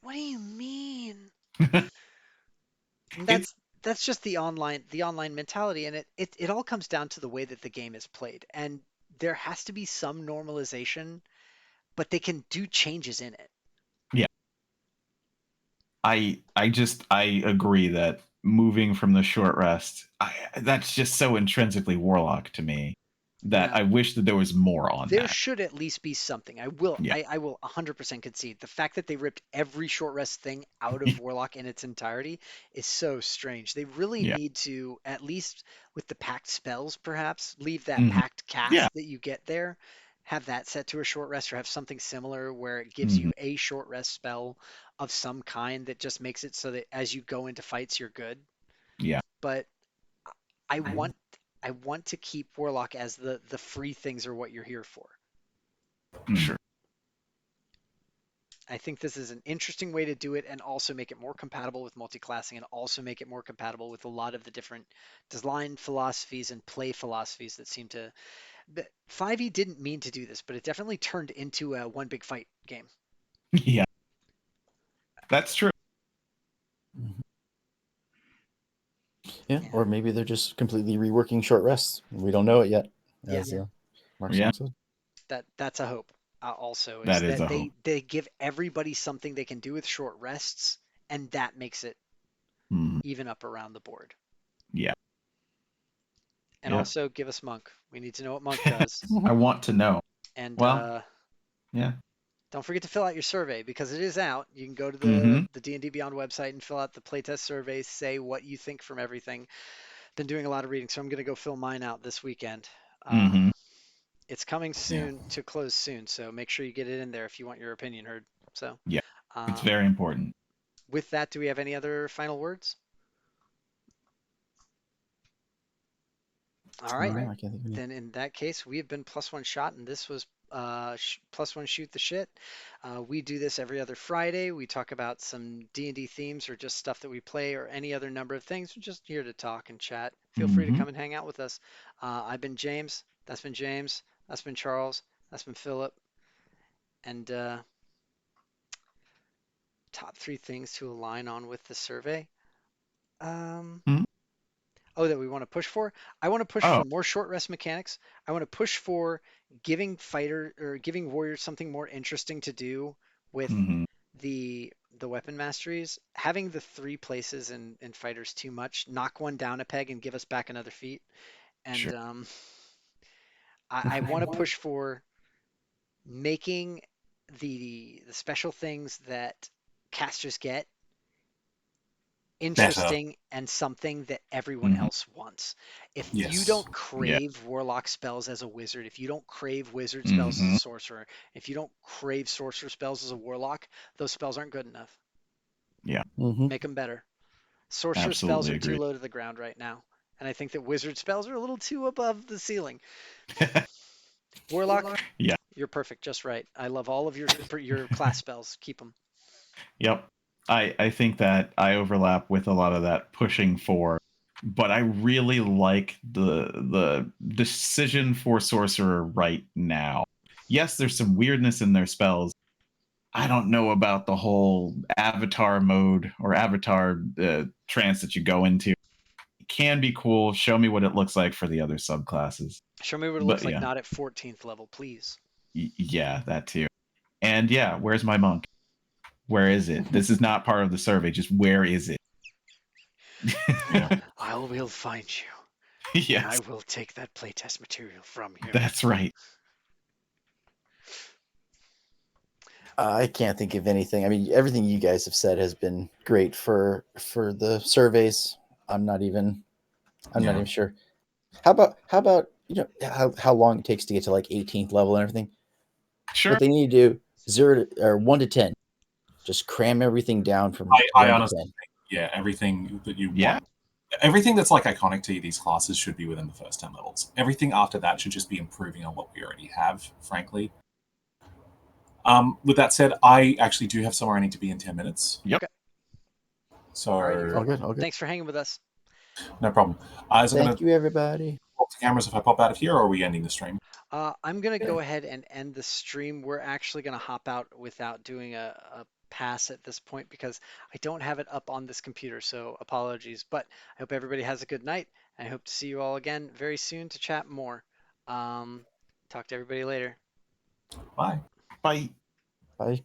[SPEAKER 1] What do you mean? And that's just the online mentality, and it all comes down to the way that the game is played. And there has to be some normalization, but they can do changes in it.
[SPEAKER 2] Yeah. I agree that moving from the short rest, that's just so intrinsically Warlock to me that I wish that there was more on
[SPEAKER 1] There
[SPEAKER 2] that.
[SPEAKER 1] should at least be something. I will 100% concede. The fact that they ripped every short rest thing out of Warlock in its entirety is so strange. They really need to, at least with the packed spells, perhaps leave that packed cast that you get there, have that set to a short rest, or have something similar where it gives you a short rest spell of some kind that just makes it so that as you go into fights, you're good.
[SPEAKER 2] Yeah.
[SPEAKER 1] But I want to keep Warlock as the free things are what you're here for.
[SPEAKER 2] Sure.
[SPEAKER 1] I think this is an interesting way to do it, and also make it more compatible with multi-classing, and also make it more compatible with a lot of the different design philosophies and play philosophies that seem to. 5e didn't mean to do this, but it definitely turned into a one big fight game.
[SPEAKER 2] Yeah. That's true.
[SPEAKER 4] Yeah, or maybe they're just completely reworking short rests. We don't know it yet. As Mark said.
[SPEAKER 1] That's a hope. Also,
[SPEAKER 2] that is a hope.
[SPEAKER 1] They give everybody something they can do with short rests, and that makes it even up around the board.
[SPEAKER 2] Yeah.
[SPEAKER 1] And also give us Monk. We need to know what Monk does.
[SPEAKER 2] I want to know.
[SPEAKER 1] And
[SPEAKER 2] yeah.
[SPEAKER 1] Don't forget to fill out your survey, because it is out. You can go to the D&D Beyond website and fill out the playtest survey, say what you think from everything. Been doing a lot of reading, so I'm going to go fill mine out this weekend. It's coming soon to close soon, so make sure you get it in there if you want your opinion heard. So
[SPEAKER 2] yeah, it's very important.
[SPEAKER 1] With that, do we have any other final words? All
[SPEAKER 4] I
[SPEAKER 1] right.
[SPEAKER 4] don't know. I can't think of any.
[SPEAKER 1] Then in that case, we have been plus one shot, and this was plus one shoot the shit. We do this every other Friday. We talk about some D&D themes or just stuff that we play or any other number of things. We're just here to talk and chat. Feel free to
[SPEAKER 2] Mm-hmm.
[SPEAKER 1] come and hang out with us. I've been James. That's been James. That's been Charles. That's been Philip. And top three things to align on with the survey. Um,
[SPEAKER 2] Hmm.
[SPEAKER 1] Oh, that we want to push for? I want to push
[SPEAKER 2] Oh.
[SPEAKER 1] for more short rest mechanics. I want to push for giving fighter or giving warriors something more interesting to do with
[SPEAKER 2] Mm-hmm.
[SPEAKER 1] the weapon masteries. Having the three places in fighters too much. Knock one down a peg and give us back another feat. And
[SPEAKER 2] Sure.
[SPEAKER 1] I want to push for making the special things that casters get
[SPEAKER 3] Better.
[SPEAKER 1] interesting and something that everyone
[SPEAKER 2] Mm-hmm.
[SPEAKER 1] else wants. If you
[SPEAKER 3] Yes.
[SPEAKER 1] don't
[SPEAKER 2] Yeah.
[SPEAKER 1] crave warlock spells as a wizard, if you don't crave wizard spells as a
[SPEAKER 2] Mm-hmm.
[SPEAKER 1] sorcerer, if you don't crave sorcerer spells as a warlock, those spells aren't good enough.
[SPEAKER 2] Yeah.
[SPEAKER 4] Mm-hmm.
[SPEAKER 1] Make them better. Sorcerer spells
[SPEAKER 2] Absolutely
[SPEAKER 1] are too
[SPEAKER 2] agreed.
[SPEAKER 1] low to the ground right now, and I think that wizard spells are a little too above the ceiling. Warlock,
[SPEAKER 2] Yeah.
[SPEAKER 1] you're perfect, just right. I love all of your class spells. Keep them.
[SPEAKER 2] Yep. I think that I overlap with a lot of that pushing for, but I really like the decision for sorcerer right now. Yes, there's some weirdness in their spells. I don't know about the whole avatar mode or avatar trance that you go into. It can be cool. Show me what it looks like for the other subclasses.
[SPEAKER 1] Show me what it
[SPEAKER 2] But
[SPEAKER 1] looks like
[SPEAKER 2] yeah,
[SPEAKER 1] not at 14th level, please.
[SPEAKER 2] yeah, that too. And yeah, where's my monk? Where is it? This is not part of the survey. Just where is it?
[SPEAKER 3] Yeah.
[SPEAKER 1] I will find you. And I
[SPEAKER 2] Yes,
[SPEAKER 1] will take that playtest material from you.
[SPEAKER 2] that's right.
[SPEAKER 4] I can't think of anything. I mean, everything you guys have said has been great for the surveys. I'm not even I'm not
[SPEAKER 3] Yeah.
[SPEAKER 4] even sure. How about how long it takes to get to like 18th level and everything?
[SPEAKER 2] Sure.
[SPEAKER 4] What they need to do 1 to 10. Just cram everything down from
[SPEAKER 3] I
[SPEAKER 4] 1 to 10.
[SPEAKER 3] honestly think, yeah, everything that you
[SPEAKER 2] Yeah.
[SPEAKER 3] want, everything that's like iconic to these classes should be within the first 10 levels. Everything after that should just be improving on what we already have, frankly. With that said, I actually do have somewhere I need to be in 10 minutes.
[SPEAKER 2] Yep.
[SPEAKER 1] Okay.
[SPEAKER 3] So,
[SPEAKER 1] All right,
[SPEAKER 4] All
[SPEAKER 1] Philip.
[SPEAKER 4] good, all good.
[SPEAKER 1] Thanks for hanging with us.
[SPEAKER 3] no problem. Is it going
[SPEAKER 4] Thank
[SPEAKER 3] to
[SPEAKER 4] you, everybody.
[SPEAKER 3] pop the cameras if I pop out of here, or are we ending the stream?
[SPEAKER 1] I'm going to go ahead and end the stream. We're actually going to hop out without doing a pass at this point because I don't have it up on this computer. So apologies. But I hope everybody has a good night. And I hope to see you all again very soon to chat more. Um, talk to everybody later.
[SPEAKER 3] Bye.
[SPEAKER 2] Bye.
[SPEAKER 4] Bye.